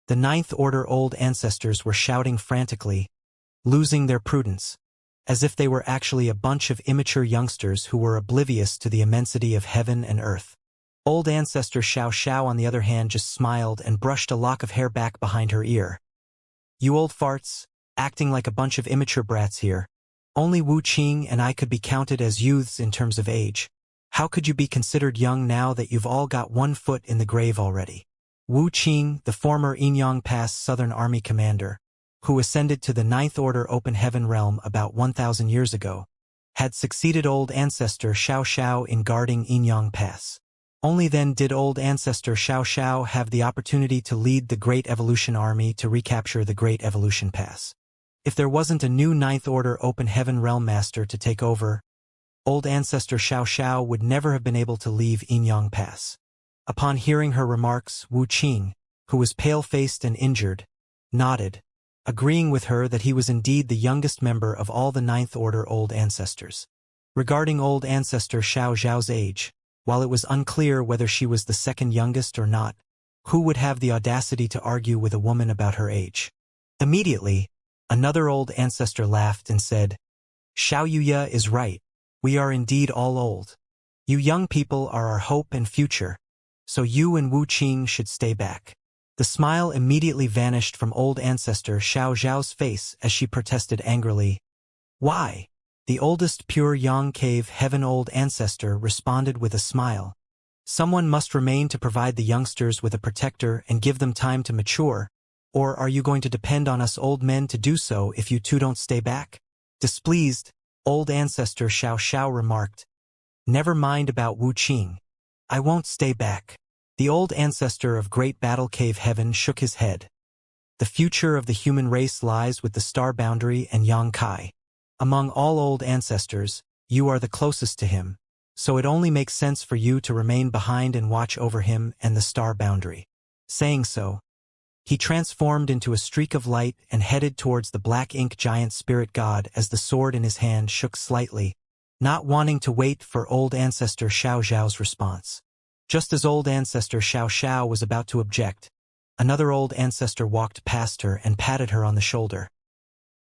The Ninth Order old ancestors were shouting frantically, losing their prudence, as if they were actually a bunch of immature youngsters who were oblivious to the immensity of heaven and earth. Old ancestor Xiao, on the other hand, just smiled and brushed a lock of hair back behind her ear. You old farts, acting like a bunch of immature brats here. Only Wu Qing and I could be counted as youths in terms of age. How could you be considered young now that you've all got one foot in the grave already? Wu Qing, the former Inyang Pass Southern Army commander, who ascended to the Ninth Order Open Heaven realm about 1,000 years ago, had succeeded old ancestor Xiao in guarding Inyang Pass. Only then did old ancestor Xiao have the opportunity to lead the Great Evolution Army to recapture the Great Evolution Pass. If there wasn't a new Ninth Order Open Heaven Realm Master to take over, old ancestor Xiao would never have been able to leave Inyang Pass. Upon hearing her remarks, Wu Qing, who was pale-faced and injured, nodded, agreeing with her that he was indeed the youngest member of all the Ninth Order old ancestors. Regarding old ancestor Xiao's age, while it was unclear whether she was the second youngest or not, who would have the audacity to argue with a woman about her age? Immediately, another old ancestor laughed and said, Xiaoyuya is right. We are indeed all old. You young people are our hope and future, so you and Wu Qing should stay back. The smile immediately vanished from old ancestor Xiao's face as she protested angrily. Why? The oldest pure Yang Cave Heaven old ancestor responded with a smile. Someone must remain to provide the youngsters with a protector and give them time to mature, or are you going to depend on us old men to do so if you two don't stay back? Displeased, old ancestor Xiao remarked, Never mind about Wu Qing. I won't stay back. The old ancestor of Great Battle Cave Heaven shook his head. The future of the human race lies with the Star Boundary and Yang Kai. Among all old ancestors, you are the closest to him, so it only makes sense for you to remain behind and watch over him and the Star Boundary. Saying so, he transformed into a streak of light and headed towards the black ink giant spirit god as the sword in his hand shook slightly, not wanting to wait for old ancestor Xiao's response. Just as old ancestor Xiao was about to object, another old ancestor walked past her and patted her on the shoulder.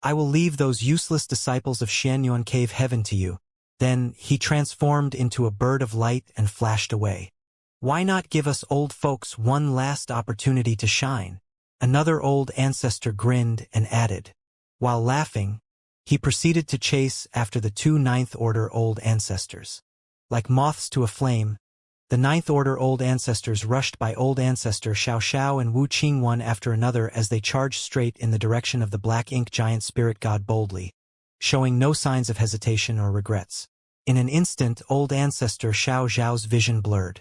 I will leave those useless disciples of Xianyuan Cave Heaven to you. Then he transformed into a bird of light and flashed away. Why not give us old folks one last opportunity to shine? Another old ancestor grinned and added. While laughing, he proceeded to chase after the two Ninth Order old ancestors. Like moths to a flame, the Ninth Order old ancestors rushed by old ancestor Xiao and Wu Qing one after another as they charged straight in the direction of the black ink giant spirit god boldly, showing no signs of hesitation or regrets. In an instant, old ancestor Xiao's vision blurred.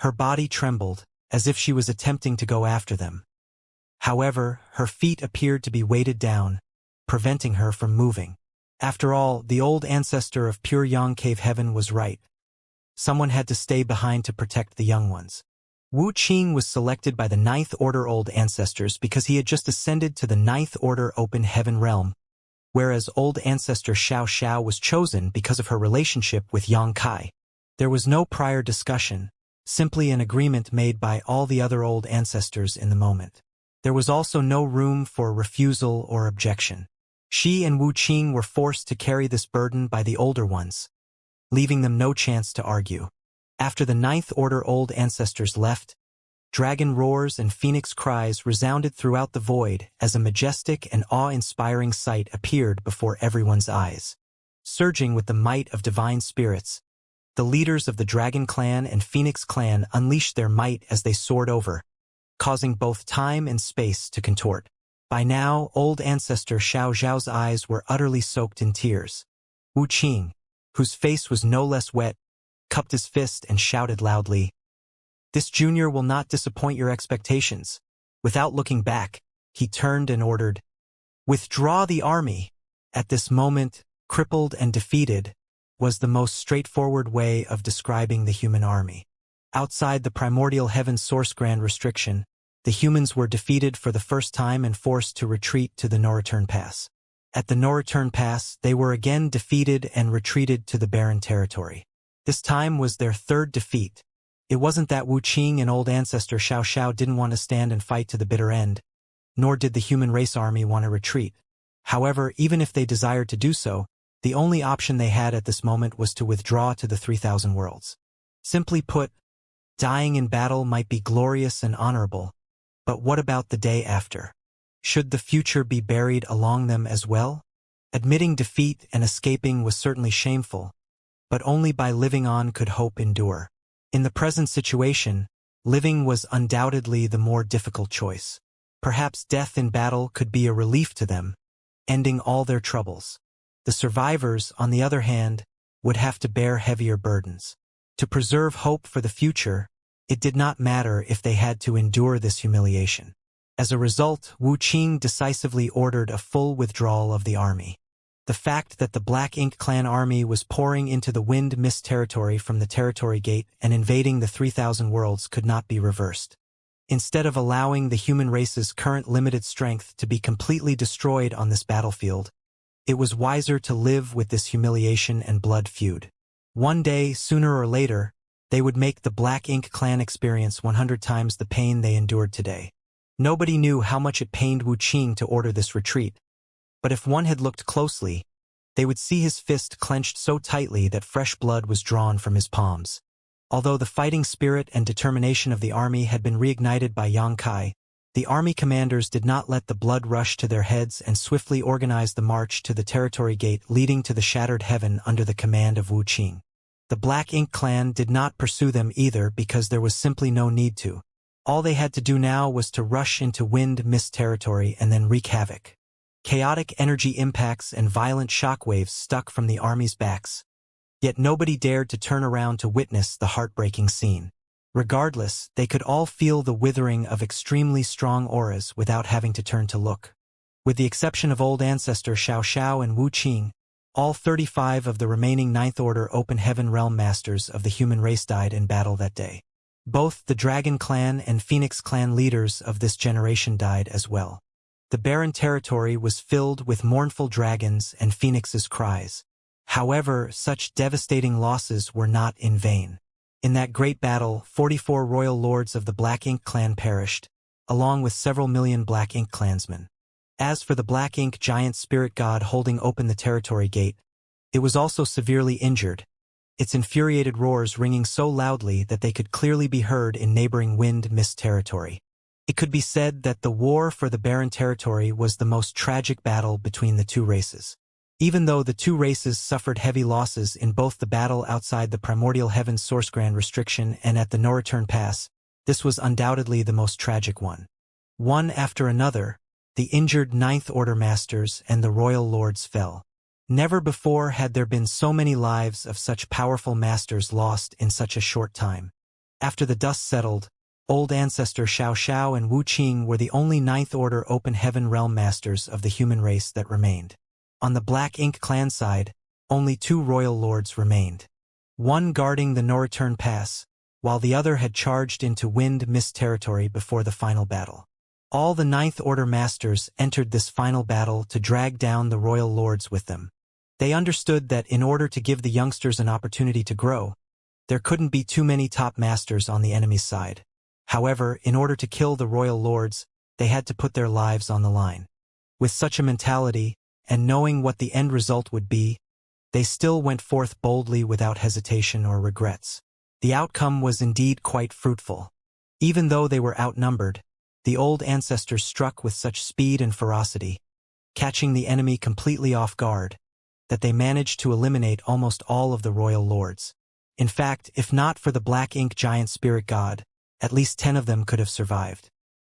Her body trembled, as if she was attempting to go after them. However, her feet appeared to be weighted down, preventing her from moving. After all, the old ancestor of pure Yang Cave Heaven was right. Someone had to stay behind to protect the young ones. Wu Qing was selected by the Ninth Order old ancestors because he had just ascended to the Ninth Order Open Heaven realm, whereas old ancestor Xiao was chosen because of her relationship with Yang Kai. There was no prior discussion, simply an agreement made by all the other old ancestors in the moment. There was also no room for refusal or objection. She and Wu Qing were forced to carry this burden by the older ones, leaving them no chance to argue. After the Ninth Order old ancestors left, dragon roars and phoenix cries resounded throughout the void as a majestic and awe-inspiring sight appeared before everyone's eyes. Surging with the might of divine spirits, the leaders of the Dragon Clan and Phoenix Clan unleashed their might as they soared over, causing both time and space to contort. By now, old ancestor Xiao's eyes were utterly soaked in tears. Wu Qing, whose face was no less wet, cupped his fist and shouted loudly, This junior will not disappoint your expectations. Without looking back, he turned and ordered, Withdraw the army. At this moment, crippled and defeated, was the most straightforward way of describing the human army. Outside the primordial heaven source grand restriction, the humans were defeated for the first time and forced to retreat to the no-return pass. At the no-return pass, they were again defeated and retreated to the barren territory. This time was their third defeat. It wasn't that Wu Qing and old ancestor Xiao didn't want to stand and fight to the bitter end. nor did the human race army want to retreat. However, even if they desired to do so, the only option they had at this moment was to withdraw to the 3,000 worlds. Simply put, dying in battle might be glorious and honorable, but what about the day after? Should the future be buried along them as well? Admitting defeat and escaping was certainly shameful, but only by living on could hope endure. In the present situation, living was undoubtedly the more difficult choice. Perhaps death in battle could be a relief to them, ending all their troubles. The survivors, on the other hand, would have to bear heavier burdens. To preserve hope for the future, it did not matter if they had to endure this humiliation. As a result, Wuxia decisively ordered a full withdrawal of the army. The fact that the Black Ink clan army was pouring into the Wind Mist territory from the territory gate and invading the 3,000 worlds could not be reversed. Instead of allowing the human race's current limited strength to be completely destroyed on this battlefield, it was wiser to live with this humiliation and blood feud. One day, sooner or later, they would make the Black Ink clan experience 100 times the pain they endured today. Nobody knew how much it pained Wuxia to order this retreat, but if one had looked closely, they would see his fist clenched so tightly that fresh blood was drawn from his palms. Although the fighting spirit and determination of the army had been reignited by Xianxia, the army commanders did not let the blood rush to their heads and swiftly organized the march to the territory gate leading to the shattered heaven under the command of Wuxia. The Black Ink clan did not pursue them either because there was simply no need to. All they had to do now was to rush into Wind Mist territory and then wreak havoc. Chaotic energy impacts and violent shockwaves stuck from the army's backs. Yet nobody dared to turn around to witness the heartbreaking scene. Regardless, they could all feel the withering of extremely strong auras without having to turn to look. With the exception of Old Ancestor Xiaoxiao and Wuxia, all 35 of the remaining Ninth Order Open Heaven Realm Masters of the human race died in battle that day. Both the Dragon Clan and Phoenix Clan leaders of this generation died as well. The barren territory was filled with mournful dragons and phoenixes' cries. However, such devastating losses were not in vain. In that great battle, 44 royal lords of the Black Ink clan perished, along with several million Black Ink clansmen. As for the Black Ink giant spirit god holding open the territory gate, it was also severely injured, its infuriated roars ringing so loudly that they could clearly be heard in neighboring Wind Mist territory. It could be said that the war for the barren territory was the most tragic battle between the two races. Even though the two races suffered heavy losses in both the battle outside the Primordial Heaven's Source Grand Restriction and at the No-Return Pass, this was undoubtedly the most tragic one. One after another, the injured Ninth Order Masters and the Royal Lords fell. Never before had there been so many lives of such powerful masters lost in such a short time. After the dust settled, Old Ancestor Xiaoxiao and Wuxia were the only Ninth Order Open Heaven Realm Masters of the human race that remained. On the Black Ink clan side, only 2 Royal Lords remained. One guarding the No-Return Pass, while the other had charged into Wind Mist territory before the final battle. All the Ninth Order Masters entered this final battle to drag down the Royal Lords with them. They understood that in order to give the youngsters an opportunity to grow, there couldn't be too many top masters on the enemy's side. However, in order to kill the Royal Lords, they had to put their lives on the line. With such a mentality, and knowing what the end result would be, they still went forth boldly without hesitation or regrets. The outcome was indeed quite fruitful. Even though they were outnumbered, the old ancestors struck with such speed and ferocity, catching the enemy completely off guard, that they managed to eliminate almost all of the Royal Lords. In fact, if not for the Black Ink giant spirit god, at least 10 of them could have survived.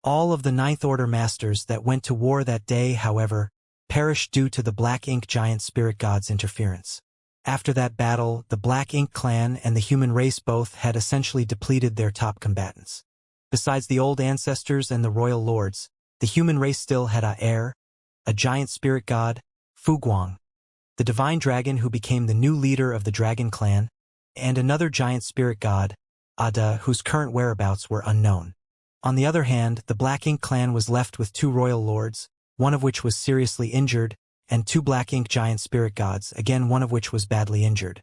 All of the Ninth Order Masters that went to war that day, however, perished due to the Black Ink giant spirit god's interference. After that battle, the Black Ink clan and the human race both had essentially depleted their top combatants. Besides the old ancestors and the Royal Lords, the human race still had a giant spirit god, Fuguang, the divine dragon who became the new leader of the Dragon Clan, and another giant spirit god, Ada, whose current whereabouts were unknown. On the other hand, the Black Ink clan was left with 2 Royal Lords, one of which was seriously injured, and 2 Black Ink giant spirit gods, again one of which was badly injured.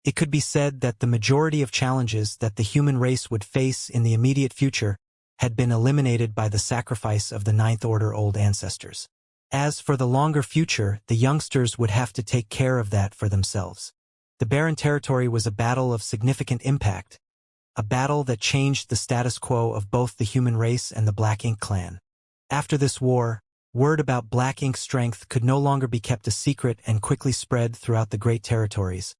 It could be said that the majority of challenges that the human race would face in the immediate future had been eliminated by the sacrifice of the Ninth Order old ancestors. As for the longer future, the youngsters would have to take care of that for themselves. The Barren Territory was a battle of significant impact, a battle that changed the status quo of both the human race and the Black Ink clan. After this war, word about Black Ink's strength could no longer be kept a secret and quickly spread throughout the Great Territories,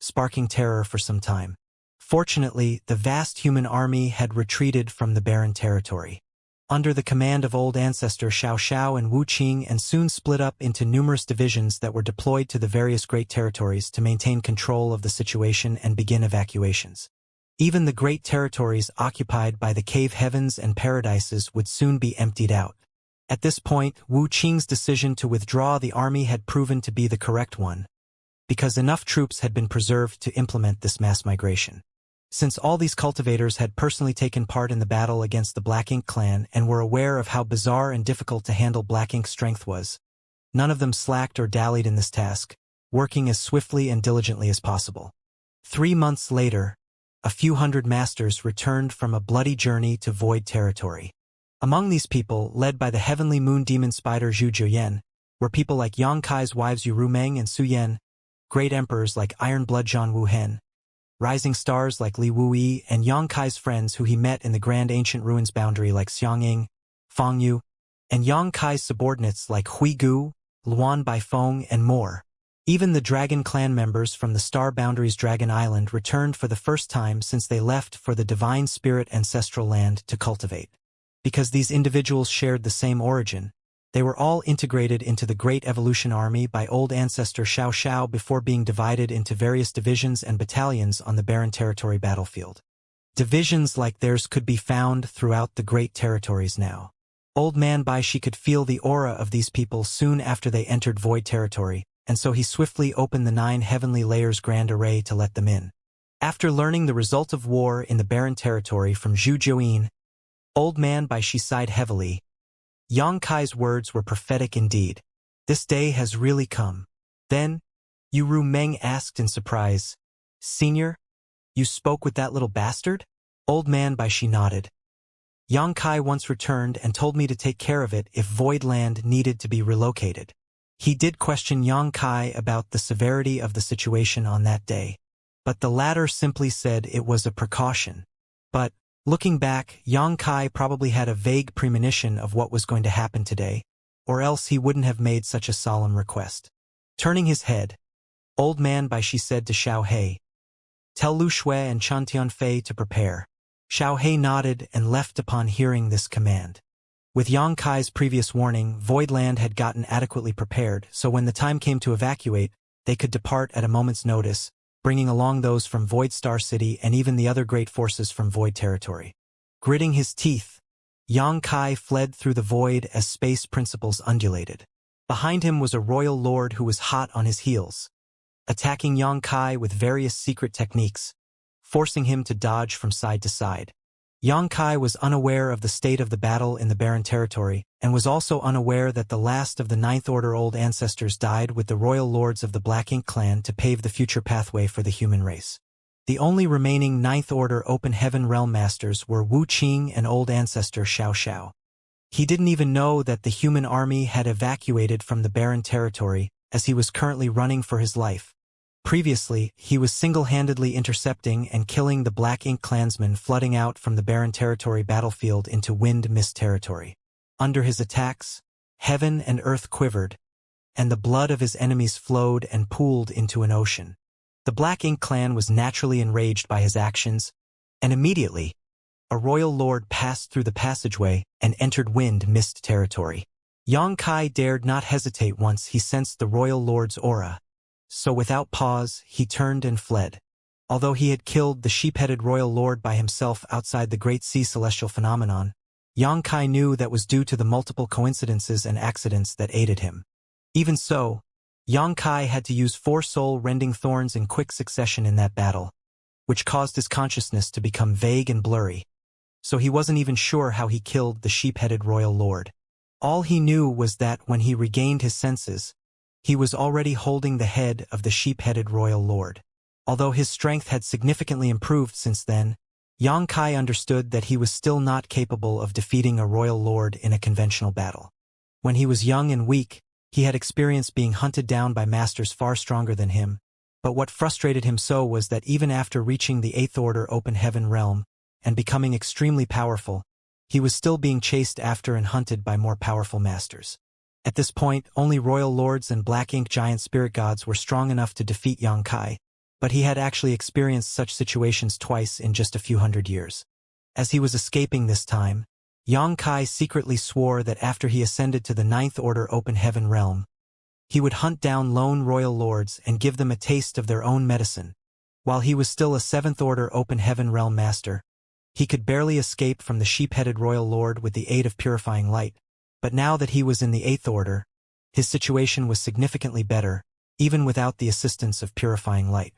sparking terror for some time. Fortunately, the vast human army had retreated from the Barren Territory, under the command of old ancestor Xiao and Wu Qing, and soon split up into numerous divisions that were deployed to the various Great Territories to maintain control of the situation and begin evacuations. Even the Great Territories occupied by the Cave Heavens and Paradises would soon be emptied out. At this point, Wu Qing's decision to withdraw the army had proven to be the correct one, because enough troops had been preserved to implement this mass migration. Since all these cultivators had personally taken part in the battle against the Black Ink clan and were aware of how bizarre and difficult to handle Black Ink's strength was, none of them slacked or dallied in this task, working as swiftly and diligently as possible. 3 months later, a few hundred masters returned from a bloody journey to Void Territory. Among these people, led by the heavenly moon demon spider Zhu Jiuyan, were people like Yang Kai's wives Yu Rumeng and Su Yan, great emperors like Iron Blood Zhan Wuhen, rising stars like Li Wuyi, and Yang Kai's friends who he met in the Grand Ancient Ruins boundary like Xianxia, Fang Yu, and Yang Kai's subordinates like Hui Gu, Luan Baifeng, and more. Even the Dragon Clan members from the Star Boundaries Dragon Island returned for the first time since they left for the Divine Spirit Ancestral Land to cultivate. Because these individuals shared the same origin, they were all integrated into the Great Evolution Army by old ancestor Xiao before being divided into various divisions and battalions on the Barren Territory battlefield. Divisions like theirs could be found throughout the Great Territories now. Old Man Baishi could feel the aura of these people soon after they entered Void Territory, and so he swiftly opened the 9 Heavenly Layers Grand Array to let them in. After learning the result of war in the Barren Territory from Zhu Jiuyin, Old Man Baishi sighed heavily. Yang Kai's words were prophetic indeed. This day has really come. Then, Yu Rumeng asked in surprise, "Senior, you spoke with that little bastard?" Old Man Baishi nodded. Yang Kai once returned and told me to take care of it if Void Land needed to be relocated. He did question Yang Kai about the severity of the situation on that day, but the latter simply said it was a precaution. But, looking back, Yang Kai probably had a vague premonition of what was going to happen today, or else he wouldn't have made such a solemn request. Turning his head, Old Man Baishi said to Xiao He, "Tell Lu Shui and Chan Tianfei to prepare." Xiao He nodded and left upon hearing this command. With Yang Kai's previous warning, Voidland had gotten adequately prepared, so when the time came to evacuate, they could depart at a moment's notice, bringing along those from Void Star City and even the other great forces from Void Territory. Gritting his teeth, Yang Kai fled through the void as space principles undulated. Behind him was a royal lord who was hot on his heels, attacking Yang Kai with various secret techniques, forcing him to dodge from side to side. Yang Kai was unaware of the state of the battle in the Barren Territory, and was also unaware that the last of the Ninth Order old ancestors died with the royal lords of the Black Ink clan to pave the future pathway for the human race. The only remaining Ninth Order Open Heaven Realm Masters were Wu Qing and old ancestor Xiao. He didn't even know that the human army had evacuated from the Barren Territory, as he was currently running for his life. Previously, he was single-handedly intercepting and killing the Black Ink clansmen flooding out from the Barren Territory battlefield into Wind Mist Territory. Under his attacks, heaven and earth quivered, and the blood of his enemies flowed and pooled into an ocean. The Black Ink clan was naturally enraged by his actions, and immediately, a royal lord passed through the passageway and entered Wind Mist Territory. Yang Kai dared not hesitate once he sensed the royal lord's aura. So without pause, he turned and fled. Although he had killed the sheep-headed royal lord by himself outside the Great Sea Celestial Phenomenon, Yang Kai knew that was due to the multiple coincidences and accidents that aided him. Even so, Yang Kai had to use 4 soul-rending thorns in quick succession in that battle, which caused his consciousness to become vague and blurry, so he wasn't even sure how he killed the sheep-headed royal lord. All he knew was that when he regained his senses, he was already holding the head of the sheep-headed royal lord. Although his strength had significantly improved since then, Xianxia understood that he was still not capable of defeating a royal lord in a conventional battle. When he was young and weak, he had experienced being hunted down by masters far stronger than him, but what frustrated him so was that even after reaching the 8th Order Open Heaven realm and becoming extremely powerful, he was still being chased after and hunted by more powerful masters. At this point, only royal lords and black ink giant spirit gods were strong enough to defeat Xianxia, but he had actually experienced such situations twice in just a few hundred years. As he was escaping this time, Xianxia secretly swore that after he ascended to the 9th Order Open Heaven realm, he would hunt down lone royal lords and give them a taste of their own medicine. While he was still a 7th Order Open Heaven realm master, he could barely escape from the sheep-headed royal lord with the aid of purifying light, but now that he was in the 8th Order, his situation was significantly better, even without the assistance of purifying light.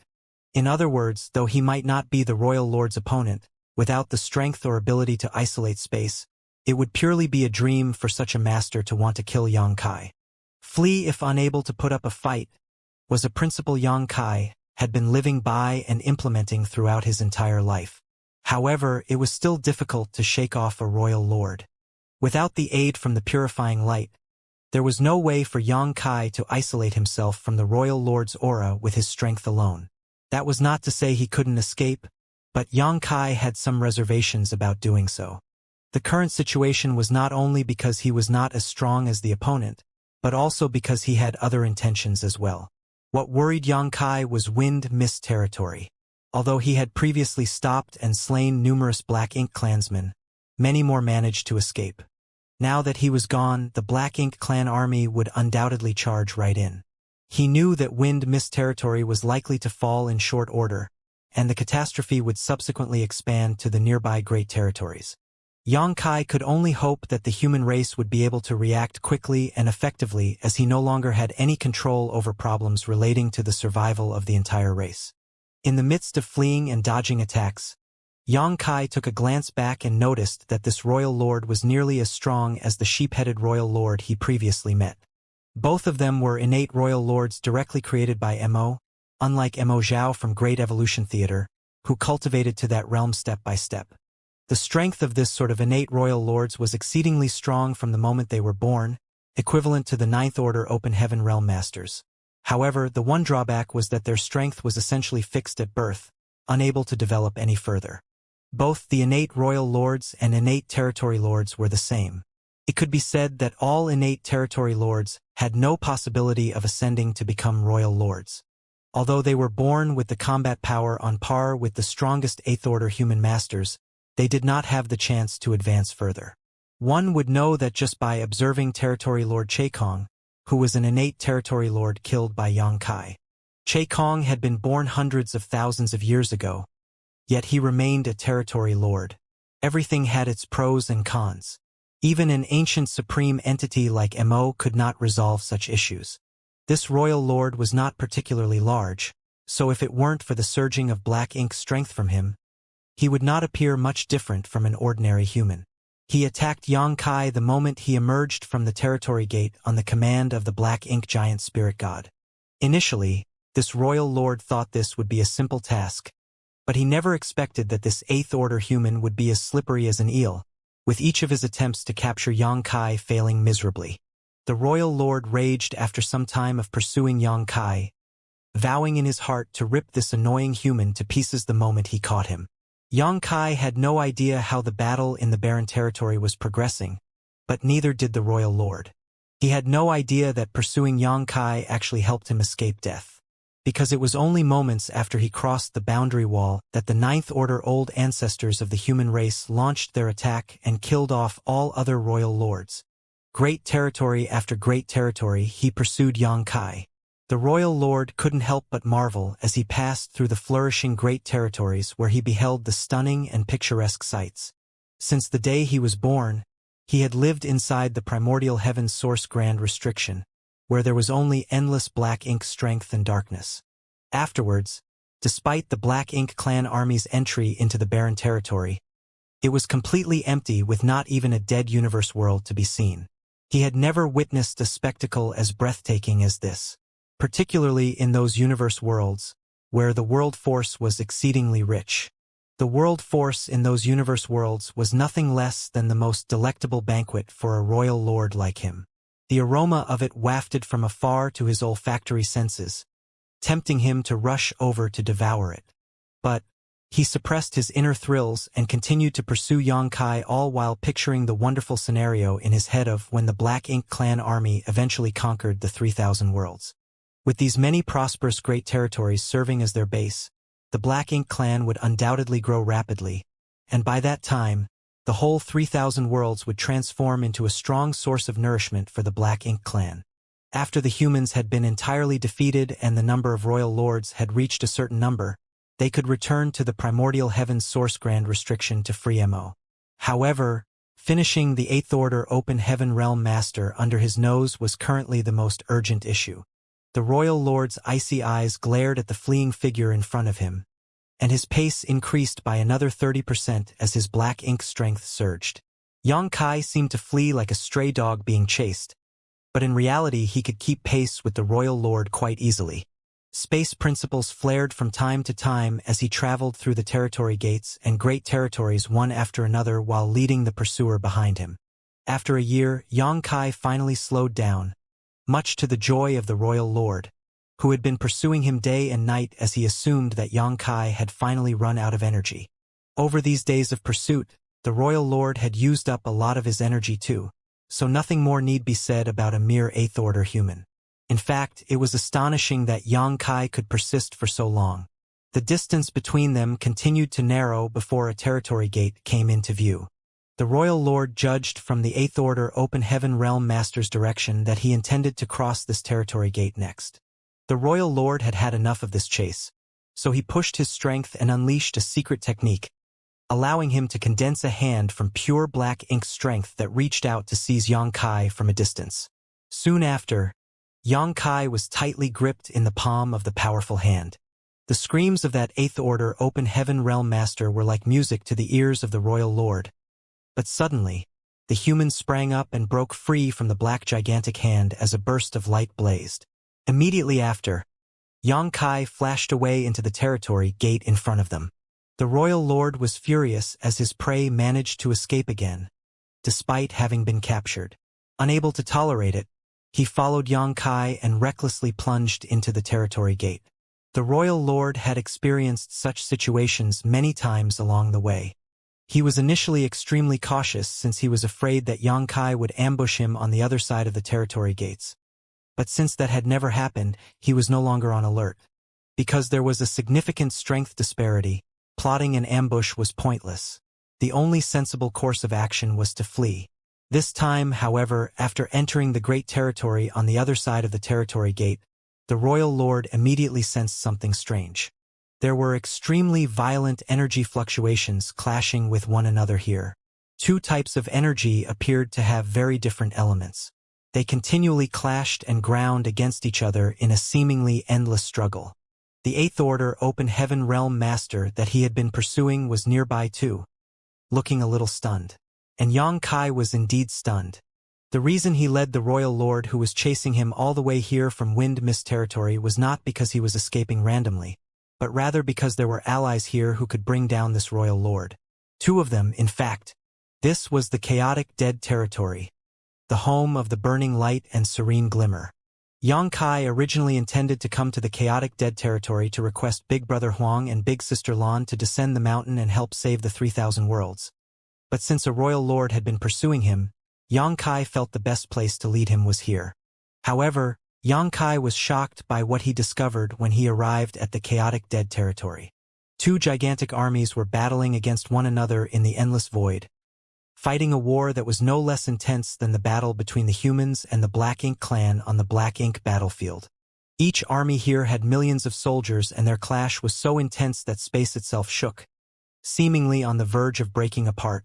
In other words, though he might not be the royal lord's opponent, without the strength or ability to isolate space, it would purely be a dream for such a master to want to kill Xianxia. Flee if unable to put up a fight was a principle Xianxia had been living by and implementing throughout his entire life. However, it was still difficult to shake off a royal lord. Without the aid from the purifying light, there was no way for Xianxia to isolate himself from the royal lord's aura with his strength alone. That was not to say he couldn't escape, but Xianxia had some reservations about doing so. The current situation was not only because he was not as strong as the opponent, but also because he had other intentions as well. What worried Xianxia was wind mist territory. Although he had previously stopped and slain numerous Black Ink clansmen, many more managed to escape. Now that he was gone, the Black Ink clan army would undoubtedly charge right in. He knew that wind mist territory was likely to fall in short order, and the catastrophe would subsequently expand to the nearby Great Territories. Xianxia could only hope that the human race would be able to react quickly and effectively, as he no longer had any control over problems relating to the survival of the entire race. In the midst of fleeing and dodging attacks, Xianxia took a glance back and noticed that this royal lord was nearly as strong as the sheep-headed royal lord he previously met. Both of them were innate royal lords directly created by Mo, unlike Mo Zhao from Great Evolution Theater, who cultivated to that realm step by step. The strength of this sort of innate royal lords was exceedingly strong from the moment they were born, equivalent to the 9th Order Open Heaven realm masters. However, the one drawback was that their strength was essentially fixed at birth, unable to develop any further. Both the innate royal lords and innate territory lords were the same. It could be said that all innate territory lords had no possibility of ascending to become royal lords. Although they were born with the combat power on par with the strongest 8th Order human masters, they did not have the chance to advance further. One would know that just by observing Territory Lord Chaikong, who was an innate territory lord killed by Xianxia. Chaikong had been born hundreds of thousands of years ago, yet he remained a territory lord. Everything had its pros and cons. Even an ancient supreme entity like Mo could not resolve such issues. This royal lord was not particularly large, so if it weren't for the surging of Black Ink strength from him, he would not appear much different from an ordinary human. He attacked Xianxia the moment he emerged from the territory gate on the command of the Black Ink giant spirit god. Initially, this royal lord thought this would be a simple task, but he never expected that this 8th Order human would be as slippery as an eel, with each of his attempts to capture Xianxia failing miserably. The royal lord raged after some time of pursuing Xianxia, vowing in his heart to rip this annoying human to pieces the moment he caught him. Xianxia had no idea how the battle in the barren territory was progressing, but neither did the royal lord. He had no idea that pursuing Xianxia actually helped him escape death, because it was only moments after he crossed the boundary wall that the 9th Order old ancestors of the human race launched their attack and killed off all other royal lords. Great territory after great territory he pursued Xianxia. The royal lord couldn't help but marvel as he passed through the flourishing great territories where he beheld the stunning and picturesque sights. Since the day he was born, he had lived inside the primordial heaven's source grand restriction, where there was only endless Black Ink strength and darkness. Afterwards, despite the Black Ink clan army's entry into the barren territory, it was completely empty with not even a dead universe world to be seen. He had never witnessed a spectacle as breathtaking as this, particularly in those universe worlds, where the world force was exceedingly rich. The world force in those universe worlds was nothing less than the most delectable banquet for a royal lord like him. The aroma of it wafted from afar to his olfactory senses, tempting him to rush over to devour it. But he suppressed his inner thrills and continued to pursue Xianxia, all while picturing the wonderful scenario in his head of when the Black Ink clan army eventually conquered the 3,000 worlds. With these many prosperous great territories serving as their base, the Black Ink clan would undoubtedly grow rapidly, and by that time, the whole 3,000 worlds would transform into a strong source of nourishment for the Black Ink clan. After the humans had been entirely defeated and the number of royal lords had reached a certain number, they could return to the primordial heaven's source grand restriction to free MO. However, finishing the Eighth Order Open Heaven Realm Master under his nose was currently the most urgent issue. The royal lord's icy eyes glared at the fleeing figure in front of him, and his pace increased by another 30% as his black ink strength surged. Xianxia seemed to flee like a stray dog being chased, but in reality he could keep pace with the royal lord quite easily. Space principles flared from time to time as he traveled through the territory gates and great territories one after another while leading the pursuer behind him. After a year, Xianxia finally slowed down, much to the joy of the royal lord, who had been pursuing him day and night as he assumed that Xianxia had finally run out of energy. Over these days of pursuit, the royal lord had used up a lot of his energy too, so nothing more need be said about a mere Eighth Order human. In fact, it was astonishing that Xianxia could persist for so long. The distance between them continued to narrow before a territory gate came into view. The royal lord judged from the Eighth Order Open Heaven Realm Master's direction that he intended to cross this territory gate next. The royal lord had had enough of this chase, so he pushed his strength and unleashed a secret technique, allowing him to condense a hand from pure black ink strength that reached out to seize Xianxia from a distance. Soon after, Xianxia was tightly gripped in the palm of the powerful hand. The screams of that Eighth Order Open Heaven Realm Master were like music to the ears of the royal lord. But suddenly, the human sprang up and broke free from the black gigantic hand as a burst of light blazed. Immediately after, Xianxia flashed away into the territory gate in front of them. The royal lord was furious as his prey managed to escape again, despite having been captured. Unable to tolerate it, he followed Xianxia and recklessly plunged into the territory gate. The royal lord had experienced such situations many times along the way. He was initially extremely cautious since he was afraid that Xianxia would ambush him on the other side of the territory gates. But since that had never happened, he was no longer on alert. Because there was a significant strength disparity, plotting an ambush was pointless. The only sensible course of action was to flee. This time, however, after entering the great territory on the other side of the territory gate, the royal lord immediately sensed something strange. There were extremely violent energy fluctuations clashing with one another here. Two types of energy appeared to have very different elements. They continually clashed and ground against each other in a seemingly endless struggle. The Eighth Order Open Heaven Realm Master that he had been pursuing was nearby too, looking a little stunned. And Xianxia was indeed stunned. The reason he led the royal lord who was chasing him all the way here from Wind Mist territory was not because he was escaping randomly, but rather because there were allies here who could bring down this royal lord. Two of them, in fact. This was the chaotic dead territory, the home of the burning light and serene glimmer. Xianxia originally intended to come to the chaotic dead territory to request Big Brother Huang and Big Sister Lan to descend the mountain and help save the 3,000 worlds. But since a royal lord had been pursuing him, Xianxia felt the best place to lead him was here. However, Xianxia was shocked by what he discovered when he arrived at the chaotic dead territory. Two gigantic armies were battling against one another in the endless void, fighting a war that was no less intense than the battle between the humans and the Black Ink clan on the Black Ink battlefield. Each army here had millions of soldiers, and their clash was so intense that space itself shook, seemingly on the verge of breaking apart,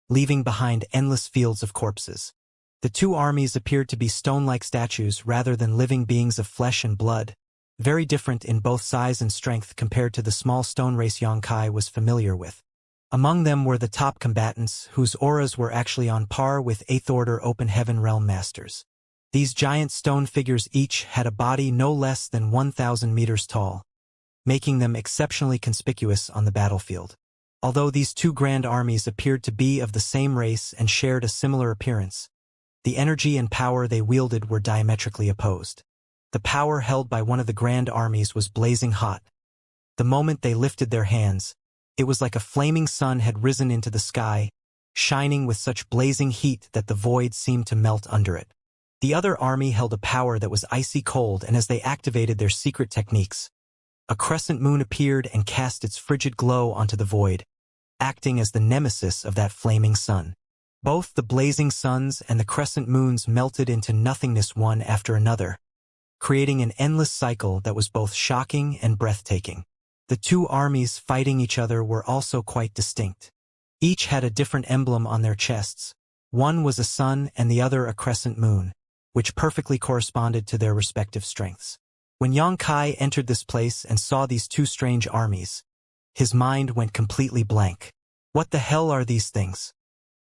leaving behind endless fields of corpses. The two armies appeared to be stone-like statues rather than living beings of flesh and blood, very different in both size and strength compared to the small stone race Xianxia was familiar with. Among them were the top combatants, whose auras were actually on par with Eighth Order Open Heaven Realm Masters. These giant stone figures each had a body no less than 1,000 meters tall, making them exceptionally conspicuous on the battlefield. Although these two grand armies appeared to be of the same race and shared a similar appearance, the energy and power they wielded were diametrically opposed. The power held by one of the grand armies was blazing hot. The moment they lifted their hands, it was like a flaming sun had risen into the sky, shining with such blazing heat that the void seemed to melt under it. The other army held a power that was icy cold, and as they activated their secret techniques, a crescent moon appeared and cast its frigid glow onto the void, acting as the nemesis of that flaming sun. Both the blazing suns and the crescent moons melted into nothingness one after another, creating an endless cycle that was both shocking and breathtaking. The two armies fighting each other were also quite distinct. Each had a different emblem on their chests. One was a sun and the other a crescent moon, which perfectly corresponded to their respective strengths. When Xianxia entered this place and saw these two strange armies, his mind went completely blank. What the hell are these things?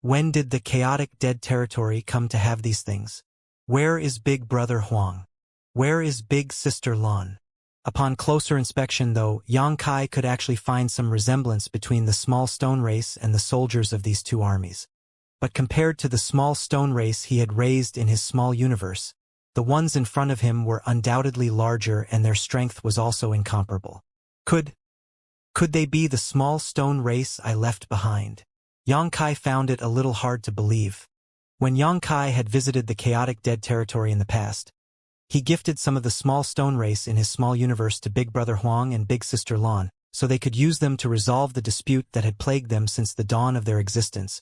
When did the chaotic dead territory come to have these things? Where is Big Brother Huang? Where is Big Sister Lan? Upon closer inspection, though, Xianxia could actually find some resemblance between the small stone race and the soldiers of these two armies. But compared to the small stone race he had raised in his small universe, the ones in front of him were undoubtedly larger, and their strength was also incomparable. Could they be the small stone race I left behind? Xianxia found it a little hard to believe. When Xianxia had visited the chaotic dead territory in the past, he gifted some of the small stone race in his small universe to Big Brother Huang and Big Sister Lan, so they could use them to resolve the dispute that had plagued them since the dawn of their existence.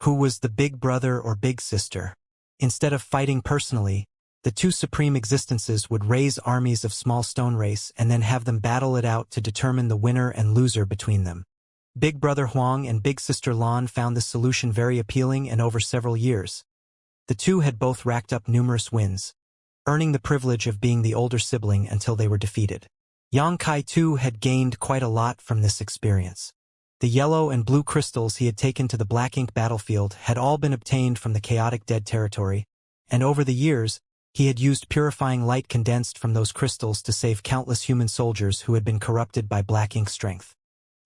Who was the big brother or big sister? Instead of fighting personally, the two supreme existences would raise armies of small stone race and then have them battle it out to determine the winner and loser between them. Big Brother Huang and Big Sister Lan found this solution very appealing, and over several years, the two had both racked up numerous wins, earning the privilege of being the older sibling until they were defeated. Xianxia too had gained quite a lot from this experience. The yellow and blue crystals he had taken to the black ink battlefield had all been obtained from the chaotic dead territory, and over the years, he had used purifying light condensed from those crystals to save countless human soldiers who had been corrupted by black ink strength.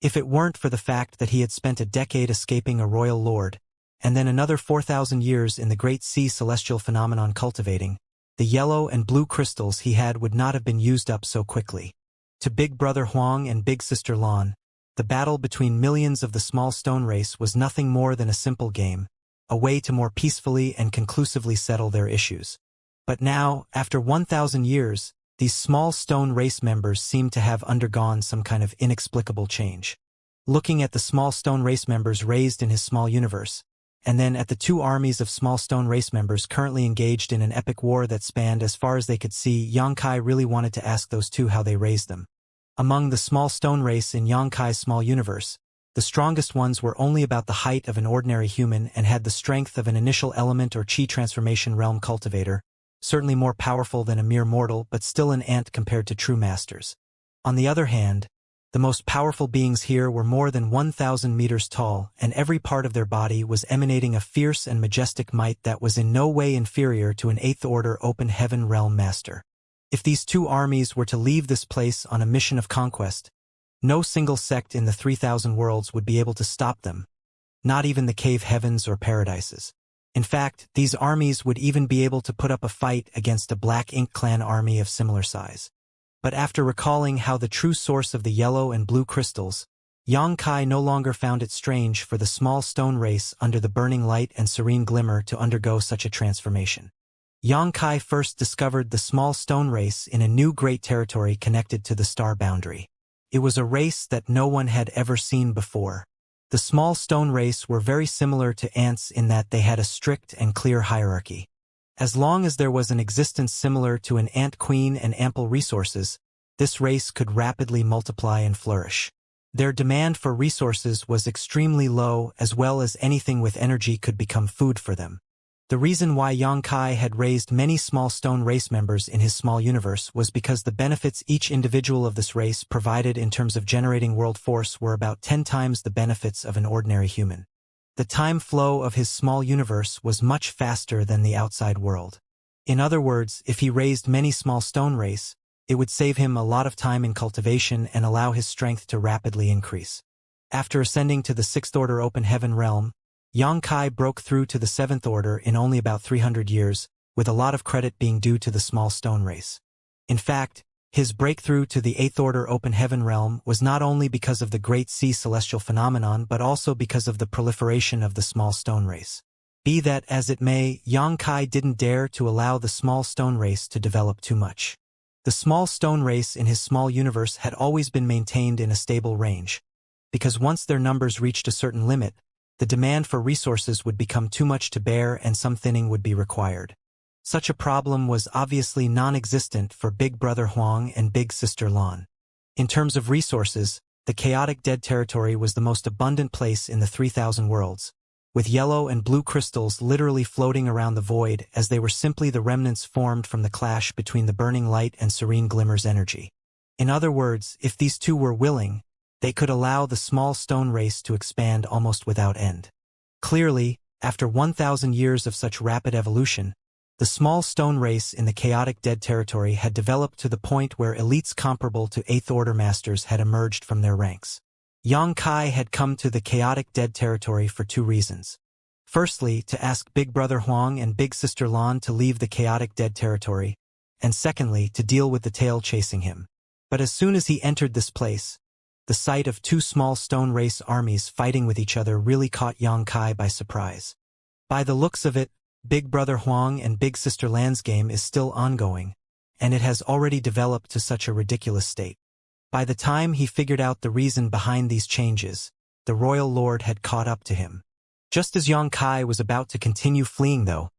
If it weren't for the fact that he had spent a decade escaping a royal lord, and then another 4,000 years in the great sea celestial phenomenon cultivating, the yellow and blue crystals he had would not have been used up so quickly. To Big Brother Huang and Big Sister Lan, the battle between millions of the small stone race was nothing more than a simple game, a way to more peacefully and conclusively settle their issues. But now, after 1,000 years, these small stone race members seemed to have undergone some kind of inexplicable change. Looking at the small stone race members raised in his small universe, and then at the two armies of small stone race members currently engaged in an epic war that spanned as far as they could see, Xianxia really wanted to ask those two how they raised them. Among the small stone race in Xianxia's small universe, the strongest ones were only about the height of an ordinary human and had the strength of an initial element or chi transformation realm cultivator, certainly more powerful than a mere mortal, but still an ant compared to true masters. On the other hand, the most powerful beings here were more than 1,000 meters tall, and every part of their body was emanating a fierce and majestic might that was in no way inferior to an eighth-order open heaven realm master. If these two armies were to leave this place on a mission of conquest, no single sect in the 3,000 worlds would be able to stop them, not even the cave heavens or paradises. In fact, these armies would even be able to put up a fight against a Black Ink clan army of similar size. But after recalling how the true source of the yellow and blue crystals, Xianxia no longer found it strange for the small stone race under the burning light and serene glimmer to undergo such a transformation. Xianxia first discovered the small stone race in a new great territory connected to the star boundary. It was a race that no one had ever seen before. The small stone race were very similar to ants in that they had a strict and clear hierarchy. As long as there was an existence similar to an ant queen and ample resources, this race could rapidly multiply and flourish. Their demand for resources was extremely low, as well as anything with energy could become food for them. The reason why Xianxia had raised many small stone race members in his small universe was because the benefits each individual of this race provided in terms of generating world force were about 10 times the benefits of an ordinary human. The time flow of his small universe was much faster than the outside world. In other words, if he raised many small stone race, it would save him a lot of time in cultivation and allow his strength to rapidly increase. After ascending to the 6th Order Open Heaven realm, Xianxia broke through to the 7th Order in only about 300 years, with a lot of credit being due to the small stone race. In fact, his breakthrough to the 8th Order Open Heaven realm was not only because of the Great Sea celestial phenomenon but also because of the proliferation of the small stone race. Be that as it may, Xianxia didn't dare to allow the small stone race to develop too much. The small stone race in his small universe had always been maintained in a stable range, because once their numbers reached a certain limit, the demand for resources would become too much to bear and some thinning would be required. Such a problem was obviously non-existent for Big Brother Huang and Big Sister Lan. In terms of resources, the chaotic dead territory was the most abundant place in the 3,000 worlds, with yellow and blue crystals literally floating around the void as they were simply the remnants formed from the clash between the burning light and serene glimmer's energy. In other words, if these two were willing, they could allow the small stone race to expand almost without end. Clearly, after 1,000 years of such rapid evolution, the small stone race in the chaotic dead territory had developed to the point where elites comparable to 8th Order masters had emerged from their ranks. Xianxia had come to the chaotic dead territory for two reasons. Firstly, to ask Big Brother Huang and Big Sister Lan to leave the chaotic dead territory, and secondly, to deal with the tail chasing him. But as soon as he entered this place, the sight of two small stone race armies fighting with each other really caught Xianxia by surprise. By the looks of it, Big Brother Huang and Big Sister Lan's game is still ongoing, and it has already developed to such a ridiculous state. By the time he figured out the reason behind these changes, the Royal Lord had caught up to him. Just as Xianxia was about to continue fleeing though,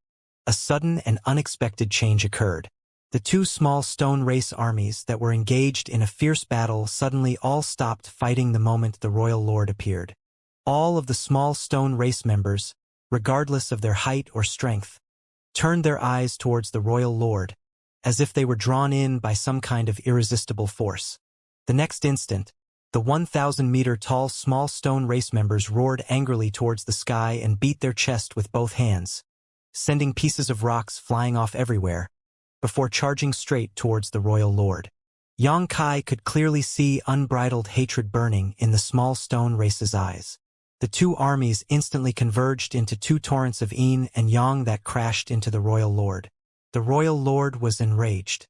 a sudden and unexpected change occurred. The two small stone race armies that were engaged in a fierce battle suddenly all stopped fighting the moment the Royal Lord appeared. All of the small stone race members, regardless of their height or strength, turned their eyes towards the Royal Lord, as if they were drawn in by some kind of irresistible force. The next instant, the 1,000-meter-tall small stone race members roared angrily towards the sky and beat their chest with both hands, sending pieces of rocks flying off everywhere, before charging straight towards the Royal Lord. Xianxia could clearly see unbridled hatred burning in the small stone race's eyes. The two armies instantly converged into two torrents of yin and yang that crashed into the Royal Lord. The Royal Lord was enraged.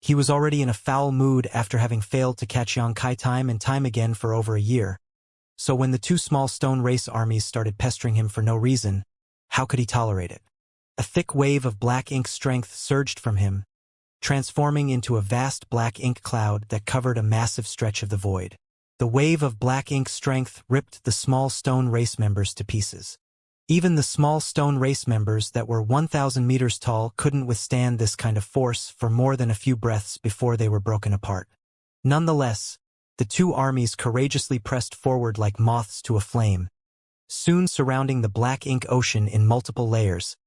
He was already in a foul mood after having failed to catch Xianxia time and time again for over a year. So when the two small stone race armies started pestering him for no reason, how could he tolerate it? A thick wave of black ink strength surged from him, transforming into a vast black ink cloud that covered a massive stretch of the void. The wave of black ink strength ripped the small stone race members to pieces. Even the small stone race members that were 1,000 meters tall couldn't withstand this kind of force for more than a few breaths before they were broken apart. Nonetheless, the two armies courageously pressed forward like moths to a flame, soon surrounding the black ink ocean in multiple layers,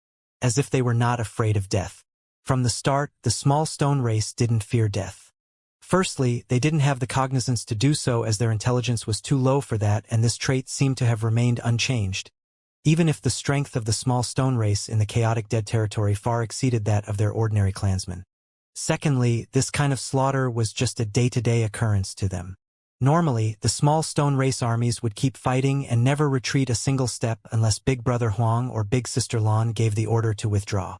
as if they were not afraid of death. From the start, the small stone race didn't fear death. Firstly, they didn't have the cognizance to do so as their intelligence was too low for that, and this trait seemed to have remained unchanged, even if the strength of the small stone race in the chaotic dead territory far exceeded that of their ordinary clansmen. Secondly, this kind of slaughter was just a day-to-day occurrence to them. Normally, the small stone race armies would keep fighting and never retreat a single step unless Big Brother Huang or Big Sister Lan gave the order to withdraw.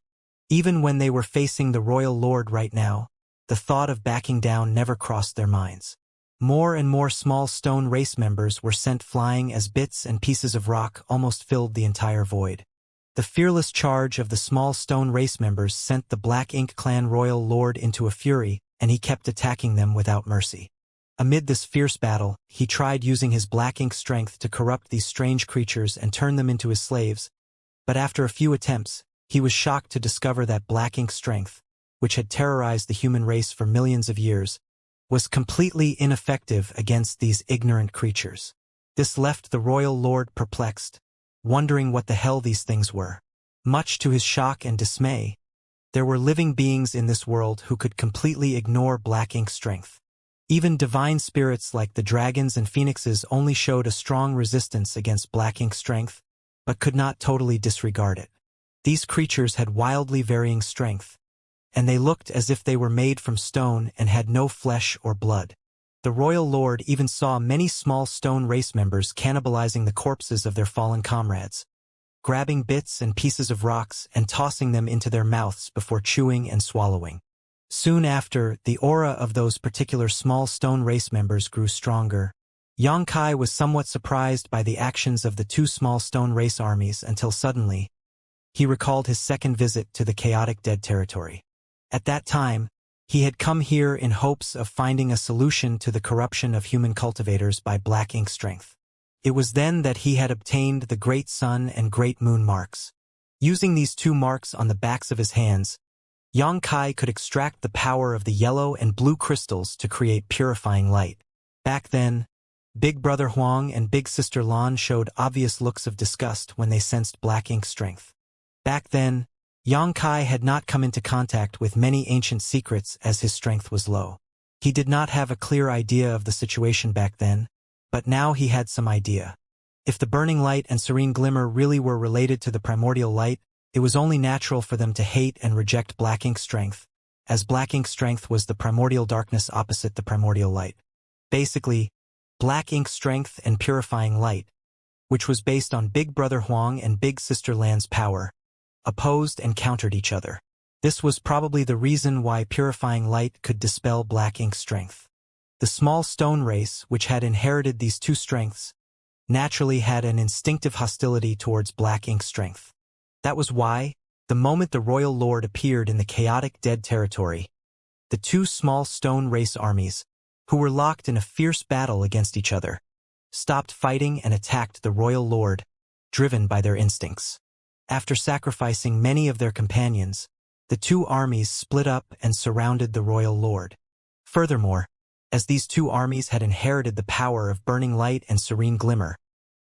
Even when they were facing the Royal Lord right now, the thought of backing down never crossed their minds. More and more small stone race members were sent flying as bits and pieces of rock almost filled the entire void. The fearless charge of the small stone race members sent the Black Ink Clan Royal Lord into a fury, and he kept attacking them without mercy. Amid this fierce battle, he tried using his black ink strength to corrupt these strange creatures and turn them into his slaves, but after a few attempts, he was shocked to discover that black ink strength, which had terrorized the human race for millions of years, was completely ineffective against these ignorant creatures. This left the Royal Lord perplexed, wondering what the hell these things were. Much to his shock and dismay, there were living beings in this world who could completely ignore black ink strength. Even divine spirits like the dragons and phoenixes only showed a strong resistance against black ink strength, but could not totally disregard it. These creatures had wildly varying strength, and they looked as if they were made from stone and had no flesh or blood. The royal lord even saw many small stone race members cannibalizing the corpses of their fallen comrades, grabbing bits and pieces of rocks and tossing them into their mouths before chewing and swallowing. Soon after, the aura of those particular small stone race members grew stronger. Xianxia was somewhat surprised by the actions of the two small stone race armies until suddenly, he recalled his second visit to the chaotic dead territory. At that time, he had come here in hopes of finding a solution to the corruption of human cultivators by black ink strength. It was then that he had obtained the Great Sun and Great Moon marks. Using these two marks on the backs of his hands, Xianxia could extract the power of the yellow and blue crystals to create purifying light. Back then, Big Brother Huang and Big Sister Lan showed obvious looks of disgust when they sensed black ink strength. Back then, Xianxia had not come into contact with many ancient secrets as his strength was low. He did not have a clear idea of the situation back then, but now he had some idea. If the burning light and serene glimmer really were related to the primordial light, it was only natural for them to hate and reject black ink strength, as black ink strength was the primordial darkness opposite the primordial light. Basically, black ink strength and purifying light, which was based on Big Brother Huang and Big Sister Lan's power, opposed and countered each other. This was probably the reason why purifying light could dispel black ink strength. The small stone race, which had inherited these two strengths, naturally had an instinctive hostility towards black ink strength. That was why, the moment the royal lord appeared in the chaotic dead territory, the two small stone race armies, who were locked in a fierce battle against each other, stopped fighting and attacked the royal lord, driven by their instincts. After sacrificing many of their companions, the two armies split up and surrounded the royal lord. Furthermore, as these two armies had inherited the power of burning light and serene glimmer,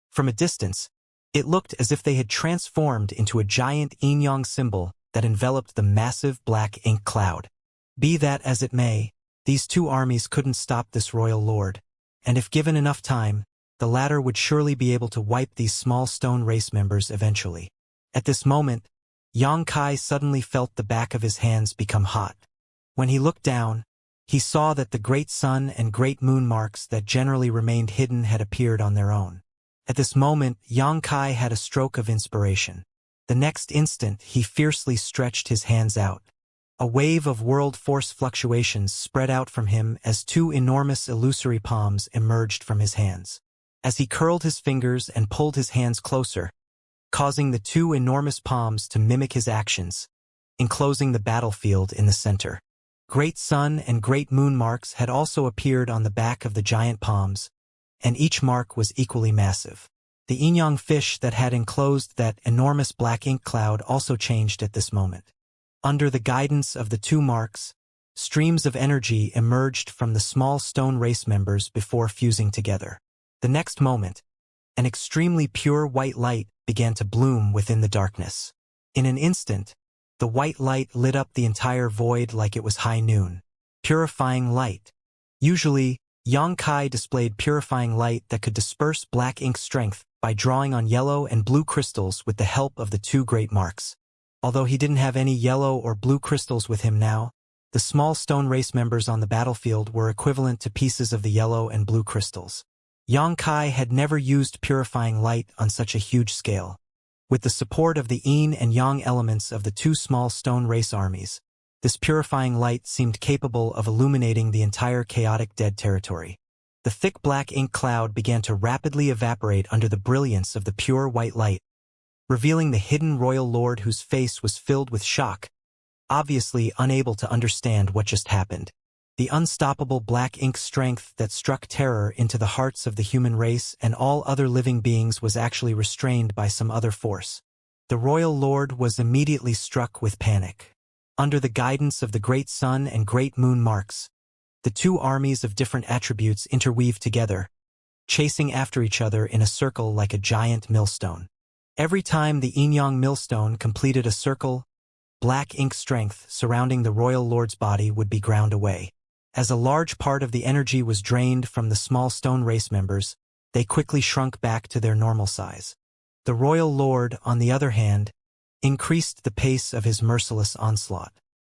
from a distance, it looked as if they had transformed into a giant yin-yang symbol that enveloped the massive black ink cloud. Be that as it may, these two armies couldn't stop this royal lord, and if given enough time, the latter would surely be able to wipe these small stone race members eventually. At this moment, Xianxia suddenly felt the back of his hands become hot. When he looked down, he saw that the Great Sun and Great Moon marks that generally remained hidden had appeared on their own. At this moment, Xianxia had a stroke of inspiration. The next instant, he fiercely stretched his hands out. A wave of world force fluctuations spread out from him as two enormous illusory palms emerged from his hands. As he curled his fingers and pulled his hands closer, causing the two enormous palms to mimic his actions, enclosing the battlefield in the center. Great Sun and Great Moon marks had also appeared on the back of the giant palms, and each mark was equally massive. The yin-yang fish that had enclosed that enormous black ink cloud also changed at this moment. Under the guidance of the two marks, streams of energy emerged from the small stone race members before fusing together. The next moment, an extremely pure white light began to bloom within the darkness. In an instant, the white light lit up the entire void like it was high noon. Purifying light. Usually, Xianxia displayed purifying light that could disperse black ink strength by drawing on yellow and blue crystals with the help of the two great marks. Although he didn't have any yellow or blue crystals with him now, the small stone race members on the battlefield were equivalent to pieces of the yellow and blue crystals. Xianxia had never used purifying light on such a huge scale. With the support of the yin and yang elements of the two small stone race armies, this purifying light seemed capable of illuminating the entire chaotic dead territory. The thick black ink cloud began to rapidly evaporate under the brilliance of the pure white light, revealing the hidden royal lord whose face was filled with shock, obviously unable to understand what just happened. The unstoppable black ink strength that struck terror into the hearts of the human race and all other living beings was actually restrained by some other force. The royal lord was immediately struck with panic. Under the guidance of the Great Sun and Great Moon marks, the two armies of different attributes interweaved together, chasing after each other in a circle like a giant millstone. Every time the yin-yang millstone completed a circle, black ink strength surrounding the royal lord's body would be ground away. As a large part of the energy was drained from the small stone race members, they quickly shrunk back to their normal size. The royal lord, on the other hand, increased the pace of his merciless onslaught.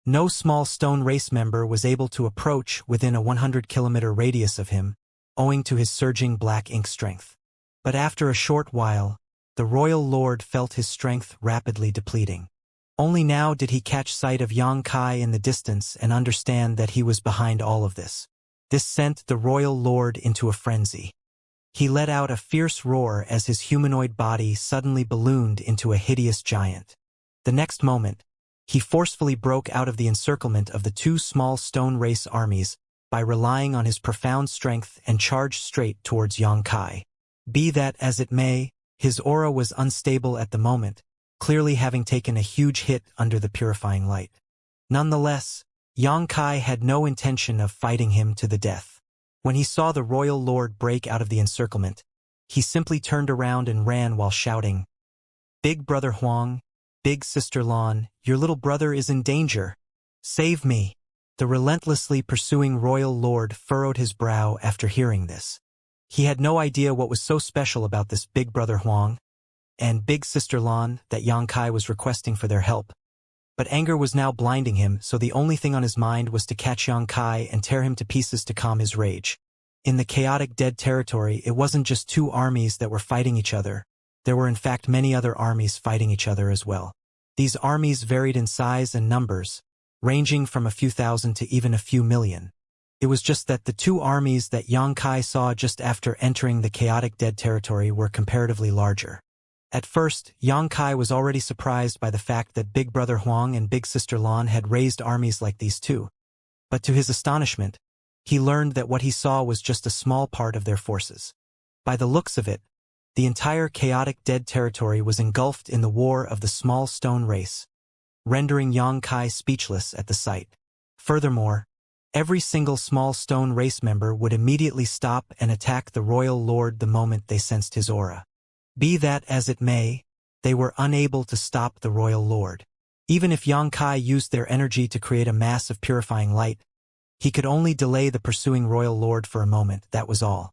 No small stone race member was able to approach within a 100-kilometer radius of him, owing to his surging black ink strength. But after a short while, the royal lord felt his strength rapidly depleting. Only now did he catch sight of Yang Kai in the distance and understand that he was behind all of this. This sent the royal lord into a frenzy. He let out a fierce roar as his humanoid body suddenly ballooned into a hideous giant. The next moment, he forcefully broke out of the encirclement of the two small stone race armies by relying on his profound strength and charged straight towards Yang Kai. Be that as it may, his aura was unstable at the moment, clearly having taken a huge hit under the purifying light. Nonetheless, Yang Kai had no intention of fighting him to the death. When he saw the royal lord break out of the encirclement, he simply turned around and ran while shouting, "Big brother Huang, big sister Lan, your little brother is in danger. Save me." The relentlessly pursuing royal lord furrowed his brow after hearing this. He had no idea what was so special about this big brother Huang and big sister Lan that Yang Kai was requesting for their help. But anger was now blinding him, so the only thing on his mind was to catch Yang Kai and tear him to pieces to calm his rage. In the chaotic dead territory, it wasn't just two armies that were fighting each other. There were in fact many other armies fighting each other as well. These armies varied in size and numbers, ranging from a few thousand to even a few million. It was just that the two armies that Yang Kai saw just after entering the chaotic dead territory were comparatively larger. At first, Yang Kai was already surprised by the fact that Big Brother Huang and Big Sister Lan had raised armies like these too. But to his astonishment, he learned that what he saw was just a small part of their forces. By the looks of it, the entire chaotic dead territory was engulfed in the war of the small stone race, rendering Yang Kai speechless at the sight. Furthermore, every single small stone race member would immediately stop and attack the royal lord the moment they sensed his aura. Be that as it may, they were unable to stop the royal lord. Even if Yang Kai used their energy to create a mass of purifying light, he could only delay the pursuing royal lord for a moment, that was all.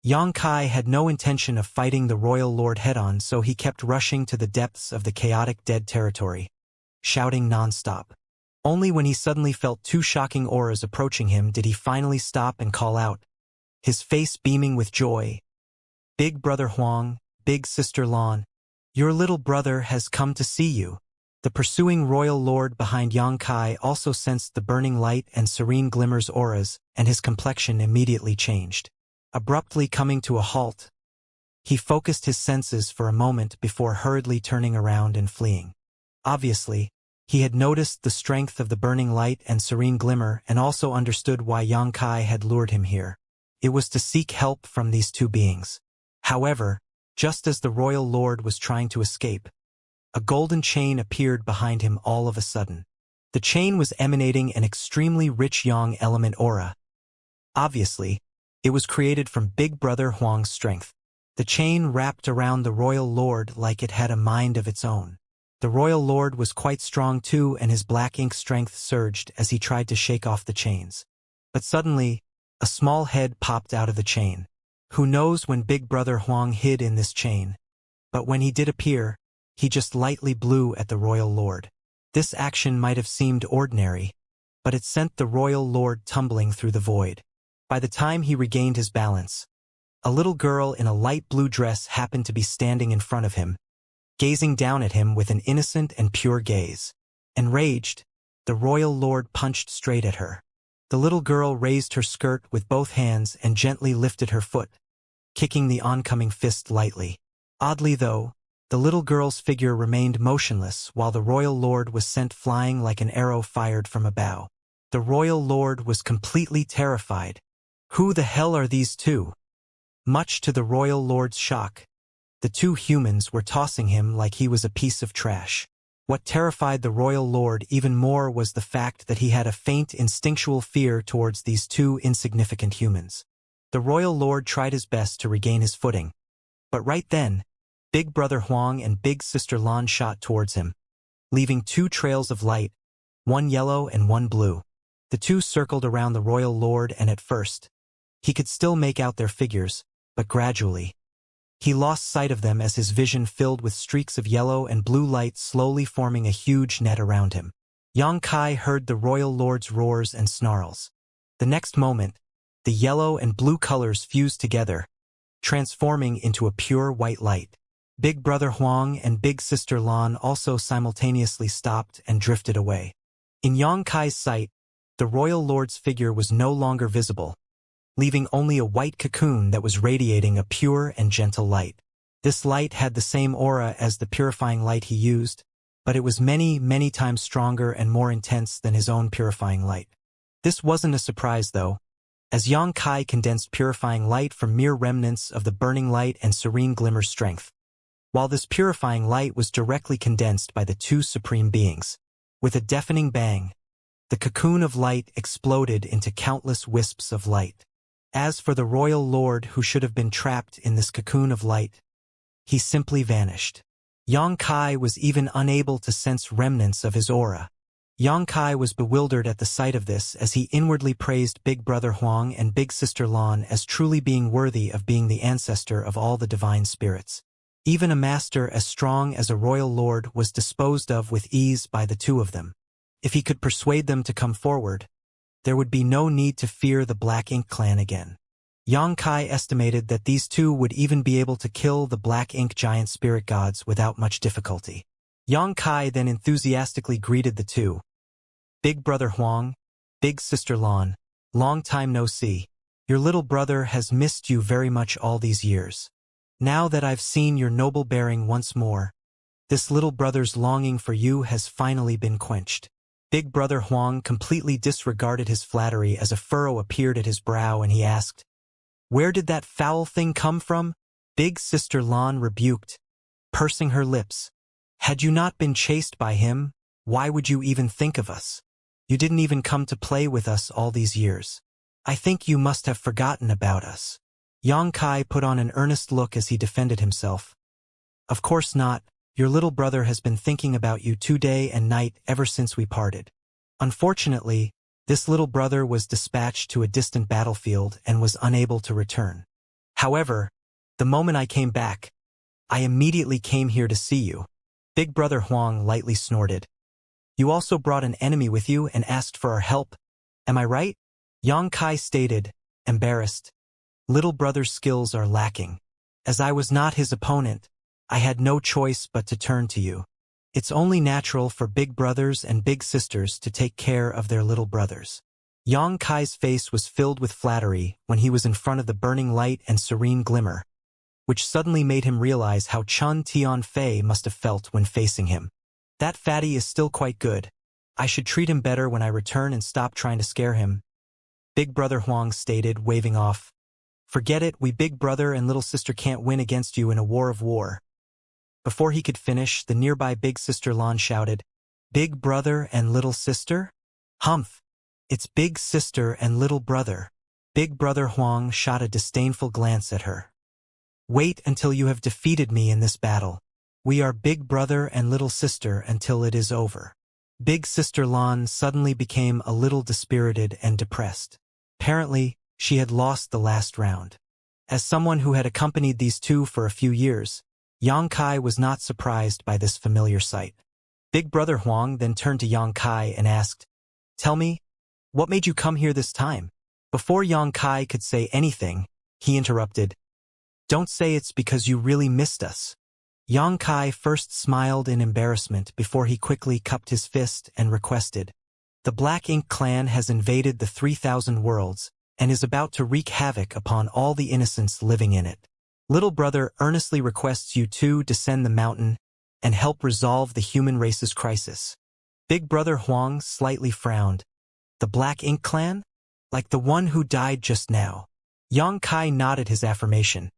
Yang Kai had no intention of fighting the royal lord head-on, so he kept rushing to the depths of the chaotic dead territory, shouting non-stop. Only when he suddenly felt two shocking auras approaching him did he finally stop and call out, his face beaming with joy, "Big brother Huang, big sister Lan, your little brother has come to see you." The pursuing royal lord behind Yang Kai also sensed the burning light and serene glimmers auras, and his complexion immediately changed. Abruptly coming to a halt, he focused his senses for a moment before hurriedly turning around and fleeing. Obviously, he had noticed the strength of the burning light and serene glimmer and also understood why Yang Kai had lured him here. It was to seek help from these two beings. However, just as the royal lord was trying to escape, a golden chain appeared behind him all of a sudden. The chain was emanating an extremely rich yang element aura. Obviously, it was created from Big Brother Huang's strength. The chain wrapped around the royal lord like it had a mind of its own. The royal lord was quite strong too, and his black ink strength surged as he tried to shake off the chains. But suddenly, a small head popped out of the chain. Who knows when Big Brother Huang hid in this chain? But when he did appear, he just lightly blew at the royal lord. This action might have seemed ordinary, but it sent the royal lord tumbling through the void. By the time he regained his balance, a little girl in a light blue dress happened to be standing in front of him, gazing down at him with an innocent and pure gaze. Enraged, the royal lord punched straight at her. The little girl raised her skirt with both hands and gently lifted her foot, kicking the oncoming fist lightly. Oddly though, the little girl's figure remained motionless while the royal lord was sent flying like an arrow fired from a bow. The royal lord was completely terrified. Who the hell are these two? Much to the royal lord's shock, the two humans were tossing him like he was a piece of trash. What terrified the royal lord even more was the fact that he had a faint instinctual fear towards these two insignificant humans. The royal lord tried his best to regain his footing, but right then, Big Brother Huang and Big Sister Lan shot towards him, leaving two trails of light, one yellow and one blue. The two circled around the royal lord, and at first, he could still make out their figures, but gradually, he lost sight of them as his vision filled with streaks of yellow and blue light slowly forming a huge net around him. Yang Kai heard the royal lord's roars and snarls. The next moment, the yellow and blue colors fused together, transforming into a pure white light. Big Brother Huang and Big Sister Lan also simultaneously stopped and drifted away. In Yang Kai's sight, the royal lord's figure was no longer visible, leaving only a white cocoon that was radiating a pure and gentle light. This light had the same aura as the purifying light he used, but it was many, many times stronger and more intense than his own purifying light. This wasn't a surprise, though, as Yang Kai condensed purifying light from mere remnants of the burning light and serene glimmer strength. While this purifying light was directly condensed by the two supreme beings. With a deafening bang, the cocoon of light exploded into countless wisps of light. As for the royal lord who should have been trapped in this cocoon of light, he simply vanished. Yang Kai was even unable to sense remnants of his aura. Yang Kai was bewildered at the sight of this as he inwardly praised Big Brother Huang and Big Sister Lan as truly being worthy of being the ancestor of all the divine spirits. Even a master as strong as a royal lord was disposed of with ease by the two of them. If he could persuade them to come forward, there would be no need to fear the Black Ink clan again. Yang Kai estimated that these two would even be able to kill the Black Ink giant spirit gods without much difficulty. Yang Kai then enthusiastically greeted the two. Big Brother Huang, Big Sister Lan, long time no see. Your little brother has missed you very much all these years. Now that I've seen your noble bearing once more, this little brother's longing for you has finally been quenched. Big Brother Huang completely disregarded his flattery as a furrow appeared at his brow and he asked, "Where did that foul thing come from?" Big Sister Lan rebuked, pursing her lips. "Had you not been chased by him, why would you even think of us? You didn't even come to play with us all these years. I think you must have forgotten about us." Yang Kai put on an earnest look as he defended himself. "Of course not. Your little brother has been thinking about you day and night ever since we parted. Unfortunately, this little brother was dispatched to a distant battlefield and was unable to return. However, the moment I came back, I immediately came here to see you." Big Brother Huang lightly snorted. "You also brought an enemy with you and asked for our help, am I right?" Yang Kai stated, embarrassed. "Little brother's skills are lacking. As I was not his opponent, I had no choice but to turn to you. It's only natural for big brothers and big sisters to take care of their little brothers." Yang Kai's face was filled with flattery when he was in front of the burning light and serene glimmer, which suddenly made him realize how Chun Tianfei must have felt when facing him. "That fatty is still quite good. I should treat him better when I return and stop trying to scare him," Big Brother Huang stated, waving off. "Forget it, we big brother and little sister can't win against you in a war of war." Before he could finish, the nearby Big Sister Lan shouted, "Big brother and little sister? Humph! It's big sister and little brother." Big Brother Huang shot a disdainful glance at her. "Wait until you have defeated me in this battle. We are big brother and little sister until it is over." Big Sister Lan suddenly became a little dispirited and depressed. Apparently, she had lost the last round. As someone who had accompanied these two for a few years, Yang Kai was not surprised by this familiar sight. Big Brother Huang then turned to Yang Kai and asked, "Tell me, what made you come here this time?" Before Yang Kai could say anything, he interrupted, "Don't say it's because you really missed us." Yang Kai first smiled in embarrassment before he quickly cupped his fist and requested, "The Black Ink clan has invaded the 3,000 worlds and is about to wreak havoc upon all the innocents living in it. Little brother earnestly requests you to descend the mountain and help resolve the human race's crisis." Big Brother Huang slightly frowned. "The Black Ink clan? Like the one who died just now?" Yang Kai nodded his affirmation.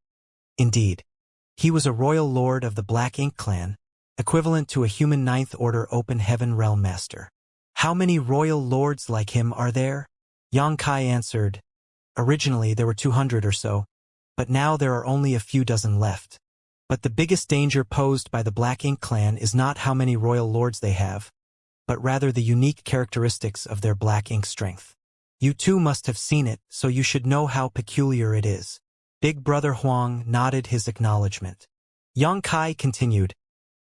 Indeed, he was a royal lord of the Black Ink clan, equivalent to a human Ninth Order Open Heaven Realm Master. "How many royal lords like him are there?" Yang Kai answered, "Originally there were 200 or so, but now there are only a few dozen left. But the biggest danger posed by the Black Ink clan is not how many royal lords they have, but rather the unique characteristics of their black ink strength. You too must have seen it, so you should know how peculiar it is." Big Brother Huang nodded his acknowledgement. Yang Kai continued,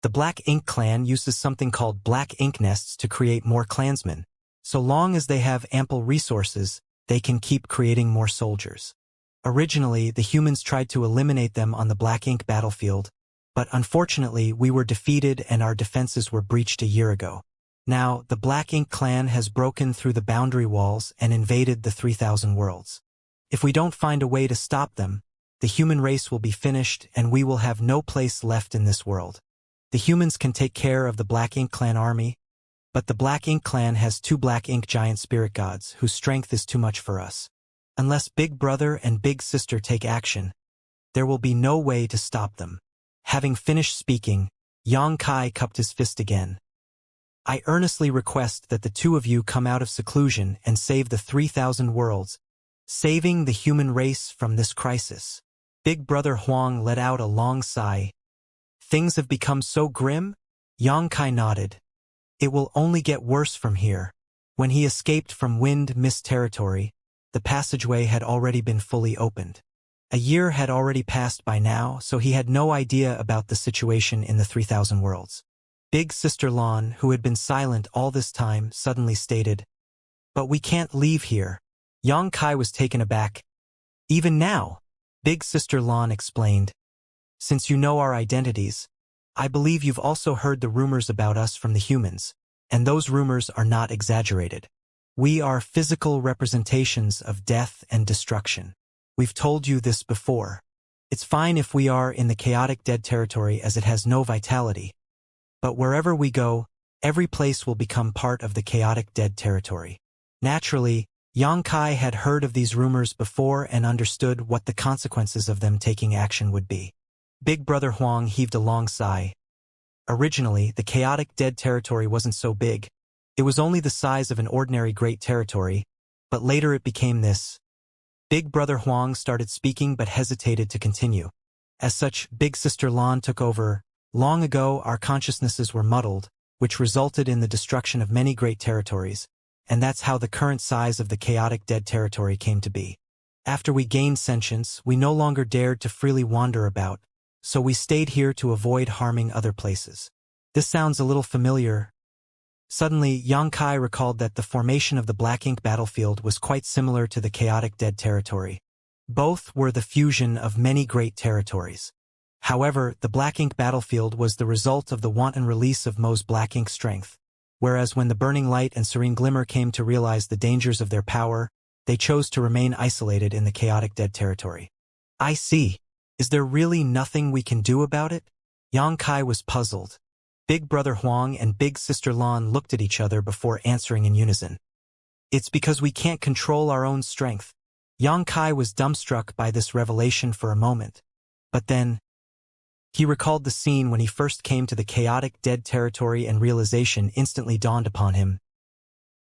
The Black Ink clan uses something called black ink nests to create more clansmen. So long as they have ample resources, they can keep creating more soldiers. Originally, the humans tried to eliminate them on the Black Ink battlefield, but unfortunately we were defeated and our defenses were breached a year ago. Now, the Black Ink clan has broken through the boundary walls and invaded the 3,000 worlds. If we don't find a way to stop them, the human race will be finished and we will have no place left in this world. The humans can take care of the Black Ink clan army, but the Black Ink clan has 2 Black Ink giant spirit gods whose strength is too much for us. Unless Big Brother and Big Sister take action, there will be no way to stop them. Having finished speaking, Xianxia cupped his fist again. I earnestly request that the 2 of you come out of seclusion and save the 3,000 worlds, saving the human race from this crisis. Big Brother Huang let out a long sigh. Things have become so grim? Xianxia nodded. It will only get worse from here. When he escaped from Wind Mist territory, the passageway had already been fully opened. A year had already passed by now, so he had no idea about the situation in the 3,000 worlds. Big Sister Lan, who had been silent all this time, suddenly stated, "But we can't leave here." Xianxia was taken aback. "Even now," Big Sister Lan explained, "since you know our identities, I believe you've also heard the rumors about us from the humans, and those rumors are not exaggerated. We are physical representations of death and destruction. We've told you this before. It's fine if we are in the chaotic dead territory as it has no vitality. But wherever we go, every place will become part of the chaotic dead territory." Naturally, Xianxia had heard of these rumors before and understood what the consequences of them taking action would be. Big Brother Huang heaved a long sigh. Originally, the chaotic dead territory wasn't so big. It was only the size of an ordinary great territory, but later it became this. Big Brother Huang started speaking but hesitated to continue. As such, Big Sister Lan took over. "Long ago, our consciousnesses were muddled, which resulted in the destruction of many great territories, and that's how the current size of the chaotic dead territory came to be. After we gained sentience, we no longer dared to freely wander about, so we stayed here to avoid harming other places." This sounds a little familiar. Suddenly, Xianxia recalled that the formation of the Black Ink battlefield was quite similar to the chaotic dead territory. Both were the fusion of many great territories. However, the Black Ink battlefield was the result of the wanton release of Mo's Black Ink strength, whereas when the Burning Light and Serene Glimmer came to realize the dangers of their power, they chose to remain isolated in the chaotic dead territory. "I see. Is there really nothing we can do about it?" Xianxia was puzzled. Big Brother Huang and Big Sister Lan looked at each other before answering in unison. "It's because we can't control our own strength." Xianxia was dumbstruck by this revelation for a moment. But then, he recalled the scene when he first came to the chaotic dead territory and realization instantly dawned upon him.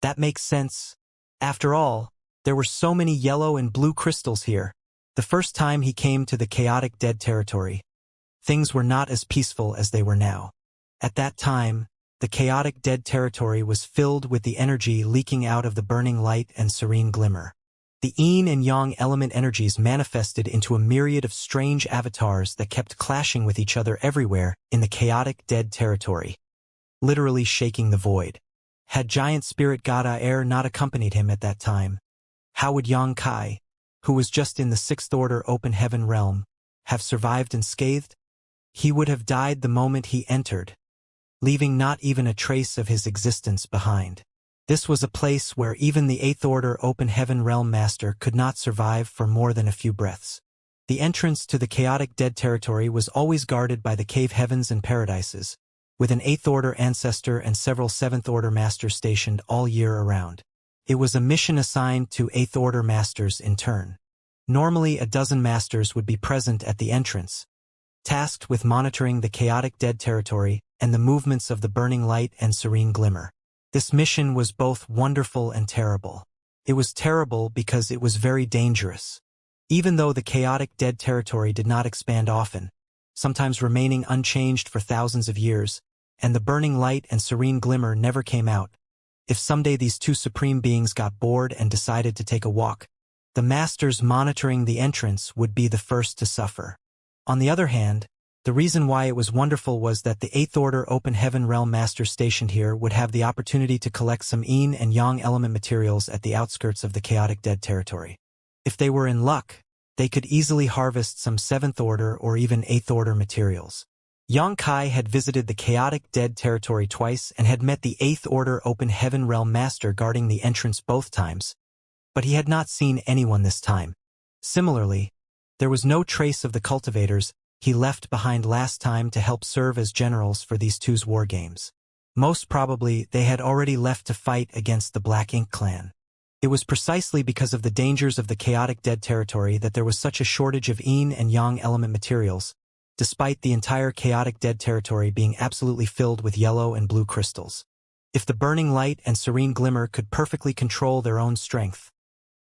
That makes sense. After all, there were so many yellow and blue crystals here. The first time he came to the chaotic dead territory, things were not as peaceful as they were now. At that time, the chaotic dead territory was filled with the energy leaking out of the Burning Light and Serene Glimmer. The yin and yang element energies manifested into a myriad of strange avatars that kept clashing with each other everywhere in the chaotic dead territory, literally shaking the void. Had giant spirit god Aer not accompanied him at that time, how would Xianxia, who was just in the 6th order open heaven realm, have survived unscathed? He would have died the moment he entered, leaving not even a trace of his existence behind. This was a place where even the 8th order open heaven realm master could not survive for more than a few breaths. The entrance to the chaotic dead territory was always guarded by the cave heavens and paradises, with an 8th order ancestor and several 7th order masters stationed all year around. It was a mission assigned to 8th order masters in turn. Normally a dozen masters would be present at the entrance, tasked with monitoring the chaotic dead territory and the movements of the Burning Light and Serene Glimmer. This mission was both wonderful and terrible. It was terrible because it was very dangerous. Even though the chaotic dead territory did not expand often, sometimes remaining unchanged for thousands of years, and the Burning Light and Serene Glimmer never came out, if someday these 2 supreme beings got bored and decided to take a walk, the masters monitoring the entrance would be the first to suffer. On the other hand, The reason why it was wonderful was that the 8th Order Open Heaven Realm Masters stationed here would have the opportunity to collect some yin and yang element materials at the outskirts of the chaotic dead territory. If they were in luck, they could easily harvest some 7th Order or even 8th Order materials. Xianxia had visited the chaotic dead territory twice and had met the 8th Order Open Heaven Realm Master guarding the entrance both times, but he had not seen anyone this time. Similarly, there was no trace of the cultivators he left behind last time to help serve as generals for these two's war games. Most probably, they had already left to fight against the Black Ink clan. It was precisely because of the dangers of the chaotic dead territory that there was such a shortage of yin and yang element materials, despite the entire chaotic dead territory being absolutely filled with yellow and blue crystals. If the burning light and serene glimmer could perfectly control their own strength,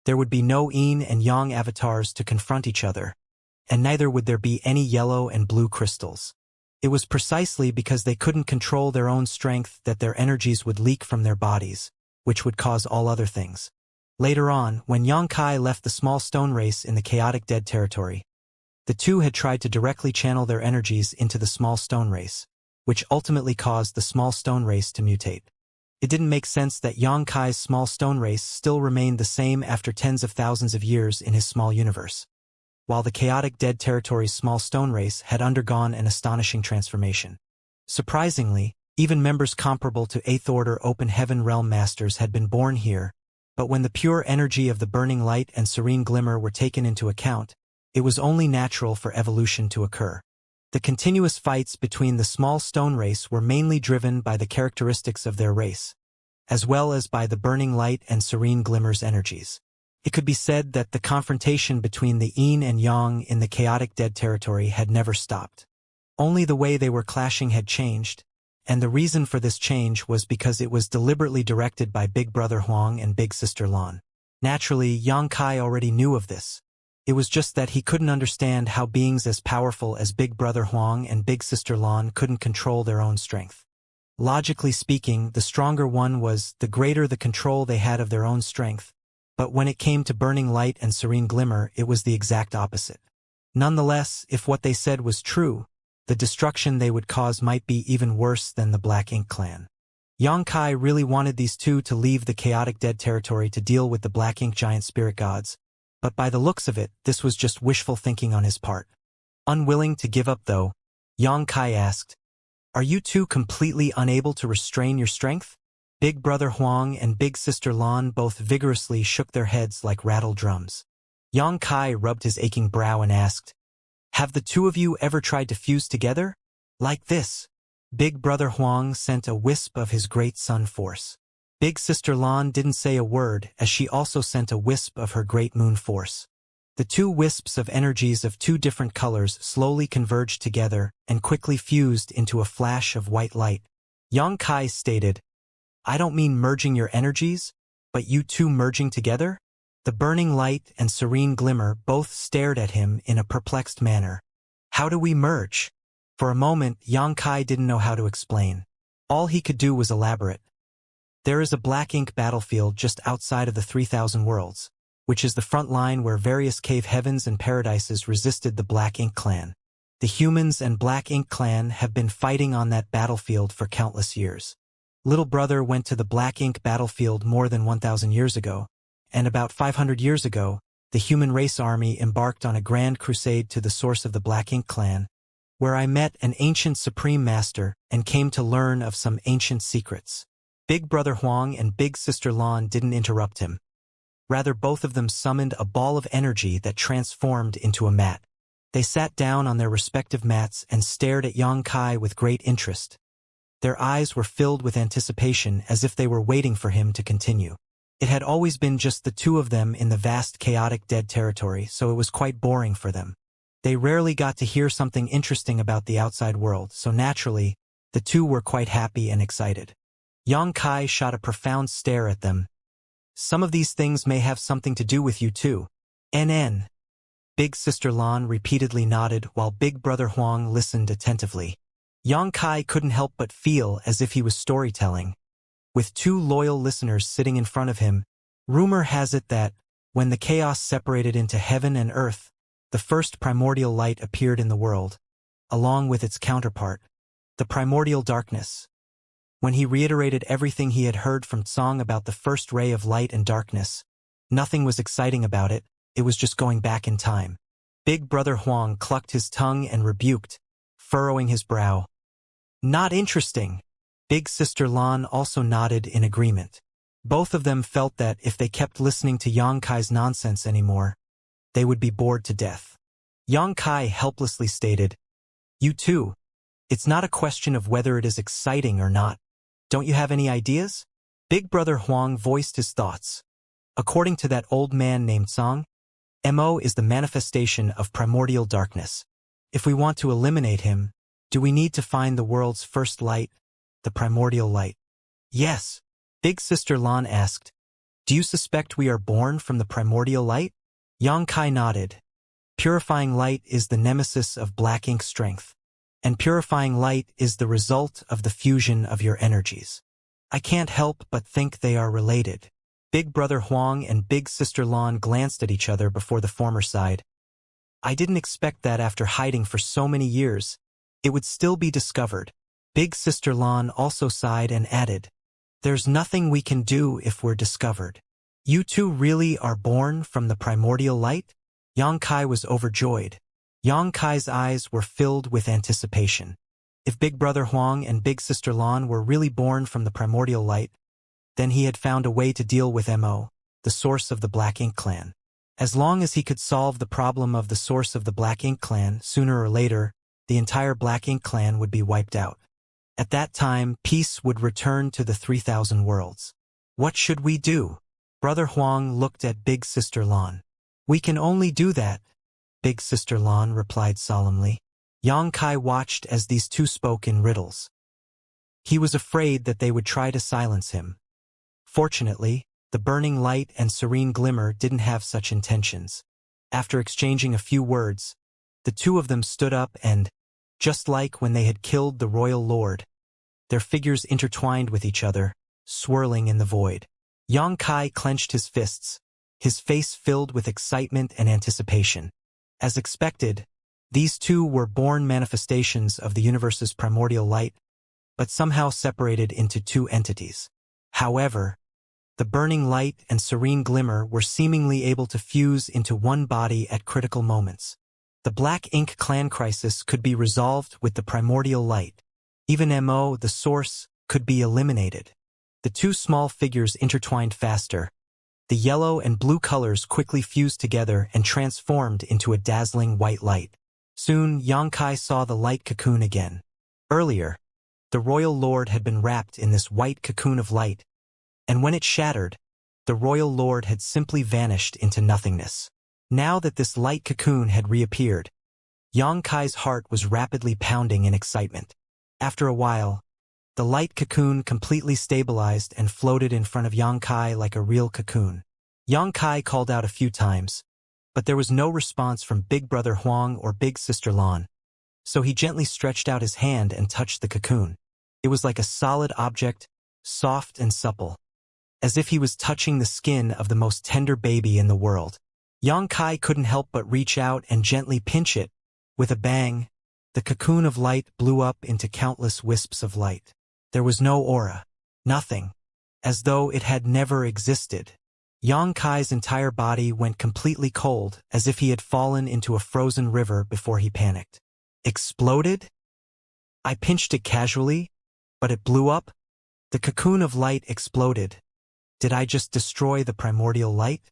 there would be no yin and yang avatars to confront each other, and neither would there be any yellow and blue crystals. It was precisely because they couldn't control their own strength that their energies would leak from their bodies, which would cause all other things. Later on, when Xianxia left the small stone race in the chaotic dead territory, the two had tried to directly channel their energies into the small stone race, which ultimately caused the small stone race to mutate. It didn't make sense that Xianxia's small stone race still remained the same after tens of thousands of years in his small universe, while the chaotic dead territory's small stone race had undergone an astonishing transformation. Surprisingly, even members comparable to 8th Order Open Heaven Realm Masters had been born here, but when the pure energy of the burning light and serene glimmer were taken into account, it was only natural for evolution to occur. The continuous fights between the small stone race were mainly driven by the characteristics of their race, as well as by the burning light and serene glimmer's energies. It could be said that the confrontation between the yin and yang in the chaotic dead territory had never stopped. Only the way they were clashing had changed, and the reason for this change was because it was deliberately directed by Big Brother Huang and Big Sister Lan. Naturally, Xianxia already knew of this. It was just that he couldn't understand how beings as powerful as Big Brother Huang and Big Sister Lan couldn't control their own strength. Logically speaking, the stronger one was, the greater the control they had of their own strength, but when it came to burning light and serene glimmer, it was the exact opposite. Nonetheless, if what they said was true, the destruction they would cause might be even worse than the Black Ink clan. Xianxia really wanted these two to leave the chaotic dead territory to deal with the Black Ink giant spirit gods, but by the looks of it, this was just wishful thinking on his part. Unwilling to give up though, Xianxia asked, "Are you two completely unable to restrain your strength?" Big Brother Huang and Big Sister Lan both vigorously shook their heads like rattled drums. Xianxia rubbed his aching brow and asked, "Have the two of you ever tried to fuse together? Like this?" Big Brother Huang sent a wisp of his great sun force. Big Sister Lan didn't say a word as she also sent a wisp of her great moon force. The two wisps of energies of two different colors slowly converged together and quickly fused into a flash of white light. Xianxia stated, "I don't mean merging your energies, but you two merging together?" The burning light and serene glimmer both stared at him in a perplexed manner. "How do we merge?" For a moment, Xianxia didn't know how to explain. All he could do was elaborate. There is a Black Ink battlefield just outside of the 3,000 worlds, which is the front line where various cave heavens and paradises resisted the Black Ink clan. The humans and Black Ink clan have been fighting on that battlefield for countless years. Little brother went to the Black Ink battlefield more than 1,000 years ago, and about 500 years ago, the human race army embarked on a grand crusade to the source of the Black Ink clan, where I met an ancient supreme master and came to learn of some ancient secrets. Big Brother Huang and Big Sister Lan didn't interrupt him. Rather, both of them summoned a ball of energy that transformed into a mat. They sat down on their respective mats and stared at Xianxia with great interest. Their eyes were filled with anticipation as if they were waiting for him to continue. It had always been just the two of them in the vast chaotic dead territory, so it was quite boring for them. They rarely got to hear something interesting about the outside world, so naturally, the two were quite happy and excited. Xianxia shot a profound stare at them. "Some of these things may have something to do with you too. NN. Big Sister Lan repeatedly nodded while Big Brother Huang listened attentively. Xianxia couldn't help but feel as if he was storytelling. With two loyal listeners sitting in front of him, rumor has it that, when the chaos separated into heaven and earth, the first primordial light appeared in the world. along with its counterpart, the primordial darkness. When he reiterated everything he had heard from Tsang about the first ray of light and darkness, nothing was exciting about it, it was just going back in time. Big Brother Huang clucked his tongue and rebuked, furrowing his brow. Not interesting. Big Sister Lan also nodded in agreement. Both of them felt that if they kept listening to Yang Kai's nonsense anymore, they would be bored to death. Yang Kai helplessly stated, "You too. It's not a question of whether it is exciting or not. Don't you have any ideas?" Big Brother Huang voiced his thoughts. According to that old man named Tsang, Mo is the manifestation of primordial darkness. If we want to eliminate him, do we need to find the world's first light, the primordial light? Yes. Big Sister Lan asked, "Do you suspect we are born from the primordial light?" Yang Kai nodded. Purifying light is the nemesis of black ink strength, and purifying light is the result of the fusion of your energies. I can't help but think they are related. Big Brother Huang and Big Sister Lan glanced at each other before the former sighed. I didn't expect that after hiding for so many years, it would still be discovered. Big Sister Lan also sighed and added, "There's nothing we can do if we're discovered." You two really are born from the primordial light? Yang Kai was overjoyed. Yang Kai's eyes were filled with anticipation. If Big Brother Huang and Big Sister Lan were really born from the primordial light, then he had found a way to deal with Mo, the source of the Black Ink Clan. As long as he could solve the problem of the source of the Black Ink Clan, sooner or later, the entire Black Ink Clan would be wiped out. At that time, peace would return to the 3,000 worlds. What should we do? Brother Huang looked at Big Sister Lan. We can only do that, Big Sister Lan replied solemnly. Yang Kai watched as these two spoke in riddles. He was afraid that they would try to silence him. Fortunately, the burning light and serene glimmer didn't have such intentions. After exchanging a few words, the two of them stood up and, just like when they had killed the royal lord, their figures intertwined with each other, swirling in the void. Yang Kai clenched his fists, his face filled with excitement and anticipation. As expected, these two were born manifestations of the universe's primordial light, but somehow separated into two entities. However, the burning light and serene glimmer were seemingly able to fuse into one body at critical moments. The Black Ink Clan crisis could be resolved with the primordial light. Even Mo, the source, could be eliminated. The two small figures intertwined faster. The yellow and blue colors quickly fused together and transformed into a dazzling white light. Soon, Yang Kai saw the light cocoon again. Earlier, the royal lord had been wrapped in this white cocoon of light, and when it shattered, the royal lord had simply vanished into nothingness. Now that this light cocoon had reappeared, Yang Kai's heart was rapidly pounding in excitement. After a while, the light cocoon completely stabilized and floated in front of Yang Kai like a real cocoon. Yang Kai called out a few times, but there was no response from Big Brother Huang or Big Sister Lan, so he gently stretched out his hand and touched the cocoon. It was like a solid object, soft and supple, as if he was touching the skin of the most tender baby in the world. Yang Kai couldn't help but reach out and gently pinch it. With a bang, the cocoon of light blew up into countless wisps of light. There was no aura, nothing, as though it had never existed. Yang Kai's entire body went completely cold, as if he had fallen into a frozen river before he panicked. Exploded? I pinched it casually, but it blew up? The cocoon of light exploded. Did I just destroy the primordial light?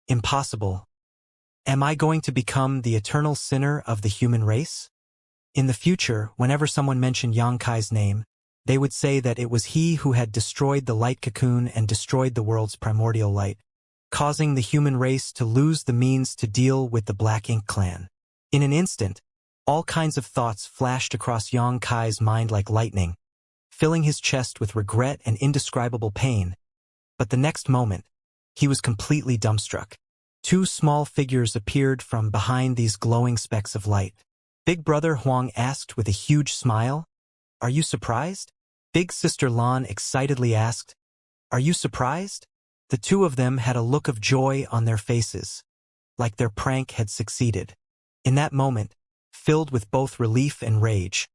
Impossible. Am I going to become the eternal sinner of the human race? In the future, whenever someone mentioned Yang Kai's name, they would say that it was he who had destroyed the light cocoon and destroyed the world's primordial light, causing the human race to lose the means to deal with the Black Ink Clan. In an instant, all kinds of thoughts flashed across Yang Kai's mind like lightning, filling his chest with regret and indescribable pain. But the next moment, he was completely dumbstruck. Two small figures appeared from behind these glowing specks of light. Big Brother Huang asked with a huge smile, "Are you surprised?" Big Sister Lan excitedly asked, "Are you surprised?" The two of them had a look of joy on their faces, like their prank had succeeded. In that moment, filled with both relief and rage.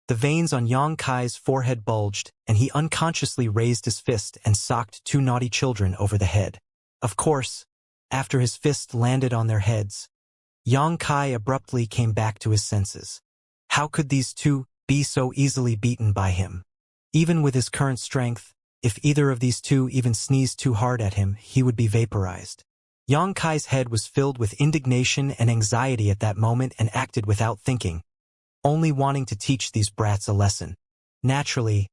The veins on Yang Kai's forehead bulged, and he unconsciously raised his fist and socked two naughty children over the head. Of course, after his fist landed on their heads, Yang Kai abruptly came back to his senses. How could these two be so easily beaten by him? Even with his current strength, if either of these two even sneezed too hard at him, he would be vaporized. Yang Kai's head was filled with indignation and anxiety at that moment and acted without thinking, only wanting to teach these brats a lesson. Naturally,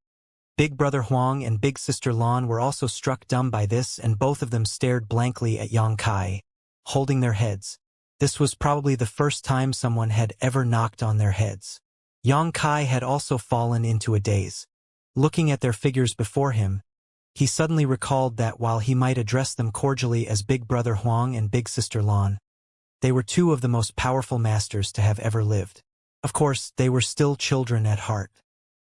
Big Brother Huang and Big Sister Lan were also struck dumb by this, and both of them stared blankly at Yang Kai, holding their heads. This was probably the first time someone had ever knocked on their heads. Yang Kai had also fallen into a daze. Looking at their figures before him, he suddenly recalled that while he might address them cordially as Big Brother Huang and Big Sister Lan, they were two of the most powerful masters to have ever lived. Of course, they were still children at heart.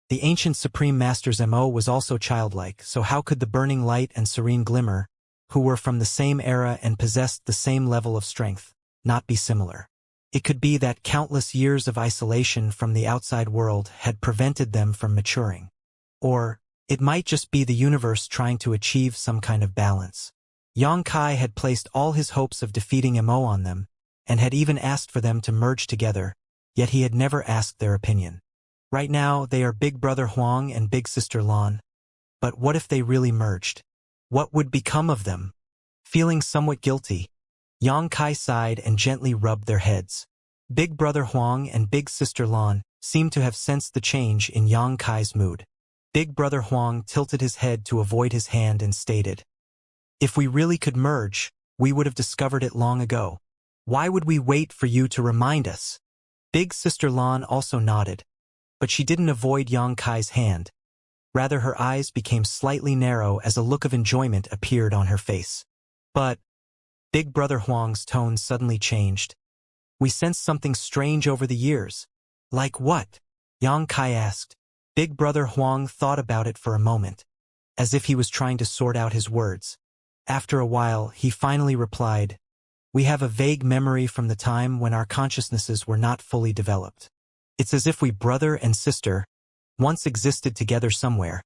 The ancient Supreme Master's MO was also childlike, so how could the Burning Light and Serene Glimmer, who were from the same era and possessed the same level of strength, not be similar? It could be that countless years of isolation from the outside world had prevented them from maturing. Or, it might just be the universe trying to achieve some kind of balance. Yang Kai had placed all his hopes of defeating MO on them, and had even asked for them to merge together, yet he had never asked their opinion. Right now, they are Big Brother Huang and Big Sister Lan. But what if they really merged? What would become of them? Feeling somewhat guilty, Yang Kai sighed and gently rubbed their heads. Big Brother Huang and Big Sister Lan seemed to have sensed the change in Yang Kai's mood. Big Brother Huang tilted his head to avoid his hand and stated, "If we really could merge, we would have discovered it long ago. Why would we wait for you to remind us?" Big Sister Lan also nodded, but she didn't avoid Yang Kai's hand. Rather, her eyes became slightly narrow as a look of enjoyment appeared on her face. But Big Brother Huang's tone suddenly changed. "We sensed something strange over the years." "Like what?" Yang Kai asked. Big Brother Huang thought about it for a moment, as if he was trying to sort out his words. After a while, he finally replied, "We have a vague memory from the time when our consciousnesses were not fully developed. It's as if we brother and sister once existed together somewhere,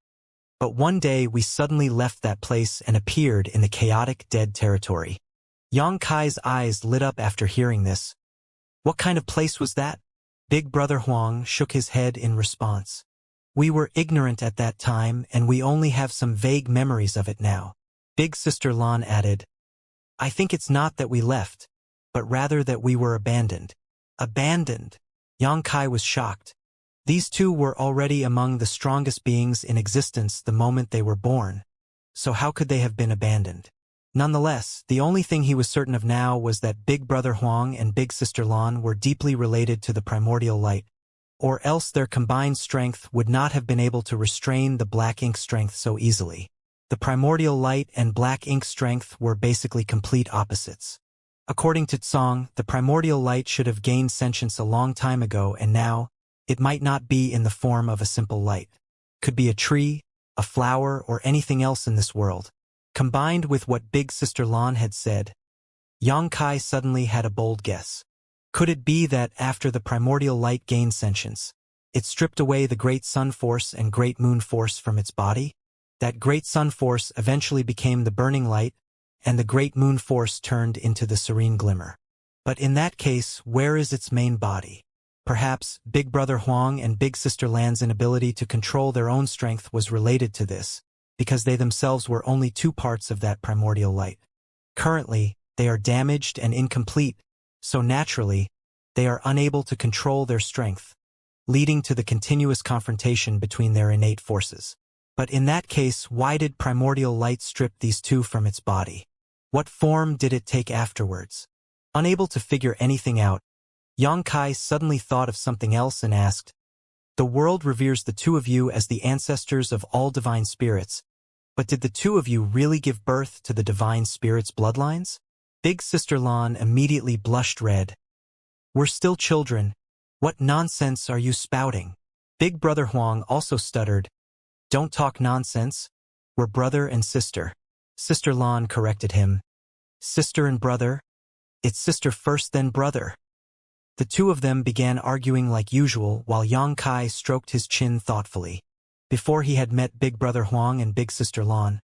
but one day we suddenly left that place and appeared in the chaotic dead territory." Yang Kai's eyes lit up after hearing this. "What kind of place was that?" Big Brother Huang shook his head in response. "We were ignorant at that time, and we only have some vague memories of it now." Big Sister Lan added, "I think it's not that we left, but rather that we were abandoned." Abandoned? Yang Kai was shocked. These two were already among the strongest beings in existence the moment they were born, so how could they have been abandoned? Nonetheless, the only thing he was certain of now was that Big Brother Huang and Big Sister Lan were deeply related to the primordial light, or else their combined strength would not have been able to restrain the black ink strength so easily. The primordial light and black ink strength were basically complete opposites. According to Tsong, the primordial light should have gained sentience a long time ago, and now, it might not be in the form of a simple light. Could be a tree, a flower, or anything else in this world. Combined with what Big Sister Lan had said, Yang Kai suddenly had a bold guess. Could it be that after the primordial light gained sentience, it stripped away the great sun force and great moon force from its body? That great sun force eventually became the burning light, and the great moon force turned into the serene glimmer. But in that case, where is its main body? Perhaps Big Brother Huang and Big Sister Lan's inability to control their own strength was related to this, because they themselves were only two parts of that primordial light. Currently, they are damaged and incomplete, so naturally, they are unable to control their strength, leading to the continuous confrontation between their innate forces. But in that case, why did primordial light strip these two from its body? What form did it take afterwards? Unable to figure anything out, Yang Kai suddenly thought of something else and asked, "The world reveres the two of you as the ancestors of all divine spirits, but did the two of you really give birth to the divine spirits' bloodlines?" Big Sister Lan immediately blushed red. "We're still children. What nonsense are you spouting?" Big Brother Huang also stuttered, "Don't talk nonsense. We're brother and sister." Sister Lan corrected him. "Sister and brother? It's sister first then brother." The two of them began arguing like usual while Yang Kai stroked his chin thoughtfully. Before he had met Big Brother Huang and Big Sister Lan,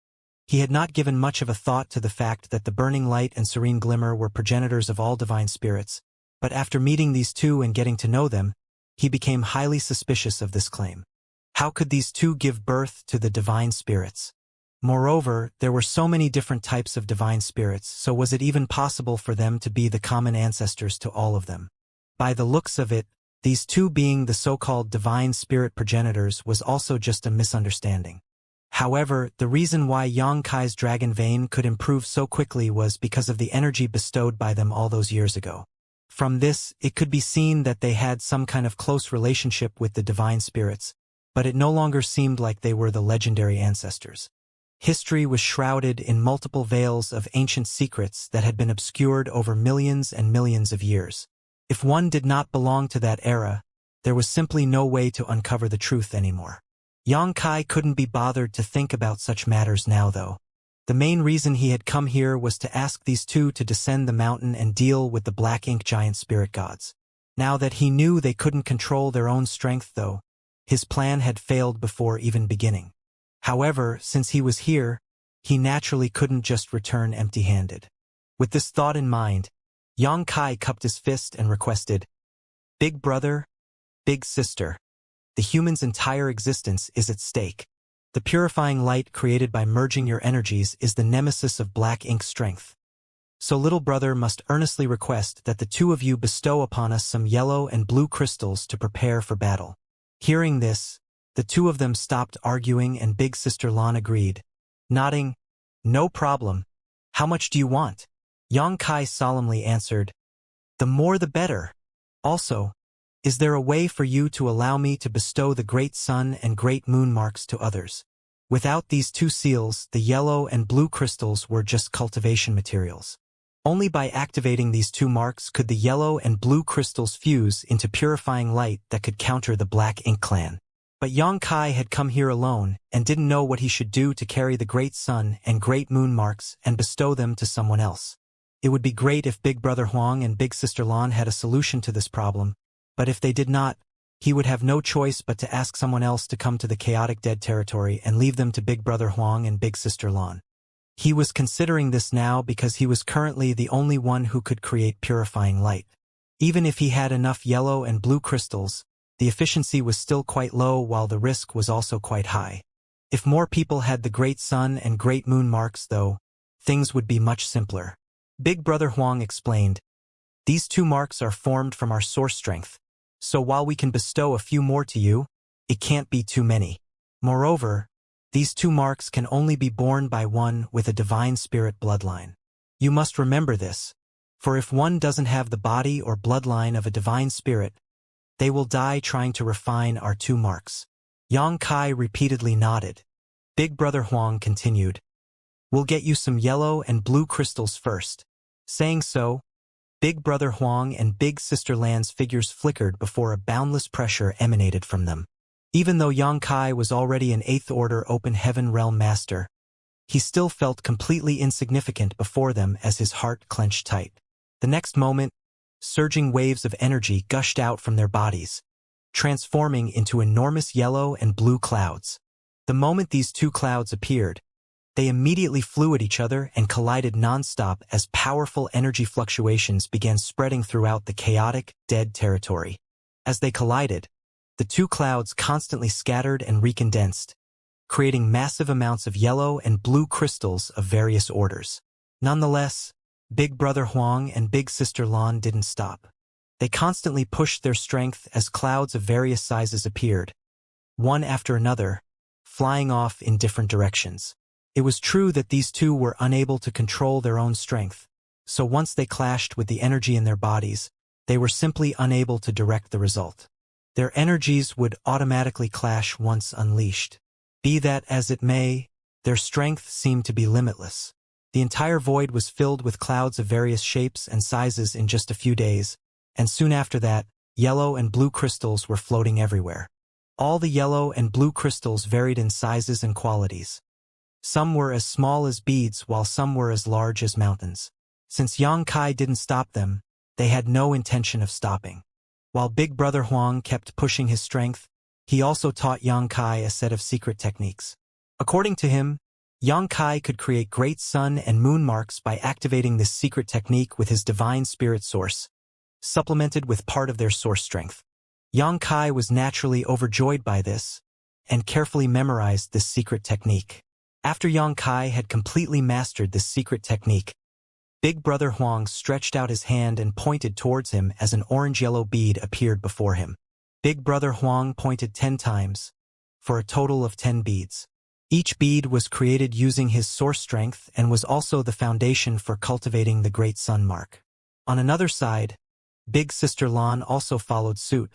he had not given much of a thought to the fact that the burning light and serene glimmer were progenitors of all divine spirits, but after meeting these two and getting to know them, he became highly suspicious of this claim. How could these two give birth to the divine spirits? Moreover, there were so many different types of divine spirits, so was it even possible for them to be the common ancestors to all of them? By the looks of it, these two being the so-called divine spirit progenitors was also just a misunderstanding. However, the reason why Yang Kai's dragon vein could improve so quickly was because of the energy bestowed by them all those years ago. From this, it could be seen that they had some kind of close relationship with the divine spirits, but it no longer seemed like they were the legendary ancestors. History was shrouded in multiple veils of ancient secrets that had been obscured over millions and millions of years. If one did not belong to that era, there was simply no way to uncover the truth anymore. Yang Kai couldn't be bothered to think about such matters now, though. The main reason he had come here was to ask these two to descend the mountain and deal with the black ink giant spirit gods. Now that he knew they couldn't control their own strength, though, his plan had failed before even beginning. However, since he was here, he naturally couldn't just return empty-handed. With this thought in mind, Yang Kai cupped his fist and requested, "Big brother, big sister, the human's entire existence is at stake. The purifying light created by merging your energies is the nemesis of black ink strength. So little brother must earnestly request that the two of you bestow upon us some yellow and blue crystals to prepare for battle." Hearing this, the two of them stopped arguing and Big Sister Lan agreed, nodding, "No problem. How much do you want?" Yang Kai solemnly answered, "The more the better. Also, is there a way for you to allow me to bestow the great sun and great moon marks to others? Without these two seals, the yellow and blue crystals were just cultivation materials. Only by activating these two marks could the yellow and blue crystals fuse into purifying light that could counter the Black Ink clan." But Yang Kai had come here alone and didn't know what he should do to carry the great sun and great moon marks and bestow them to someone else. It would be great if Big Brother Huang and Big Sister Lan had a solution to this problem, but if they did not, he would have no choice but to ask someone else to come to the chaotic dead territory and leave them to Big Brother Huang and Big Sister Lan. He was considering this now because he was currently the only one who could create purifying light. Even if he had enough yellow and blue crystals, the efficiency was still quite low while the risk was also quite high. If more people had the great sun and great moon marks, though, things would be much simpler. Big Brother Huang explained, "These two marks are formed from our source strength, so while we can bestow a few more to you, it can't be too many. Moreover, these two marks can only be borne by one with a divine spirit bloodline. You must remember this, for if one doesn't have the body or bloodline of a divine spirit, they will die trying to refine our two marks." Yang Kai repeatedly nodded. Big Brother Huang continued, "We'll get you some yellow and blue crystals first." Saying so, Big Brother Huang and Big Sister Lan's figures flickered before a boundless pressure emanated from them. Even though Yang Kai was already an 8th Order Open Heaven Realm Master, he still felt completely insignificant before them as his heart clenched tight. The next moment, surging waves of energy gushed out from their bodies, transforming into enormous yellow and blue clouds. The moment these two clouds appeared, they immediately flew at each other and collided non-stop as powerful energy fluctuations began spreading throughout the chaotic, dead territory. As they collided, the two clouds constantly scattered and recondensed, creating massive amounts of yellow and blue crystals of various orders. Nonetheless, Big Brother Huang and Big Sister Lan didn't stop. They constantly pushed their strength as clouds of various sizes appeared, one after another, flying off in different directions. It was true that these two were unable to control their own strength, so once they clashed with the energy in their bodies, they were simply unable to direct the result. Their energies would automatically clash once unleashed. Be that as it may, their strength seemed to be limitless. The entire void was filled with clouds of various shapes and sizes in just a few days, and soon after that, yellow and blue crystals were floating everywhere. All the yellow and blue crystals varied in sizes and qualities. Some were as small as beads while some were as large as mountains. Since Yang Kai didn't stop them, they had no intention of stopping. While Big Brother Huang kept pushing his strength, he also taught Yang Kai a set of secret techniques. According to him, Yang Kai could create great sun and moon marks by activating this secret technique with his divine spirit source, supplemented with part of their source strength. Yang Kai was naturally overjoyed by this, and carefully memorized this secret technique. After Yang Kai had completely mastered this secret technique, Big Brother Huang stretched out his hand and pointed towards him as an orange-yellow bead appeared before him. Big Brother Huang pointed 10 times, for a total of 10 beads. Each bead was created using his source strength and was also the foundation for cultivating the Great Sun Mark. On another side, Big Sister Lan also followed suit,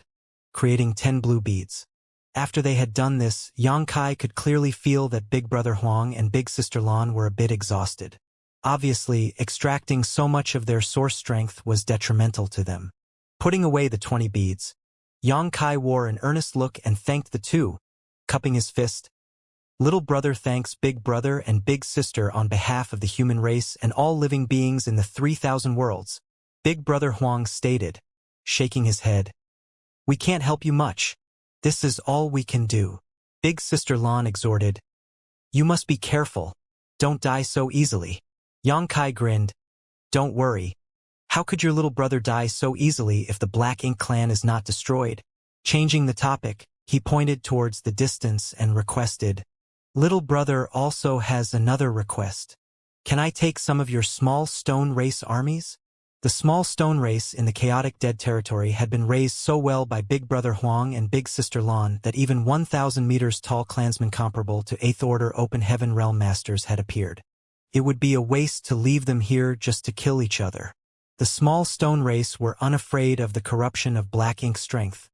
creating 10 blue beads. After they had done this, Yang Kai could clearly feel that Big Brother Huang and Big Sister Lan were a bit exhausted. Obviously, extracting so much of their source strength was detrimental to them. Putting away the 20 beads, Yang Kai wore an earnest look and thanked the two, cupping his fist. Little brother thanks Big Brother and Big Sister on behalf of the human race and all living beings in the 3,000 worlds, Big Brother Huang stated, shaking his head. We can't help you much. This is all we can do. Big Sister Lan exhorted. You must be careful. Don't die so easily. Yang Kai grinned. Don't worry. How could your little brother die so easily if the Black Ink clan is not destroyed? Changing the topic, he pointed towards the distance and requested, Little brother also has another request. Can I take some of your small stone race armies? The small stone race in the chaotic dead territory had been raised so well by Big Brother Huang and Big Sister Lan that even 1,000 meters tall clansmen comparable to 8th Order Open Heaven Realm Masters had appeared. It would be a waste to leave them here just to kill each other. The small stone race were unafraid of the corruption of Black Ink strength,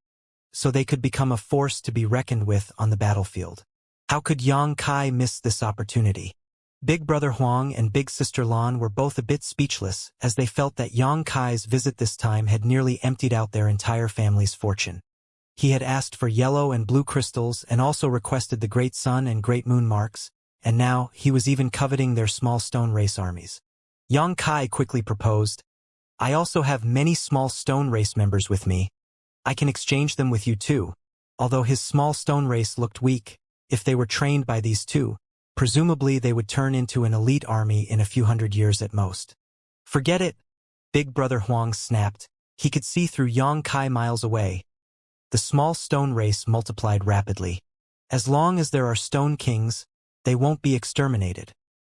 so they could become a force to be reckoned with on the battlefield. How could Yang Kai miss this opportunity? Big Brother Huang and Big Sister Lan were both a bit speechless as they felt that Yang Kai's visit this time had nearly emptied out their entire family's fortune. He had asked for yellow and blue crystals and also requested the Great Sun and Great Moon marks, and now he was even coveting their small stone race armies. Yang Kai quickly proposed, I also have many small stone race members with me. I can exchange them with you too. Although his small stone race looked weak, if they were trained by these two, presumably they would turn into an elite army in a few hundred years at most. Forget it, Big Brother Huang snapped. He could see through Yang Kai miles away. The small stone race multiplied rapidly. As long as there are stone kings, they won't be exterminated.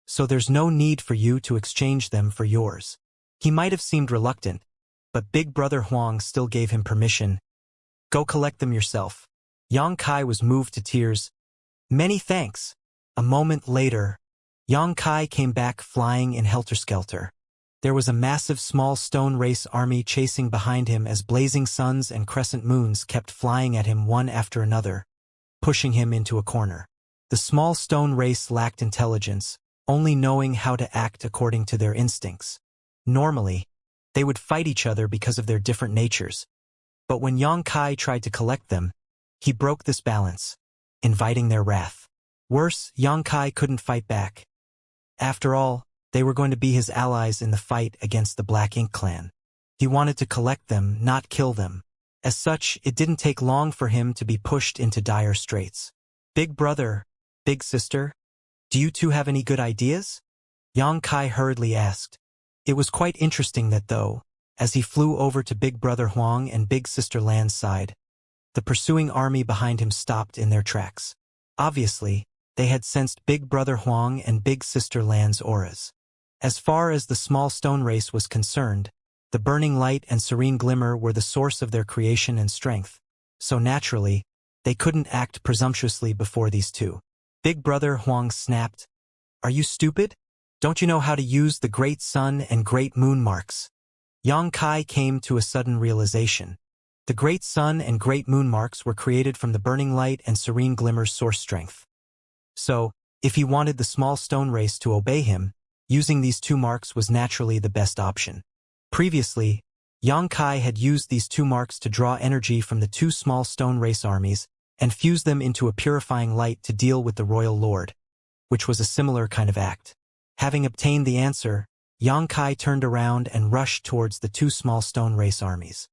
So there's no need for you to exchange them for yours. He might have seemed reluctant, but Big Brother Huang still gave him permission. Go collect them yourself. Yang Kai was moved to tears. Many thanks. A moment later, Yang Kai came back flying in helter-skelter. There was a massive small stone race army chasing behind him as blazing suns and crescent moons kept flying at him one after another, pushing him into a corner. The small stone race lacked intelligence, only knowing how to act according to their instincts. Normally, they would fight each other because of their different natures. But when Yang Kai tried to collect them, he broke this balance, inviting their wrath. Worse, Yang Kai couldn't fight back. After all, they were going to be his allies in the fight against the Black Ink clan. He wanted to collect them, not kill them. As such, it didn't take long for him to be pushed into dire straits. Big brother, big sister, do you two have any good ideas? Yang Kai hurriedly asked. It was quite interesting that though, as he flew over to Big Brother Huang and Big Sister Lan's side, the pursuing army behind him stopped in their tracks. Obviously, they had sensed Big Brother Huang and Big Sister Lan's auras. As far as the small stone race was concerned, the burning light and serene glimmer were the source of their creation and strength, so naturally, they couldn't act presumptuously before these two. Big Brother Huang snapped, Are you stupid? Don't you know how to use the Great Sun and Great Moon marks? Yang Kai came to a sudden realization. The Great Sun and Great Moon marks were created from the burning light and serene glimmer's source strength. So, if he wanted the small stone race to obey him, using these two marks was naturally the best option. Previously, Yang Kai had used these two marks to draw energy from the two small stone race armies and fuse them into a purifying light to deal with the royal lord, which was a similar kind of act. Having obtained the answer, Xianxia turned around and rushed towards the two small stone race armies.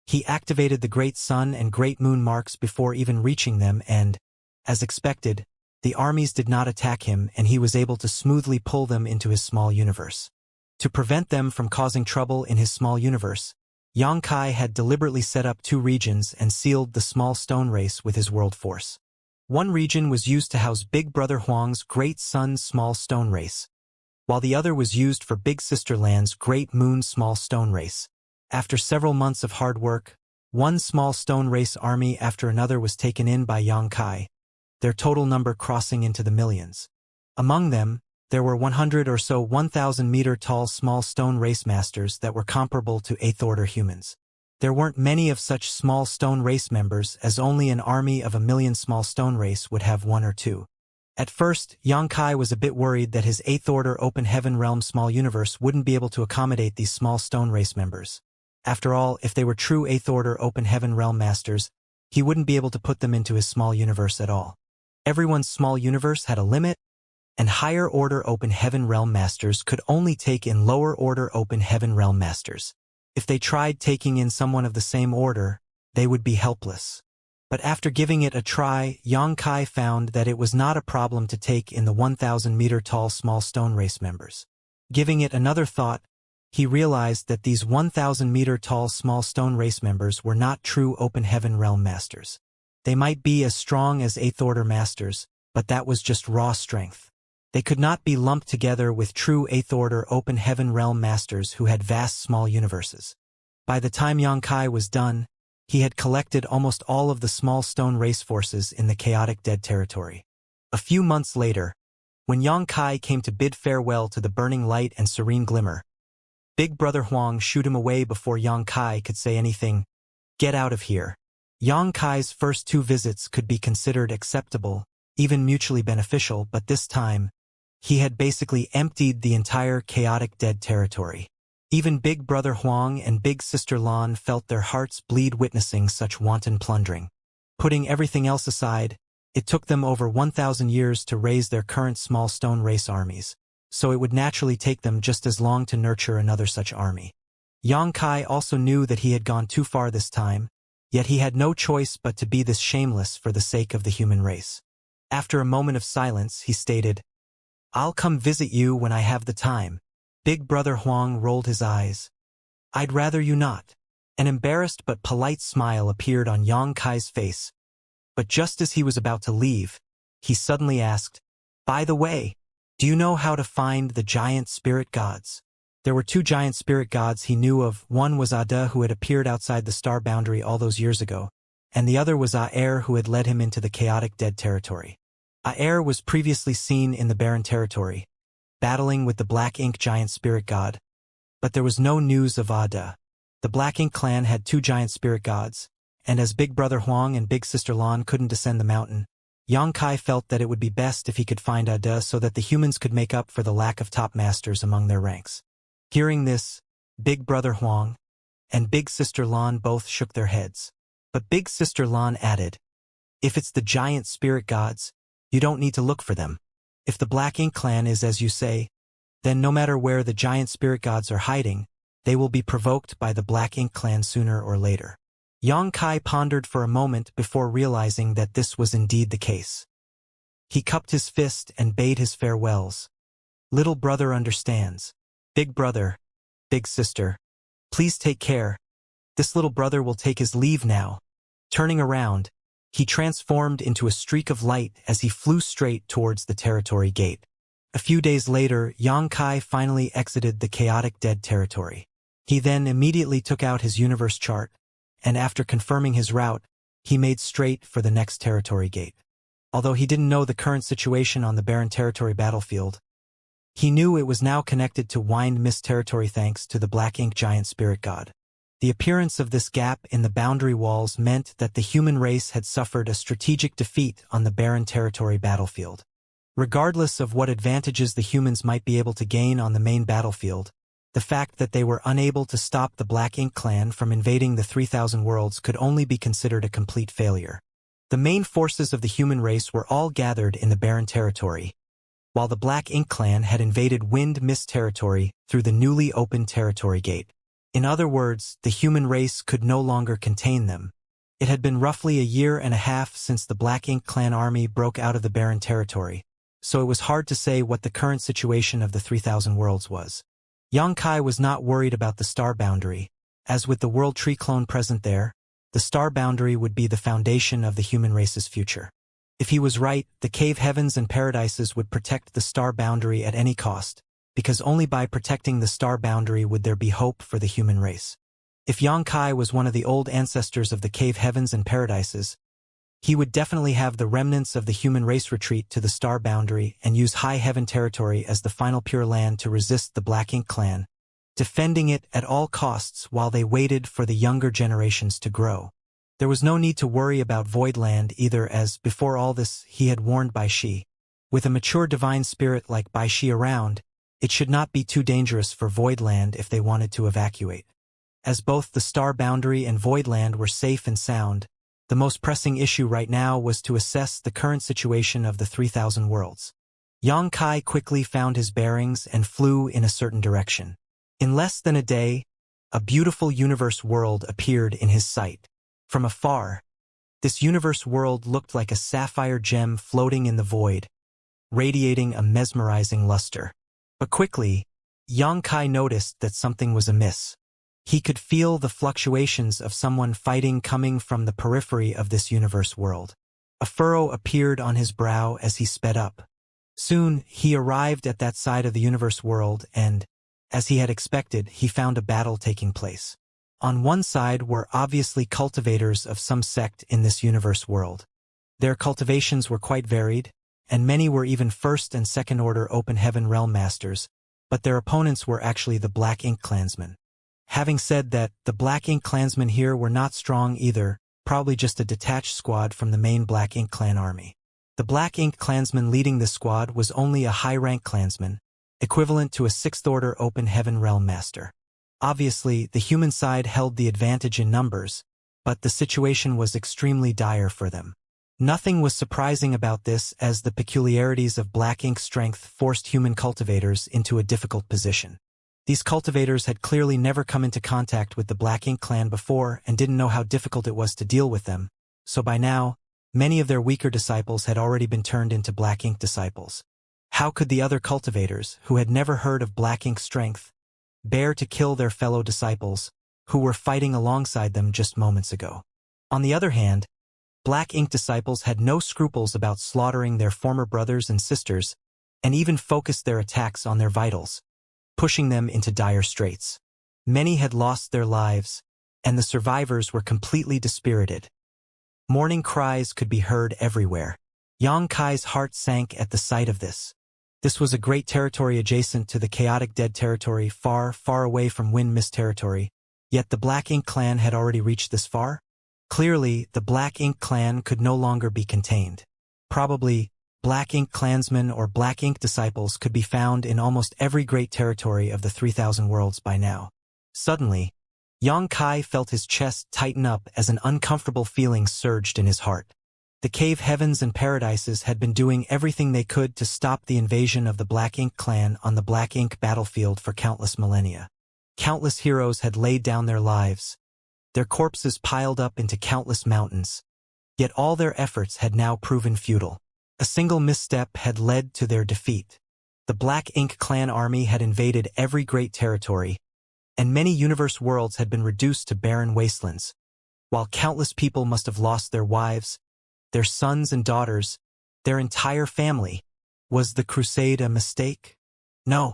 He activated the Great Sun and Great Moon marks before even reaching them and, as expected, the armies did not attack him and he was able to smoothly pull them into his small universe. To prevent them from causing trouble in his small universe, Xianxia had deliberately set up two regions and sealed the small stone race with his world force. One region was used to house Big Brother Huang's Great Sun's small stone race, while the other was used for Big Sister Lan's Great Moon small stone race. After several months of hard work, one small stone race army after another was taken in by Xianxia, their total number crossing into the millions. Among them, there were 100 or so 1,000-meter-tall small stone race masters that were comparable to 8th-order humans. There weren't many of such small stone race members, as only an army of 1,000,000 small stone race would have one or two. At first, Xianxia was a bit worried that his 8th-order open heaven realm small universe wouldn't be able to accommodate these small stone race members. After all, if they were true 8th-order open heaven realm masters, he wouldn't be able to put them into his small universe at all. Everyone's small universe had a limit, and higher-order open heaven realm masters could only take in lower-order open heaven realm masters. If they tried taking in someone of the same order, they would be helpless. But after giving it a try, Xianxia found that it was not a problem to take in the 1,000-meter-tall small stone race members. Giving it another thought, he realized that these 1,000-meter-tall small stone race members were not true open heaven realm masters. They might be as strong as 8th-order masters, but that was just raw strength. They could not be lumped together with true 8th-order open heaven realm masters who had vast small universes. By the time Xianxia was done, he had collected almost all of the small stone race forces in the chaotic dead territory. A few months later, when Xianxia came to bid farewell to the burning light and serene glimmer, Big Brother Huang shooed him away before Xianxia could say anything. "Get out of here." Xianxia's first two visits could be considered acceptable, even mutually beneficial, but this time, he had basically emptied the entire chaotic dead territory. Even Big Brother Huang and Big Sister Lan felt their hearts bleed witnessing such wanton plundering. Putting everything else aside, it took them over 1,000 years to raise their current small stone race armies, so it would naturally take them just as long to nurture another such army. Xianxia also knew that he had gone too far this time, yet he had no choice but to be this shameless for the sake of the human race. After a moment of silence, he stated, "I'll come visit you when I have the time." Big Brother Huang rolled his eyes. "I'd rather you not." An embarrassed but polite smile appeared on Xianxia's face, but just as he was about to leave, he suddenly asked, "By the way, do you know how to find the giant spirit gods?" There were two giant spirit gods he knew of. One was Ada, who had appeared outside the star boundary all those years ago, and the other was Aer, who had led him into the chaotic dead territory. Aer was previously seen in the barren territory, battling with the Black Ink giant spirit god, but there was no news of Ada. The Black Ink clan had two giant spirit gods, and as Big Brother Huang and Big Sister Lan couldn't descend the mountain, Xianxia felt that it would be best if he could find Ada so that the humans could make up for the lack of top masters among their ranks. Hearing this, Big Brother Huang and Big Sister Lan both shook their heads. But Big Sister Lan added, "If it's the giant spirit gods, you don't need to look for them. If the Black Ink clan is as you say, then no matter where the giant spirit gods are hiding, they will be provoked by the Black Ink clan sooner or later." Xianxia pondered for a moment before realizing that this was indeed the case. He cupped his fist and bade his farewells. "Little brother understands. Big brother, big sister, please take care. This little brother will take his leave now." Turning around, he transformed into a streak of light as he flew straight towards the territory gate. A few days later, Xianxia finally exited the chaotic dead territory. He then immediately took out his universe chart, and after confirming his route, he made straight for the next territory gate. Although he didn't know the current situation on the barren territory battlefield, he knew it was now connected to Wind Mist territory thanks to the Black Ink giant spirit god. The appearance of this gap in the boundary walls meant that the human race had suffered a strategic defeat on the barren territory battlefield. Regardless of what advantages the humans might be able to gain on the main battlefield, the fact that they were unable to stop the Black Ink clan from invading the 3,000 worlds could only be considered a complete failure. The main forces of the human race were all gathered in the barren territory, while the Black Ink clan had invaded Wind Mist territory through the newly opened territory gate. In other words, the human race could no longer contain them. It had been roughly a year and a half since the Black Ink clan army broke out of the barren territory, so it was hard to say what the current situation of the 3,000 worlds was. Xianxia was not worried about the star boundary. As with the world tree clone present there, the star boundary would be the foundation of the human race's future. If he was right, the cave heavens and paradises would protect the star boundary at any cost, because only by protecting the star boundary would there be hope for the human race. If Xianxia was one of the old ancestors of the cave heavens and paradises, he would definitely have the remnants of the human race retreat to the star boundary and use high heaven territory as the final pure land to resist the Black Ink clan, defending it at all costs while they waited for the younger generations to grow. There was no need to worry about Voidland either, as, before all this, he had warned Bai Shi. With a mature divine spirit like Bai Shi around, it should not be too dangerous for Voidland if they wanted to evacuate. As both the star boundary and Voidland were safe and sound, the most pressing issue right now was to assess the current situation of the 3,000 worlds. Xianxia quickly found his bearings and flew in a certain direction. In less than a day, a beautiful universe world appeared in his sight. From afar, this universe world looked like a sapphire gem floating in the void, radiating a mesmerizing luster. But quickly, Xianxia noticed that something was amiss. He could feel the fluctuations of someone fighting coming from the periphery of this universe world. A furrow appeared on his brow as he sped up. Soon, he arrived at that side of the universe world and, as he had expected, he found a battle taking place. On one side were obviously cultivators of some sect in this universe world. Their cultivations were quite varied, and many were even first and second order open heaven realm masters, but their opponents were actually the Black Ink clansmen. Having said that, the Black Ink clansmen here were not strong either, probably just a detached squad from the main Black Ink clan army. The Black Ink clansman leading this squad was only a high-rank clansman, equivalent to a 6th order open heaven realm master. Obviously, the human side held the advantage in numbers, but the situation was extremely dire for them. Nothing was surprising about this, as the peculiarities of Black Ink's strength forced human cultivators into a difficult position. These cultivators had clearly never come into contact with the Black Ink clan before and didn't know how difficult it was to deal with them, so by now, many of their weaker disciples had already been turned into Black Ink disciples. How could the other cultivators, who had never heard of Black Ink's strength, bear to kill their fellow disciples, who were fighting alongside them just moments ago? On the other hand, Black Ink disciples had no scruples about slaughtering their former brothers and sisters, and even focused their attacks on their vitals, pushing them into dire straits. Many had lost their lives, and the survivors were completely dispirited. Mourning cries could be heard everywhere. Xianxia's heart sank at the sight of this. This was a great territory adjacent to the chaotic dead territory, far, far away from Wind Mist territory, yet the Black Ink clan had already reached this far? Clearly, the Black Ink clan could no longer be contained. Probably, Black Ink clansmen or Black Ink disciples could be found in almost every great territory of the 3,000 worlds by now. Suddenly, Xianxia felt his chest tighten up as an uncomfortable feeling surged in his heart. The cave heavens and paradises had been doing everything they could to stop the invasion of the Black Ink clan on the Black Ink battlefield for countless millennia. Countless heroes had laid down their lives, their corpses piled up into countless mountains. Yet all their efforts had now proven futile. A single misstep had led to their defeat. The Black Ink clan army had invaded every great territory, and many universe worlds had been reduced to barren wastelands. While countless people must have lost their wives, their sons and daughters, their entire family, was the crusade a mistake? No.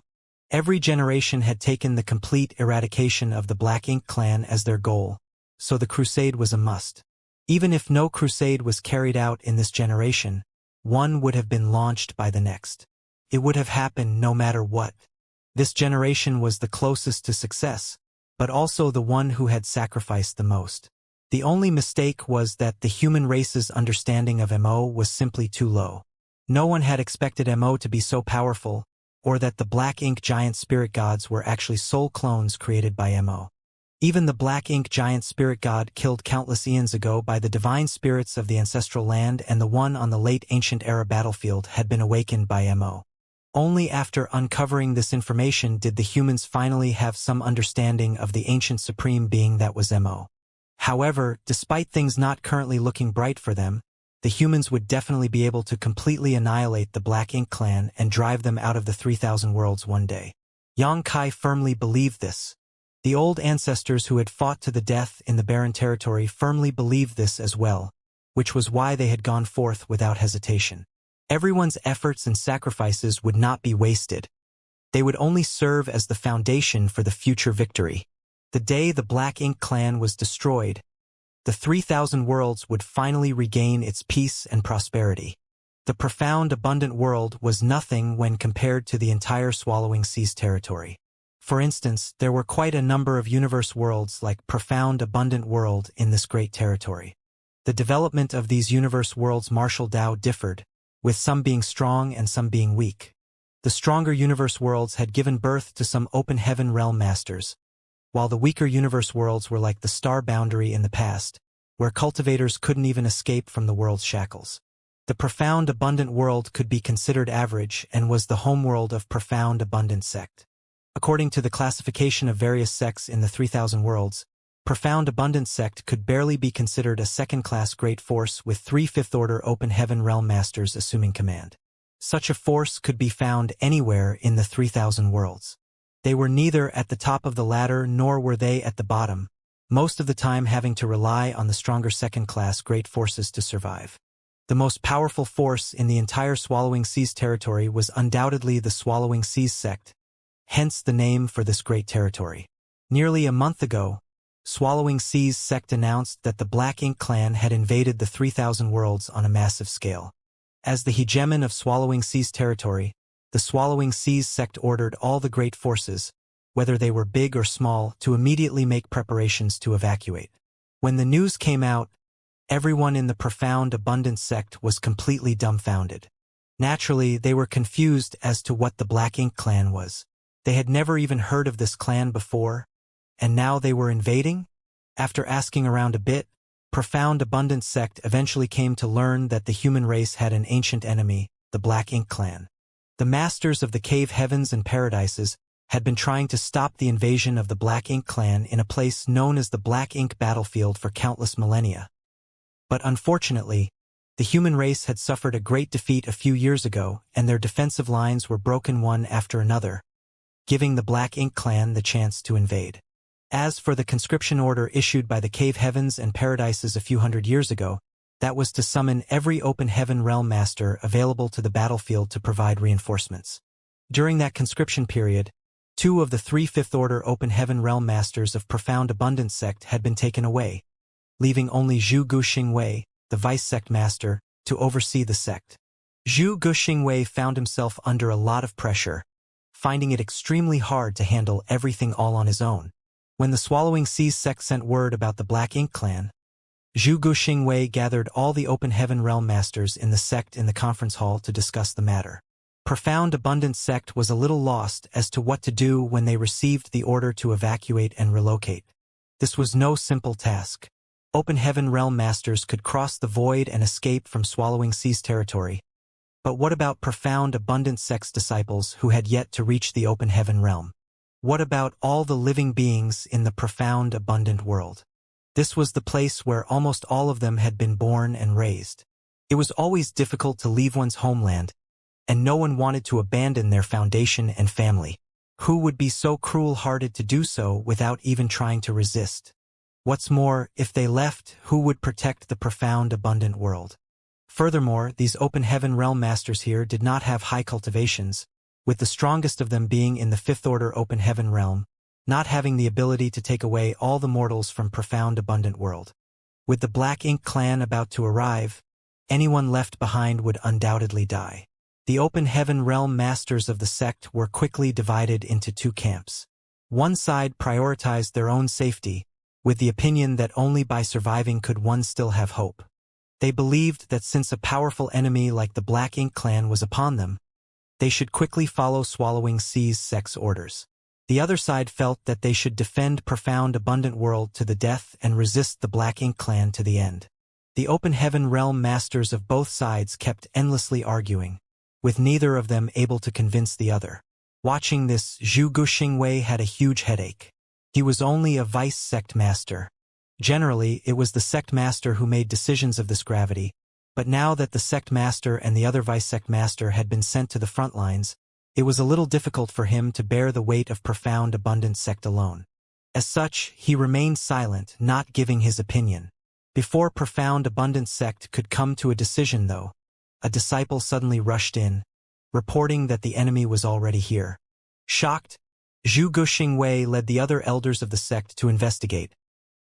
Every generation had taken the complete eradication of the Black Ink clan as their goal, so the crusade was a must. Even if no crusade was carried out in this generation, one would have been launched by the next. It would have happened no matter what. This generation was the closest to success, but also the one who had sacrificed the most. The only mistake was that the human race's understanding of MO was simply too low. No one had expected MO to be so powerful, or that the Black Ink giant spirit gods were actually soul clones created by MO. Even the Black Ink giant spirit god killed countless eons ago by the divine spirits of the ancestral land, and the one on the late ancient era battlefield had been awakened by MO. Only after uncovering this information did the humans finally have some understanding of the ancient supreme being that was Mo. However, despite things not currently looking bright for them, the humans would definitely be able to completely annihilate the Black Ink clan and drive them out of the 3,000 worlds one day. Yang Kai firmly believed this. The old ancestors who had fought to the death in the barren territory firmly believed this as well, which was why they had gone forth without hesitation. Everyone's efforts and sacrifices would not be wasted. They would only serve as the foundation for the future victory. The day the Black Ink clan was destroyed, the 3,000 worlds would finally regain its peace and prosperity. The profound, abundant world was nothing when compared to the entire Swallowing Seas territory. For instance, there were quite a number of universe worlds like profound, abundant world in this great territory. The development of these universe worlds' martial Tao differed, with some being strong and some being weak. The stronger universe worlds had given birth to some open heaven realm masters, while the weaker universe worlds were like the star boundary in the past, where cultivators couldn't even escape from the world's shackles. The profound, abundant world could be considered average and was the homeworld of profound, abundant sect. According to the classification of various sects in the 3,000 worlds, profound, abundant sect could barely be considered a second-class great force with 3 fifth-order open heaven realm masters assuming command. Such a force could be found anywhere in the 3,000 worlds. They were neither at the top of the ladder nor were they at the bottom, most of the time having to rely on the stronger second-class great forces to survive. The most powerful force in the entire Swallowing Seas territory was undoubtedly the Swallowing Seas sect, hence the name for this great territory. Nearly a month ago, Swallowing Seas sect announced that the Black Ink clan had invaded the 3,000 worlds on a massive scale. As the hegemon of Swallowing Seas territory, the Swallowing Seas sect ordered all the great forces, whether they were big or small, to immediately make preparations to evacuate. When the news came out, everyone in the profound, abundant sect was completely dumbfounded. Naturally, they were confused as to what the Black Ink clan was. They had never even heard of this clan before, and now they were invading? After asking around a bit, profound, abundant sect eventually came to learn that the human race had an ancient enemy, the Black Ink clan. The masters of the cave heavens and paradises had been trying to stop the invasion of the Black Ink clan in a place known as the Black Ink battlefield for countless millennia. But unfortunately, the human race had suffered a great defeat a few years ago, and their defensive lines were broken one after another, giving the Black Ink clan the chance to invade. As for the conscription order issued by the cave heavens and paradises a few hundred years ago, that was to summon every open heaven realm master available to the battlefield to provide reinforcements. During that conscription period, 2 of the 3 fifth-order open heaven realm masters of profound abundance sect had been taken away, leaving only Zhu Guxingwei, the vice sect master, to oversee the sect. Zhu Guxingwei found himself under a lot of pressure, finding it extremely hard to handle everything all on his own. When the Swallowing Seas sect sent word about the Black Ink clan, Zhu Guxingwei gathered all the open heaven realm masters in the sect in the conference hall to discuss the matter. Profound Abundant sect was a little lost as to what to do when they received the order to evacuate and relocate. This was no simple task. Open heaven realm masters could cross the void and escape from Swallowing Seas territory. But what about Profound Abundant sect's disciples who had yet to reach the open heaven realm? What about all the living beings in the profound, abundant world? This was the place where almost all of them had been born and raised. It was always difficult to leave one's homeland, and no one wanted to abandon their foundation and family. Who would be so cruel-hearted to do so without even trying to resist? What's more, if they left, who would protect the profound, abundant world? Furthermore, these open heaven realm masters here did not have high cultivations, with the strongest of them being in the fifth-order open heaven realm, not having the ability to take away all the mortals from profound abundant world. With the Black Ink clan about to arrive, anyone left behind would undoubtedly die. The open heaven realm masters of the sect were quickly divided into 2 camps. One side prioritized their own safety, with the opinion that only by surviving could one still have hope. They believed that since a powerful enemy like the Black Ink clan was upon them, they should quickly follow Swallowing Seas sect's orders. The other side felt that they should defend profound abundant world to the death and resist the Black Ink clan to the end. The open heaven realm masters of both sides kept endlessly arguing. with neither of them able to convince the other. Watching this, Zhu Guxingwei had a huge headache. He was only a vice sect master. Generally, it was the sect master who made decisions of this gravity, but now that the sect master and the other vice sect master had been sent to the front lines, it was a little difficult for him to bear the weight of profound abundant sect alone. As such, he remained silent, not giving his opinion. Before profound abundant sect could come to a decision though, a disciple suddenly rushed in, reporting that the enemy was already here. Shocked, Zhu Guxingwei led the other elders of the sect to investigate,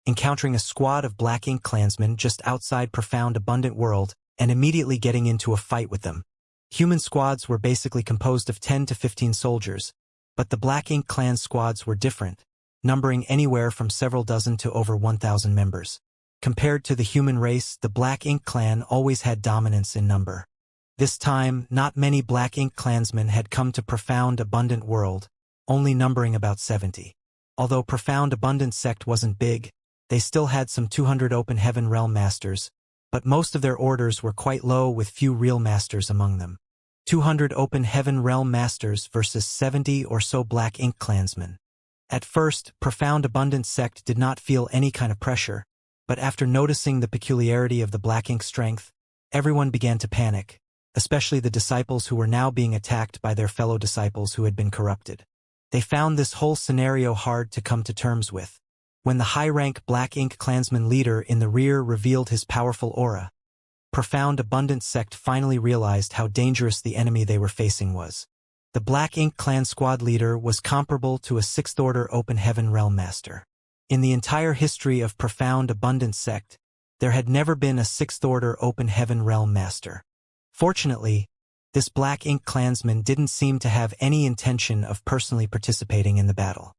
encountering a squad of Black Ink clansmen just outside profound abundant world and immediately getting into a fight with them. Human squads were basically composed of 10 to 15 soldiers, but the Black Ink clan squads were different, numbering anywhere from several dozen to over 1,000 members. Compared to the human race, the Black Ink clan always had dominance in number. This time, not many Black Ink clansmen had come to profound abundant world, only numbering about 70. Although profound abundant sect wasn't big, they still had some 200 open heaven realm masters, but most of their orders were quite low with few real masters among them. 200 open heaven realm masters versus 70 or so Black Ink clansmen. At first, profound abundant sect did not feel any kind of pressure, but after noticing the peculiarity of the Black Ink strength, everyone began to panic, especially the disciples who were now being attacked by their fellow disciples who had been corrupted. They found this whole scenario hard to come to terms with. When the high-rank Black Ink clansman leader in the rear revealed his powerful aura, profound abundant sect finally realized how dangerous the enemy they were facing was. The Black Ink clan squad leader was comparable to a 6th order open heaven realm master. In the entire history of profound abundant sect, there had never been a 6th order open heaven realm master. Fortunately, this Black Ink clansman didn't seem to have any intention of personally participating in the battle.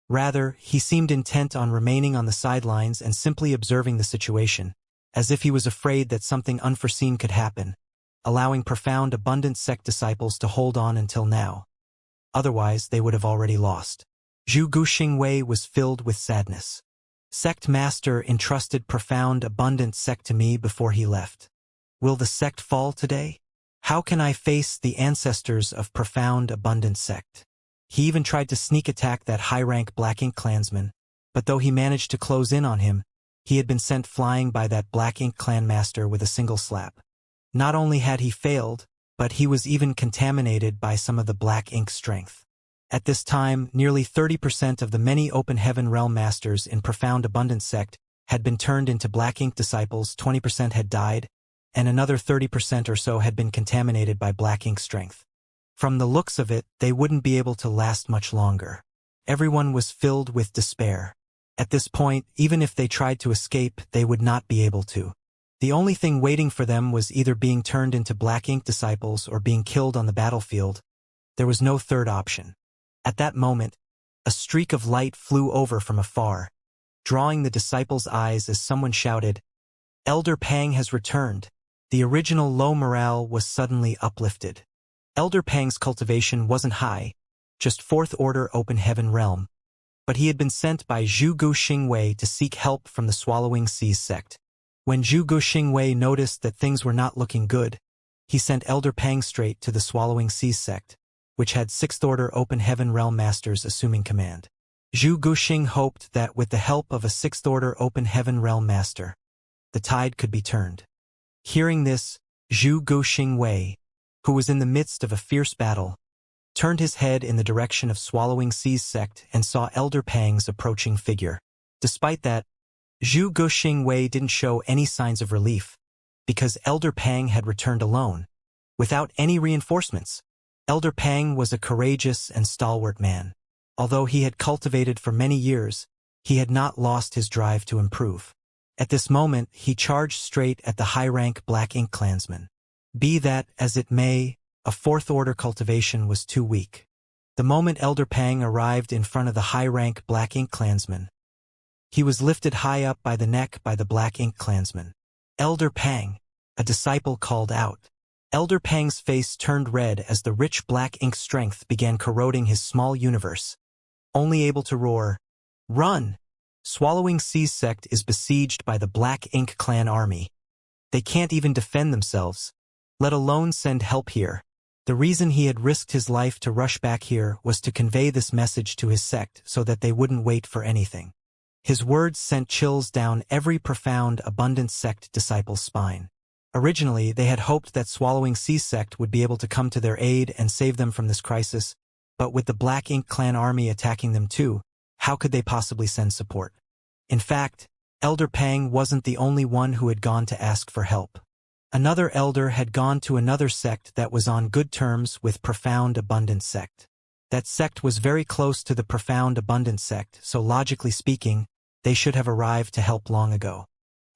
Rather, he seemed intent on remaining on the sidelines and simply observing the situation, as if he was afraid that something unforeseen could happen, allowing profound abundant sect disciples to hold on until now. Otherwise, they would have already lost. Zhu Guxingwei was filled with sadness. Sect master entrusted profound abundant sect to me before he left. Will the sect fall today? How can I face the ancestors of profound abundant sect? He even tried to sneak attack that high-rank Black Ink clansman, but though he managed to close in on him, he had been sent flying by that Black Ink clan master with a single slap. Not only had he failed, but he was even contaminated by some of the Black Ink strength. At this time, nearly 30% of the many open heaven realm masters in profound abundant sect had been turned into Black Ink disciples, 20% had died, and another 30% or so had been contaminated by Black Ink strength. From the looks of it, they wouldn't be able to last much longer. Everyone was filled with despair. At this point, even if they tried to escape, they would not be able to. The only thing waiting for them was either being turned into Black Ink disciples or being killed on the battlefield. There was no third option. At that moment, a streak of light flew over from afar, drawing the disciples' eyes as someone shouted, "Elder Pang has returned." The original low morale was suddenly uplifted. Elder Pang's cultivation wasn't high, just 4th order open heaven realm, but he had been sent by Zhu Guxingwei to seek help from the Swallowing Seas sect. When Zhu Guxingwei noticed that things were not looking good, he sent Elder Pang straight to the Swallowing Seas sect, which had 6th order open heaven realm masters assuming command. Zhu Guxing hoped that with the help of a 6th order open heaven realm master, the tide could be turned. Hearing this, Zhu Guxingwei, who was in the midst of a fierce battle, turned his head in the direction of Swallowing Seas sect and saw Elder Pang's approaching figure. Despite that, Zhu Guxingwei didn't show any signs of relief, because Elder Pang had returned alone, without any reinforcements. Elder Pang was a courageous and stalwart man. Although he had cultivated for many years, he had not lost his drive to improve. At this moment, he charged straight at the high-rank Black Ink clansman. Be that as it may, a 4th order cultivation was too weak. The moment Elder Pang arrived in front of the high-rank Black Ink clansman, he was lifted high up by the neck by the Black Ink clansman. "Elder Pang," a disciple called out. Elder Pang's face turned red as the rich Black Ink strength began corroding his small universe, only able to roar, "Run!" Swallowing Seas sect is besieged by the Black Ink clan army. They can't even defend themselves, let alone send help here. The reason he had risked his life to rush back here was to convey this message to his sect so that they wouldn't wait for anything. His words sent chills down every profound, abundant sect disciple's spine. Originally, they had hoped that Swallowing Sea sect would be able to come to their aid and save them from this crisis, but with the Black Ink clan army attacking them too, how could they possibly send support? In fact, Elder Pang wasn't the only one who had gone to ask for help. Another elder had gone to another sect that was on good terms with Profound Abundant sect. That sect was very close to the Profound Abundant sect, so logically speaking, they should have arrived to help long ago.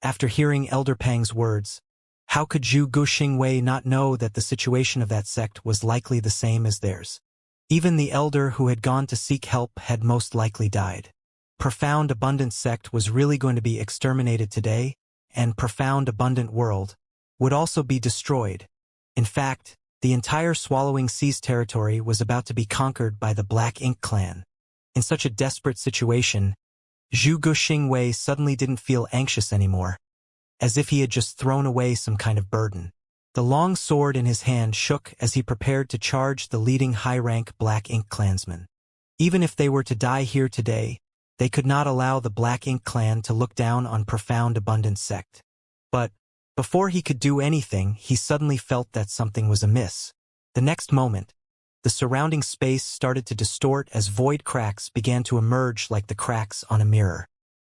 After hearing Elder Pang's words, how could Zhu Guxingwei not know that the situation of that sect was likely the same as theirs? Even the elder who had gone to seek help had most likely died. Profound Abundant sect was really going to be exterminated today, and Profound Abundant world would also be destroyed. In fact, the entire Swallowing Seas territory was about to be conquered by the Black Ink clan. In such a desperate situation, Zhu Guxingwei suddenly didn't feel anxious anymore, as if he had just thrown away some kind of burden. The long sword in his hand shook as he prepared to charge the leading high-rank Black Ink clansmen. Even if they were to die here today, they could not allow the Black Ink clan to look down on Profound Abundant sect. But before he could do anything, he suddenly felt that something was amiss. The next moment, the surrounding space started to distort as void cracks began to emerge like the cracks on a mirror.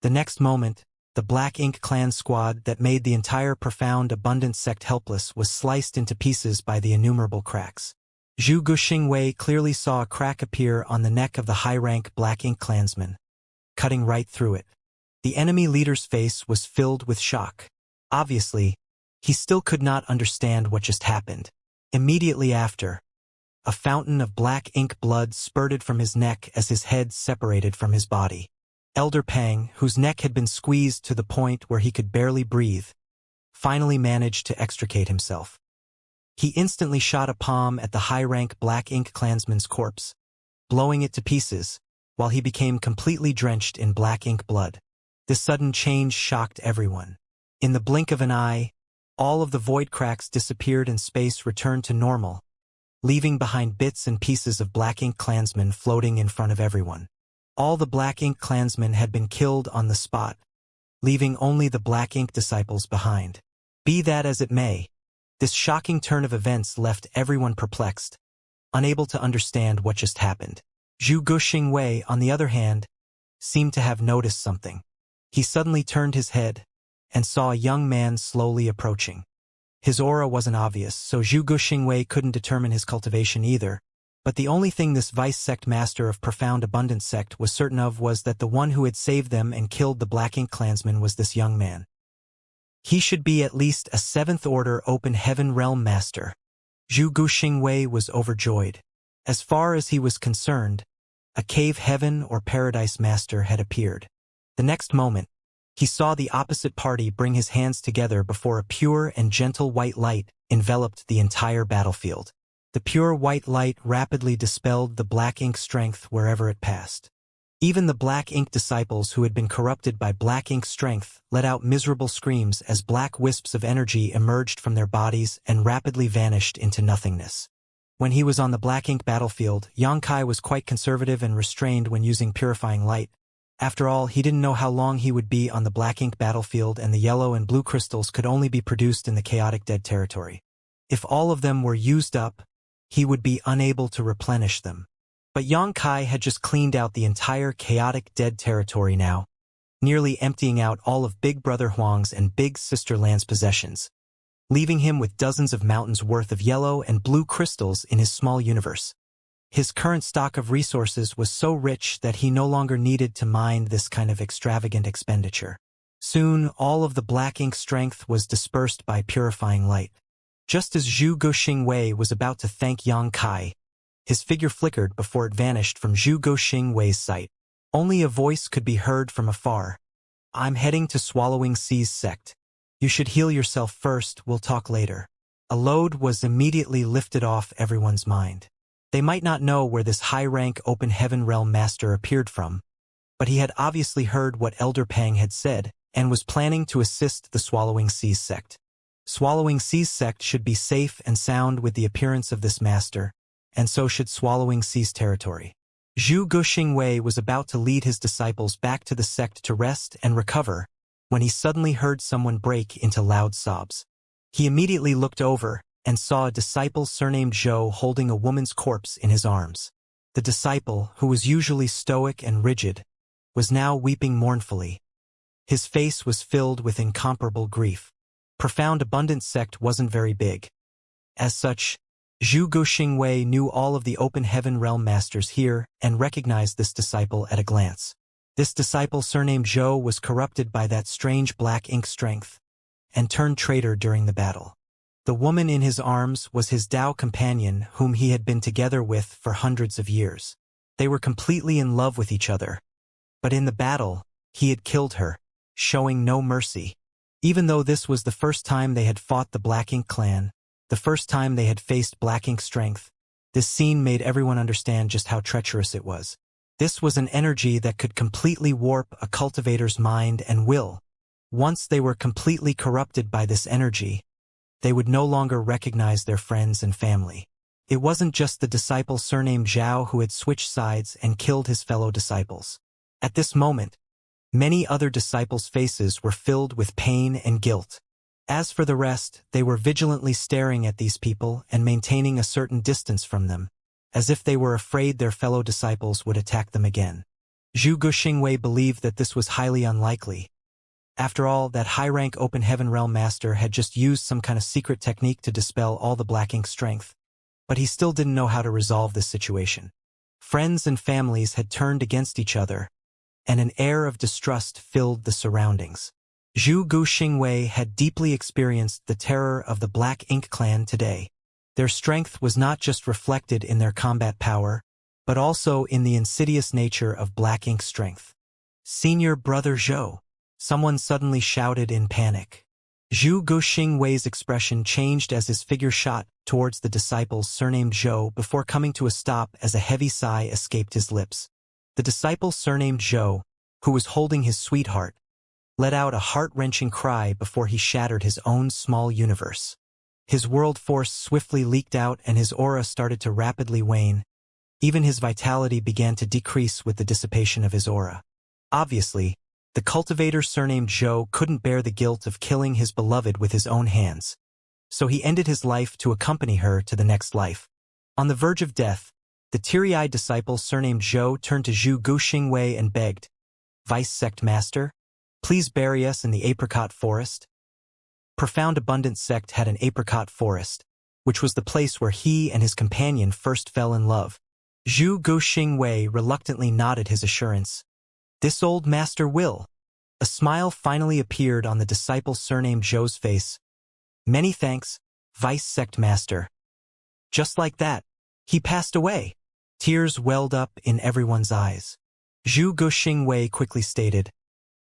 The next moment, the Black Ink clan squad that made the entire Profound Abundant sect helpless was sliced into pieces by the innumerable cracks. Zhu Guxingwei clearly saw a crack appear on the neck of the high-rank Black Ink clansman, cutting right through it. The enemy leader's face was filled with shock. Obviously, he still could not understand what just happened. Immediately after, a fountain of black ink blood spurted from his neck as his head separated from his body. Elder Pang, whose neck had been squeezed to the point where he could barely breathe, finally managed to extricate himself. He instantly shot a palm at the high-rank Black Ink clansman's corpse, blowing it to pieces, while he became completely drenched in black ink blood. This sudden change shocked everyone. In the blink of an eye, all of the void cracks disappeared and space returned to normal, leaving behind bits and pieces of Black Ink clansmen floating in front of everyone. All the Black Ink clansmen had been killed on the spot, leaving only the Black Ink disciples behind. Be that as it may, this shocking turn of events left everyone perplexed, unable to understand what just happened. Zhu Guxingwei, on the other hand, seemed to have noticed something. He suddenly turned his head and saw a young man slowly approaching. His aura wasn't obvious, so Zhu Guxingwei couldn't determine his cultivation either, but the only thing this vice sect master of Profound Abundant sect was certain of was that the one who had saved them and killed the Black Ink clansman was this young man. He should be at least a 7th Order Open Heaven Realm Master. Zhu Guxingwei was overjoyed. As far as he was concerned, a Cave Heaven or Paradise Master had appeared. The next moment, he saw the opposite party bring his hands together before a pure and gentle white light enveloped the entire battlefield. The pure white light rapidly dispelled the Black Ink strength wherever it passed. Even the Black Ink disciples who had been corrupted by Black Ink strength let out miserable screams as black wisps of energy emerged from their bodies and rapidly vanished into nothingness. When he was on the Black Ink battlefield, Xianxia was quite conservative and restrained when using purifying light. After all, he didn't know how long he would be on the Black Ink battlefield, and the yellow and blue crystals could only be produced in the chaotic dead territory. If all of them were used up, he would be unable to replenish them. But Xianxia had just cleaned out the entire chaotic dead territory now, nearly emptying out all of Big Brother Huang's and Big Sister Lan's possessions, leaving him with dozens of mountains worth of yellow and blue crystals in his small universe. His current stock of resources was so rich that he no longer needed to mind this kind of extravagant expenditure. Soon, all of the Black Ink strength was dispersed by purifying light. Just as Zhu Guxingwei was about to thank Xianxia, his figure flickered before it vanished from Zhu Guxingwei's sight. Only a voice could be heard from afar. "I'm heading to Swallowing Seas sect. You should heal yourself first, we'll talk later." A load was immediately lifted off everyone's mind. They might not know where this high-rank Open Heaven Realm Master appeared from, but he had obviously heard what Elder Pang had said and was planning to assist the Swallowing Seas sect. Swallowing Sea's sect should be safe and sound with the appearance of this master, and so should Swallowing Sea's territory. Zhu Guxingwei was about to lead his disciples back to the sect to rest and recover when he suddenly heard someone break into loud sobs. He immediately looked over and saw a disciple surnamed Zhou holding a woman's corpse in his arms. The disciple, who was usually stoic and rigid, was now weeping mournfully. His face was filled with incomparable grief. Profound Abundant sect wasn't very big. As such, Zhu Guxingwei knew all of the Open Heaven Realm Masters here and recognized this disciple at a glance. This disciple surnamed Zhou was corrupted by that strange black ink strength and turned traitor during the battle. The woman in his arms was his Dao companion whom he had been together with for hundreds of years. They were completely in love with each other. But in the battle, he had killed her, showing no mercy. Even though this was the first time they had fought the Black Ink clan, the first time they had faced Black Ink strength, this scene made everyone understand just how treacherous it was. This was an energy that could completely warp a cultivator's mind and will. Once they were completely corrupted by this energy, they would no longer recognize their friends and family. It wasn't just the disciple surnamed Zhao who had switched sides and killed his fellow disciples. At this moment, many other disciples' faces were filled with pain and guilt. As for the rest, they were vigilantly staring at these people and maintaining a certain distance from them, as if they were afraid their fellow disciples would attack them again. Zhu Guxingwei believed that this was highly unlikely. After all, that high-rank Open Heaven Realm Master had just used some kind of secret technique to dispel all the Black Ink strength, but he still didn't know how to resolve this situation. Friends and families had turned against each other, and an air of distrust filled the surroundings. Zhu Guxingwei had deeply experienced the terror of the Black Ink clan today. Their strength was not just reflected in their combat power, but also in the insidious nature of Black Ink strength. "Senior Brother Zhou," someone suddenly shouted in panic. Zhu Guxingwei's expression changed as his figure shot towards the disciples surnamed Zhou before coming to a stop as a heavy sigh escaped his lips. The disciple surnamed Zhou, who was holding his sweetheart, let out a heart-wrenching cry before he shattered his own small universe. His world force swiftly leaked out and his aura started to rapidly wane. Even his vitality began to decrease with the dissipation of his aura. Obviously, the cultivator surnamed Zhou couldn't bear the guilt of killing his beloved with his own hands, so he ended his life to accompany her to the next life. On the verge of death, the teary-eyed disciple surnamed Zhou turned to Zhu Guxingwei and begged, "Vice Sect Master, please bury us in the apricot forest." Profound Abundant sect had an apricot forest, which was the place where he and his companion first fell in love. Zhu Guxingwei reluctantly nodded his assurance. "This old master will." A smile finally appeared on the disciple surnamed Zhou's face. "Many thanks, Vice Sect Master." Just like that, he passed away. Tears welled up in everyone's eyes. Zhu Guxingwei quickly stated,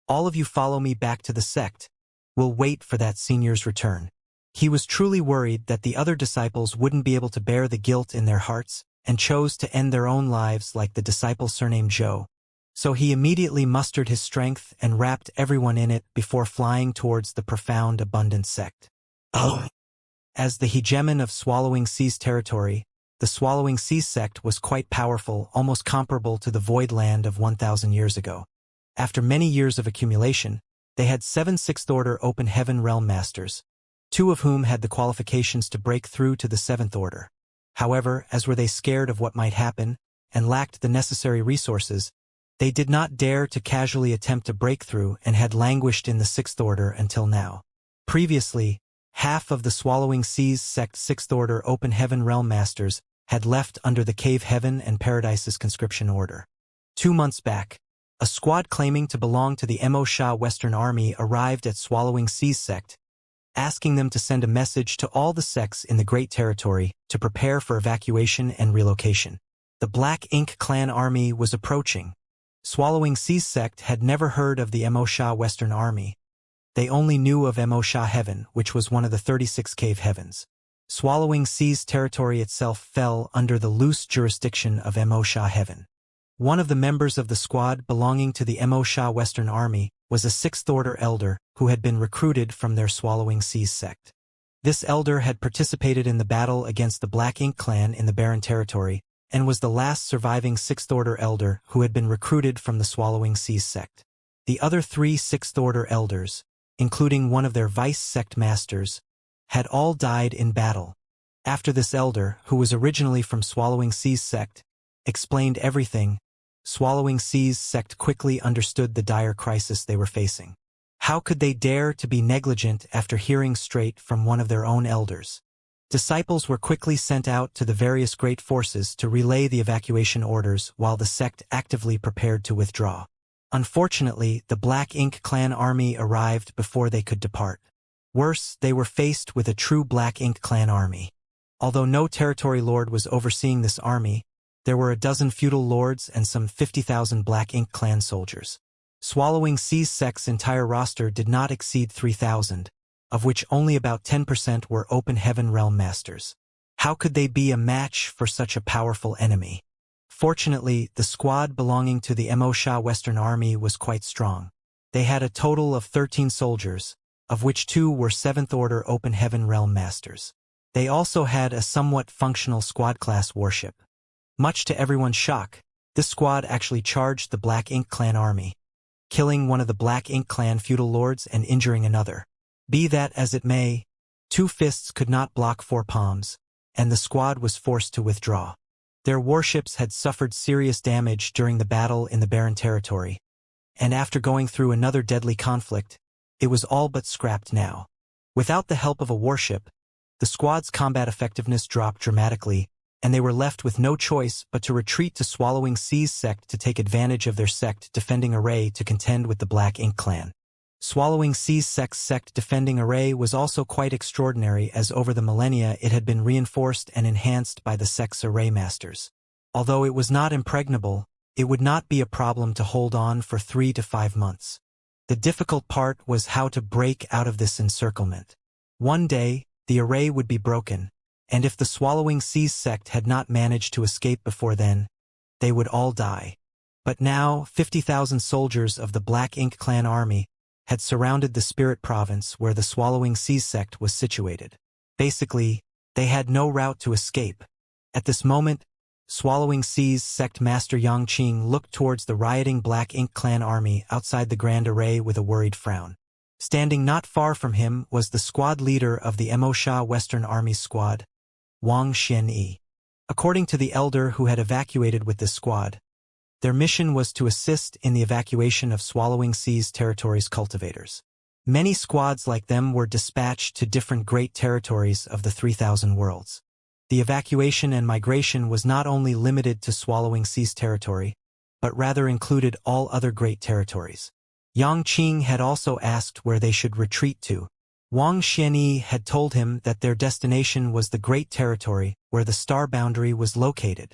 "All of you follow me back to the sect. We'll wait for that senior's return." He was truly worried that the other disciples wouldn't be able to bear the guilt in their hearts and chose to end their own lives like the disciple surnamed Zhou. So he immediately mustered his strength and wrapped everyone in it before flying towards the Profound Abundant sect. As the hegemon of Swallowing Sea's territory, the Swallowing Sea sect was quite powerful, almost comparable to the Void Land of 1,000 years ago. After many years of accumulation, they had 7 Sixth-Order Open Heaven Realm Masters, 2 of whom had the qualifications to break through to the 7th Order. However, as were they scared of what might happen and lacked the necessary resources, they did not dare to casually attempt a breakthrough and had languished in the 6th Order until now. Previously, half of the Swallowing Seas sect 6th Order Open Heaven Realm Masters had left under the Cave Heaven and Paradise's conscription order. 2 months back, a squad claiming to belong to the Mo Sha Western Army arrived at Swallowing Seas sect, asking them to send a message to all the sects in the Great Territory to prepare for evacuation and relocation. The Black Ink clan army was approaching. Swallowing Seas sect had never heard of the Mo Sha Western Army. They only knew of Mo Sha Heaven, which was one of the 36 cave heavens. Swallowing Sea's territory itself fell under the loose jurisdiction of Mo Sha Heaven. One of the members of the squad belonging to the Mo Sha Western Army was a 6th Order elder who had been recruited from their Swallowing Seas sect. This elder had participated in the battle against the Black Ink clan in the Barren Territory, and was the last surviving Sixth-Order elder who had been recruited from the Swallowing Seas sect. The other 3 Sixth-Order elders, including one of their vice-sect masters, had all died in battle. After this elder, who was originally from Swallowing Seas sect, explained everything, Swallowing Seas sect quickly understood the dire crisis they were facing. How could they dare to be negligent after hearing straight from one of their own elders? Disciples were quickly sent out to the various great forces to relay the evacuation orders while the sect actively prepared to withdraw. Unfortunately, the Black Ink clan army arrived before they could depart. Worse, they were faced with a true Black Ink clan army. Although no territory lord was overseeing this army, there were a dozen feudal lords and some 50,000 Black Ink clan soldiers. Swallowing Seas sect's entire roster did not exceed 3,000, of which only about 10% were Open Heaven Realm Masters. How could they be a match for such a powerful enemy? Fortunately, the squad belonging to the Immortal Western Army was quite strong. They had a total of 13 soldiers, of which 2 were 7th Order Open Heaven Realm Masters. They also had a somewhat functional squad-class warship. Much to everyone's shock, this squad actually charged the Black Ink clan army, killing one of the Black Ink clan feudal lords and injuring another. Be that as it may, 2 fists could not block 4 palms, and the squad was forced to withdraw. Their warships had suffered serious damage during the battle in the Barren Territory, and after going through another deadly conflict, it was all but scrapped now. Without the help of a warship, the squad's combat effectiveness dropped dramatically, and they were left with no choice but to retreat to Swallowing Seas sect to take advantage of their sect defending array to contend with the Black Ink clan. Swallowing Seas sect's sect defending array was also quite extraordinary, as over the millennia it had been reinforced and enhanced by the sect's array masters. Although it was not impregnable, it would not be a problem to hold on for 3 to 5 months. The difficult part was how to break out of this encirclement. One day, the array would be broken, and if the Swallowing Seas sect had not managed to escape before then, they would all die. But now, 50,000 soldiers of the Black Ink clan army had surrounded the Spirit Province where the Swallowing Seas sect was situated. Basically, they had no route to escape. At this moment, Swallowing Seas sect master Xianxia looked towards the rioting Black Ink clan army outside the Grand Array with a worried frown. Standing not far from him was the squad leader of the Immortal Western Army squad, Xianxia. According to the elder who had evacuated with this squad, their mission was to assist in the evacuation of Swallowing Seas territory's cultivators. Many squads like them were dispatched to different great territories of the 3,000 worlds. The evacuation and migration was not only limited to Swallowing Seas territory, but rather included all other great territories. Xianxia had also asked where they should retreat to. Xianxia had told him that their destination was the great territory where the star boundary was located.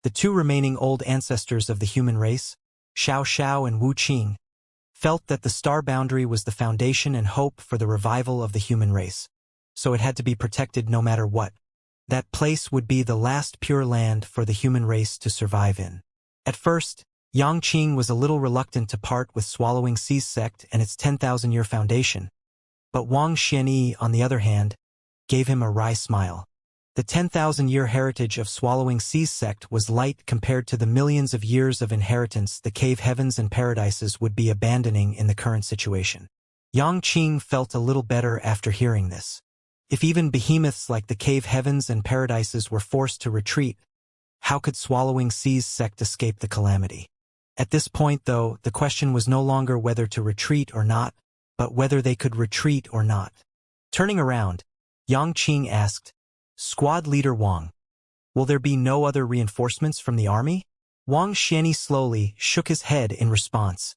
The 2 remaining old ancestors of the human race, Xiaoxiao and Wuxia, felt that the star boundary was the foundation and hope for the revival of the human race, so it had to be protected no matter what. That place would be the last pure land for the human race to survive in. At first, Xianxia was a little reluctant to part with Swallowing Seas sect and its 10,000-year foundation, but Xianxia, on the other hand, gave him a wry smile. The 10,000-year heritage of Swallowing Seas sect was light compared to the millions of years of inheritance the cave heavens and paradises would be abandoning in the current situation. Xianxia felt a little better after hearing this. If even behemoths like the cave heavens and paradises were forced to retreat, how could Swallowing Seas sect escape the calamity? At this point, though, the question was no longer whether to retreat or not, but whether they could retreat or not. Turning around, Xianxia asked, "Squad leader Wang, will there be no other reinforcements from the army?" Xianxia slowly shook his head in response.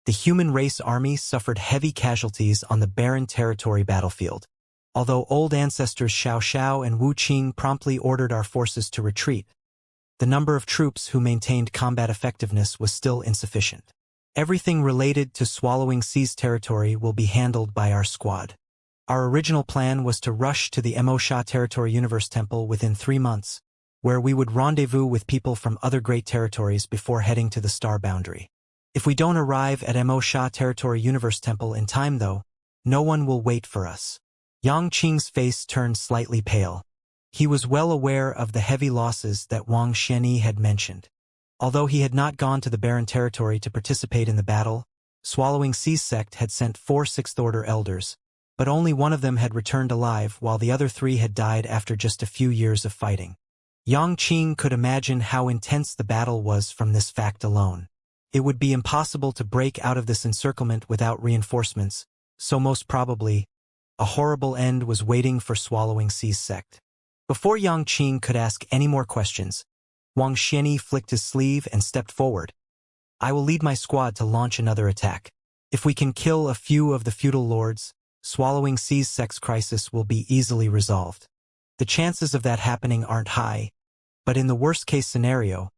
The human race army suffered heavy casualties on the Barren Territory battlefield. Although old ancestors Xiaoxiao and Wuxia promptly ordered our forces to retreat, the number of troops who maintained combat effectiveness was still insufficient. Everything related to Swallowing Seas territory will be handled by our squad. Our original plan was to rush to the Immortal Territory Universe Temple within 3 months, where we would rendezvous with people from other great territories before heading to the star boundary. If we don't arrive at Immortal Territory Universe Temple in time, though, no one will wait for us. Yang Qing's face turned slightly pale. He was well aware of the heavy losses that Wang Xianyi had mentioned. Although he had not gone to the barren territory to participate in the battle, Swallowing Sea's sect had sent 4 sixth-order elders, but only one of them had returned alive while the other 3 had died after just a few years of fighting. Yang Qing could imagine how intense the battle was from this fact alone. It would be impossible to break out of this encirclement without reinforcements, so most probably, a horrible end was waiting for Swallowing Sea's sect. Before Yang Qing could ask any more questions, Wang Xianyi flicked his sleeve and stepped forward. I will lead my squad to launch another attack. If we can kill a few of the feudal lords, Swallowing Sea's sect's crisis will be easily resolved. The chances of that happening aren't high, but in the worst-case scenario,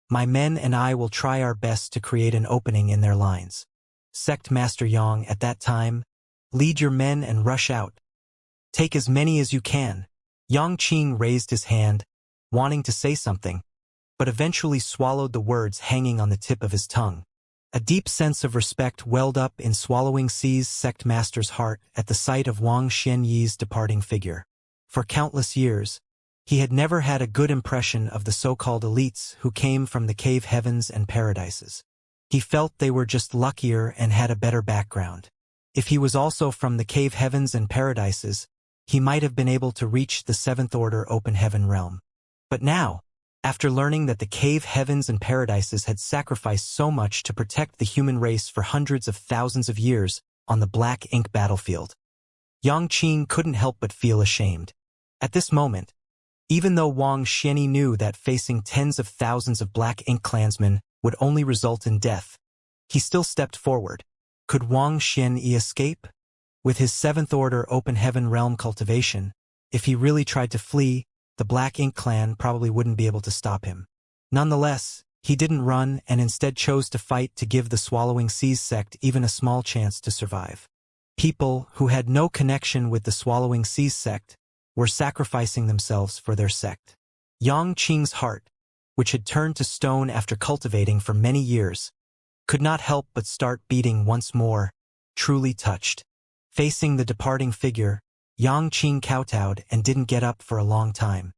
my men and I will try our best to create an opening in their lines. Sect Master Yang, at that time, lead your men and rush out. Take as many as you can. Yang Qing raised his hand, wanting to say something, but eventually swallowed the words hanging on the tip of his tongue. A deep sense of respect welled up in Swallowing Sea's sect master's heart at the sight of Wang Xianyi's departing figure. For countless years, he had never had a good impression of the so-called elites who came from the cave heavens and paradises. He felt they were just luckier and had a better background. If he was also from the cave heavens and paradises, he might have been able to reach the 7th order open heaven realm. But now, after learning that the cave heavens and paradises had sacrificed so much to protect the human race for hundreds of thousands of years on the black ink battlefield, Yang Qing couldn't help but feel ashamed. At this moment, even though Wang Xianyi knew that facing tens of thousands of black ink clansmen would only result in death, he still stepped forward. Could Wang Xianyi escape? With his 7th order open heaven realm cultivation, if he really tried to flee, the Black Ink clan probably wouldn't be able to stop him. Nonetheless, he didn't run and instead chose to fight to give the Swallowing Sea's sect even a small chance to survive. People who had no connection with the Swallowing Sea's sect were sacrificing themselves for their sect. Yang Qing's heart, which had turned to stone after cultivating for many years, could not help but start beating once more, truly touched. Facing the departing figure, Yang Qing kowtowed and didn't get up for a long time.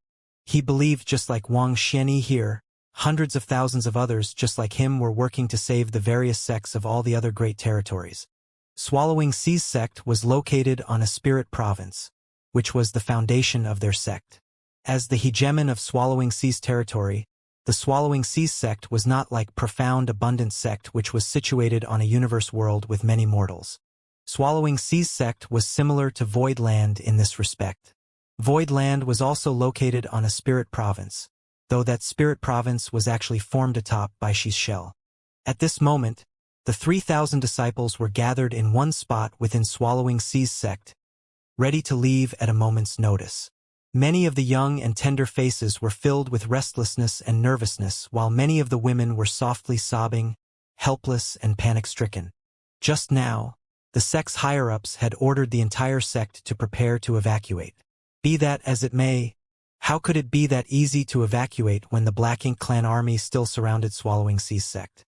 He believed just like Wang Xianyi here, hundreds of thousands of others just like him were working to save the various sects of all the other great territories. Swallowing Sea's sect was located on a spirit province, which was the foundation of their sect. As the hegemon of Swallowing Sea's territory, the Swallowing Sea's sect was not like Profound Abundant sect which was situated on a universe world with many mortals. Swallowing Sea's sect was similar to Void Land in this respect. Void Land was also located on a spirit province, though that spirit province was actually formed atop by Xi's shell. At this moment, the 3,000 disciples were gathered in one spot within Swallowing Sea's sect, ready to leave at a moment's notice. Many of the young and tender faces were filled with restlessness and nervousness, while many of the women were softly sobbing, helpless and panic-stricken. Just now, the sect's higher-ups had ordered the entire sect to prepare to evacuate. Be that as it may, how could it be that easy to evacuate when the Black Ink clan army still surrounded Swallowing Sea's sect?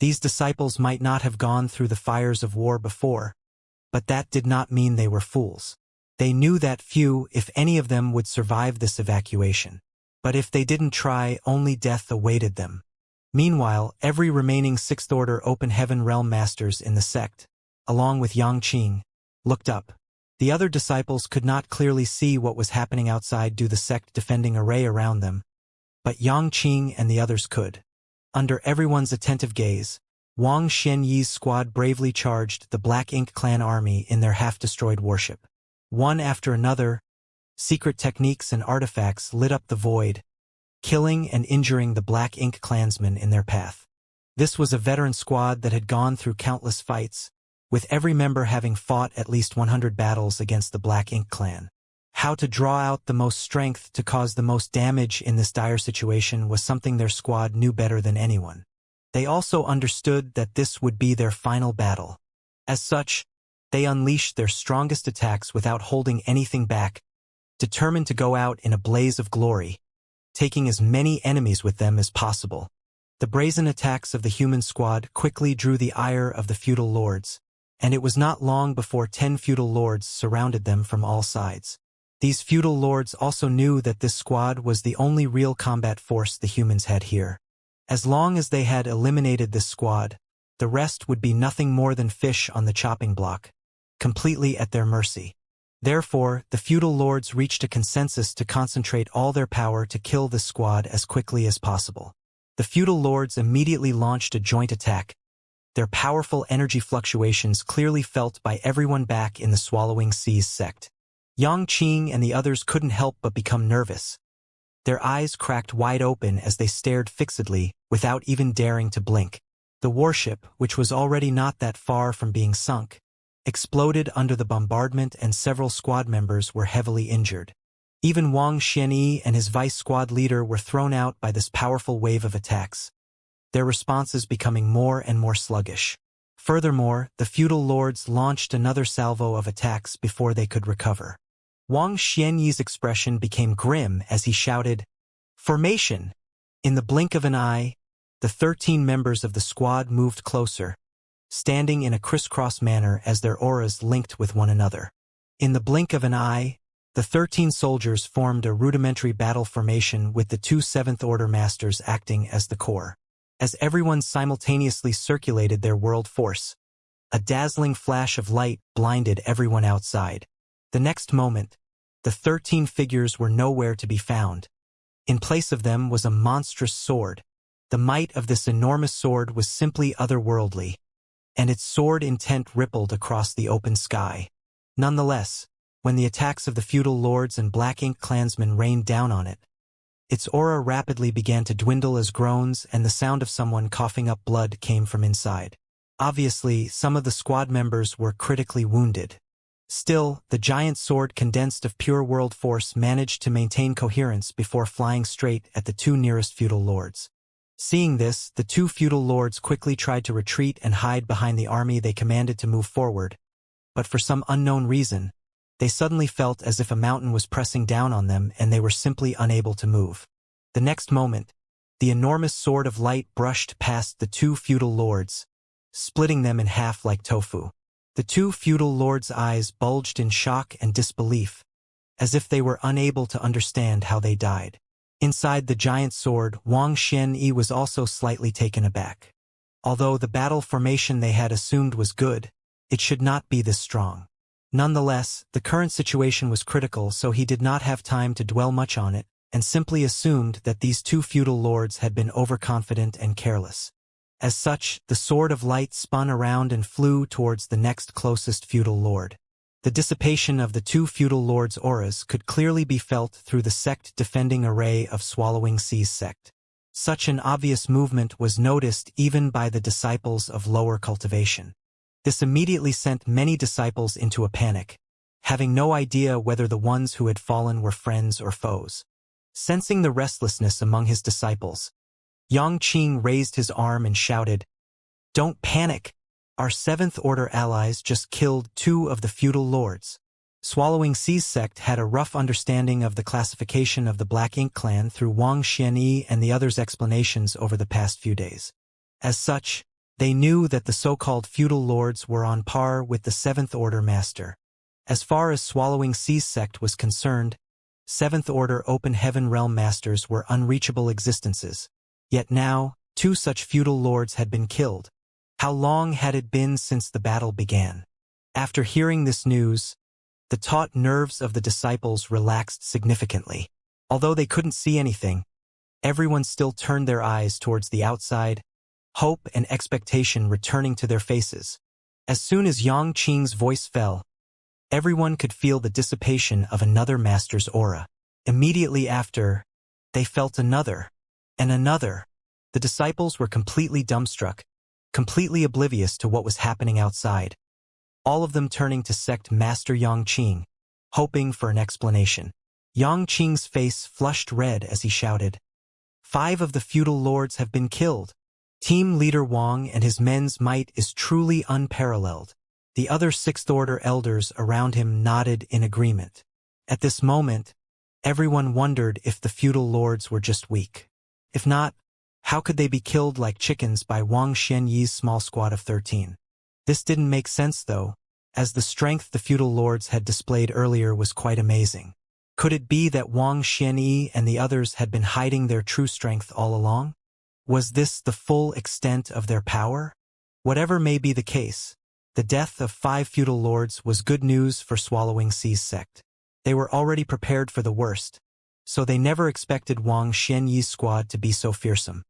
These disciples might not have gone through the fires of war before, but that did not mean they were fools. They knew that few, if any of them, would survive this evacuation. But if they didn't try, only death awaited them. Meanwhile, every remaining 6th Order Open Heaven Realm Masters in the sect, along with Yang Qing, looked up. The other disciples could not clearly see what was happening outside due to the sect defending array around them, but Yang Qing and the others could. Under everyone's attentive gaze, Wang Xianyi's squad bravely charged the Black Ink clan army in their half-destroyed warship. One after another, secret techniques and artifacts lit up the void, killing and injuring the Black Ink clansmen in their path. This was a veteran squad that had gone through countless fights, with every member having fought at least 100 battles against the Black Ink clan. How to draw out the most strength to cause the most damage in this dire situation was something their squad knew better than anyone. They also understood that this would be their final battle. As such, they unleashed their strongest attacks without holding anything back, determined to go out in a blaze of glory, taking as many enemies with them as possible. The brazen attacks of the human squad quickly drew the ire of the feudal lords, and it was not long before 10 feudal lords surrounded them from all sides. These feudal lords also knew that this squad was the only real combat force the humans had here. As long as they had eliminated this squad, the rest would be nothing more than fish on the chopping block, completely at their mercy. Therefore, the feudal lords reached a consensus to concentrate all their power to kill this squad as quickly as possible. The feudal lords immediately launched a joint attack, their powerful energy fluctuations clearly felt by everyone back in the Swallowing Seas sect. Xianxia and the others couldn't help but become nervous. Their eyes cracked wide open as they stared fixedly, without even daring to blink. The warship, which was already not that far from being sunk, exploded under the bombardment and several squad members were heavily injured. Even Wang Xianyi and his vice squad leader were thrown out by this powerful wave of attacks, their responses becoming more and more sluggish. Furthermore, the feudal lords launched another salvo of attacks before they could recover. Wang Xianyi's expression became grim as he shouted, "Formation!" In the blink of an eye, the 13 members of the squad moved closer, standing in a crisscross manner as their auras linked with one another. In the blink of an eye, the 13 soldiers formed a rudimentary battle formation with the two 7th Order Masters acting as the core. As everyone simultaneously circulated their world force, a dazzling flash of light blinded everyone outside. The next moment, the 13 figures were nowhere to be found. In place of them was a monstrous sword. The might of this enormous sword was simply otherworldly, and its sword intent rippled across the open sky. Nonetheless, when the attacks of the feudal lords and Black Ink clansmen rained down on it, its aura rapidly began to dwindle as groans and the sound of someone coughing up blood came from inside. Obviously, some of the squad members were critically wounded. Still, the giant sword condensed of pure world force managed to maintain coherence before flying straight at the two nearest feudal lords. Seeing this, the two feudal lords quickly tried to retreat and hide behind the army they commanded to move forward, but for some unknown reason, they suddenly felt as if a mountain was pressing down on them and they were simply unable to move. The next moment, the enormous sword of light brushed past the two feudal lords, splitting them in half like tofu. The two feudal lords' eyes bulged in shock and disbelief, as if they were unable to understand how they died. Inside the giant sword, Wang Xianyi was also slightly taken aback. Although the battle formation they had assumed was good, it should not be this strong. Nonetheless, the current situation was critical, so he did not have time to dwell much on it, and simply assumed that these two feudal lords had been overconfident and careless. As such, the sword of light spun around and flew towards the next closest feudal lord. The dissipation of the two feudal lords' auras could clearly be felt through the sect-defending array of Swallowing Seas sect. Such an obvious movement was noticed even by the disciples of lower cultivation. This immediately sent many disciples into a panic, having no idea whether the ones who had fallen were friends or foes. Sensing the restlessness among his disciples, Xianxia raised his arm and shouted, "Don't panic! Our 7th Order allies just killed 2 of the feudal lords." Swallowing Seas sect had a rough understanding of the classification of the Black Ink clan through Wang Xianyi and the others' explanations over the past few days. As such, they knew that the so-called feudal lords were on par with the 7th Order Master. As far as Swallowing Seas sect was concerned, 7th Order Open Heaven Realm Masters were unreachable existences. Yet now, 2 such feudal lords had been killed. How long had it been since the battle began? After hearing this news, the taut nerves of the disciples relaxed significantly. Although they couldn't see anything, everyone still turned their eyes towards the outside, hope and expectation returning to their faces. As soon as Xianxia's voice fell, everyone could feel the dissipation of another master's aura. Immediately after, they felt another, and another. The disciples were completely dumbstruck, completely oblivious to what was happening outside, all of them turning to sect Master Xianxia, hoping for an explanation. Xianxia's face flushed red as he shouted, "5 of the feudal lords have been killed. Team leader Wang and his men's might is truly unparalleled." The other 6th Order elders around him nodded in agreement. At this moment, everyone wondered if the feudal lords were just weak. If not, how could they be killed like chickens by Wang Xianyi's small squad of 13? This didn't make sense though, as the strength the feudal lords had displayed earlier was quite amazing. Could it be that Wang Xianyi and the others had been hiding their true strength all along? Was this the full extent of their power? Whatever may be the case, the death of 5 feudal lords was good news for Swallowing Sea's sect. They were already prepared for the worst, so they never expected Wang Xianyi's squad to be so fearsome.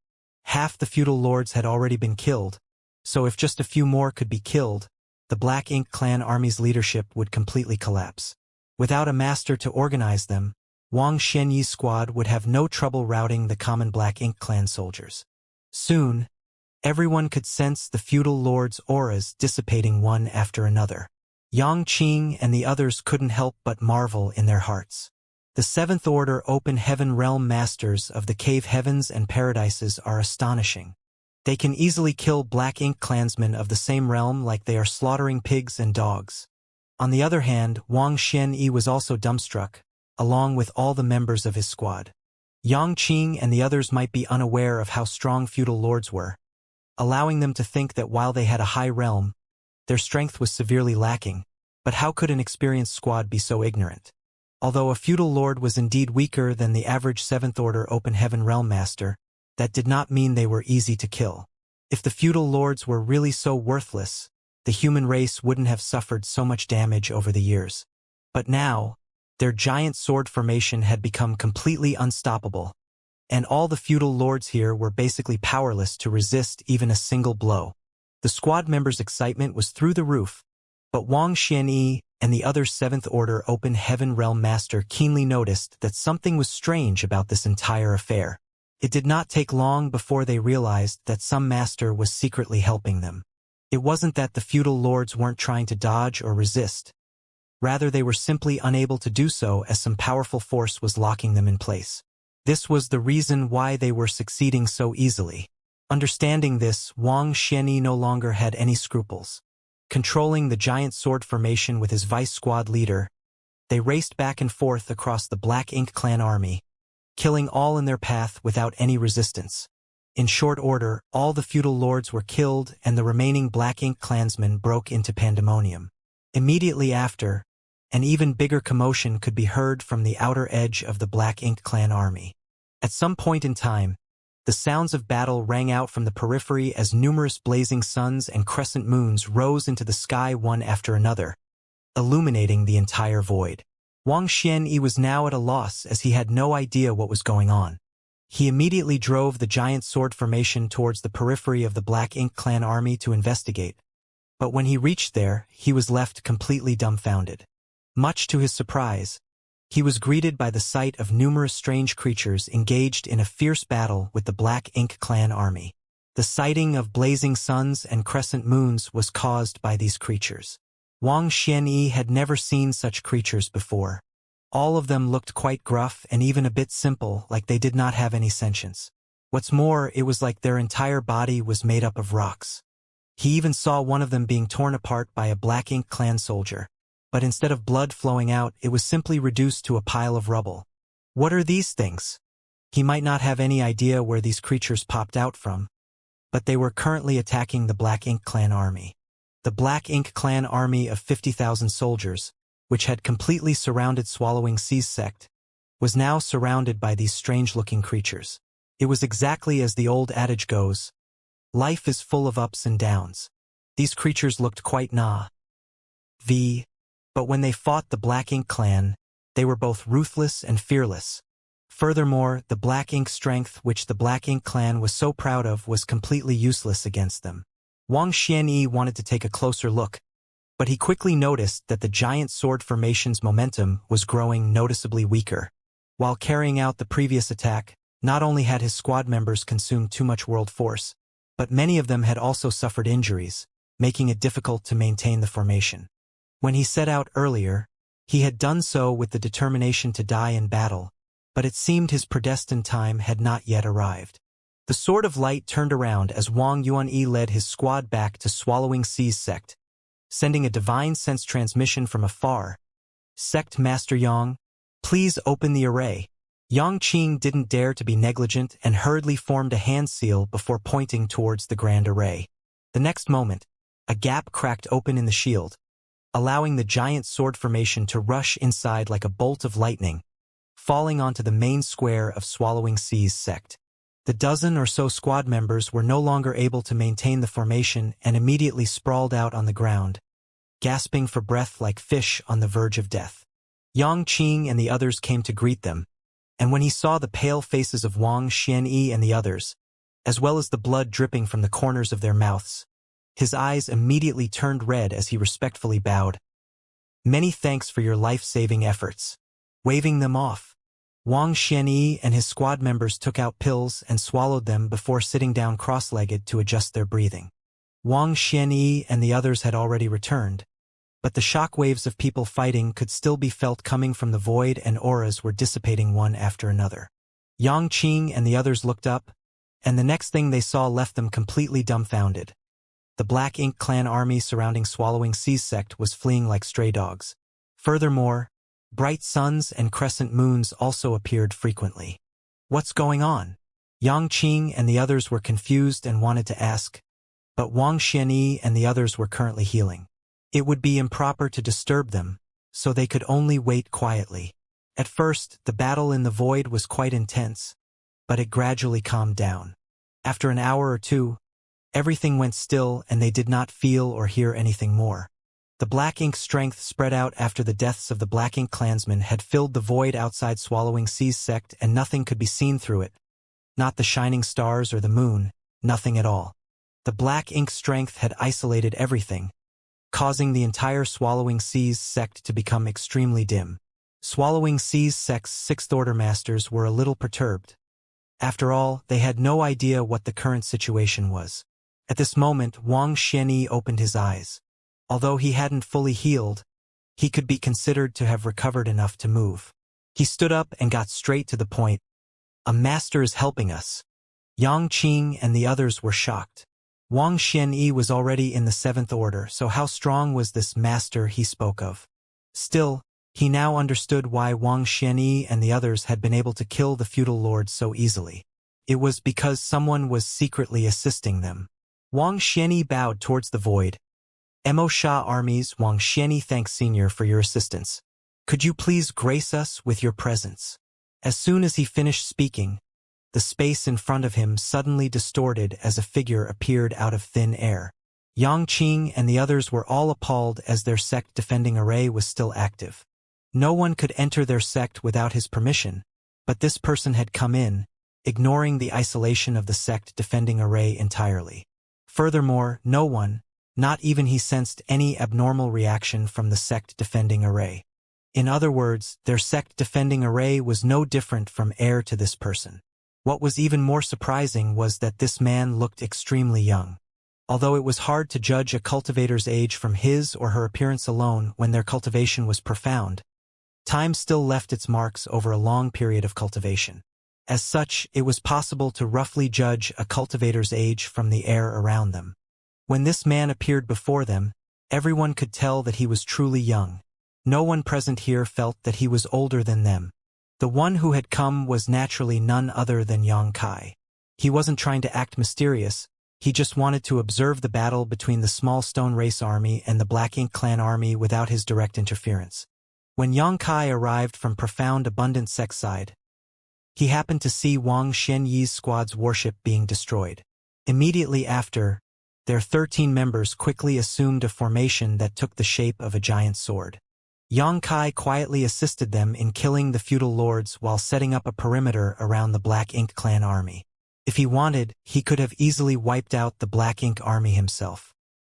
Half the feudal lords had already been killed, so if just a few more could be killed, the Black Ink clan army's leadership would completely collapse. Without a master to organize them, Wang Xianyi's squad would have no trouble routing the common Black Ink clan soldiers. Soon, everyone could sense the feudal lords' auras dissipating one after another. Yang Qing and the others couldn't help but marvel in their hearts. The 7th Order Open Heaven Realm Masters of the Cave Heavens and Paradises are astonishing. They can easily kill Black Ink clansmen of the same realm like they are slaughtering pigs and dogs. On the other hand, Wang Xianyi was also dumbstruck, along with all the members of his squad. Yang Qing and the others might be unaware of how strong feudal lords were, allowing them to think that while they had a high realm, their strength was severely lacking. But how could an experienced squad be so ignorant? Although a feudal lord was indeed weaker than the average 7th Order Open Heaven Realm Master, that did not mean they were easy to kill. If the feudal lords were really so worthless, the human race wouldn't have suffered so much damage over the years. But now, their giant sword formation had become completely unstoppable, and all the feudal lords here were basically powerless to resist even a single blow. The squad members' excitement was through the roof, but Wang Xianyi and the other 7th Order Open Heaven Realm Master keenly noticed that something was strange about this entire affair. It did not take long before they realized that some master was secretly helping them. It wasn't that the feudal lords weren't trying to dodge or resist. Rather, they were simply unable to do so as some powerful force was locking them in place. This was the reason why they were succeeding so easily. Understanding this, Wang Xianyi no longer had any scruples. Controlling the giant sword formation with his vice squad leader, they raced back and forth across the Black Ink clan army, killing all in their path without any resistance. In short order, all the feudal lords were killed and the remaining Black Ink clansmen broke into pandemonium. Immediately after, an even bigger commotion could be heard from the outer edge of the Black Ink clan army. At some point in time, the sounds of battle rang out from the periphery as numerous blazing suns and crescent moons rose into the sky one after another, illuminating the entire void. Wang Xianyi was now at a loss as he had no idea what was going on. He immediately drove the giant sword formation towards the periphery of the Black Ink clan army to investigate. But when he reached there, he was left completely dumbfounded. Much to his surprise, he was greeted by the sight of numerous strange creatures engaged in a fierce battle with the Black Ink clan army. The sighting of blazing suns and crescent moons was caused by these creatures. Wang Xianyi had never seen such creatures before. All of them looked quite gruff and even a bit simple, like they did not have any sentience. What's more, it was like their entire body was made up of rocks. He even saw one of them being torn apart by a Black Ink clan soldier. But instead of blood flowing out, it was simply reduced to a pile of rubble. What are these things? He might not have any idea where these creatures popped out from, but they were currently attacking the Black Ink clan army. The Black Ink clan army of 50,000 soldiers, which had completely surrounded Swallowing Sea's sect, was now surrounded by these strange-looking creatures. It was exactly as the old adage goes, life is full of ups and downs. These creatures looked quite but when they fought the Black Ink clan, they were both ruthless and fearless. Furthermore, the Black Ink strength which the Black Ink clan was so proud of was completely useless against them. Wang Xianyi wanted to take a closer look, but he quickly noticed that the giant sword formation's momentum was growing noticeably weaker. While carrying out the previous attack, not only had his squad members consumed too much world force, but many of them had also suffered injuries, making it difficult to maintain the formation. When he set out earlier, he had done so with the determination to die in battle, but it seemed his predestined time had not yet arrived. The Sword of Light turned around as Wang Yuanyi led his squad back to Swallowing Sea's sect, sending a divine sense transmission from afar. Sect Master Yang, please open the array. Yang Qing didn't dare to be negligent and hurriedly formed a hand seal before pointing towards the grand array. The next moment, A gap cracked open in the shield, allowing the giant sword formation to rush inside like a bolt of lightning, falling onto the main square of Swallowing Sea's sect. The dozen or so squad members were no longer able to maintain the formation and immediately sprawled out on the ground, gasping for breath like fish on the verge of death. Yang Qing and the others came to greet them, and when he saw the pale faces of Wang Xianyi and the others, as well as the blood dripping from the corners of their mouths, his eyes immediately turned red as he respectfully bowed. "Many thanks for your life-saving efforts." Waving them off, Wang Xianyi and his squad members took out pills and swallowed them before sitting down cross-legged to adjust their breathing. Wang Xianyi and the others had already returned, but the shock waves of people fighting could still be felt coming from the void, and auras were dissipating one after another. Yang Qing and the others looked up, and the next thing they saw left them completely dumbfounded. The Black Ink clan army surrounding Swallowing Sea's sect was fleeing like stray dogs. Furthermore, bright suns and crescent moons also appeared frequently. What's going on? Yang Qing and the others were confused and wanted to ask, but Wang Xianyi and the others were currently healing. It would be improper to disturb them, so they could only wait quietly. At first, the battle in the void was quite intense, but it gradually calmed down. After an hour or two, everything went still and they did not feel or hear anything more. The Black Ink strength spread out after the deaths of the Black Ink clansmen had filled the void outside Swallowing Sea's sect, and nothing could be seen through it. Not the shining stars or the moon, nothing at all. The Black Ink strength had isolated everything, causing the entire Swallowing Sea's sect to become extremely dim. Swallowing Sea's sect's sixth-order masters were a little perturbed. After all, they had no idea what the current situation was. At this moment, Wang Xianyi opened his eyes. Although he hadn't fully healed, he could be considered to have recovered enough to move. He stood up and got straight to the point. "A master is helping us." Yang Qing and the others were shocked. Wang Xianyi was already in the seventh order, so how strong was this master he spoke of? Still, he now understood why Wang Xianyi and the others had been able to kill the feudal lords so easily. It was because someone was secretly assisting them. Wang Xianyi bowed towards the void. "Mo Sha armies, Wang Xianyi thanks Senior for your assistance. Could you please grace us with your presence?" As soon as he finished speaking, the space in front of him suddenly distorted as a figure appeared out of thin air. Yang Qing and the others were all appalled as their sect defending array was still active. No one could enter their sect without his permission, but this person had come in, ignoring the isolation of the sect defending array entirely. Furthermore, no one, not even he, sensed any abnormal reaction from the sect defending array. In other words, their sect defending array was no different from air to this person. What was even more surprising was that this man looked extremely young. Although it was hard to judge a cultivator's age from his or her appearance alone when their cultivation was profound, time still left its marks over a long period of cultivation. As such, it was possible to roughly judge a cultivator's age from the air around them. When this man appeared before them, everyone could tell that he was truly young. No one present here felt that he was older than them. The one who had come was naturally none other than Yang Kai. He wasn't trying to act mysterious, he just wanted to observe the battle between the small stone race army and the Black Ink clan army without his direct interference. When Yang Kai arrived from profound abundant sect side, he happened to see Wang Xianyi's squad's warship being destroyed. Immediately after, their 13 members quickly assumed a formation that took the shape of a giant sword. Yang Kai quietly assisted them in killing the feudal lords while setting up a perimeter around the Black Ink clan army. If he wanted, he could have easily wiped out the Black Ink army himself.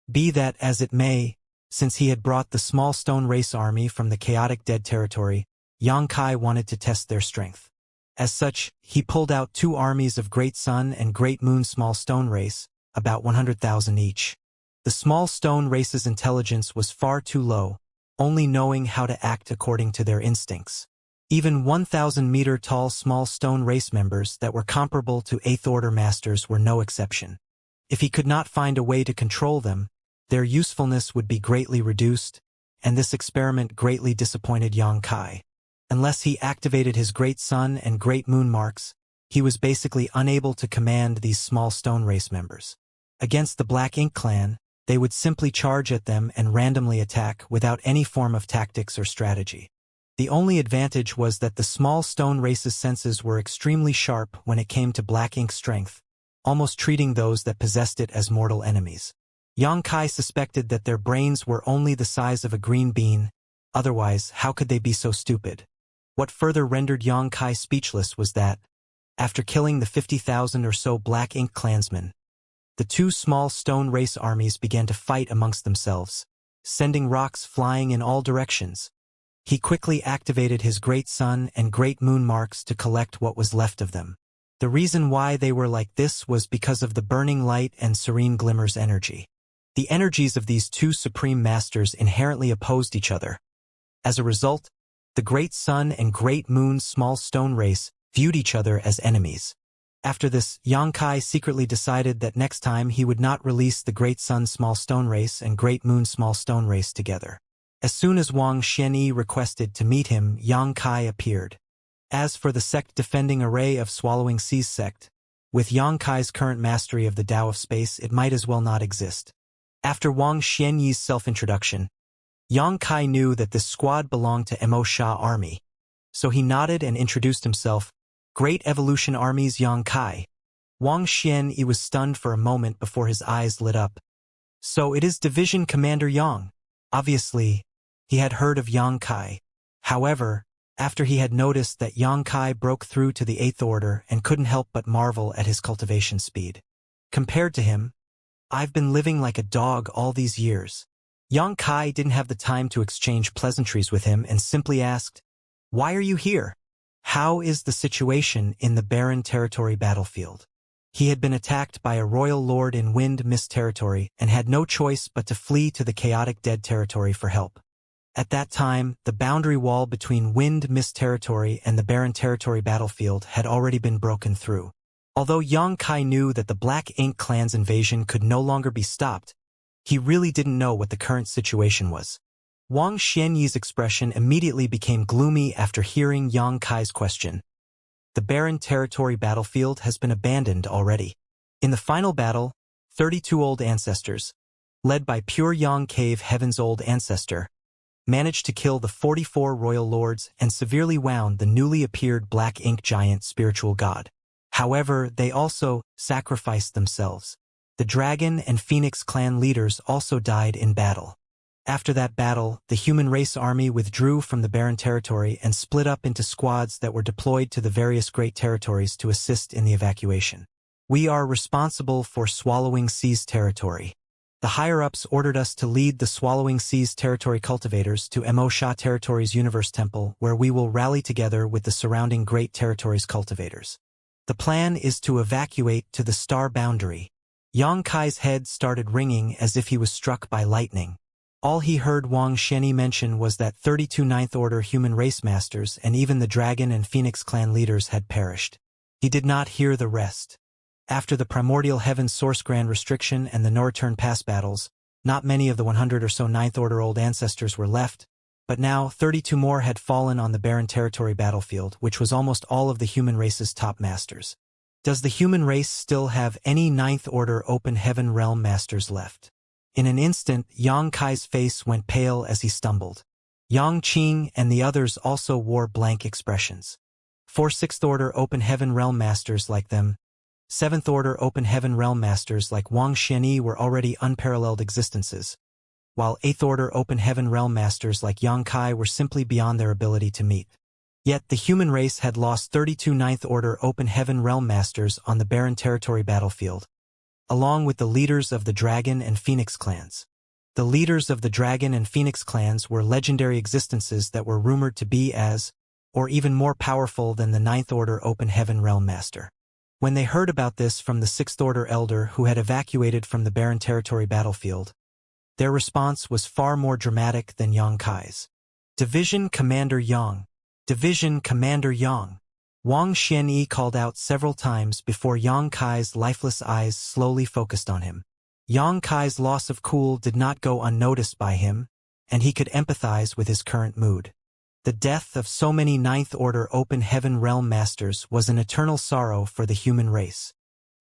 Be that as it may, since he had brought the small stone race army from the chaotic dead territory, Yang Kai wanted to test their strength. As such, he pulled out 2 armies of Great Sun and Great Moon small stone race, about 100,000 each. The small stone race's intelligence was far too low, only knowing how to act according to their instincts. Even 1,000-meter-tall small stone race members that were comparable to 8th-order masters were no exception. If he could not find a way to control them, their usefulness would be greatly reduced, and this experiment greatly disappointed Yang Kai. Unless he activated his Great Sun and Great Moon marks, he was basically unable to command these small stone race members. Against the Black Ink clan, They would simply charge at them and randomly attack without any form of tactics or strategy. The only advantage was that the small stone race's senses were extremely sharp when it came to black ink strength, almost treating those that possessed it as mortal enemies. Xianxia suspected that their brains were only the size of a green bean, otherwise how could they be so stupid? What further rendered Xianxia speechless was that, after killing the 50,000 or so black ink clansmen, the two small stone race armies began to fight amongst themselves, sending rocks flying in all directions. He quickly activated his great sun and great moon marks to collect what was left of them. The reason why they were like this was because of the burning light and serene glimmer's energy. The energies of these two supreme masters inherently opposed each other. As a result, the great sun and great moon's small stone race viewed each other as enemies. After this, Xianxia secretly decided that next time he would not release the great sun small stone race and great moon small stone race together. As soon as Wang Xianyi requested to meet him, Xianxia appeared. As for the sect-defending array of Swallowing Seas sect, with Xianxia's current mastery of the Tao of Space, it might as well not exist. After Wang Xianyi's self-introduction, Xianxia knew that this squad belonged to Mo Sha army, so he nodded and introduced himself. Great Evolution Army's Xianxia. Wang Xianyi was stunned for a moment before his eyes lit up. So it is Division Commander Yang. Obviously, he had heard of Xianxia. However, after he had noticed that Xianxia broke through to the 8th Order and couldn't help but marvel at his cultivation speed. Compared to him, I've been living like a dog all these years. Xianxia didn't have the time to exchange pleasantries with him and simply asked, "Why are you here? How is the situation in the barren territory battlefield?" He had been attacked by a royal lord in Wind Mist territory and had no choice but to flee to the chaotic dead territory for help. At that time, the boundary wall between Wind Mist territory and the barren territory battlefield had already been broken through. Although Xianxia knew that the Black Ink clan's invasion could no longer be stopped, he really didn't know what the current situation was. Wang Xianyi's expression immediately became gloomy after hearing Xianxia's question. The barren territory battlefield has been abandoned already. In the final battle, 32 old ancestors, led by Pure Yang Cave Heaven's old ancestor, managed to kill the 44 royal lords and severely wound the newly appeared Black Ink giant spiritual god. However, they also sacrificed themselves. The Dragon and Phoenix clan leaders also died in battle. After that battle, the human race army withdrew from the barren territory and split up into squads that were deployed to the various great territories to assist in the evacuation. We are responsible for Swallowing Seas territory. The higher-ups ordered us to lead the Swallowing Seas territory cultivators to Mo Sha territory's Universe Temple, where we will rally together with the surrounding great territories cultivators. The plan is to evacuate to the star boundary. Xianxia's head started ringing as if he was struck by lightning. All he heard Wang Xianyi mention was that 32 Ninth Order human race masters and even the Dragon and Phoenix clan leaders had perished. He did not hear the rest. After the Primordial Heaven Source Grand Restriction and the No-Return Pass battles, not many of the 100 or so Ninth Order old ancestors were left, but now 32 more had fallen on the barren territory battlefield, which was almost all of the human race's top masters. Does the human race still have any Ninth Order Open Heaven Realm masters left? In an instant, Xianxia's face went pale as he stumbled. Yang Qing and the others also wore blank expressions. 4 Sixth Order Open Heaven Realm masters like them, 7th Order Open Heaven Realm masters like Wang Xianyi were already unparalleled existences, while 8th Order Open Heaven Realm masters like Xianxia were simply beyond their ability to meet. Yet the human race had lost 32 Ninth Order Open Heaven Realm masters on the barren territory battlefield, along with the leaders of the Dragon and Phoenix clans. The leaders of the Dragon and Phoenix clans were legendary existences that were rumored to be as, or even more powerful than the Ninth Order Open Heaven Realm Master. When they heard about this from the 6th Order Elder who had evacuated from the barren territory battlefield, their response was far more dramatic than Xianxia's. Division Commander Yang. Division Commander Yang. Wang Xianyi called out several times before Xianxia's lifeless eyes slowly focused on him. Xianxia's loss of cool did not go unnoticed by him, and he could empathize with his current mood. The death of so many Ninth Order Open Heaven Realm Masters was an eternal sorrow for the human race.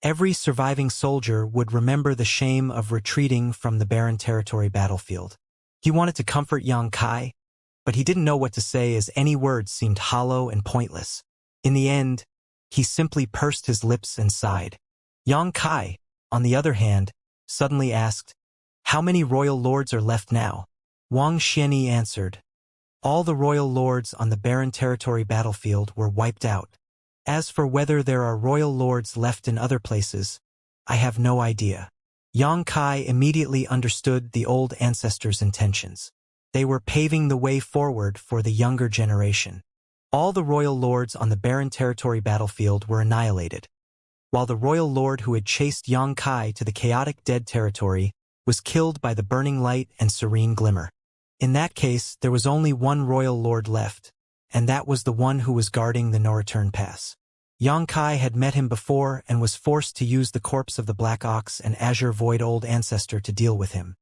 Every surviving soldier would remember the shame of retreating from the barren territory battlefield. He wanted to comfort Yang Kai, but he didn't know what to say as any words seemed hollow and pointless. In the end, he simply pursed his lips and sighed. Yang Kai, on the other hand, suddenly asked, "How many royal lords are left now?" Wang Xianyi answered, "All the royal lords on the barren territory battlefield were wiped out. As for whether there are royal lords left in other places, I have no idea." Yang Kai immediately understood the old ancestors' intentions. They were paving the way forward for the younger generation. All the royal lords on the barren territory battlefield were annihilated, while the royal lord who had chased Yang Kai to the chaotic dead territory was killed by the burning light and serene glimmer. In that case, there was only one royal lord left, and that was the one who was guarding the no-return pass. Yang Kai had met him before and was forced to use the corpse of the Black Ox and Azure Void Old Ancestor to deal with him.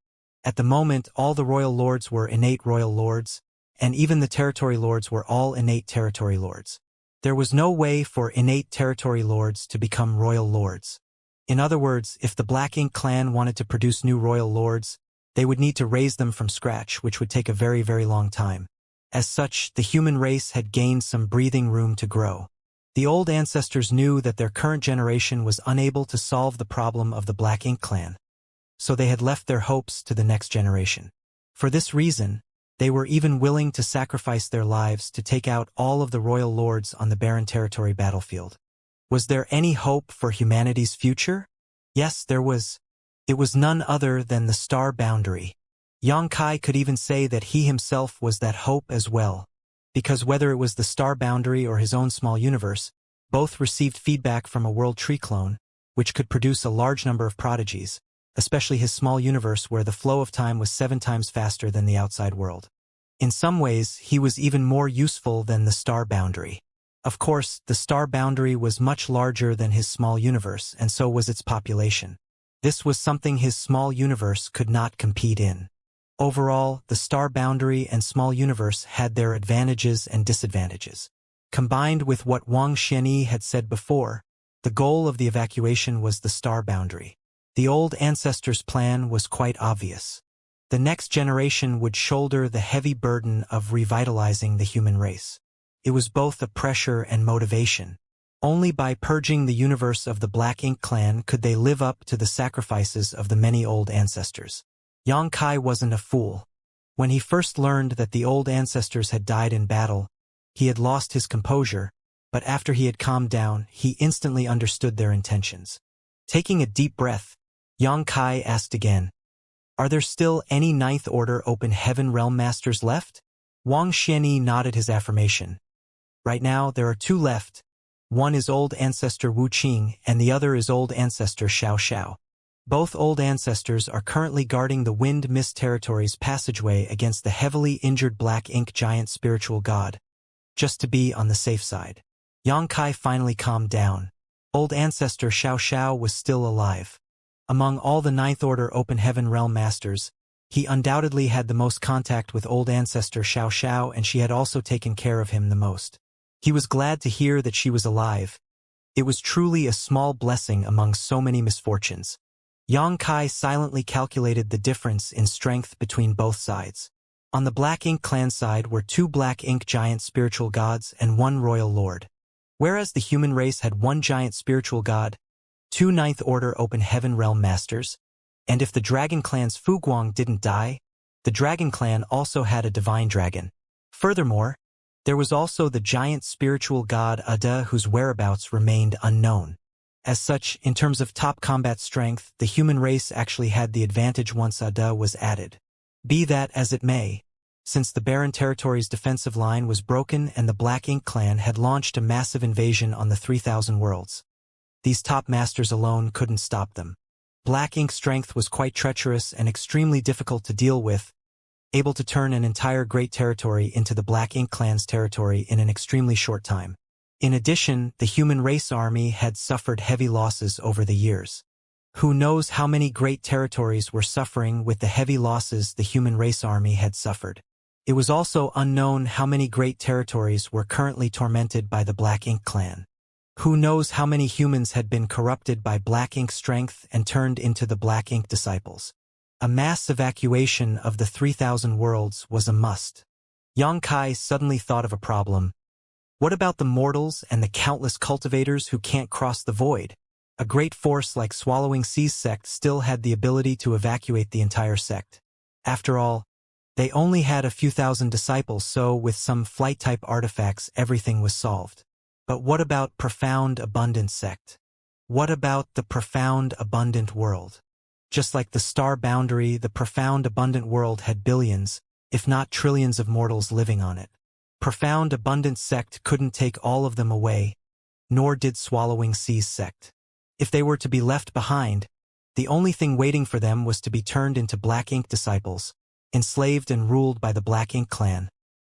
At the moment, all the royal lords were innate royal lords, and even the territory lords were all innate territory lords. There was no way for innate territory lords to become royal lords. In other words, if the Black Ink clan wanted to produce new royal lords, they would need to raise them from scratch, which would take a very, very long time. As such, the human race had gained some breathing room to grow. The old ancestors knew that their current generation was unable to solve the problem of the Black Ink clan, so they had left their hopes to the next generation. For this reason, they were even willing to sacrifice their lives to take out all of the royal lords on the barren territory battlefield. Was there any hope for humanity's future? Yes, there was. It was none other than the star boundary. Yang Kai could even say that he himself was that hope as well, because whether it was the star boundary or his own small universe, both received feedback from a world tree clone, which could produce a large number of prodigies, especially his small universe where the flow of time was 7 times faster than the outside world. In some ways, he was even more useful than the star boundary. Of course, the star boundary was much larger than his small universe, and so was its population. This was something his small universe could not compete in. Overall, the star boundary and small universe had their advantages and disadvantages. Combined with what Wang Xianyi had said before, the goal of the evacuation was the star boundary. The old ancestors' plan was quite obvious. The next generation would shoulder the heavy burden of revitalizing the human race. It was both a pressure and motivation. Only by purging the universe of the Black Ink clan could they live up to the sacrifices of the many old ancestors. Yang Kai wasn't a fool. When he first learned that the old ancestors had died in battle, he had lost his composure, but after he had calmed down, he instantly understood their intentions. Taking a deep breath, Yang Kai asked again, "Are there still any Ninth Order Open Heaven Realm Masters left?" Wang Xianyi nodded his affirmation. "Right now, there are 2 left. One is Old Ancestor Wu Qing, and the other is Old Ancestor Xiao. Both Old Ancestors are currently guarding the Wind Mist Territory's passageway against the heavily injured Black Ink Giant Spiritual God, just to be on the safe side." Yang Kai finally calmed down. Old Ancestor Xiao was still alive. Among all the Ninth Order Open Heaven Realm Masters, he undoubtedly had the most contact with Old Ancestor Xiao, and she had also taken care of him the most. He was glad to hear that she was alive. It was truly a small blessing among so many misfortunes. Yang Kai silently calculated the difference in strength between both sides. On the Black Ink clan side were 2 Black Ink giant spiritual gods and 1 royal lord. Whereas the human race had 1 giant spiritual god, 2 Ninth Order Open Heaven Realm Masters, and if the Dragon Clan's Fu Guang didn't die, the Dragon Clan also had a divine dragon. Furthermore, there was also the giant spiritual god Ada, whose whereabouts remained unknown. As such, in terms of top combat strength, the human race actually had the advantage once Ada was added. Be that as it may, since the Barren Territory's defensive line was broken and the Black Ink clan had launched a massive invasion on the 3,000 worlds, these top masters alone couldn't stop them. Black Ink's strength was quite treacherous and extremely difficult to deal with, able to turn an entire great territory into the Black Ink clan's territory in an extremely short time. In addition, the human race army had suffered heavy losses over the years. Who knows how many great territories were suffering with the heavy losses the human race army had suffered. It was also unknown how many great territories were currently tormented by the Black Ink clan. Who knows how many humans had been corrupted by black ink strength and turned into the black ink disciples. A mass evacuation of the 3,000 worlds was a must. Xianxia suddenly thought of a problem. What about the mortals and the countless cultivators who can't cross the void? A great force like Swallowing Sea's sect still had the ability to evacuate the entire sect. After all, they only had a few thousand disciples, so with some flight-type artifacts everything was solved. But what about Profound Abundant sect? What about the Profound Abundant world? Just like the star boundary, the Profound Abundant world had billions, if not trillions of mortals living on it. Profound Abundant sect couldn't take all of them away, nor did Swallowing Sea's sect. If they were to be left behind, the only thing waiting for them was to be turned into black ink disciples, enslaved and ruled by the black ink clan,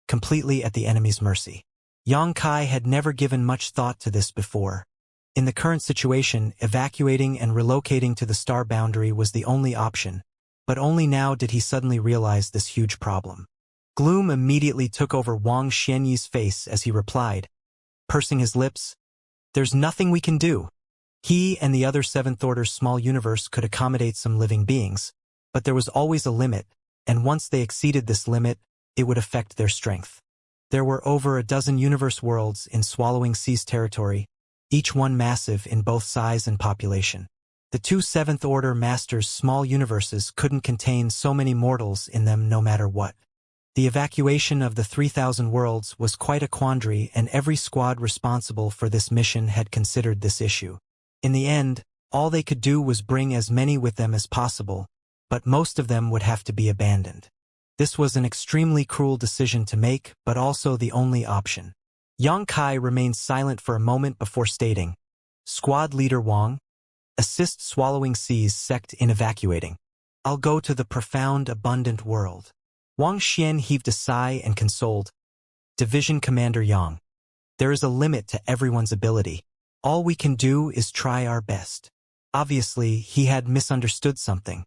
completely at the enemy's mercy. Xianxia had never given much thought to this before. In the current situation, evacuating and relocating to the star boundary was the only option, but only now did he suddenly realize this huge problem. Gloom immediately took over Wang Xianyi's face as he replied, pursing his lips, "There's nothing we can do." He and the other Seventh Order small universe could accommodate some living beings, but there was always a limit, and once they exceeded this limit, it would affect their strength. There were over a dozen universe worlds in Swallowing Sea's territory, each one massive in both size and population. The two Seventh Order Masters' small universes couldn't contain so many mortals in them no matter what. The evacuation of the 3,000 worlds was quite a quandary, and every squad responsible for this mission had considered this issue. In the end, all they could do was bring as many with them as possible, but most of them would have to be abandoned. This was an extremely cruel decision to make, but also the only option. Xianxia remained silent for a moment before stating, "Squad Leader Wang, assist Swallowing Sea's sect in evacuating. I'll go to the Profound Abundant world." Wang Xian heaved a sigh and consoled, "Division Commander Yang, there is a limit to everyone's ability. All we can do is try our best." Obviously, he had misunderstood something.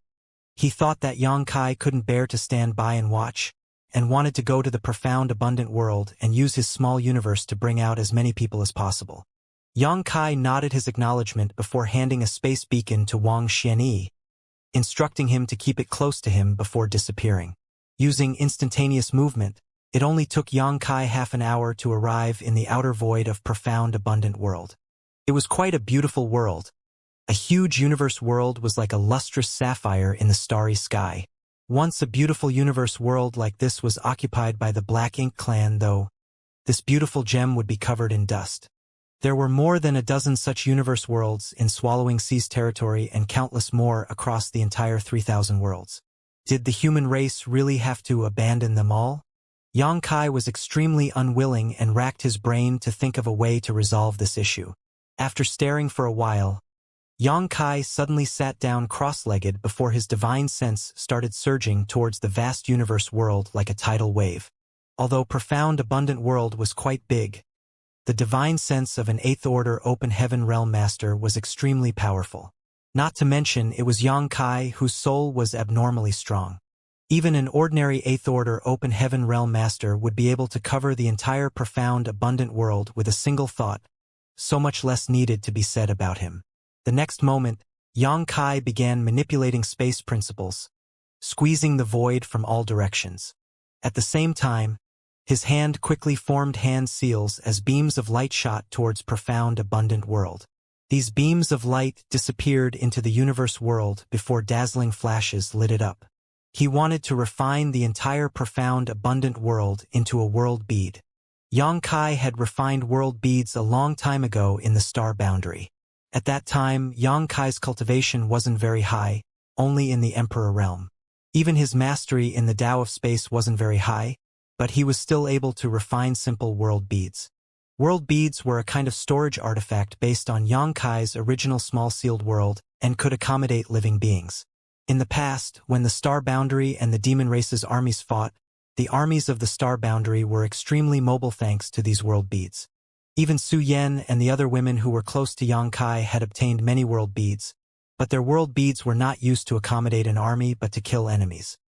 He thought that Xianxia couldn't bear to stand by and watch, and wanted to go to the Profound Abundant world and use his small universe to bring out as many people as possible. Xianxia nodded his acknowledgement before handing a space beacon to Wang Xianyi, instructing him to keep it close to him before disappearing. Using instantaneous movement, it only took Xianxia half an hour to arrive in the outer void of Profound Abundant world. It was quite a beautiful world. A huge universe world was like a lustrous sapphire in the starry sky. Once a beautiful universe world like this was occupied by the Black Ink clan, though. This beautiful gem would be covered in dust. There were more than a dozen such universe worlds in Swallowing Sea's territory and countless more across the entire 3,000 worlds. Did the human race really have to abandon them all? Xianxia was extremely unwilling and racked his brain to think of a way to resolve this issue. After staring for a while, Xianxia suddenly sat down cross-legged before his divine sense started surging towards the vast universe world like a tidal wave. Although Profound Abundant world was quite big, the divine sense of an Eighth Order Open Heaven Realm Master was extremely powerful. Not to mention it was Xianxia whose soul was abnormally strong. Even an ordinary Eighth Order Open Heaven Realm Master would be able to cover the entire Profound Abundant world with a single thought. So much less needed to be said about him. The next moment, Xianxia began manipulating space principles, squeezing the void from all directions. At the same time, his hand quickly formed hand seals as beams of light shot towards Profound Abundant world. These beams of light disappeared into the universe world before dazzling flashes lit it up. He wanted to refine the entire Profound Abundant world into a world bead. Xianxia had refined world beads a long time ago in the star boundary. At that time, Xianxia's cultivation wasn't very high, only in the Emperor realm. Even his mastery in the Tao of space wasn't very high, but he was still able to refine simple world beads. World beads were a kind of storage artifact based on Xianxia's original small-sealed world and could accommodate living beings. In the past, when the star boundary and the demon race's armies fought, the armies of the star boundary were extremely mobile thanks to these world beads. Even Su Yan and the other women who were close to Xianxia had obtained many world beads, but their world beads were not used to accommodate an army but to kill enemies.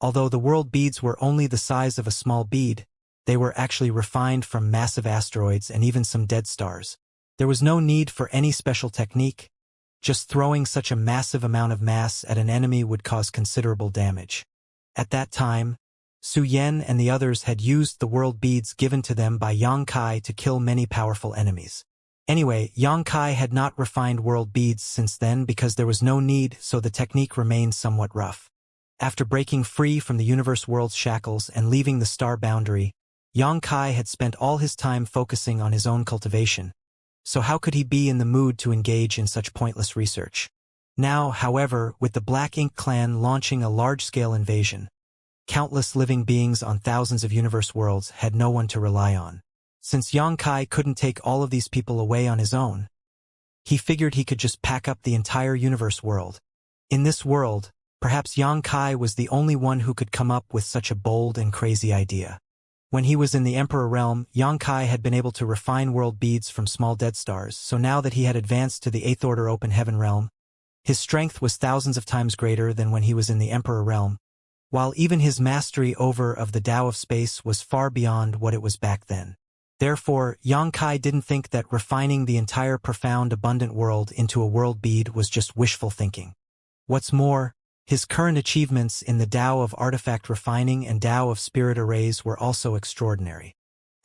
Although the world beads were only the size of a small bead, they were actually refined from massive asteroids and even some dead stars. There was no need for any special technique. Just throwing such a massive amount of mass at an enemy would cause considerable damage. At that time, Su Yan and the others had used the world beads given to them by Yang Kai to kill many powerful enemies. Anyway, Yang Kai had not refined world beads since then because there was no need, so the technique remained somewhat rough. After breaking free from the universe world's shackles and leaving the star boundary, Yang Kai had spent all his time focusing on his own cultivation. So how could he be in the mood to engage in such pointless research? Now, however, with the Black Ink clan launching a large-scale invasion, countless living beings on thousands of universe worlds had no one to rely on. Since Yang Kai couldn't take all of these people away on his own, he figured he could just pack up the entire universe world. In this world, perhaps Yang Kai was the only one who could come up with such a bold and crazy idea. When he was in the Emperor realm, Yang Kai had been able to refine world beads from small dead stars, so now that he had advanced to the 8th Order Open Heaven realm, his strength was thousands of times greater than when he was in the Emperor realm, while even his mastery over of the Tao of space was far beyond what it was back then. Therefore, Yang Kai didn't think that refining the entire profound abundant world into a world bead was just wishful thinking. What's more, his current achievements in the Tao of artifact refining and Tao of spirit arrays were also extraordinary.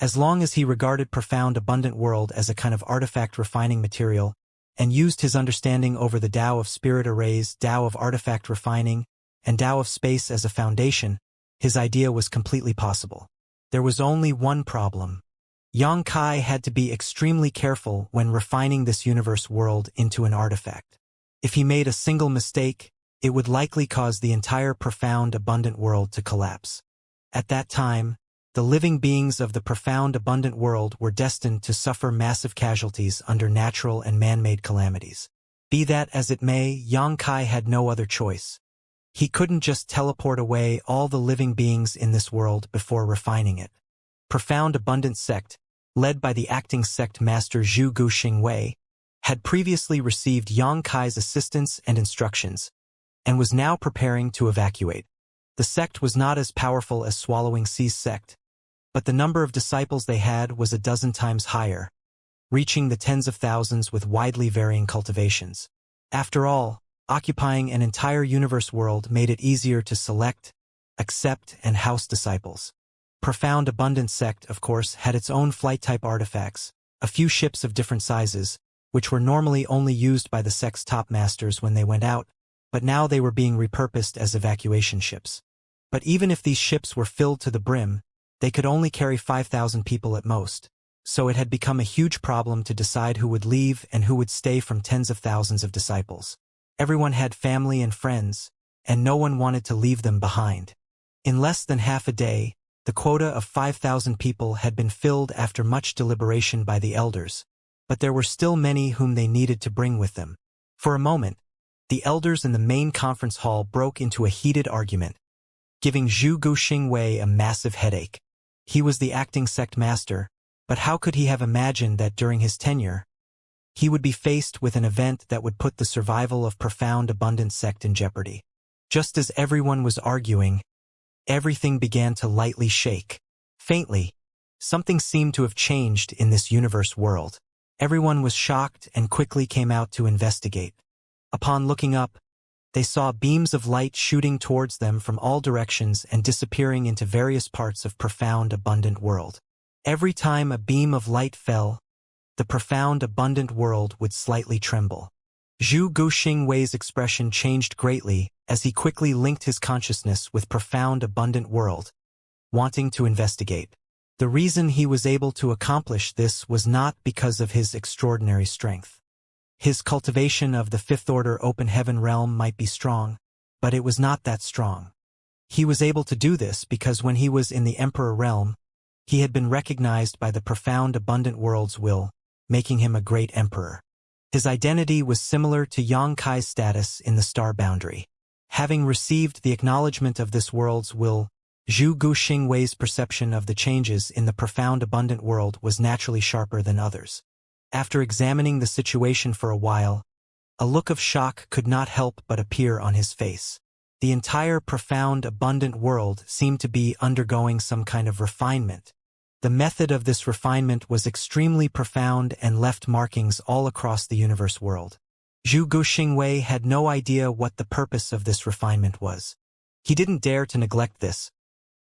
As long as he regarded profound abundant world as a kind of artifact refining material, and used his understanding over the Tao of spirit arrays, Tao of artifact refining, and Tao of space as a foundation, his idea was completely possible. There was only one problem. Yang Kai had to be extremely careful when refining this universe world into an artifact. If he made a single mistake, it would likely cause the entire profound abundant world to collapse. At that time, the living beings of the profound abundant world were destined to suffer massive casualties under natural and man-made calamities. Be that as it may, Yang Kai had no other choice. He couldn't just teleport away all the living beings in this world before refining it. Profound Abundant Sect, led by the acting sect master Zhu Guxing Wei, had previously received Yang Kai's assistance and instructions, and was now preparing to evacuate. The sect was not as powerful as Swallowing Sea's sect, but the number of disciples they had was a dozen times higher, reaching the tens of thousands with widely varying cultivations. After all, occupying an entire universe world made it easier to select, accept, and house disciples. Profound Abundant Sect, of course, had its own flight-type artifacts, a few ships of different sizes, which were normally only used by the sect's top masters when they went out, but now they were being repurposed as evacuation ships. But even if these ships were filled to the brim, they could only carry 5,000 people at most, so it had become a huge problem to decide who would leave and who would stay from tens of thousands of disciples. Everyone had family and friends, and no one wanted to leave them behind. In less than half a day, the quota of 5,000 people had been filled after much deliberation by the elders, but there were still many whom they needed to bring with them. For a moment, the elders in the main conference hall broke into a heated argument, giving Zhu Guxing Wei a massive headache. He was the acting sect master, but how could he have imagined that during his tenure, he would be faced with an event that would put the survival of Profound Abundant Sect in jeopardy? Just as everyone was arguing, everything began to lightly shake. Faintly, something seemed to have changed in this universe world. Everyone was shocked and quickly came out to investigate. Upon looking up, they saw beams of light shooting towards them from all directions and disappearing into various parts of Profound Abundant World. Every time a beam of light fell, the Profound Abundant World would slightly tremble. Zhu Guxing Wei's expression changed greatly as he quickly linked his consciousness with Profound Abundant World, wanting to investigate. The reason he was able to accomplish this was not because of his extraordinary strength. His cultivation of the Fifth Order Open Heaven realm might be strong, but it was not that strong. He was able to do this because when he was in the Emperor realm, he had been recognized by the Profound Abundant World's will, making him a great emperor. His identity was similar to Yang Kai's status in the star boundary. Having received the acknowledgement of this world's will, Zhu Guxing Wei's perception of the changes in the Profound Abundant World was naturally sharper than others. After examining the situation for a while, a look of shock could not help but appear on his face. The entire Profound Abundant World seemed to be undergoing some kind of refinement, The method of this refinement was extremely profound and left markings all across the universe world. Zhu Guxingwei had no idea what the purpose of this refinement was. He didn't dare to neglect this,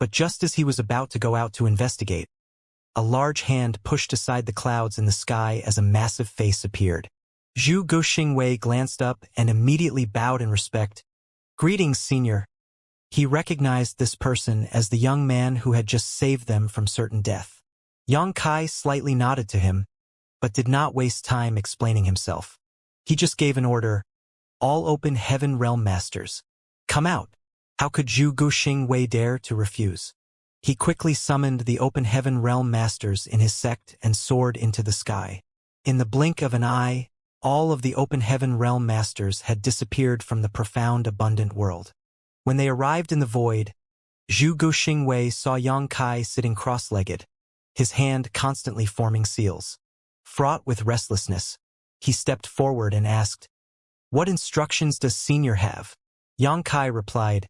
but just as he was about to go out to investigate, a large hand pushed aside the clouds in the sky as a massive face appeared. Zhu Guxingwei glanced up and immediately bowed in respect. "Greetings, Senior." He recognized this person as the young man who had just saved them from certain death. Yang Kai slightly nodded to him, but did not waste time explaining himself. He just gave an order, "All open heaven realm masters, come out." How could Zhu Guxingwei dare to refuse? He quickly summoned the open heaven realm masters in his sect and soared into the sky. In the blink of an eye, all of the open heaven realm masters had disappeared from the profound abundant world. When they arrived in the void, Zhu Guxingwei saw Yang Kai sitting cross-legged, his hand constantly forming seals. Fraught with restlessness, he stepped forward and asked, "What instructions does Senior have?" Yang Kai replied,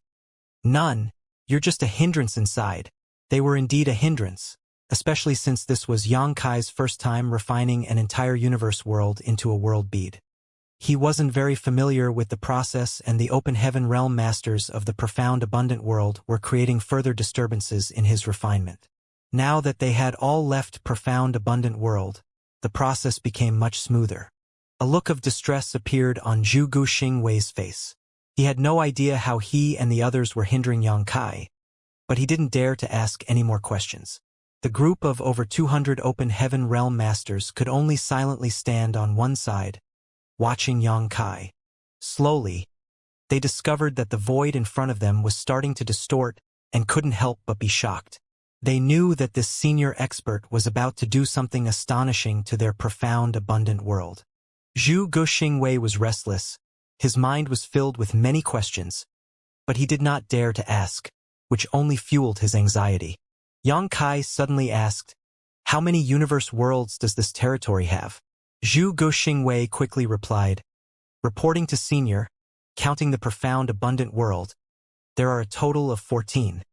"None, you're just a hindrance inside." They were indeed a hindrance, especially since this was Yang Kai's first time refining an entire universe world into a world bead. He wasn't very familiar with the process, and the open heaven realm masters of the profound abundant world were creating further disturbances in his refinement. Now that they had all left profound abundant world, the process became much smoother. A look of distress appeared on Zhu Guxingwei's face. He had no idea how he and the others were hindering Yang Kai, but he didn't dare to ask any more questions. The group of over 200 open heaven realm masters could only silently stand on one side, watching Yang Kai. Slowly, they discovered that the void in front of them was starting to distort and couldn't help but be shocked. They knew that this senior expert was about to do something astonishing to their profound abundant world. Zhu Guxingwei was restless. His mind was filled with many questions, but he did not dare to ask, which only fueled his anxiety. Yang Kai suddenly asked, "How many universe worlds does this territory have?" Zhu Guxingwei quickly replied, "Reporting to Senior, counting the profound abundant world, there are a total of 14.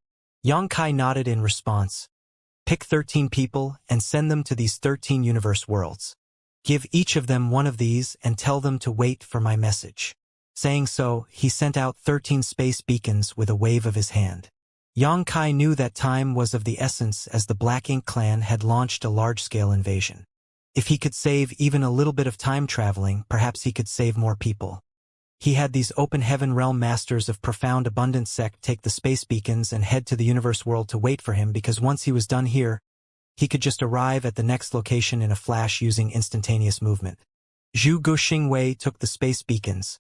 Yang Kai nodded in response. "Pick 13 people and send them to these 13 universe worlds. Give each of them one of these and tell them to wait for my message." Saying so, he sent out 13 space beacons with a wave of his hand. Yang Kai knew that time was of the essence, as the Black Ink clan had launched a large-scale invasion. If he could save even a little bit of time traveling, perhaps he could save more people. He had these open heaven realm masters of profound abundance sect take the space beacons and head to the universe world to wait for him, because once he was done here, he could just arrive at the next location in a flash using instantaneous movement. Zhu Guxingwei took the space beacons,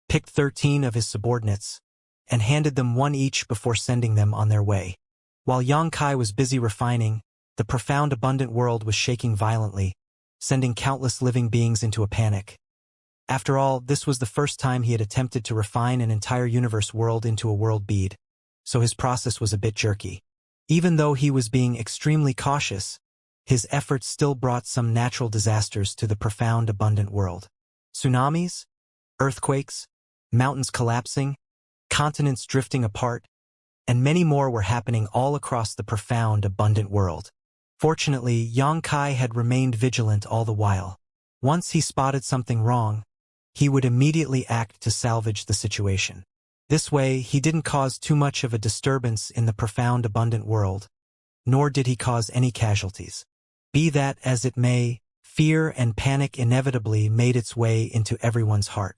picked 13 of his subordinates, and handed them one each before sending them on their way. While Yang Kai was busy refining, the profound abundant world was shaking violently, sending countless living beings into a panic. After all, this was the first time he had attempted to refine an entire universe world into a world bead, so his process was a bit jerky. Even though he was being extremely cautious, his efforts still brought some natural disasters to the profound abundant world. Tsunamis, earthquakes, mountains collapsing, continents drifting apart, and many more were happening all across the profound abundant world. Fortunately, Yang Kai had remained vigilant all the while. Once he spotted something wrong, he would immediately act to salvage the situation. This way, he didn't cause too much of a disturbance in the profound abundant world, nor did he cause any casualties. Be that as it may, fear and panic inevitably made its way into everyone's heart.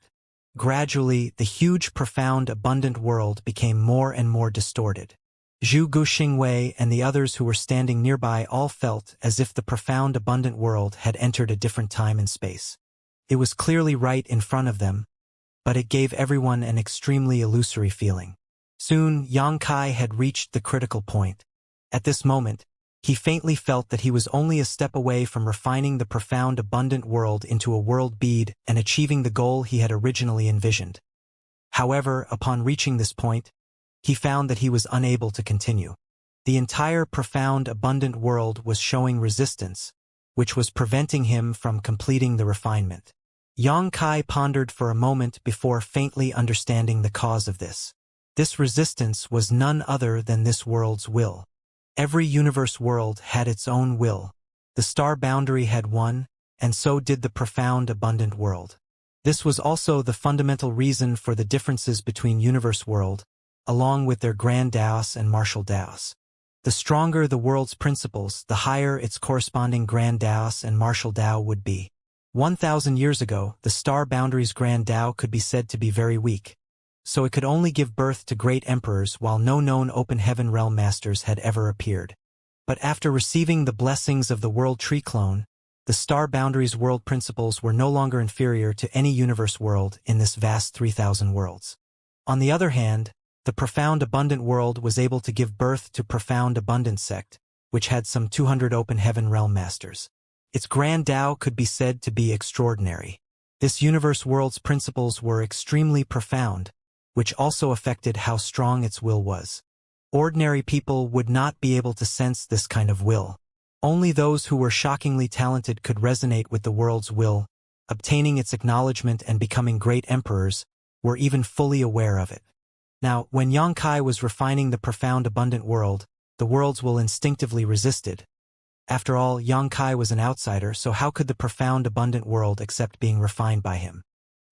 Gradually, the huge, profound, abundant world became more and more distorted. Zhu Guxingwei and the others who were standing nearby all felt as if the profound abundant world had entered a different time and space. It was clearly right in front of them, but it gave everyone an extremely illusory feeling. Soon, Yang Kai had reached the critical point. At this moment, he faintly felt that he was only a step away from refining the profound abundant world into a world bead and achieving the goal he had originally envisioned. However, upon reaching this point, he found that he was unable to continue. The entire profound abundant world was showing resistance, which was preventing him from completing the refinement. Yang Kai pondered for a moment before faintly understanding the cause of this. This resistance was none other than this world's will. Every universe world had its own will. The star boundary had one, and so did the profound abundant world. This was also the fundamental reason for the differences between universe world, along with their grand daos and martial daos. The stronger the world's principles, the higher its corresponding grand daos and martial dao would be. 1,000 years ago, the star boundary's grand dao could be said to be very weak, so it could only give birth to great emperors while no known open heaven realm masters had ever appeared. But after receiving the blessings of the world tree clone, the star boundary's world principles were no longer inferior to any universe world in this vast 3,000 worlds. On the other hand, the profound abundant world was able to give birth to profound abundant sect, which had some 200 open heaven realm masters. Its grand Tao could be said to be extraordinary. This universe world's principles were extremely profound, which also affected how strong its will was. Ordinary people would not be able to sense this kind of will. Only those who were shockingly talented could resonate with the world's will, obtaining its acknowledgement and becoming great emperors, were even fully aware of it. Now, when Xianxia was refining the profound abundant world, the world's will instinctively resisted. After all, Xianxia was an outsider, so how could the profound abundant world accept being refined by him?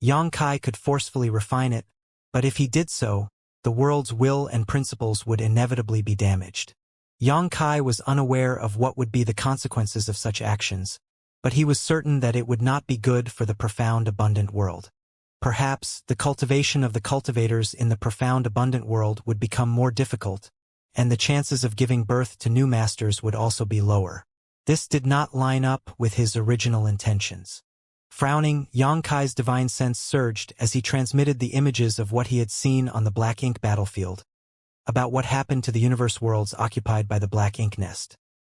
Xianxia could forcefully refine it, but if he did so, the world's will and principles would inevitably be damaged. Xianxia was unaware of what would be the consequences of such actions, but he was certain that it would not be good for the profound abundant world. Perhaps the cultivation of the cultivators in the profound abundant world would become more difficult, and the chances of giving birth to new masters would also be lower. This did not line up with his original intentions. Frowning, Xianxia's divine sense surged as he transmitted the images of what he had seen on the black ink battlefield, about what happened to the universe worlds occupied by the black ink nest.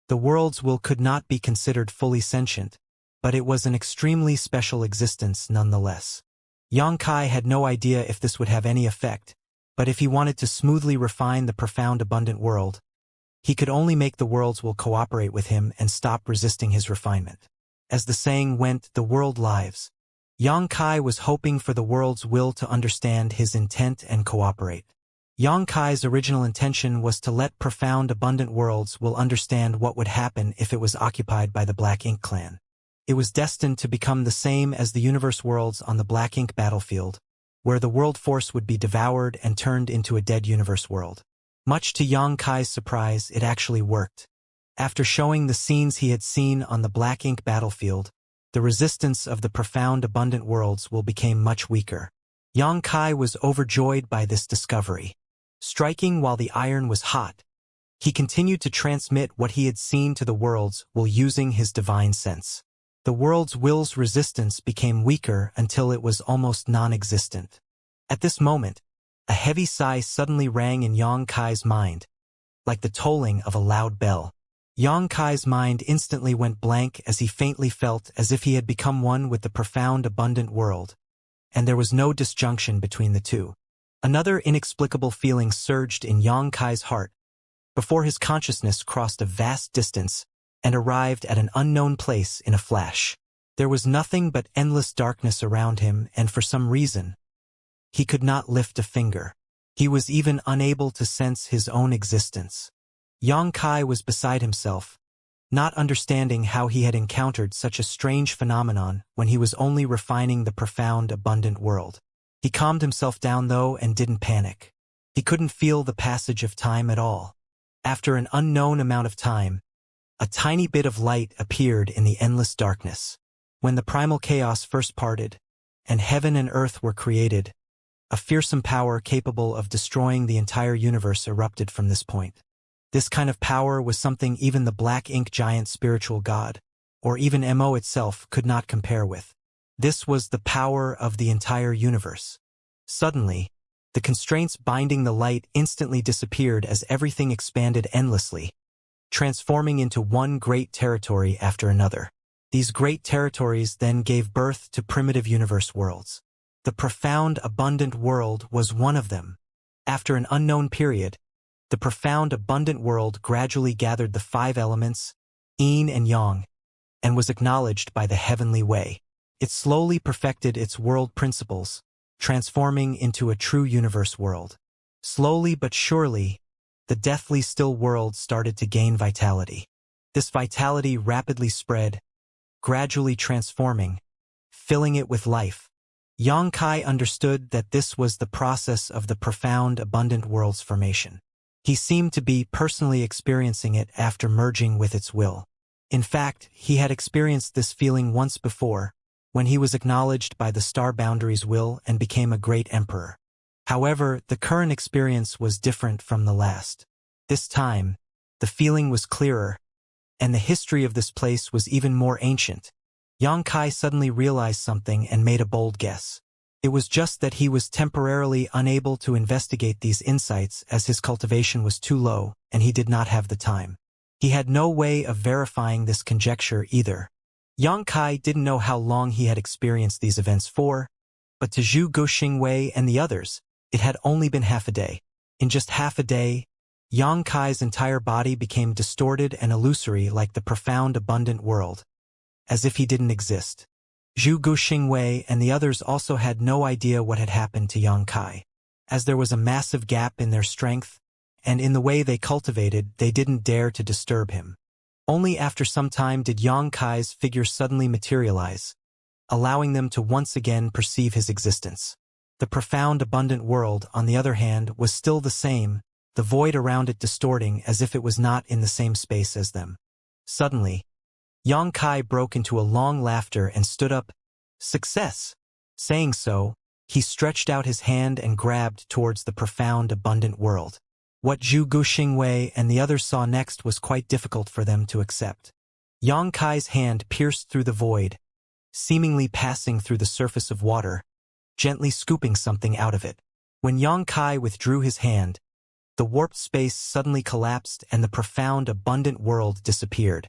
The world's will could not be considered fully sentient, but it was an extremely special existence nonetheless. Xianxia had no idea if this would have any effect, but if he wanted to smoothly refine the profound abundant world, he could only make the world's will cooperate with him and stop resisting his refinement. As the saying went, the world lives. Xianxia was hoping for the world's will to understand his intent and cooperate. Xianxia's original intention was to let profound abundant worlds will understand what would happen if it was occupied by the Black Ink clan. It was destined to become the same as the universe worlds on the Black Ink battlefield, where the world force would be devoured and turned into a dead universe world. Much to Xianxia's surprise, it actually worked. After showing the scenes he had seen on the Black Ink battlefield, the resistance of the profound abundant worlds will became much weaker. Xianxia was overjoyed by this discovery. Striking while the iron was hot, he continued to transmit what he had seen to the worlds while using his divine sense. The world's will's resistance became weaker until it was almost non-existent. At this moment, a heavy sigh suddenly rang in Xianxia's mind, like the tolling of a loud bell. Xianxia's mind instantly went blank as he faintly felt as if he had become one with the profound abundant world, and there was no disjunction between the two. Another inexplicable feeling surged in Xianxia's heart, before his consciousness crossed a vast distance and arrived at an unknown place in a flash. There was nothing but endless darkness around him, and for some reason, he could not lift a finger. He was even unable to sense his own existence. Xianxia was beside himself, not understanding how he had encountered such a strange phenomenon when he was only refining the profound abundant world. He calmed himself down though and didn't panic. He couldn't feel the passage of time at all. After an unknown amount of time, a tiny bit of light appeared in the endless darkness. When the primal chaos first parted, and heaven and earth were created, a fearsome power capable of destroying the entire universe erupted from this point. This kind of power was something even the Black Ink giant spiritual god, or even Mo itself, could not compare with. This was the power of the entire universe. Suddenly, the constraints binding the light instantly disappeared as everything expanded endlessly, transforming into one great territory after another. These great territories then gave birth to primitive universe worlds. The profound abundant world was one of them. After an unknown period, the profound abundant world gradually gathered the 5 elements, yin and yang, and was acknowledged by the heavenly way. It slowly perfected its world principles, transforming into a true universe world. Slowly but surely, the deathly still world started to gain vitality. This vitality rapidly spread, gradually transforming, filling it with life. Xianxia understood that this was the process of the profound, abundant world's formation. He seemed to be personally experiencing it after merging with its will. In fact, he had experienced this feeling once before, when he was acknowledged by the star boundary's will and became a great emperor. However, the current experience was different from the last. This time, the feeling was clearer, and the history of this place was even more ancient. Xianxia suddenly realized something and made a bold guess. It was just that he was temporarily unable to investigate these insights as his cultivation was too low, and he did not have the time. He had no way of verifying this conjecture either. Xianxia didn't know how long he had experienced these events for, but to Zhu Guxingwei and the others, it had only been half a day. In just half a day, Xianxia's entire body became distorted and illusory like the profound, abundant world, as if he didn't exist. Zhu Guxingwei and the others also had no idea what had happened to Xianxia. As there was a massive gap in their strength, and in the way they cultivated, they didn't dare to disturb him. Only after some time did Xianxia's figure suddenly materialize, allowing them to once again perceive his existence. The profound, abundant world, on the other hand, was still the same, the void around it distorting as if it was not in the same space as them. Suddenly, Xianxia broke into a long laughter and stood up. Success! Saying so, he stretched out his hand and grabbed towards the profound, abundant world. What Zhu Guxingwei and the others saw next was quite difficult for them to accept. Xianxia's hand pierced through the void, seemingly passing through the surface of water, gently scooping something out of it. When Xianxia withdrew his hand, the warped space suddenly collapsed and the profound, abundant world disappeared.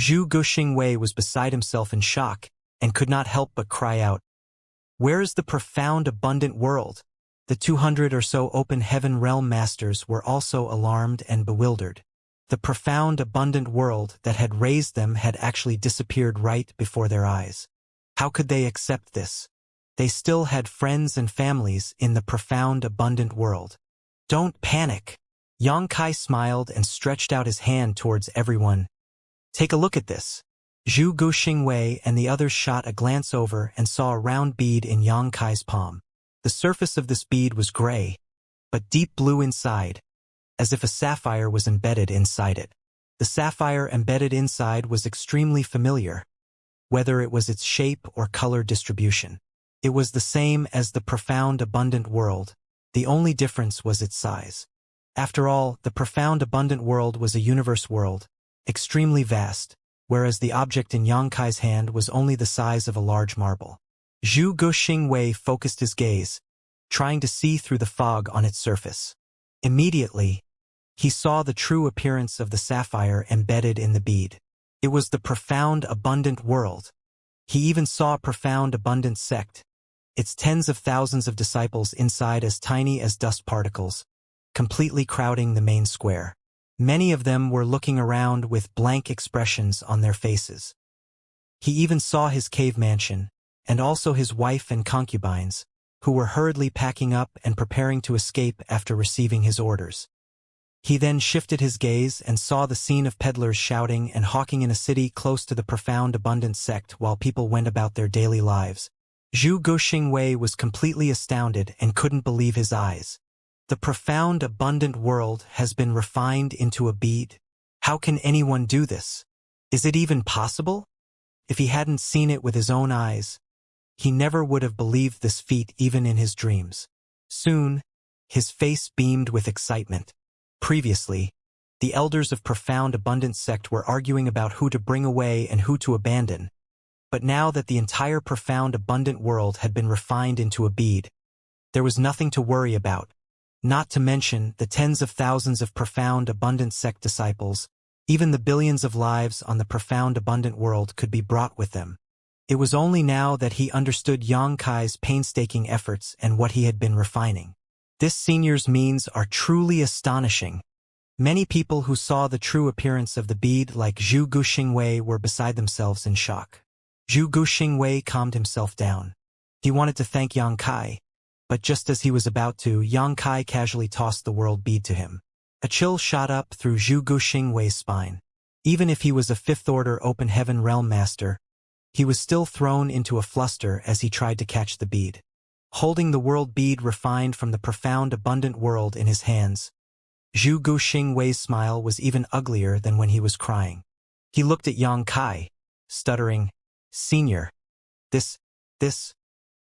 Zhu Guxingwei was beside himself in shock and could not help but cry out, "Where is the profound, abundant world?" The 200 or so open heaven realm masters were also alarmed and bewildered. The profound, abundant world that had raised them had actually disappeared right before their eyes. How could they accept this? They still had friends and families in the profound, abundant world. "Don't panic." Xianxia smiled and stretched out his hand towards everyone. "Take a look at this." Zhu Guxingwei and the others shot a glance over and saw a round bead in Xianxia's palm. The surface of this bead was gray, but deep blue inside, as if a sapphire was embedded inside it. The sapphire embedded inside was extremely familiar, whether it was its shape or color distribution. It was the same as the profound, abundant world. The only difference was its size. After all, the profound, abundant world was a universe world, extremely vast, whereas the object in Xianxia's hand was only the size of a large marble. Zhu Guxingwei focused his gaze, trying to see through the fog on its surface. Immediately, he saw the true appearance of the sapphire embedded in the bead. It was the profound, abundant world. He even saw a profound, abundant sect, its tens of thousands of disciples inside as tiny as dust particles, completely crowding the main square. Many of them were looking around with blank expressions on their faces. He even saw his cave mansion, and also his wife and concubines, who were hurriedly packing up and preparing to escape after receiving his orders. He then shifted his gaze and saw the scene of peddlers shouting and hawking in a city close to the profound, abundant sect while people went about their daily lives. Zhu Guxingwei was completely astounded and couldn't believe his eyes. The profound, abundant world has been refined into a bead. How can anyone do this? Is it even possible? If he hadn't seen it with his own eyes, he never would have believed this feat even in his dreams. Soon, his face beamed with excitement. Previously, the elders of profound, abundant sect were arguing about who to bring away and who to abandon. But now that the entire profound, abundant world had been refined into a bead, there was nothing to worry about. Not to mention the tens of thousands of profound, abundant sect disciples, even the billions of lives on the profound, abundant world could be brought with them. It was only now that he understood Xianxia's painstaking efforts and what he had been refining. This senior's means are truly astonishing. Many people who saw the true appearance of the bead like Zhu Guxingwei were beside themselves in shock. Zhu Guxingwei calmed himself down. He wanted to thank Xianxia, but just as he was about to, Xianxia casually tossed the world bead to him. A chill shot up through Zhu Guxingwei's spine. Even if he was a fifth-order open heaven realm master, he was still thrown into a fluster as he tried to catch the bead. Holding the world bead refined from the profound abundant world in his hands, Zhu Guxingwei's smile was even uglier than when he was crying. He looked at Yang Kai, stuttering, "Senior, this,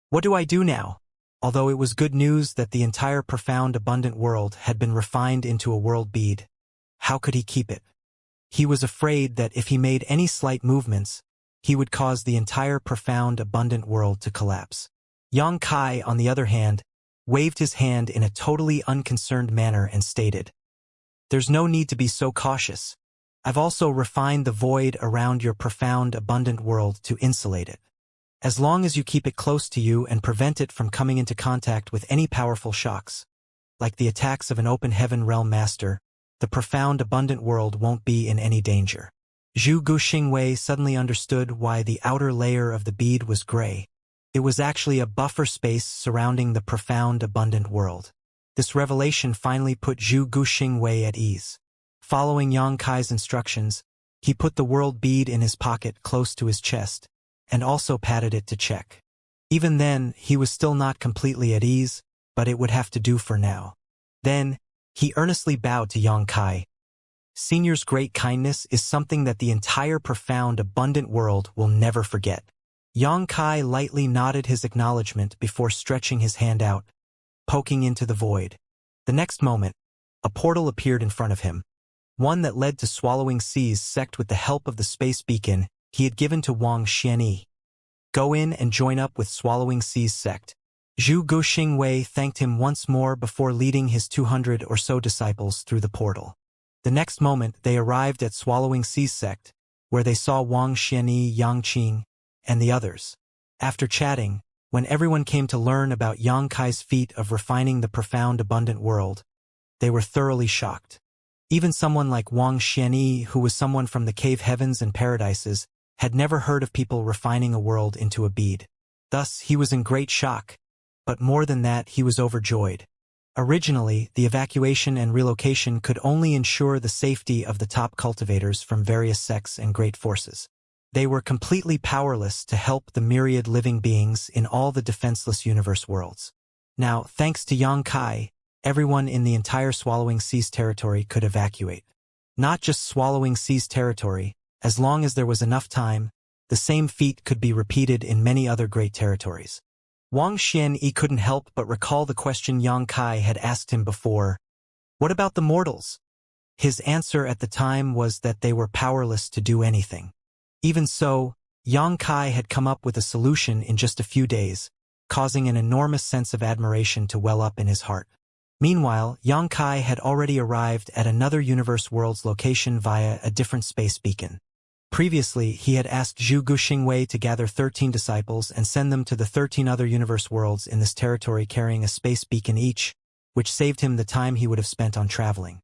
what do I do now?" Although it was good news that the entire profound abundant world had been refined into a world bead, how could he keep it? He was afraid that if he made any slight movements, he would cause the entire profound abundant world to collapse. Yang Kai, on the other hand, waved his hand in a totally unconcerned manner and stated, "There's no need to be so cautious. I've also refined the void around your profound abundant world to insulate it. As long as you keep it close to you and prevent it from coming into contact with any powerful shocks, like the attacks of an open heaven realm master, the profound abundant world won't be in any danger." Zhu Guxingwei suddenly understood why the outer layer of the bead was gray. It was actually a buffer space surrounding the profound abundant world. This revelation finally put Zhu Guxingwei at ease. Following Yang Kai's instructions, he put the world bead in his pocket close to his chest, and also patted it to check. Even then, he was still not completely at ease, but it would have to do for now. Then, he earnestly bowed to Yang Kai. "Senior's great kindness is something that the entire profound abundant world will never forget." Yang Kai lightly nodded his acknowledgement before stretching his hand out, poking into the void. The next moment, a portal appeared in front of him, one that led to Swallowing Sea's sect with the help of the space beacon he had given to Wang Xianyi. "Go in and join up with Swallowing Sea's sect." Zhu Guxingwei thanked him once more before leading his 200 or so disciples through the portal. The next moment they arrived at Swallowing Sea's sect, where they saw Wang Xianyi, Yang Qing, and the others. After chatting, when everyone came to learn about Yang Kai's feat of refining the profound abundant world, they were thoroughly shocked. Even someone like Wang Xianyi, who was someone from the cave heavens and paradises, had never heard of people refining a world into a bead. Thus, he was in great shock, but more than that, he was overjoyed. Originally, the evacuation and relocation could only ensure the safety of the top cultivators from various sects and great forces. They were completely powerless to help the myriad living beings in all the defenseless universe worlds. Now, thanks to Yang Kai, everyone in the entire Swallowing Sea's territory could evacuate. Not just Swallowing Sea's territory, as long as there was enough time, the same feat could be repeated in many other great territories. Wang Xianyi couldn't help but recall the question Yang Kai had asked him before, "What about the mortals?" His answer at the time was that they were powerless to do anything. Even so, Yang Kai had come up with a solution in just a few days, causing an enormous sense of admiration to well up in his heart. Meanwhile, Yang Kai had already arrived at another universe world's location via a different space beacon. Previously, he had asked Zhu Guxingwei to gather 13 disciples and send them to the 13 other universe worlds in this territory carrying a space beacon each, which saved him the time he would have spent on traveling.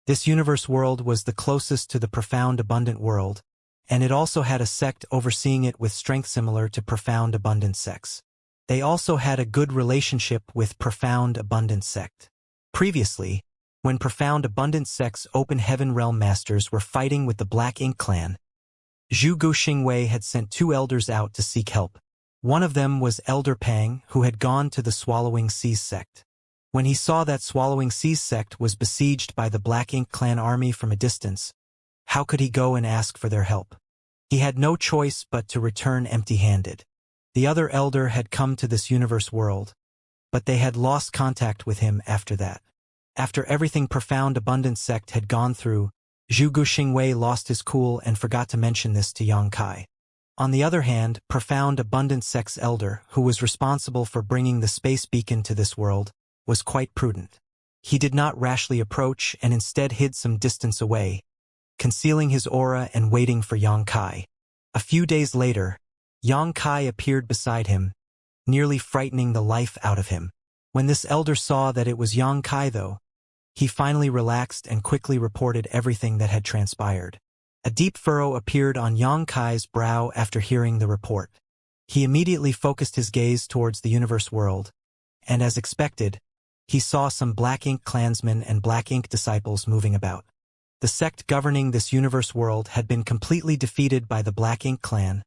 This universe world was the closest to the profound abundant world, and it also had a sect overseeing it with strength similar to profound abundant sects. They also had a good relationship with profound abundant sect. Previously, when profound abundant sect's open heaven realm masters were fighting with the Black Ink clan, Zhu Guxingwei had sent 2 elders out to seek help. One of them was Elder Pang, who had gone to the Swallowing Sea's sect. When he saw that Swallowing Sea's sect was besieged by the Black Ink clan army from a distance, how could he go and ask for their help? He had no choice but to return empty-handed. The other elder had come to this universe world, but they had lost contact with him after that. After everything profound abundant sect had gone through, Zhu Guxingwei lost his cool and forgot to mention this to Yang Kai. On the other hand, profound abundant sect's elder, who was responsible for bringing the space beacon to this world, was quite prudent. He did not rashly approach and instead hid some distance away, concealing his aura and waiting for Yang Kai. A few days later, Yang Kai appeared beside him, nearly frightening the life out of him. When this elder saw that it was Yang Kai though, he finally relaxed and quickly reported everything that had transpired. A deep furrow appeared on Yang Kai's brow after hearing the report. He immediately focused his gaze towards the universe world, and as expected, he saw some Black Ink clansmen and Black Ink disciples moving about. The sect governing this universe world had been completely defeated by the Black Ink clan,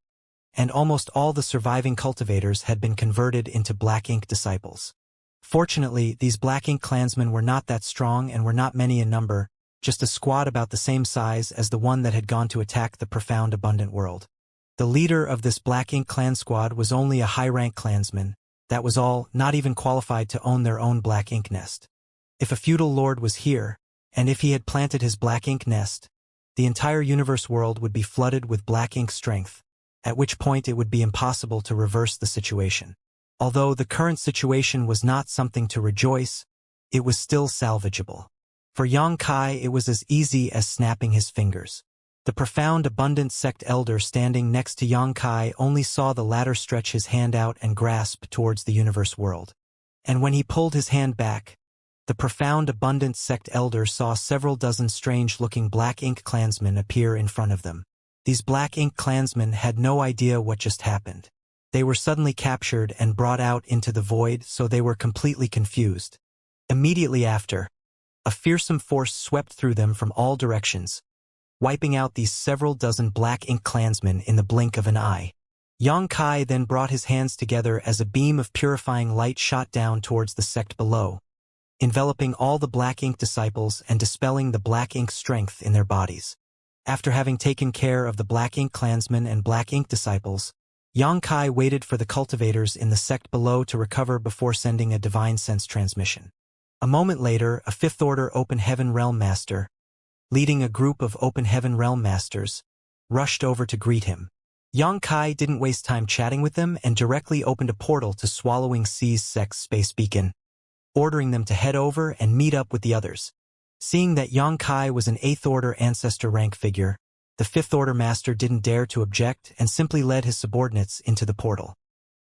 and almost all the surviving cultivators had been converted into Black Ink disciples. Fortunately, these Black Ink clansmen were not that strong and were not many in number, just a squad about the same size as the one that had gone to attack the profound abundant world. The leader of this Black Ink clan squad was only a high-rank clansman, that was all, not even qualified to own their own Black Ink nest. If a feudal lord was here, and if he had planted his Black Ink nest, the entire universe world would be flooded with Black Ink strength, at which point it would be impossible to reverse the situation. Although the current situation was not something to rejoice, it was still salvageable. For Xianxia it was as easy as snapping his fingers. The profound abundant sect elder standing next to Xianxia only saw the latter stretch his hand out and grasp towards the universe world. And when he pulled his hand back, the profound abundant sect elder saw several dozen strange-looking Black Ink clansmen appear in front of them. These Black Ink clansmen had no idea what just happened. They were suddenly captured and brought out into the void, so they were completely confused. Immediately after, a fearsome force swept through them from all directions, wiping out these several dozen Black Ink clansmen in the blink of an eye. Xianxia then brought his hands together as a beam of purifying light shot down towards the sect below, enveloping all the Black Ink disciples and dispelling the Black Ink strength in their bodies. After having taken care of the Black Ink clansmen and Black Ink disciples, Xianxia waited for the cultivators in the sect below to recover before sending a divine sense transmission. A moment later, a fifth-order Open Heaven Realm Master, leading a group of Open Heaven Realm Masters, rushed over to greet him. Xianxia didn't waste time chatting with them and directly opened a portal to Swallowing Sea's sect's space beacon, ordering them to head over and meet up with the others. Seeing that Xianxia was an 8th-order ancestor rank figure, the 5th-order master didn't dare to object and simply led his subordinates into the portal.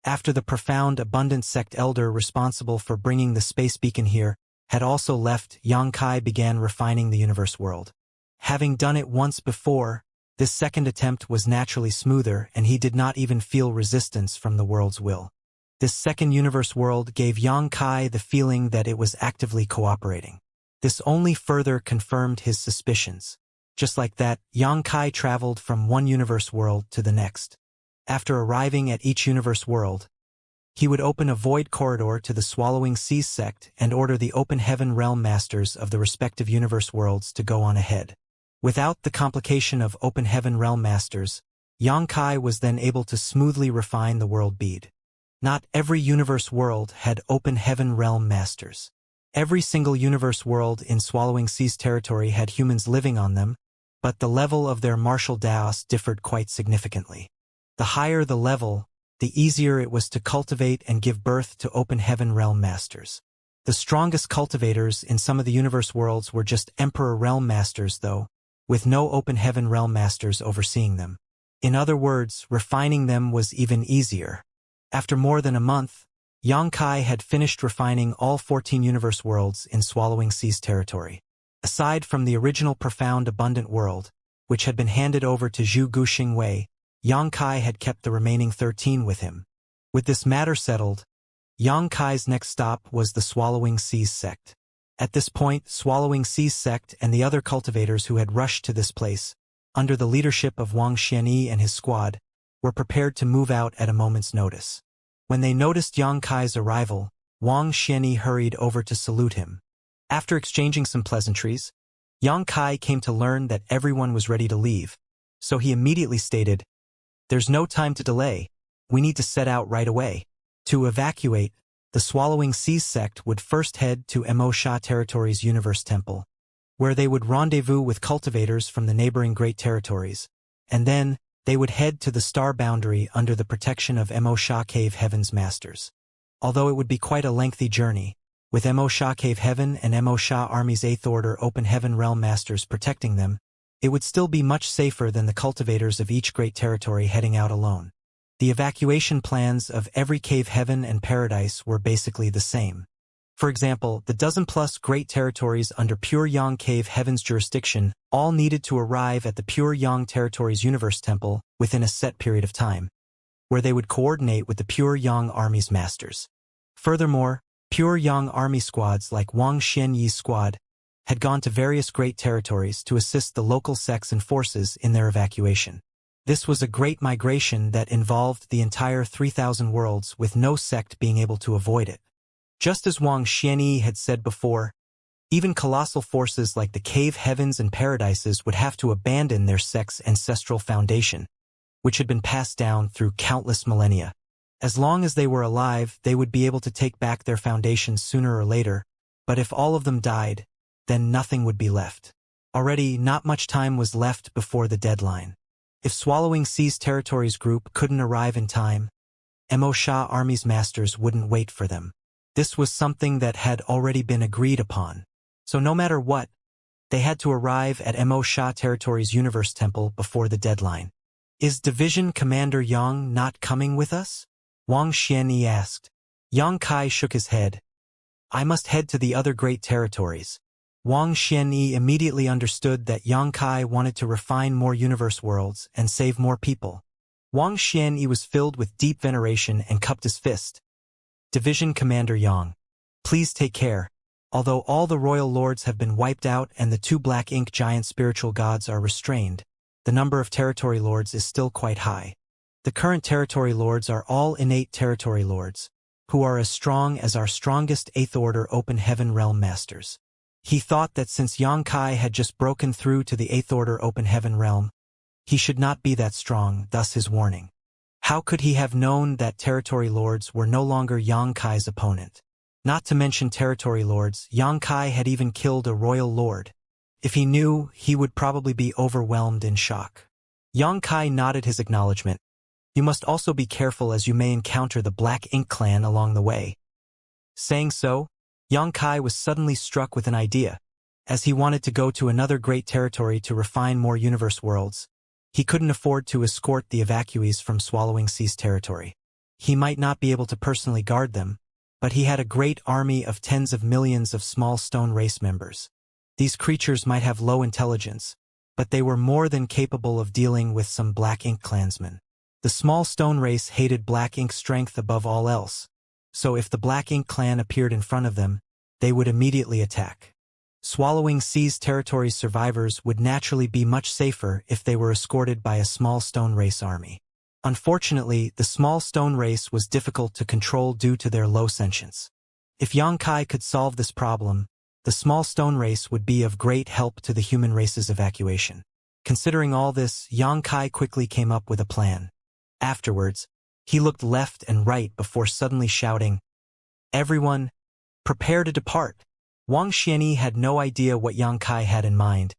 After the profound abundant sect elder responsible for bringing the space beacon here had also left, Xianxia began refining the universe world. Having done it once before, this second attempt was naturally smoother, and he did not even feel resistance from the world's will. This second universe world gave Xianxia the feeling that it was actively cooperating. This only further confirmed his suspicions. Just like that, Xianxia traveled from one universe world to the next. After arriving at each universe world, he would open a void corridor to the Swallowing Seas sect and order the Open Heaven Realm Masters of the respective universe worlds to go on ahead. Without the complication of Open Heaven Realm Masters, Xianxia was then able to smoothly refine the world bead. Not every universe world had Open Heaven Realm Masters. Every single universe world in Swallowing Seas territory had humans living on them, but the level of their martial daos differed quite significantly. The higher the level, the easier it was to cultivate and give birth to Open Heaven Realm Masters. The strongest cultivators in some of the universe worlds were just Emperor Realm Masters though, with no Open Heaven Realm Masters overseeing them. In other words, refining them was even easier. After more than a month, Xianxia had finished refining all 14 universe worlds in Swallowing Seas territory. Aside from the original profound abundant world, which had been handed over to Zhu Guxing Wei, Xianxia had kept the remaining 13 with him. With this matter settled, Xianxia's next stop was the Swallowing Seas sect. At this point, Swallowing Seas sect and the other cultivators who had rushed to this place, under the leadership of Wang Xianyi and his squad, were prepared to move out at a moment's notice. When they noticed Xianxia's arrival, Wang Xianyi hurried over to salute him. After exchanging some pleasantries, Xianxia came to learn that everyone was ready to leave, so he immediately stated, "There's no time to delay. We need to set out right away." To evacuate, the Swallowing Seas sect would first head to Immersive Territory's Universe Temple, where they would rendezvous with cultivators from the neighboring Great Territories, and then they would head to the Star Boundary under the protection of Immersive Cave Heaven's Masters. Although it would be quite a lengthy journey, with Immersive Cave Heaven and Immersive Army's 8th Order Open Heaven Realm Masters protecting them, it would still be much safer than the cultivators of each great territory heading out alone. The evacuation plans of every cave heaven and paradise were basically the same. For example, the dozen-plus great territories under Pure Yang Cave Heaven's jurisdiction all needed to arrive at the Pure Yang Territory's Universe Temple within a set period of time, where they would coordinate with the Pure Yang Army's masters. Furthermore, Pure Yang army squads like Wang Xianyi's squad had gone to various great territories to assist the local sects and forces in their evacuation. This was a great migration that involved the entire 3,000 worlds with no sect being able to avoid it. Just as Wang Xianyi had said before, even colossal forces like the cave heavens and paradises would have to abandon their sect's ancestral foundation, which had been passed down through countless millennia. As long as they were alive, they would be able to take back their foundations sooner or later, but if all of them died, then nothing would be left. Already, not much time was left before the deadline. If Swallowing Seas Territories group couldn't arrive in time, Mo Sha Army's masters wouldn't wait for them. This was something that had already been agreed upon. So no matter what, they had to arrive at Mo Sha Territories Universe Temple before the deadline. Is Division Commander Yang not coming with us? Wang Xianyi asked. Yang Kai shook his head. I must head to the other great territories. Wang Xianyi immediately understood that Yang Kai wanted to refine more universe worlds and save more people. Wang Xianyi was filled with deep veneration and cupped his fist. Division Commander Yang, please take care. Although all the royal lords have been wiped out and the 2 black ink giant spiritual gods are restrained, the number of territory lords is still quite high. The current territory lords are all innate territory lords, who are as strong as our strongest 8th Order Open Heaven Realm Masters. He thought that since Yang Kai had just broken through to the 8th Order Open Heaven Realm, he should not be that strong, thus his warning. How could he have known that territory lords were no longer Yang Kai's opponent? Not to mention territory lords, Yang Kai had even killed a royal lord. If he knew, he would probably be overwhelmed in shock. Yang Kai nodded his acknowledgement. You must also be careful as you may encounter the Black Ink clan along the way. Saying so, Yang Kai was suddenly struck with an idea. As he wanted to go to another great territory to refine more universe worlds, he couldn't afford to escort the evacuees from Swallowing Seas territory. He might not be able to personally guard them, but he had a great army of tens of millions of small stone race members. These creatures might have low intelligence, but they were more than capable of dealing with some Black Ink clansmen. The small stone race hated Black Ink's strength above all else, so if the Black Ink clan appeared in front of them, they would immediately attack. Swallowing Seas territory's survivors would naturally be much safer if they were escorted by a small stone race army. Unfortunately, the small stone race was difficult to control due to their low sentience. If Yang Kai could solve this problem, the small stone race would be of great help to the human race's evacuation. Considering all this, Yang Kai quickly came up with a plan. Afterwards, he looked left and right before suddenly shouting, "Everyone, prepare to depart." Wang Xianyi had no idea what Yang Kai had in mind,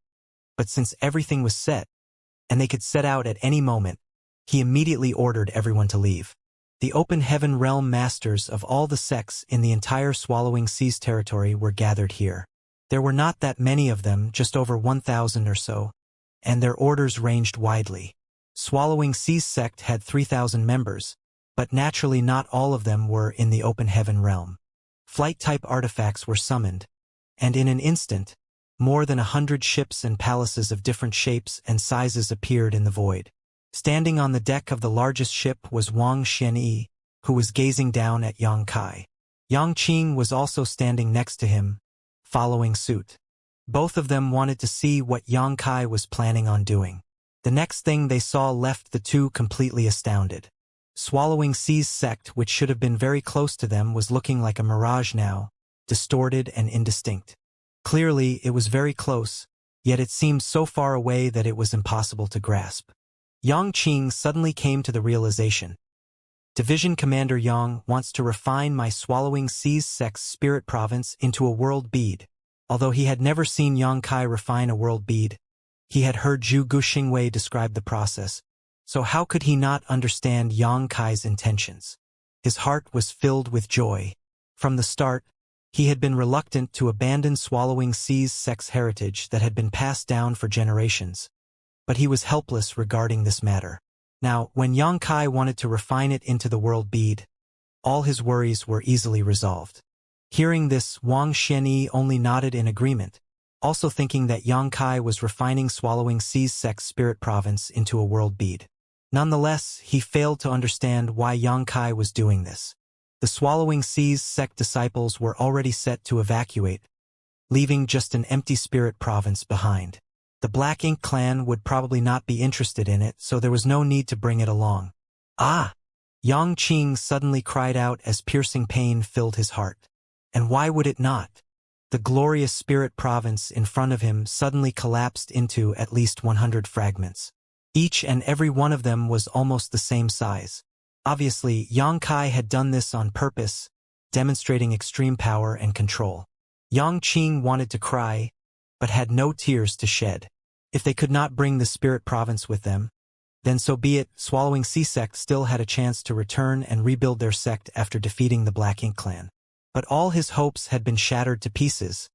but since everything was set, and they could set out at any moment, he immediately ordered everyone to leave. The Open Heaven Realm Masters of all the sects in the entire Swallowing Seas territory were gathered here. There were not that many of them, just over 1,000 or so, and their orders ranged widely. Swallowing Seas sect had 3,000 members, but naturally not all of them were in the Open Heaven realm. Flight-type artifacts were summoned, and in an instant, more than 100 ships and palaces of different shapes and sizes appeared in the void. Standing on the deck of the largest ship was Wang Xianyi, who was gazing down at Yang Kai. Yang Qing was also standing next to him, following suit. Both of them wanted to see what Yang Kai was planning on doing. The next thing they saw left the two completely astounded. Swallowing Seas sect, which should have been very close to them, was looking like a mirage now, distorted and indistinct. Clearly, it was very close, yet it seemed so far away that it was impossible to grasp. Yang Qing suddenly came to the realization. Division Commander Yang wants to refine my Swallowing Seas sect's spirit province into a world bead. Although he had never seen Yang Kai refine a world bead, he had heard Zhu Guxingwei describe the process, so how could he not understand Yang Kai's intentions? His heart was filled with joy. From the start, he had been reluctant to abandon Swallowing Seas sect's heritage that had been passed down for generations, but he was helpless regarding this matter. Now, when Yang Kai wanted to refine it into the world bead, all his worries were easily resolved. Hearing this, Wang Xianyi only nodded in agreement, also thinking that Yang Kai was refining Swallowing Seas sect's spirit province into a world bead. Nonetheless, he failed to understand why Yang Kai was doing this. The Swallowing Seas sect disciples were already set to evacuate, leaving just an empty spirit province behind. The Black Ink clan would probably not be interested in it, so there was no need to bring it along. Ah! Yang Qing suddenly cried out as piercing pain filled his heart. And why would it not? The glorious spirit province in front of him suddenly collapsed into at least 100 fragments. Each and every one of them was almost the same size. Obviously, Yang Kai had done this on purpose, demonstrating extreme power and control. Yang Qing wanted to cry, but had no tears to shed. If they could not bring the spirit province with them, then so be it. Swallowing Sea sect still had a chance to return and rebuild their sect after defeating the Black Ink clan. But all his hopes had been shattered to pieces,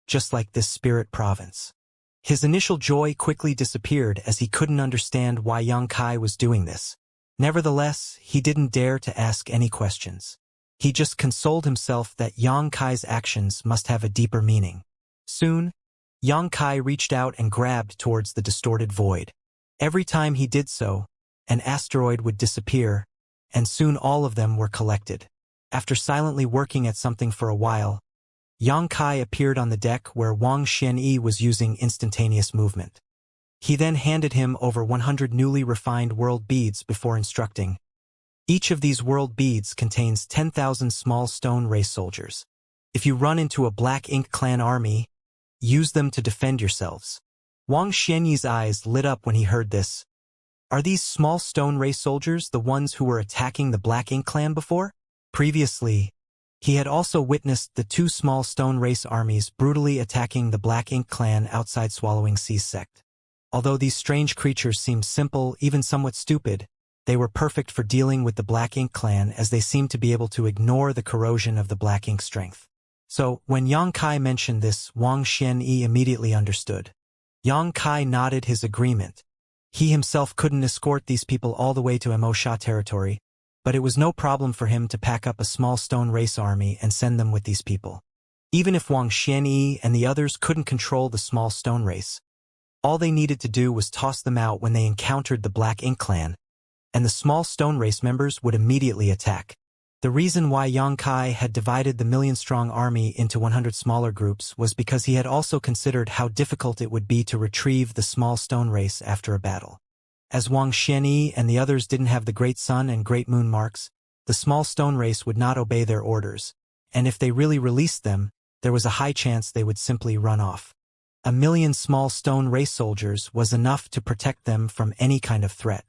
just like this spirit province. His initial joy quickly disappeared as he couldn't understand why Yang Kai was doing this. Nevertheless, he didn't dare to ask any questions. He just consoled himself that Yang Kai's actions must have a deeper meaning. Soon, Yang Kai reached out and grabbed towards the distorted void. Every time he did so, an asteroid would disappear, and soon all of them were collected. After silently working at something for a while, Yang Kai appeared on the deck where Wang Xianyi was using instantaneous movement. He then handed him over 100 newly refined world beads before instructing. Each of these world beads contains 10,000 small stone race soldiers. If you run into a Black Ink clan army, use them to defend yourselves. Wang Xianyi's eyes lit up when he heard this. Are these small stone race soldiers the ones who were attacking the Black Ink clan before? Previously, he had also witnessed the two small stone race armies brutally attacking the Black Ink clan outside Swallowing Seas sect. Although these strange creatures seemed simple, even somewhat stupid, they were perfect for dealing with the Black Ink clan as they seemed to be able to ignore the corrosion of the Black Ink strength. So, when Yang Kai mentioned this, Wang Xianyi immediately understood. Yang Kai nodded his agreement. He himself couldn't escort these people all the way to Immortal territory, but it was no problem for him to pack up a small stone race army and send them with these people. Even if Wang Xianyi and the others couldn't control the small stone race, all they needed to do was toss them out when they encountered the Black Ink clan, and the small stone race members would immediately attack. The reason why Yang Kai had divided the million-strong army into 100 smaller groups was because he had also considered how difficult it would be to retrieve the small stone race after a battle. As Wang Xianyi and the others didn't have the Great Sun and Great Moon marks, the small stone race would not obey their orders, and if they really released them, there was a high chance they would simply run off. 1,000,000 small stone race soldiers was enough to protect them from any kind of threat.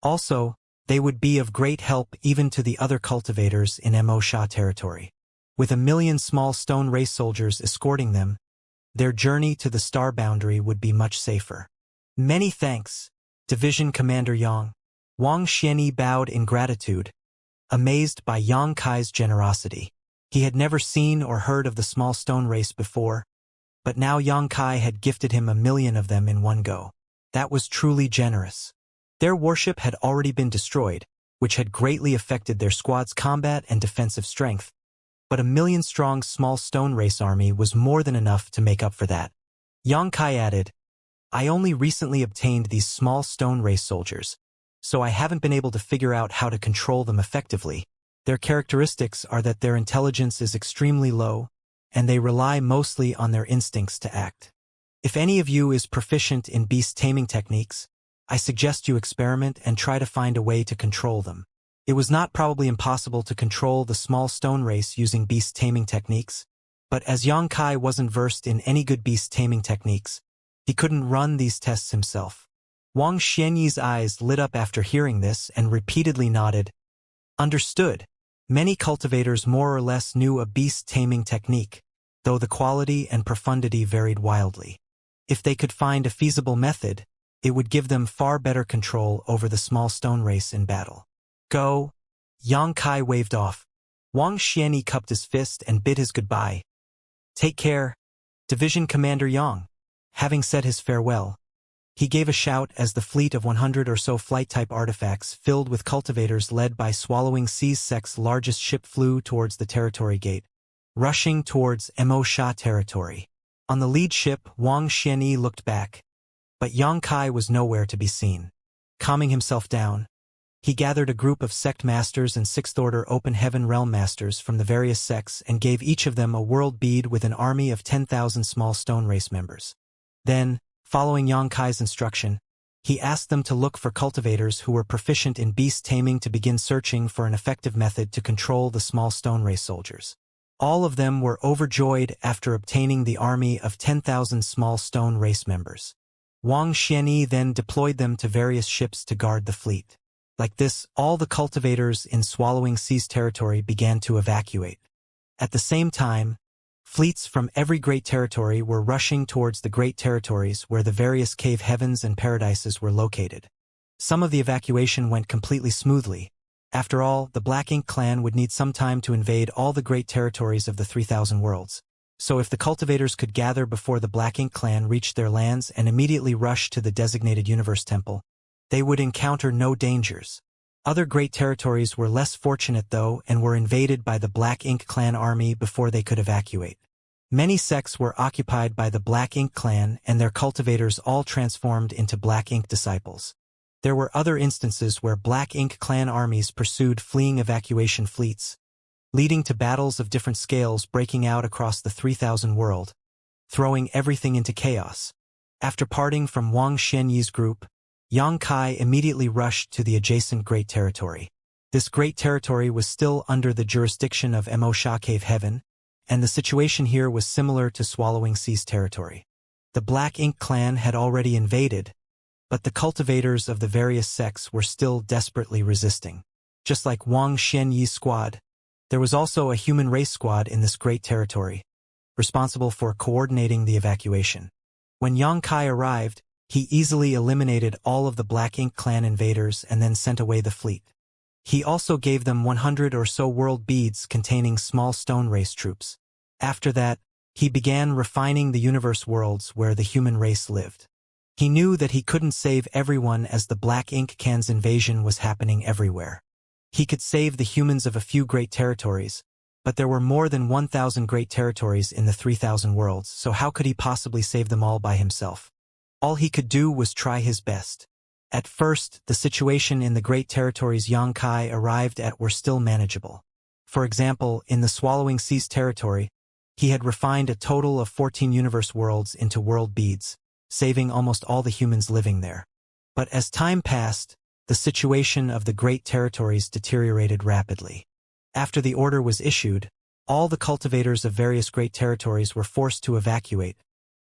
Also, they would be of great help even to the other cultivators in Immortal territory. With 1,000,000 small stone race soldiers escorting them, their journey to the star boundary would be much safer. Many thanks, Division Commander Yang. Wang Xianyi bowed in gratitude, amazed by Yang Kai's generosity. He had never seen or heard of the small stone race before, but now Yang Kai had gifted him 1,000,000 of them in one go. That was truly generous. Their warship had already been destroyed, which had greatly affected their squad's combat and defensive strength, but 1,000,000-strong small stone race army was more than enough to make up for that. Yang Kai added, I only recently obtained these small stone race soldiers, so I haven't been able to figure out how to control them effectively. Their characteristics are that their intelligence is extremely low, and they rely mostly on their instincts to act. If any of you is proficient in beast taming techniques, I suggest you experiment and try to find a way to control them. It was not probably impossible to control the small stone race using beast taming techniques, but as Yang Kai wasn't versed in any good beast taming techniques, he couldn't run these tests himself. Wang Xianyi's eyes lit up after hearing this and repeatedly nodded. Understood. Many cultivators more or less knew a beast taming technique, though the quality and profundity varied wildly. If they could find a feasible method, it would give them far better control over the small stone race in battle. Go. Yang Kai waved off. Wang Xianyi cupped his fist and bid his goodbye. Take care, Division Commander Yang. Having said his farewell, he gave a shout as the fleet of 100 or so flight-type artifacts filled with cultivators led by Swallowing Seas sect's largest ship flew towards the territory gate, rushing towards Immortal territory. On the lead ship, Wang Xianyi looked back, but Yang Kai was nowhere to be seen. Calming himself down, He gathered a group of sect masters and sixth-order open heaven realm masters from the various sects and gave each of them a world bead with an army of 10,000 small stone race members. Then, following Xianxia's instruction, he asked them to look for cultivators who were proficient in beast taming to begin searching for an effective method to control the small stone race soldiers. All of them were overjoyed after obtaining the army of 10,000 small stone race members. Wang Xianyi then deployed them to various ships to guard the fleet. Like this, all the cultivators in Swallowing Sea's territory began to evacuate. At the same time, fleets from every great territory were rushing towards the great territories where the various cave heavens and paradises were located. Some of the evacuation went completely smoothly. After all, the Black Ink clan would need some time to invade all the great territories of the 3,000 worlds. So if the cultivators could gather before the Black Ink clan reached their lands and immediately rush to the designated universe temple, they would encounter no dangers. Other great territories were less fortunate though and were invaded by the Black Ink clan army before they could evacuate. Many sects were occupied by the Black Ink clan and their cultivators all transformed into Black Ink disciples. There were other instances where Black Ink clan armies pursued fleeing evacuation fleets, leading to battles of different scales breaking out across the 3,000 world, throwing everything into chaos. After parting from Wang Xianyi's group, Xianxia immediately rushed to the adjacent Great Territory. This Great Territory was still under the jurisdiction of Mo Cave Heaven, and the situation here was similar to Swallowing Sea's territory. The Black Ink clan had already invaded, but the cultivators of the various sects were still desperately resisting. Just like Wang Xianyi's squad, there was also a human race squad in this Great Territory, responsible for coordinating the evacuation. When Xianxia arrived, he easily eliminated all of the Black Ink clan invaders and then sent away the fleet. He also gave them 100 or so world beads containing small stone race troops. After that, he began refining the universe worlds where the human race lived. He knew that he couldn't save everyone as the Black Ink clan's invasion was happening everywhere. He could save the humans of a few great territories, but there were more than 1,000 great territories in the 3,000 worlds, so how could he possibly save them all by himself? All he could do was try his best. At first, the situation in the great territories Xianxia arrived at were still manageable. For example, in the Swallowing Sea's territory, he had refined a total of 14 universe worlds into world beads, saving almost all the humans living there. But as time passed, the situation of the great territories deteriorated rapidly. After the order was issued, all the cultivators of various great territories were forced to evacuate,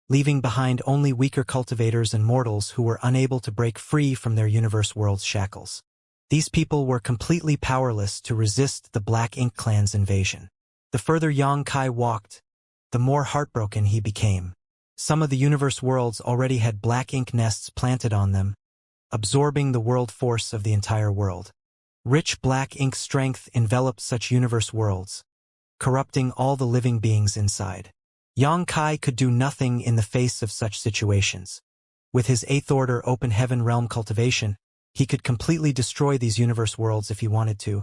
leaving behind only weaker cultivators and mortals who were unable to break free from their universe world's shackles. These people were completely powerless to resist the Black Ink clan's invasion. The further Xianxia walked, the more heartbroken he became. Some of the universe worlds already had Black Ink nests planted on them, absorbing the world force of the entire world. Rich Black Ink strength enveloped such universe worlds, corrupting all the living beings inside. Xianxia could do nothing in the face of such situations. With his 8th order open heaven realm cultivation, he could completely destroy these universe worlds if he wanted to.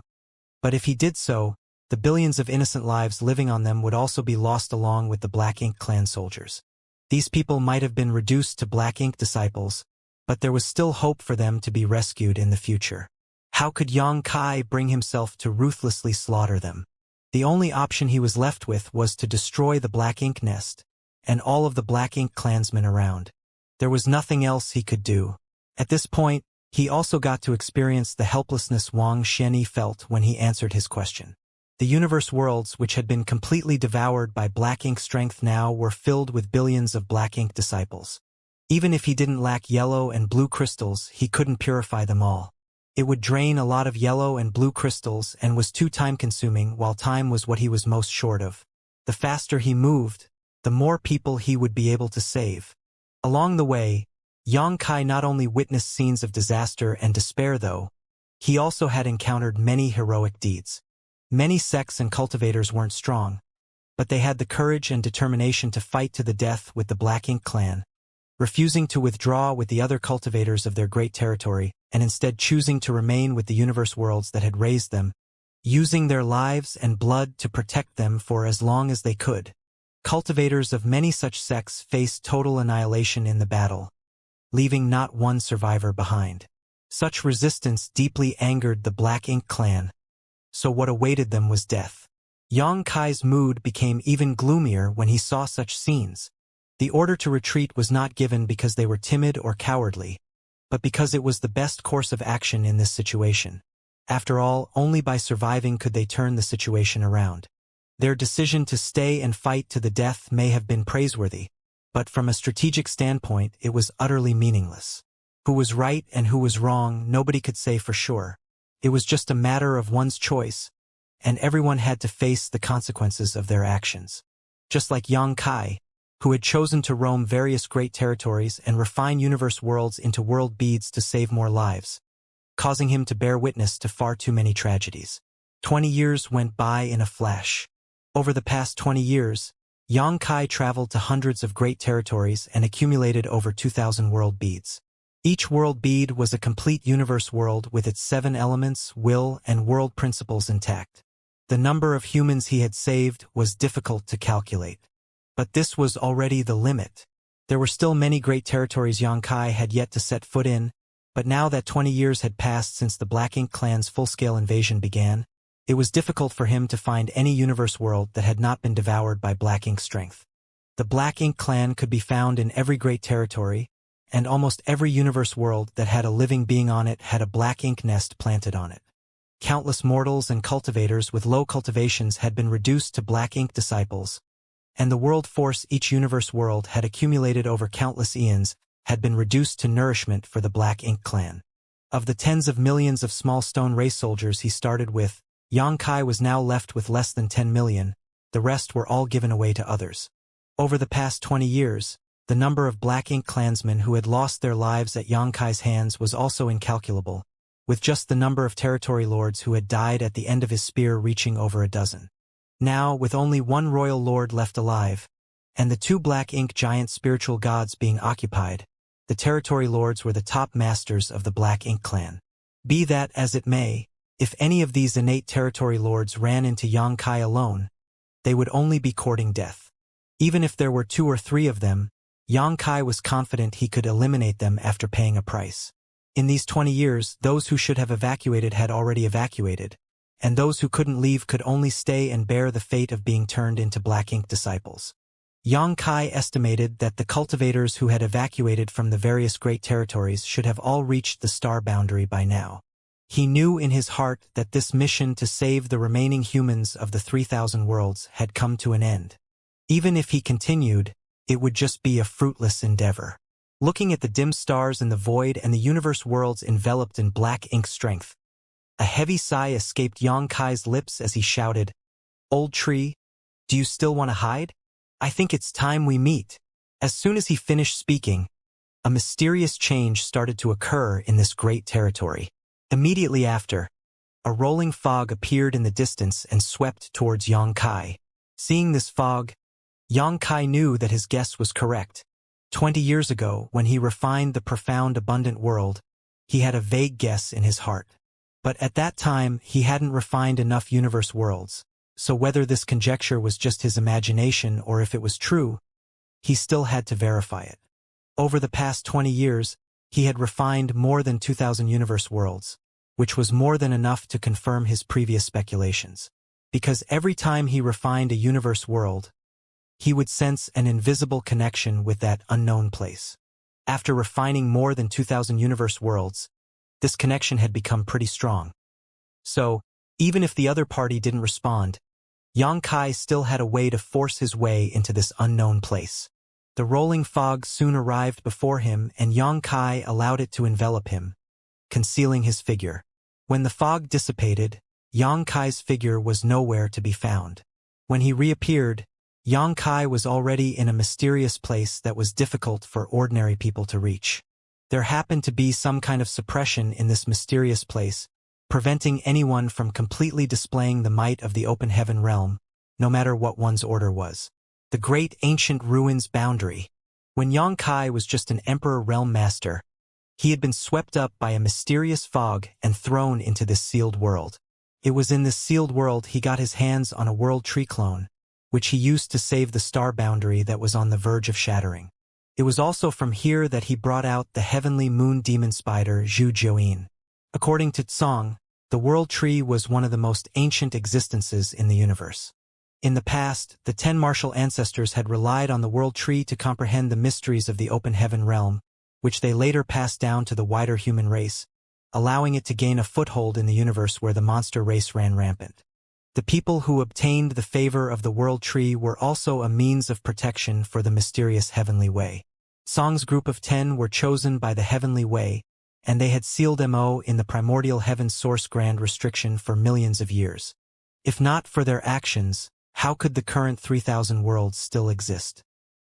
But if he did so, the billions of innocent lives living on them would also be lost along with the Black Ink clan soldiers. These people might have been reduced to Black Ink disciples, but there was still hope for them to be rescued in the future. How could Xianxia bring himself to ruthlessly slaughter them? The only option he was left with was to destroy the Black Ink nest and all of the Black Ink clansmen around. There was nothing else he could do. At this point, he also got to experience the helplessness Wang Xianyi felt when he answered his question. The universe worlds, which had been completely devoured by Black Ink strength, now were filled with billions of Black Ink disciples. Even if he didn't lack yellow and blue crystals, he couldn't purify them all. It would drain a lot of yellow and blue crystals and was too time-consuming, while time was what he was most short of. The faster he moved, the more people he would be able to save. Along the way, Xianxia not only witnessed scenes of disaster and despair though, he also had encountered many heroic deeds. Many sects and cultivators weren't strong, but they had the courage and determination to fight to the death with the Black Ink clan, refusing to withdraw with the other cultivators of their great territory, and instead choosing to remain with the universe worlds that had raised them, using their lives and blood to protect them for as long as they could. Cultivators of many such sects faced total annihilation in the battle, leaving not one survivor behind. Such resistance deeply angered the Black Ink clan, so what awaited them was death. Yang Kai's mood became even gloomier when he saw such scenes. The order to retreat was not given because they were timid or cowardly, but because it was the best course of action in this situation. After all, only by surviving could they turn the situation around. Their decision to stay and fight to the death may have been praiseworthy, but from a strategic standpoint it was utterly meaningless. Who was right and who was wrong, nobody could say for sure. It was just a matter of one's choice, and everyone had to face the consequences of their actions. Just like Yang Kai, who had chosen to roam various great territories and refine universe worlds into world beads to save more lives, causing him to bear witness to far too many tragedies. 20 years went by in a flash. Over the past 20 years, Yang Kai traveled to hundreds of great territories and accumulated over 2,000 world beads. Each world bead was a complete universe world with its 7 elements, will, and world principles intact. The number of humans he had saved was difficult to calculate. But this was already the limit. There were still many great territories Yang Kai had yet to set foot in, but now that 20 years had passed since the Black Ink clan's full-scale invasion began, it was difficult for him to find any universe world that had not been devoured by Black Ink strength. The Black Ink clan could be found in every great territory, and almost every universe world that had a living being on it had a Black Ink nest planted on it. Countless mortals and cultivators with low cultivations had been reduced to Black Ink disciples, and the world force each universe world had accumulated over countless eons had been reduced to nourishment for the Black Ink clan. Of the tens of millions of small stone race soldiers he started with, Yang Kai was now left with less than 10 million, the rest were all given away to others. Over the past 20 years, the number of Black Ink clansmen who had lost their lives at Yang Kai's hands was also incalculable, with just the number of territory lords who had died at the end of his spear reaching over a dozen. Now, with only one royal lord left alive, and the 2 Black Ink giant spiritual gods being occupied, the territory lords were the top masters of the Black Ink clan. Be that as it may, if any of these innate territory lords ran into Yang Kai alone, they would only be courting death. Even if there were 2 or 3 of them, Yang Kai was confident he could eliminate them after paying a price. In these 20 years, those who should have evacuated had already evacuated, and those who couldn't leave could only stay and bear the fate of being turned into Black Ink disciples. Yang Kai estimated that the cultivators who had evacuated from the various great territories should have all reached the star boundary by now. He knew in his heart that this mission to save the remaining humans of the 3,000 worlds had come to an end. Even if he continued, it would just be a fruitless endeavor. Looking at the dim stars in the void and the universe worlds enveloped in Black Ink strength, a heavy sigh escaped Yang Kai's lips as he shouted, "Old tree, do you still want to hide? I think it's time we meet." As soon as he finished speaking, a mysterious change started to occur in this great territory. Immediately after, a rolling fog appeared in the distance and swept towards Yang Kai. Seeing this fog, Yang Kai knew that his guess was correct. 20 years ago, when he refined the profound abundant world, he had a vague guess in his heart. But at that time, he hadn't refined enough universe worlds, so whether this conjecture was just his imagination or if it was true, he still had to verify it. Over the past 20 years, he had refined more than 2,000 universe worlds, which was more than enough to confirm his previous speculations. Because every time he refined a universe world, he would sense an invisible connection with that unknown place. After refining more than 2,000 universe worlds, this connection had become pretty strong. So, even if the other party didn't respond, Yang Kai still had a way to force his way into this unknown place. The rolling fog soon arrived before him, and Yang Kai allowed it to envelop him, concealing his figure. When the fog dissipated, Yang Kai's figure was nowhere to be found. When he reappeared, Yang Kai was already in a mysterious place that was difficult for ordinary people to reach. There happened to be some kind of suppression in this mysterious place, preventing anyone from completely displaying the might of the open heaven realm, no matter what one's order was. The great ancient ruins boundary. When Yang Kai was just an emperor realm master, he had been swept up by a mysterious fog and thrown into this sealed world. It was in this sealed world he got his hands on a world tree clone, which he used to save the star boundary that was on the verge of shattering. It was also from here that he brought out the heavenly moon demon spider Zhu Jiuyin. According to Tsong, the World Tree was one of the most ancient existences in the universe. In the past, the 10 martial ancestors had relied on the World Tree to comprehend the mysteries of the open heaven realm, which they later passed down to the wider human race, allowing it to gain a foothold in the universe where the monster race ran rampant. The people who obtained the favor of the World Tree were also a means of protection for the mysterious Heavenly Way. Song's group of 10 were chosen by the Heavenly Way, and they had sealed Mo in the primordial heaven source grand restriction for millions of years. If not for their actions, how could the current 3,000 worlds still exist?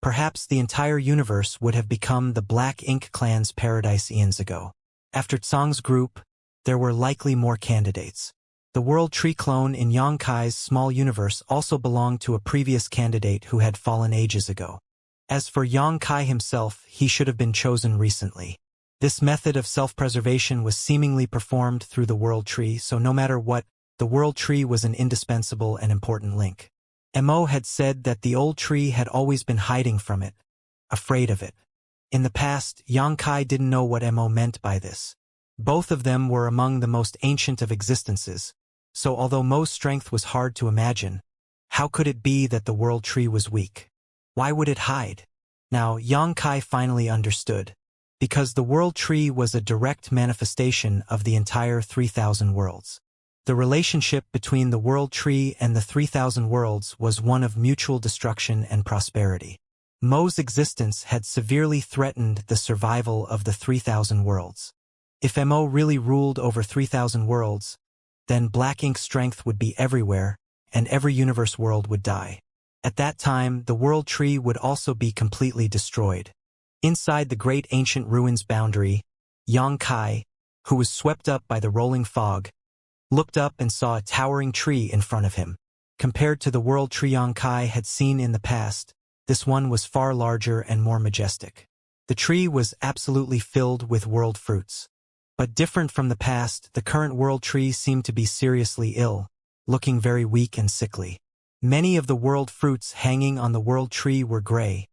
Perhaps the entire universe would have become the Black Ink clan's paradise eons ago. After Tsong's group, there were likely more candidates. The World Tree clone in Yongkai's small universe also belonged to a previous candidate who had fallen ages ago. As for Yongkai himself, he should have been chosen recently. This method of self-preservation was seemingly performed through the World Tree, so no matter what, the World Tree was an indispensable and important link. Mo had said that the old tree had always been hiding from it, afraid of it. In the past, Yongkai didn't know what Mo meant by this. Both of them were among the most ancient of existences, so although Mo's strength was hard to imagine, how could it be that the World Tree was weak? Why would it hide? Now, Yongkai finally understood. Because the World Tree was a direct manifestation of the entire 3,000 worlds. The relationship between the World Tree and the 3,000 worlds was one of mutual destruction and prosperity. Mo's existence had severely threatened the survival of the 3,000 worlds. If Mo really ruled over 3,000 worlds, then Black Ink's strength would be everywhere, and every universe world would die. At that time, the World Tree would also be completely destroyed. Inside the great ancient ruins boundary, Yongkai, who was swept up by the rolling fog, looked up and saw a towering tree in front of him. Compared to the World Tree Yongkai had seen in the past, this one was far larger and more majestic. The tree was absolutely filled with world fruits. But different from the past, the current World Tree seemed to be seriously ill, looking very weak and sickly. Many of the world fruits hanging on the World Tree were gray,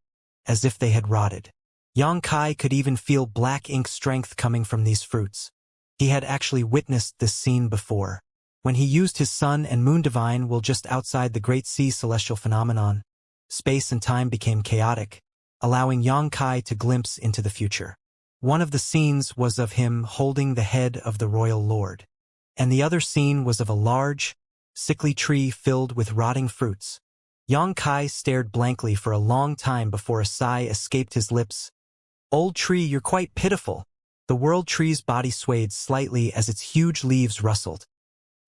as if they had rotted. Yongkai could even feel Black Ink strength coming from these fruits. He had actually witnessed this scene before. When he used his sun and moon divine will just outside the Great Sea celestial phenomenon, space and time became chaotic, allowing Yongkai to glimpse into the future. One of the scenes was of him holding the head of the royal lord, and the other scene was of a large, sickly tree filled with rotting fruits. Yongkai stared blankly for a long time before a sigh escaped his lips. "Old tree, you're quite pitiful." The World Tree's body swayed slightly as its huge leaves rustled,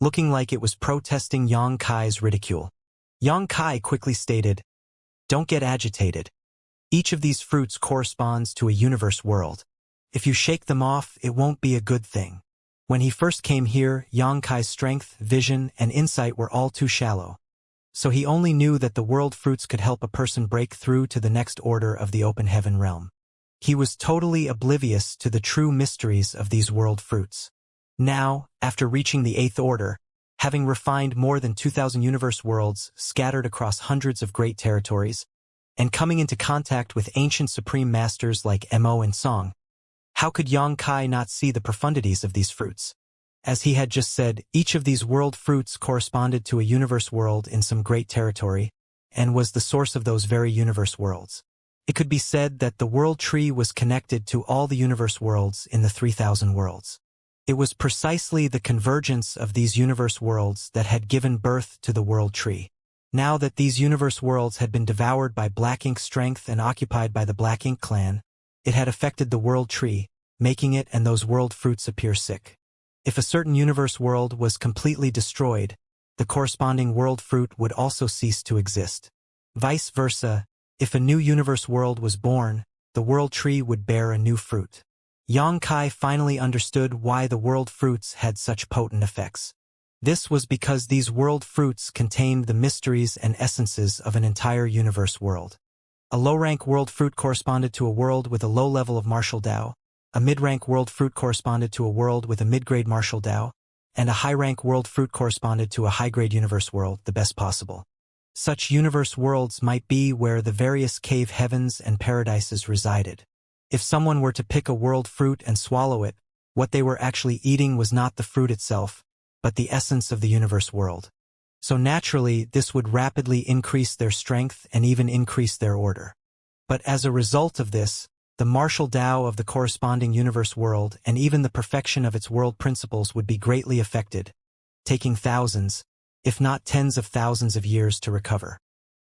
looking like it was protesting Yongkai's ridicule. Yongkai quickly stated, "Don't get agitated. Each of these fruits corresponds to a universe world. If you shake them off, it won't be a good thing." When he first came here, Yongkai's strength, vision, and insight were all too shallow. So he only knew that the world fruits could help a person break through to the next order of the open heaven realm. He was totally oblivious to the true mysteries of these world fruits. Now, after reaching the 8th order, having refined more than 2,000 universe worlds scattered across hundreds of great territories, and coming into contact with ancient supreme masters like Mo and Song, how could Yongkai not see the profundities of these fruits? As he had just said, each of these world fruits corresponded to a universe world in some great territory, and was the source of those very universe worlds. It could be said that the World Tree was connected to all the universe worlds in the 3,000 worlds. It was precisely the convergence of these universe worlds that had given birth to the World Tree. Now that these universe worlds had been devoured by Black Ink strength and occupied by the Black Ink clan, it had affected the World Tree, making it and those world fruits appear sick. If a certain universe world was completely destroyed, the corresponding world fruit would also cease to exist. Vice versa, if a new universe world was born, the World Tree would bear a new fruit. Yongkai finally understood why the world fruits had such potent effects. This was because these world fruits contained the mysteries and essences of an entire universe world. A low-rank world fruit corresponded to a world with a low level of martial Tao, a mid-rank world fruit corresponded to a world with a mid-grade martial Tao, and a high-rank world fruit corresponded to a high-grade universe world, the best possible. Such universe worlds might be where the various cave heavens and paradises resided. If someone were to pick a world fruit and swallow it, what they were actually eating was not the fruit itself, but the essence of the universe world. So naturally, this would rapidly increase their strength and even increase their order. But as a result of this, the martial Tao of the corresponding universe world and even the perfection of its world principles would be greatly affected, taking thousands, if not tens of thousands of years to recover.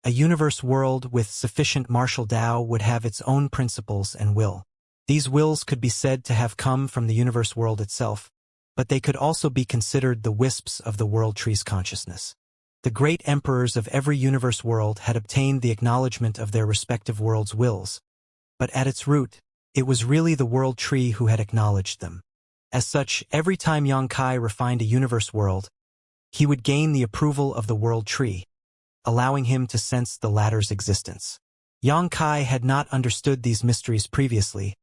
A universe world with sufficient martial Tao would have its own principles and will. These wills could be said to have come from the universe world itself, but they could also be considered the wisps of the world tree's consciousness. The great emperors of every universe world had obtained the acknowledgement of their respective world's wills, but at its root, it was really the world tree who had acknowledged them. As such, every time Xianxia refined a universe world, he would gain the approval of the world tree, allowing him to sense the latter's existence. Xianxia had not understood these mysteries previously,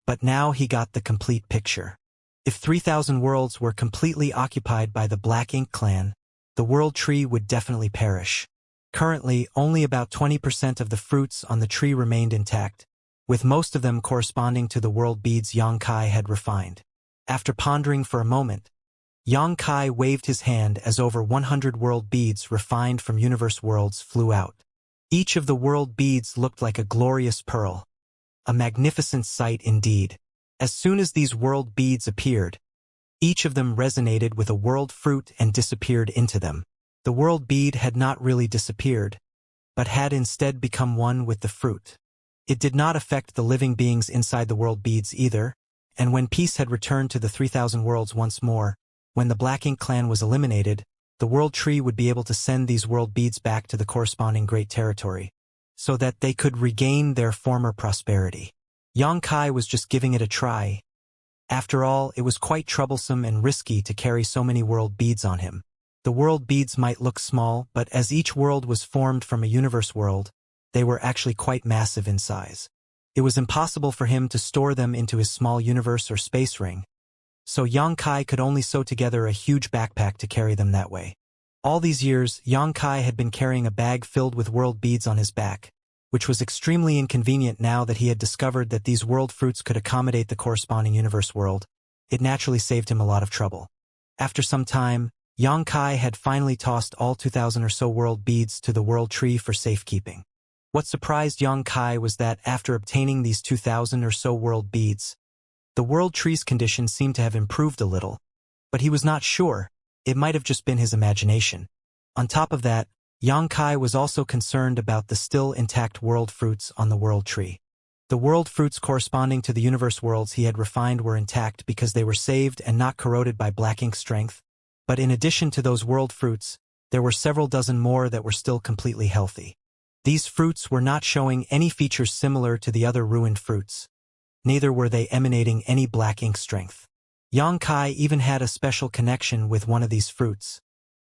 but now he got the complete picture. If 3,000 worlds were completely occupied by the Black Ink clan, the world tree would definitely perish. Currently, only about 20% of the fruits on the tree remained intact, with most of them corresponding to the world beads Xianxia had refined. After pondering for a moment, Xianxia waved his hand as over 100 world beads refined from universe worlds flew out. Each of the world beads looked like a glorious pearl. A magnificent sight indeed. As soon as these world beads appeared, each of them resonated with a world fruit and disappeared into them. The world bead had not really disappeared, but had instead become one with the fruit. It did not affect the living beings inside the world beads either, and when peace had returned to the 3,000 worlds once more, when the Black Ink clan was eliminated, the world tree would be able to send these world beads back to the corresponding great territory, so that they could regain their former prosperity. Xianxia was just giving it a try. After all, it was quite troublesome and risky to carry so many world beads on him. The world beads might look small, but as each world was formed from a universe world, they were actually quite massive in size. It was impossible for him to store them into his small universe or space ring, so Xianxia could only sew together a huge backpack to carry them that way. All these years, Xianxia had been carrying a bag filled with world beads on his back, which was extremely inconvenient now that he had discovered that these world fruits could accommodate the corresponding universe world. It naturally saved him a lot of trouble. After some time, Xianxia had finally tossed all 2,000 or so world beads to the world tree for safekeeping. What surprised Xianxia was that after obtaining these 2,000 or so world beads, the world tree's condition seemed to have improved a little, but he was not sure. It might have just been his imagination. On top of that, Xianxia was also concerned about the still intact world fruits on the world tree. The world fruits corresponding to the universe worlds he had refined were intact because they were saved and not corroded by Black Ink strength, but in addition to those world fruits, there were several dozen more that were still completely healthy. These fruits were not showing any features similar to the other ruined fruits. Neither were they emanating any Black Ink strength. Xianxia even had a special connection with one of these fruits,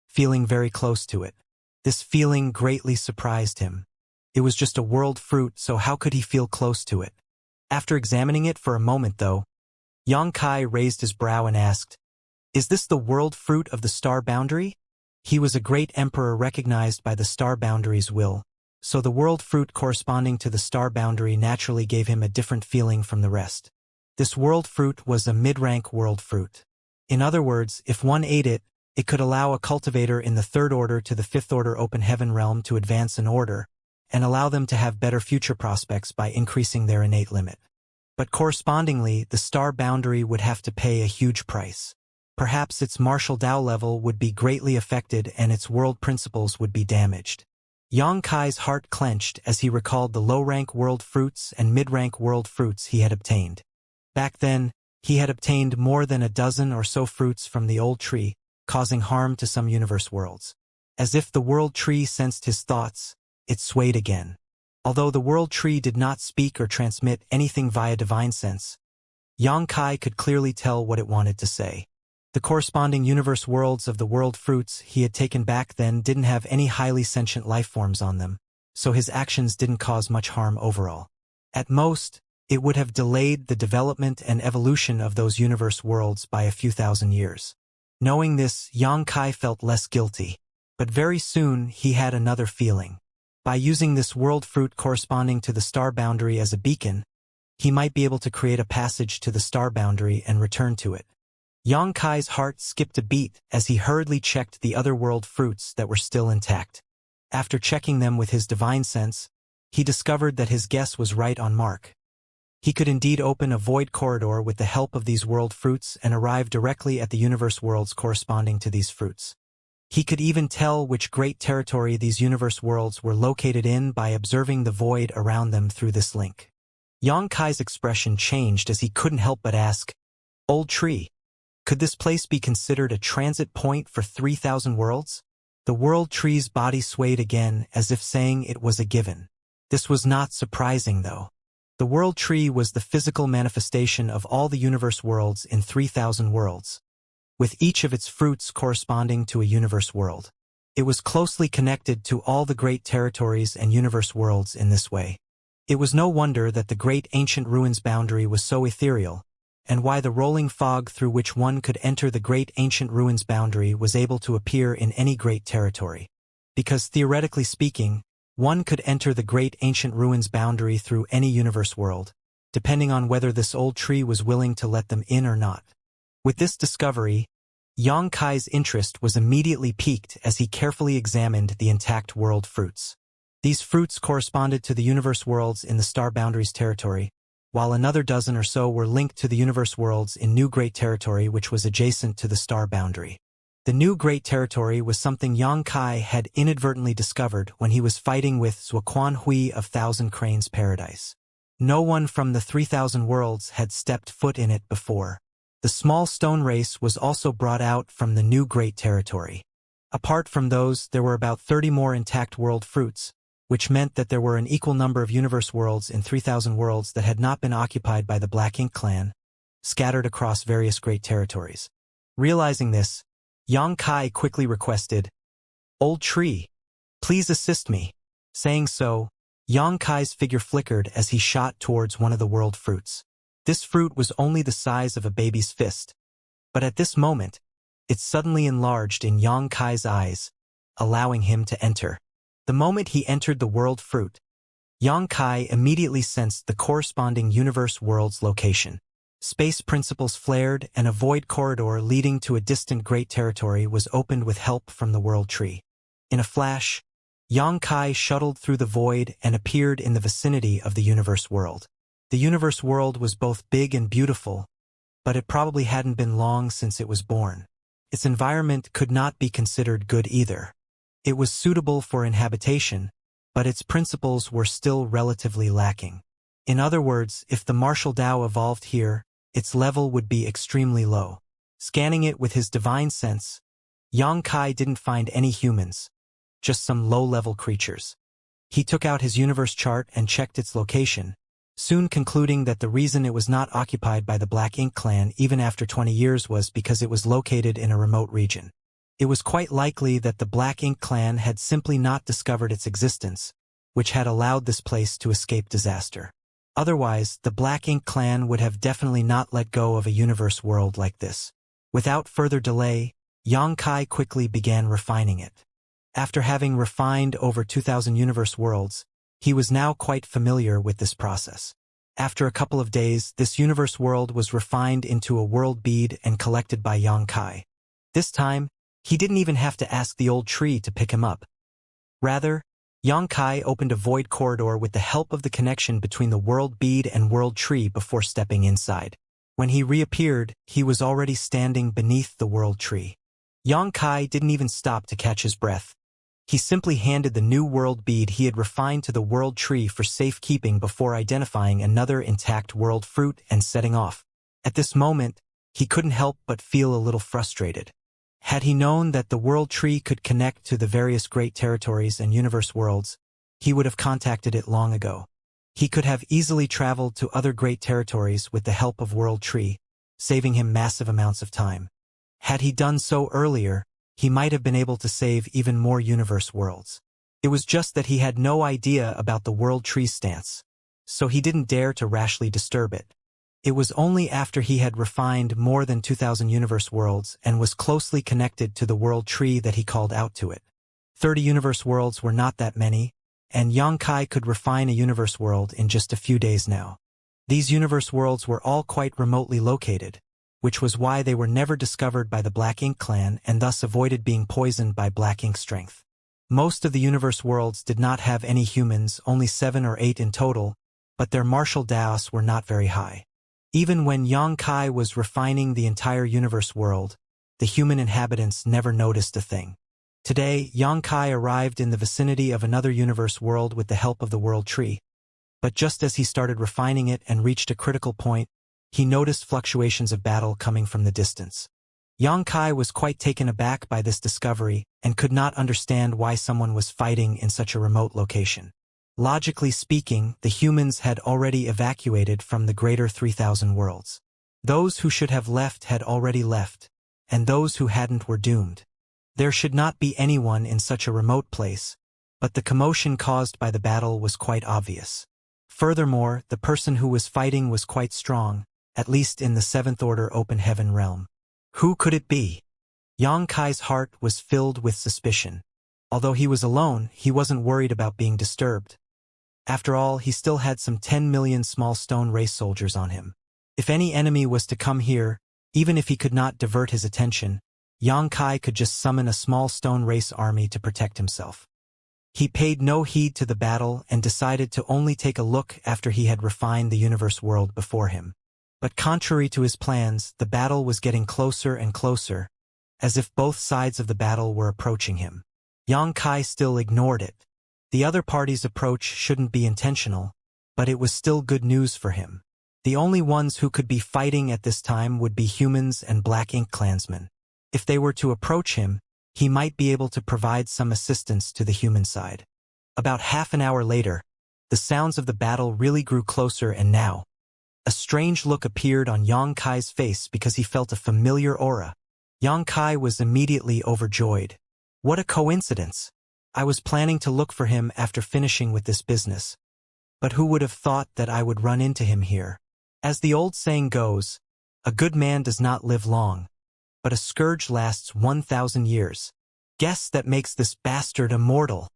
feeling very close to it. This feeling greatly surprised him. It was just a world fruit, so how could he feel close to it? After examining it for a moment, though, Xianxia raised his brow and asked, "Is this the world fruit of the star boundary?" He was a great emperor recognized by the star boundary's will, so the world fruit corresponding to the star boundary naturally gave him a different feeling from the rest. This world fruit was a mid-rank world fruit. In other words, if one ate it, it could allow a cultivator in the third order to the fifth order open heaven realm to advance an order, and allow them to have better future prospects by increasing their innate limit. But correspondingly, the star boundary would have to pay a huge price. Perhaps its martial Tao level would be greatly affected and its world principles would be damaged. Xianxia's heart clenched as he recalled the low-rank world fruits and mid-rank world fruits he had obtained. Back then, he had obtained more than a dozen or so fruits from the old tree, causing harm to some universe worlds. As if the world tree sensed his thoughts, it swayed again. Although the world tree did not speak or transmit anything via divine sense, Xianxia could clearly tell what it wanted to say. The corresponding universe worlds of the world fruits he had taken back then didn't have any highly sentient life forms on them, so his actions didn't cause much harm overall. At most, it would have delayed the development and evolution of those universe worlds by a few thousand years. Knowing this, Xianxia felt less guilty. But very soon he had another feeling. By using this world fruit corresponding to the star boundary as a beacon, he might be able to create a passage to the star boundary and return to it. Yang Kai's heart skipped a beat as he hurriedly checked the other world fruits that were still intact. After checking them with his divine sense, he discovered that his guess was right on mark. He could indeed open a void corridor with the help of these world fruits and arrive directly at the universe worlds corresponding to these fruits. He could even tell which great territory these universe worlds were located in by observing the void around them through this link. Yang Kai's expression changed as he couldn't help but ask, "Old tree, could this place be considered a transit point for 3,000 worlds?" The world tree's body swayed again as if saying it was a given. This was not surprising, though. The world tree was the physical manifestation of all the universe worlds in 3,000 worlds, with each of its fruits corresponding to a universe world. It was closely connected to all the great territories and universe worlds in this way. It was no wonder that the great ancient ruins boundary was so ethereal, and why the rolling fog through which one could enter the great ancient ruins boundary was able to appear in any great territory. Because theoretically speaking, one could enter the great ancient ruins boundary through any universe world, depending on whether this old tree was willing to let them in or not. With this discovery, Yang Kai's interest was immediately piqued as he carefully examined the intact world fruits. These fruits corresponded to the universe worlds in the star boundaries territory, while another dozen or so were linked to the universe worlds in New Great Territory, which was adjacent to the star boundary. The New Great Territory was something Yang Kai had inadvertently discovered when he was fighting with Zuoquan Hui of Thousand Cranes Paradise. No one from the 3,000 worlds had stepped foot in it before. The small stone race was also brought out from the New Great Territory. Apart from those, there were about 30 more intact world fruits, which meant that there were an equal number of universe worlds in 3,000 worlds that had not been occupied by the Black Ink clan, scattered across various great territories. Realizing this, Yang Kai quickly requested, "Old tree, please assist me." Saying so, Yang Kai's figure flickered as he shot towards one of the world fruits. This fruit was only the size of a baby's fist, but at this moment, it suddenly enlarged in Yang Kai's eyes, allowing him to enter. The moment he entered the world fruit, Yang Kai immediately sensed the corresponding universe world's location. Space principles flared and a void corridor leading to a distant great territory was opened with help from the world tree. In a flash, Yang Kai shuttled through the void and appeared in the vicinity of the universe world. The universe world was both big and beautiful, but it probably hadn't been long since it was born. Its environment could not be considered good either. It was suitable for inhabitation, but its principles were still relatively lacking. In other words, if the martial Tao evolved here, its level would be extremely low. Scanning it with his divine sense, Yang Kai didn't find any humans, just some low-level creatures. He took out his universe chart and checked its location, soon concluding that the reason it was not occupied by the Black Ink clan even after 20 years was because it was located in a remote region. It was quite likely that the Black Ink clan had simply not discovered its existence, which had allowed this place to escape disaster. Otherwise, the Black Ink clan would have definitely not let go of a universe world like this. Without further delay, Yang Kai quickly began refining it. After having refined over 2,000 universe worlds, he was now quite familiar with this process. After a couple of days, this universe world was refined into a world bead and collected by Yang Kai. This time, he didn't even have to ask the old tree to pick him up. Rather, Yang Kai opened a void corridor with the help of the connection between the world bead and world tree before stepping inside. When he reappeared, he was already standing beneath the world tree. Yang Kai didn't even stop to catch his breath. He simply handed the new world bead he had refined to the world tree for safekeeping before identifying another intact world fruit and setting off. At this moment, he couldn't help but feel a little frustrated. Had he known that the world tree could connect to the various great territories and universe worlds, he would have contacted it long ago. He could have easily traveled to other great territories with the help of world tree, saving him massive amounts of time. Had he done so earlier, he might have been able to save even more universe worlds. It was just that he had no idea about the world tree's stance, so he didn't dare to rashly disturb it. It was only after he had refined more than 2,000 universe worlds and was closely connected to the world tree that he called out to it. 30 universe worlds were not that many, and Xianxia could refine a universe world in just a few days now. These universe worlds were all quite remotely located, which was why they were never discovered by the Black Ink clan and thus avoided being poisoned by Black Ink strength. Most of the universe worlds did not have any humans, only 7 or 8 in total, but their martial daos were not very high. Even when Xianxia was refining the entire universe world, the human inhabitants never noticed a thing. Today, Xianxia arrived in the vicinity of another universe world with the help of the World Tree. But just as he started refining it and reached a critical point, he noticed fluctuations of battle coming from the distance. Xianxia was quite taken aback by this discovery and could not understand why someone was fighting in such a remote location. Logically speaking, the humans had already evacuated from the greater 3,000 worlds. Those who should have left had already left, and those who hadn't were doomed. There should not be anyone in such a remote place, but the commotion caused by the battle was quite obvious. Furthermore, the person who was fighting was quite strong, at least in the 7th Order Open Heaven realm. Who could it be? Xianxia's heart was filled with suspicion. Although he was alone, he wasn't worried about being disturbed. After all, he still had some 10 million small stone race soldiers on him. If any enemy was to come here, even if he could not divert his attention, Xianxia could just summon a small stone race army to protect himself. He paid no heed to the battle and decided to only take a look after he had refined the universe world before him. But contrary to his plans, the battle was getting closer and closer, as if both sides of the battle were approaching him. Xianxia still ignored it. The other party's approach shouldn't be intentional, but it was still good news for him. The only ones who could be fighting at this time would be humans and Black Ink clansmen. If they were to approach him, he might be able to provide some assistance to the human side. About half an hour later, the sounds of the battle really grew closer, and now a strange look appeared on Xianxia's face because he felt a familiar aura. Xianxia was immediately overjoyed. What a coincidence! I was planning to look for him after finishing with this business. But who would have thought that I would run into him here? As the old saying goes, a good man does not live long, but a scourge lasts 1,000 years. Guess that makes this bastard immortal.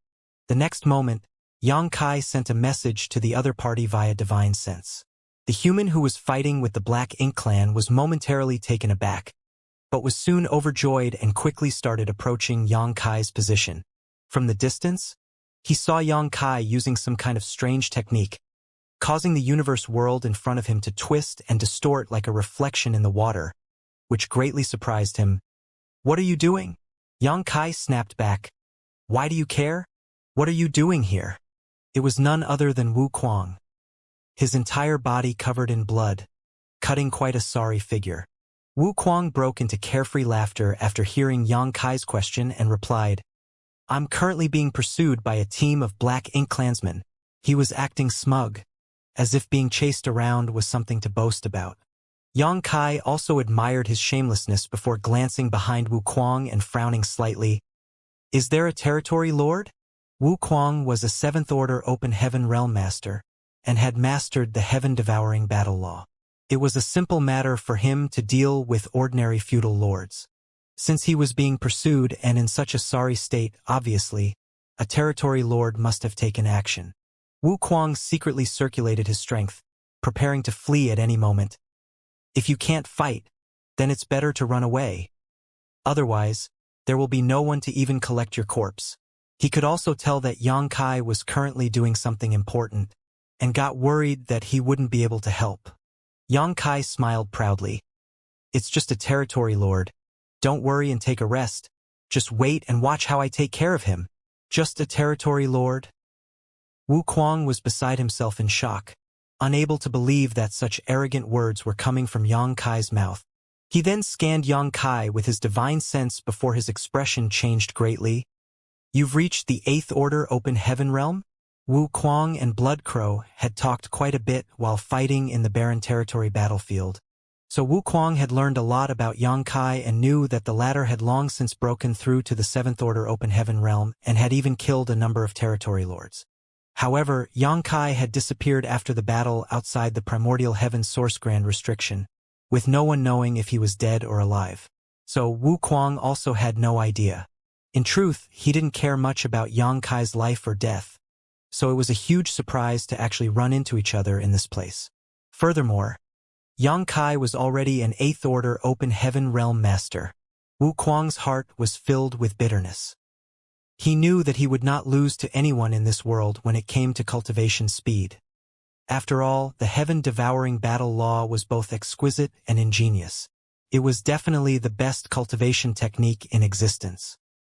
The next moment, Xianxia sent a message to the other party via divine sense. The human who was fighting with the Black Ink clan was momentarily taken aback, but was soon overjoyed and quickly started approaching Xianxia's position. From the distance, he saw Xianxia using some kind of strange technique, causing the universe world in front of him to twist and distort like a reflection in the water, which greatly surprised him. "What are you doing?" Xianxia snapped back. "Why do you care? What are you doing here?" It was none other than Wuxia, his entire body covered in blood, cutting quite a sorry figure. Wuxia broke into carefree laughter after hearing Xianxia's question and replied, "I'm currently being pursued by a team of Black Ink clansmen." He was acting smug, as if being chased around was something to boast about. Xianxia also admired his shamelessness before glancing behind Wuxia and frowning slightly. "Is there a territory lord?" Wuxia was a 7th Order Open Heaven Realm Master, and had mastered the heaven-devouring battle law. It was a simple matter for him to deal with ordinary feudal lords. Since he was being pursued and in such a sorry state, obviously, a territory lord must have taken action. Wuxia secretly circulated his strength, preparing to flee at any moment. If you can't fight, then it's better to run away. Otherwise, there will be no one to even collect your corpse. He could also tell that Xianxia was currently doing something important, and got worried that he wouldn't be able to help. Xianxia smiled proudly. "It's just a territory lord. Don't worry and take a rest. Just wait and watch how I take care of him." "Just a territory lord?" Wuxia was beside himself in shock, unable to believe that such arrogant words were coming from Xianxia's mouth. He then scanned Xianxia with his divine sense before his expression changed greatly. "You've reached the 8th Order Open Heaven realm?" Wuxia and Bloodcrow had talked quite a bit while fighting in the barren territory battlefield. So Wuxia had learned a lot about Xianxia and knew that the latter had long since broken through to the 7th Order Open Heaven realm and had even killed a number of territory lords. However, Xianxia had disappeared after the battle outside the primordial heaven source grand restriction, with no one knowing if he was dead or alive. So Wuxia also had no idea. In truth, he didn't care much about Xianxia's life or death, so it was a huge surprise to actually run into each other in this place. Furthermore, Xianxia was already an 8th Order Open Heaven Realm Master. Wu Kuang's heart was filled with bitterness. He knew that he would not lose to anyone in this world when it came to cultivation speed. After all, the heaven-devouring battle law was both exquisite and ingenious. It was definitely the best cultivation technique in existence.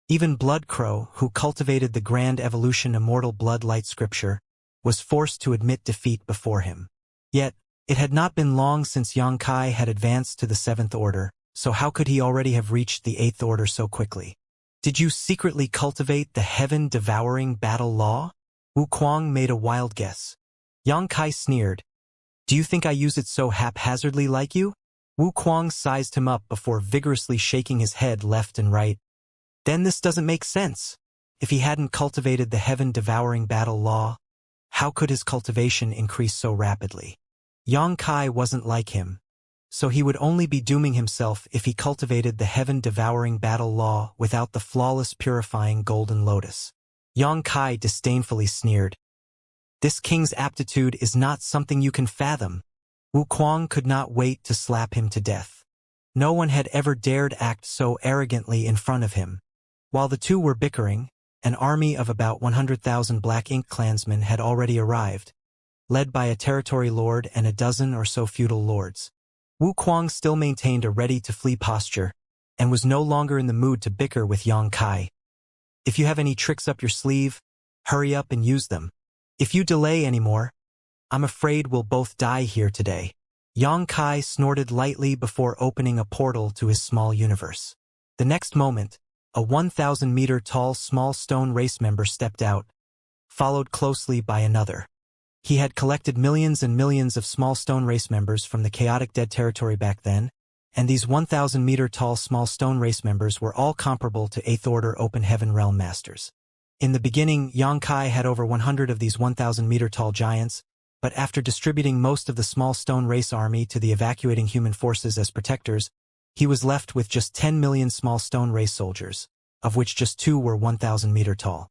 Even Bloodcrow, who cultivated the grand evolution Immortal Blood Light scripture, was forced to admit defeat before him. Yet, it had not been long since Xianxia had advanced to the 7th Order, so how could he already have reached the 8th Order so quickly? Did you secretly cultivate the heaven-devouring battle law? Wu Kuang made a wild guess. Xianxia sneered. Do you think I use it so haphazardly like you? Wu Kuang sized him up before vigorously shaking his head left and right. Then this doesn't make sense. If he hadn't cultivated the heaven-devouring battle law, how could his cultivation increase so rapidly? Xianxia wasn't like him, so he would only be dooming himself if he cultivated the heaven-devouring battle law without the flawless purifying golden lotus. Xianxia disdainfully sneered. This king's aptitude is not something you can fathom. Wu Kuang could not wait to slap him to death. No one had ever dared act so arrogantly in front of him. While the two were bickering, an army of about 100,000 Black Ink clansmen had already arrived, led by a territory lord and a dozen or so feudal lords. Wu Kuang still maintained a ready-to-flee posture, and was no longer in the mood to bicker with Xianxia. If you have any tricks up your sleeve, hurry up and use them. If you delay anymore, I'm afraid we'll both die here today. Xianxia snorted lightly before opening a portal to his small universe. The next moment, a 1,000-meter-tall small stone race member stepped out, followed closely by another. He had collected millions and millions of small stone race members from the chaotic dead territory back then, and these 1,000-meter-tall small stone race members were all comparable to 8th Order Open Heaven Realm Masters. In the beginning, Xianxia had over 100 of these 1,000-meter-tall giants, but after distributing most of the small stone race army to the evacuating human forces as protectors, he was left with just 10 million small stone race soldiers, of which just 2 were 1,000-meter tall.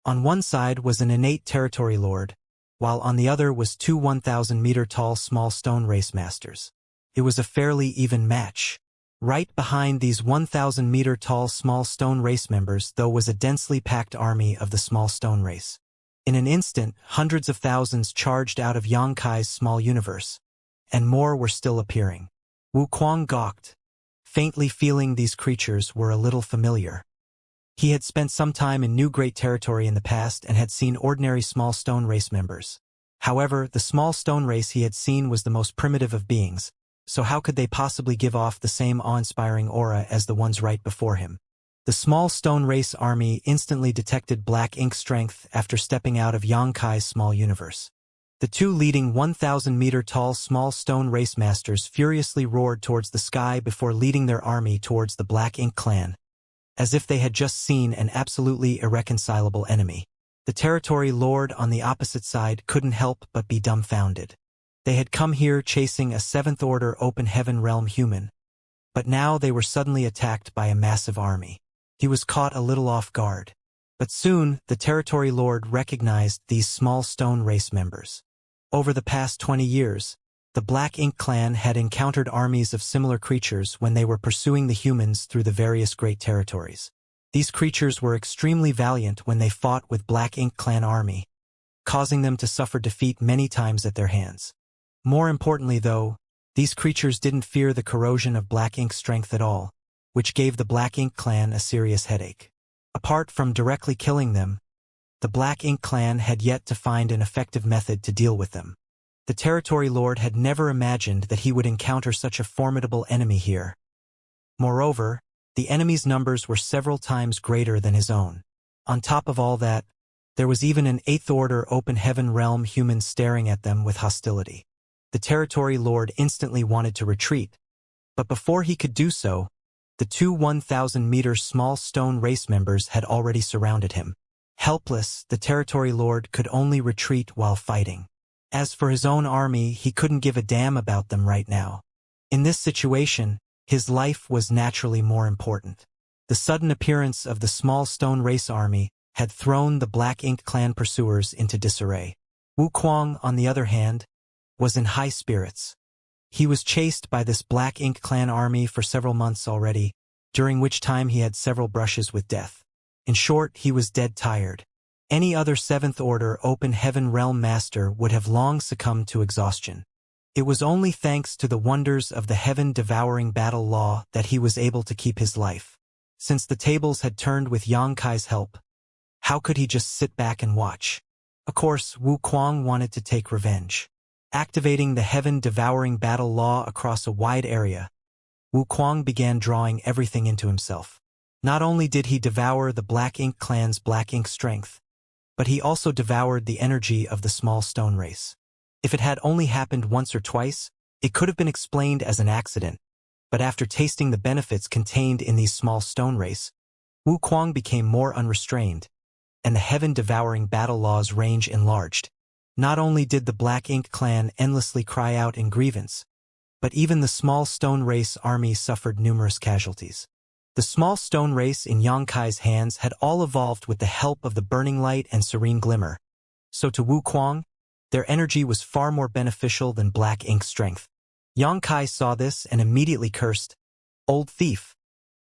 On one side was an innate territory lord, while on the other was 2 1,000-meter-tall small stone race masters. It was a fairly even match. Right behind these 1,000-meter-tall small stone race members, though, was a densely packed army of the small stone race. In an instant, hundreds of thousands charged out of Xianxia's small universe, and more were still appearing. Wu Kuang gawked, faintly feeling these creatures were a little familiar. He had spent some time in New Great Territory in the past and had seen ordinary small stone race members. However, the small stone race he had seen was the most primitive of beings, so how could they possibly give off the same awe-inspiring aura as the ones right before him? The small stone race army instantly detected Black Ink strength after stepping out of Xianxia's small universe. The two leading 1,000-meter-tall small stone race masters furiously roared towards the sky before leading their army towards the Black Ink clan, as if they had just seen an absolutely irreconcilable enemy. The territory lord on the opposite side couldn't help but be dumbfounded. They had come here chasing a 7th Order Open Heaven Realm human, but now they were suddenly attacked by a massive army. He was caught a little off guard. But soon, the territory lord recognized these small stone race members. Over the past 20 years, the Black Ink clan had encountered armies of similar creatures when they were pursuing the humans through the various great territories. These creatures were extremely valiant when they fought with Black Ink clan army, causing them to suffer defeat many times at their hands. More importantly, though, these creatures didn't fear the corrosion of Black Ink strength at all, which gave the Black Ink clan a serious headache. Apart from directly killing them, the Black Ink clan had yet to find an effective method to deal with them. The territory lord had never imagined that he would encounter such a formidable enemy here. Moreover, the enemy's numbers were several times greater than his own. On top of all that, there was even an 8th Order Open Heaven Realm human staring at them with hostility. The territory lord instantly wanted to retreat, but before he could do so, the two 1,000-meter small stone race members had already surrounded him. Helpless, the territory lord could only retreat while fighting. As for his own army, he couldn't give a damn about them right now. In this situation, his life was naturally more important. The sudden appearance of the small stone race army had thrown the Black Ink clan pursuers into disarray. Wuquang, on the other hand, was in high spirits. He was chased by this Black Ink clan army for several months already, during which time he had several brushes with death. In short, he was dead tired. Any other Seventh Order Open Heaven Realm Master would have long succumbed to exhaustion. It was only thanks to the wonders of the heaven-devouring battle law that he was able to keep his life. Since the tables had turned with Yang Kai's help, how could he just sit back and watch? Of course, Wuquang wanted to take revenge. Activating the heaven-devouring battle law across a wide area, Wuquang began drawing everything into himself. Not only did he devour the Black Ink clan's Black Ink strength, but he also devoured the energy of the small stone race. If it had only happened once or twice, it could have been explained as an accident, but after tasting the benefits contained in these small stone race, Wuquang became more unrestrained, and the heaven-devouring battle law's range enlarged. Not only did the Black Ink clan endlessly cry out in grievance, but even the small stone race army suffered numerous casualties. The small stone race in Yang Kai's hands had all evolved with the help of the burning light and serene glimmer, so to Wuquang, their energy was far more beneficial than Black Ink's strength. Yang Kai saw this and immediately cursed, "Old thief!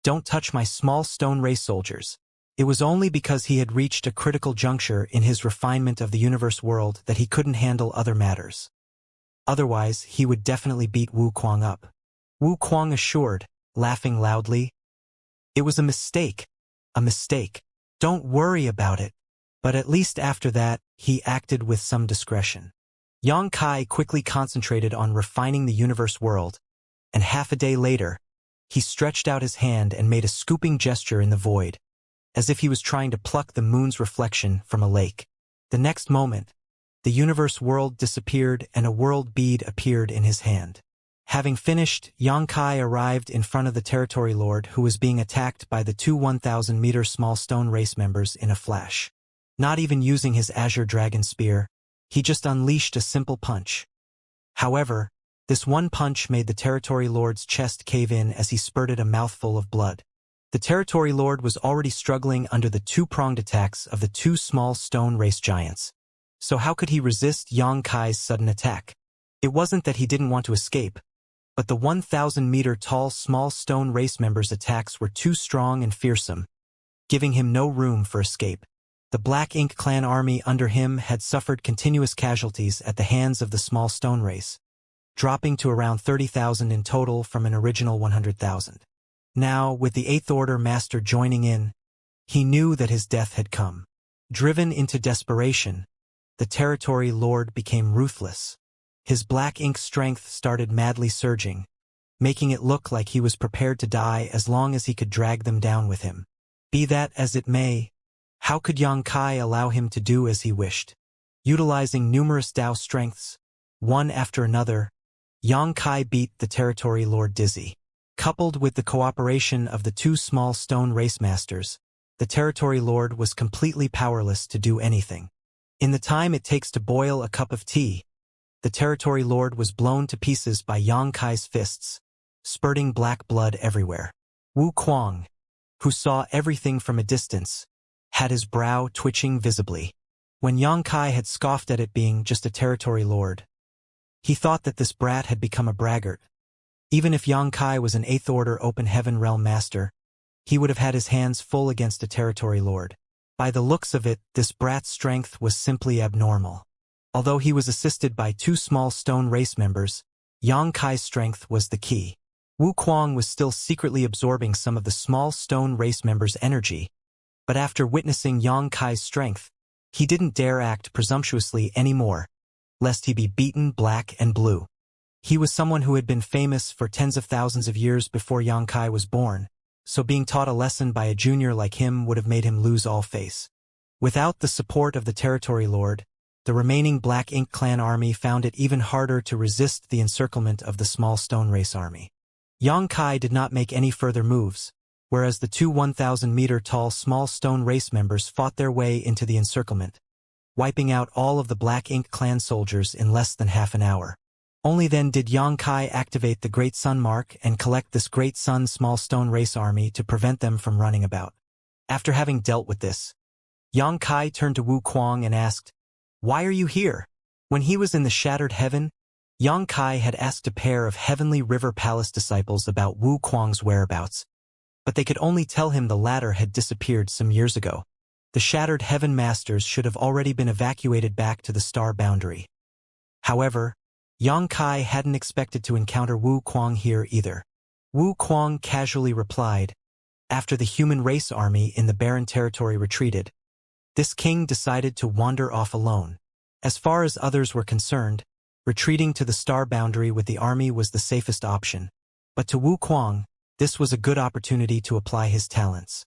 Don't touch my small stone race soldiers." It was only because he had reached a critical juncture in his refinement of the universe world that he couldn't handle other matters. Otherwise, he would definitely beat Wuquang up. Wuquang assured, laughing loudly, "It was a mistake. A mistake. Don't worry about it." But at least after that, he acted with some discretion. Yang Kai quickly concentrated on refining the universe world, and half a day later, he stretched out his hand and made a scooping gesture in the void, as if he was trying to pluck the moon's reflection from a lake. The next moment, the universe world disappeared and a world bead appeared in his hand. Having finished, Yang Kai arrived in front of the territory lord who was being attacked by the two 1,000-meter small stone race members in a flash. Not even using his azure dragon spear, he just unleashed a simple punch. However, this one punch made the territory lord's chest cave in as he spurted a mouthful of blood. The territory lord was already struggling under the two-pronged attacks of the two small stone race giants. So how could he resist Yang Kai's sudden attack? It wasn't that he didn't want to escape, but the 1,000-meter tall small stone race members' attacks were too strong and fearsome, giving him no room for escape. The Black Ink clan army under him had suffered continuous casualties at the hands of the small stone race, dropping to around 30,000 in total from an original 100,000. Now, with the Eighth Order Master joining in, he knew that his death had come. Driven into desperation, the territory lord became ruthless. His Black Ink strength started madly surging, making it look like he was prepared to die as long as he could drag them down with him. Be that as it may, how could Yang Kai allow him to do as he wished? Utilizing numerous Dao strengths, one after another, Yang Kai beat the territory lord dizzy. Coupled with the cooperation of the two small stone race masters, the territory lord was completely powerless to do anything. In the time it takes to boil a cup of tea, the territory lord was blown to pieces by Yang Kai's fists, spurting black blood everywhere. Wuquang, who saw everything from a distance, had his brow twitching visibly. When Yang Kai had scoffed at it being just a territory lord, he thought that this brat had become a braggart. Even if Yang Kai was an Eighth Order Open Heaven Realm Master, he would have had his hands full against a territory lord. By the looks of it, this brat's strength was simply abnormal. Although he was assisted by two small stone race members, Yang Kai's strength was the key. Wuquang was still secretly absorbing some of the small stone race members' energy, but after witnessing Yang Kai's strength, he didn't dare act presumptuously anymore, lest he be beaten black and blue. He was someone who had been famous for tens of thousands of years before Yang Kai was born, so being taught a lesson by a junior like him would have made him lose all face. Without the support of the territory lord, the remaining Black Ink clan army found it even harder to resist the encirclement of the small stone race army. Yang Kai did not make any further moves, whereas the two 1,000-meter tall small stone race members fought their way into the encirclement, wiping out all of the Black Ink clan soldiers in less than half an hour. Only then did Yang Kai activate the Great Sun Mark and collect this Great Sun Small Stone Race army to prevent them from running about. After having dealt with this, Yang Kai turned to Wu Kuang and asked, "Why are you here?" When he was in the Shattered Heaven, Yang Kai had asked a pair of Heavenly River Palace disciples about Wu Kuang's whereabouts, but they could only tell him the latter had disappeared some years ago. The Shattered Heaven Masters should have already been evacuated back to the star boundary. However, Yang Kai hadn't expected to encounter Wu Kuang here either. Wu Kuang casually replied, "After the human race army in the barren territory retreated, this king decided to wander off alone. As far as others were concerned, retreating to the star boundary with the army was the safest option. But to Wu Kuang, this was a good opportunity to apply his talents.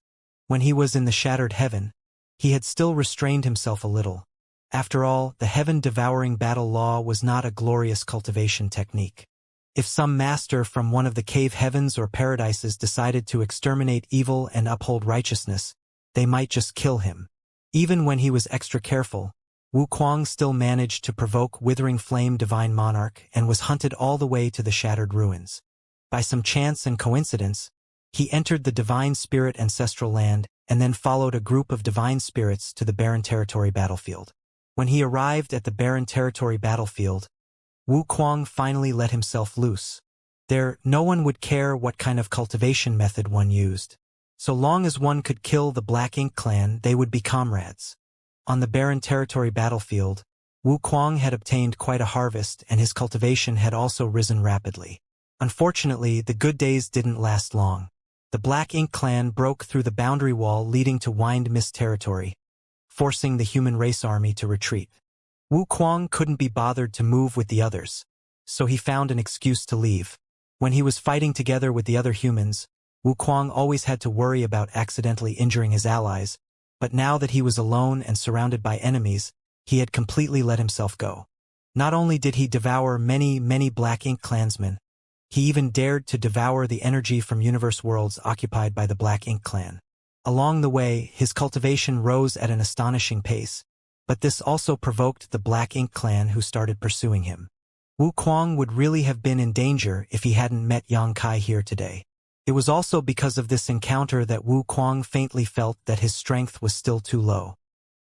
When he was in the Shattered Heaven, he had still restrained himself a little. After all, the heaven-devouring battle law was not a glorious cultivation technique. If some master from one of the cave heavens or paradises decided to exterminate evil and uphold righteousness, they might just kill him. Even when he was extra careful, Wu Kuang still managed to provoke Withering Flame Divine Monarch and was hunted all the way to the Shattered Ruins. By some chance and coincidence, he entered the Divine Spirit Ancestral Land and then followed a group of Divine Spirits to the Barren Territory battlefield. When he arrived at the Barren Territory battlefield, Wu Kuang finally let himself loose. There, no one would care what kind of cultivation method one used. So long as one could kill the Black Ink clan, they would be comrades. On the Barren Territory battlefield, Wu Kuang had obtained quite a harvest and his cultivation had also risen rapidly. Unfortunately, the good days didn't last long. The Black Ink clan broke through the boundary wall leading to Wind Mist territory, forcing the human race army to retreat. Wu Kuang couldn't be bothered to move with the others, so he found an excuse to leave. When he was fighting together with the other humans, Wu Kuang always had to worry about accidentally injuring his allies, but now that he was alone and surrounded by enemies, he had completely let himself go. Not only did he devour many Black Ink clansmen, he even dared to devour the energy from universe worlds occupied by the Black Ink clan. Along the way, his cultivation rose at an astonishing pace, but this also provoked the Black Ink clan who started pursuing him. Wu Kuang would really have been in danger if he hadn't met Yang Kai here today. It was also because of this encounter that Wu Kuang faintly felt that his strength was still too low.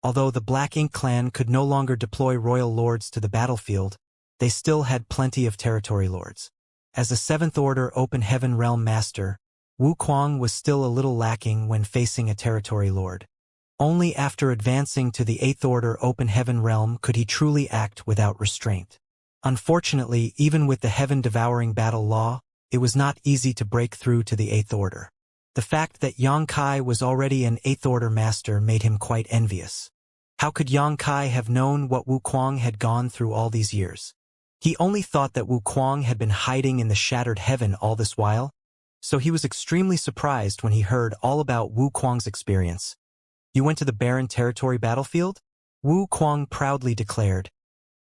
Although the Black Ink clan could no longer deploy royal lords to the battlefield, they still had plenty of territory lords. As a 7th Order Open Heaven Realm Master, Wu Kuang was still a little lacking when facing a territory lord. Only after advancing to the 8th Order Open Heaven Realm could he truly act without restraint. Unfortunately, even with the heaven-devouring battle law, it was not easy to break through to the 8th Order. The fact that Yang Kai was already an 8th Order Master made him quite envious. How could Yang Kai have known what Wu Kuang had gone through all these years? He only thought that Wu Kuang had been hiding in the Shattered Heaven all this while, so he was extremely surprised when he heard all about Wu Kuang's experience. "You went to the Barren Territory battlefield?" Wu Kuang proudly declared.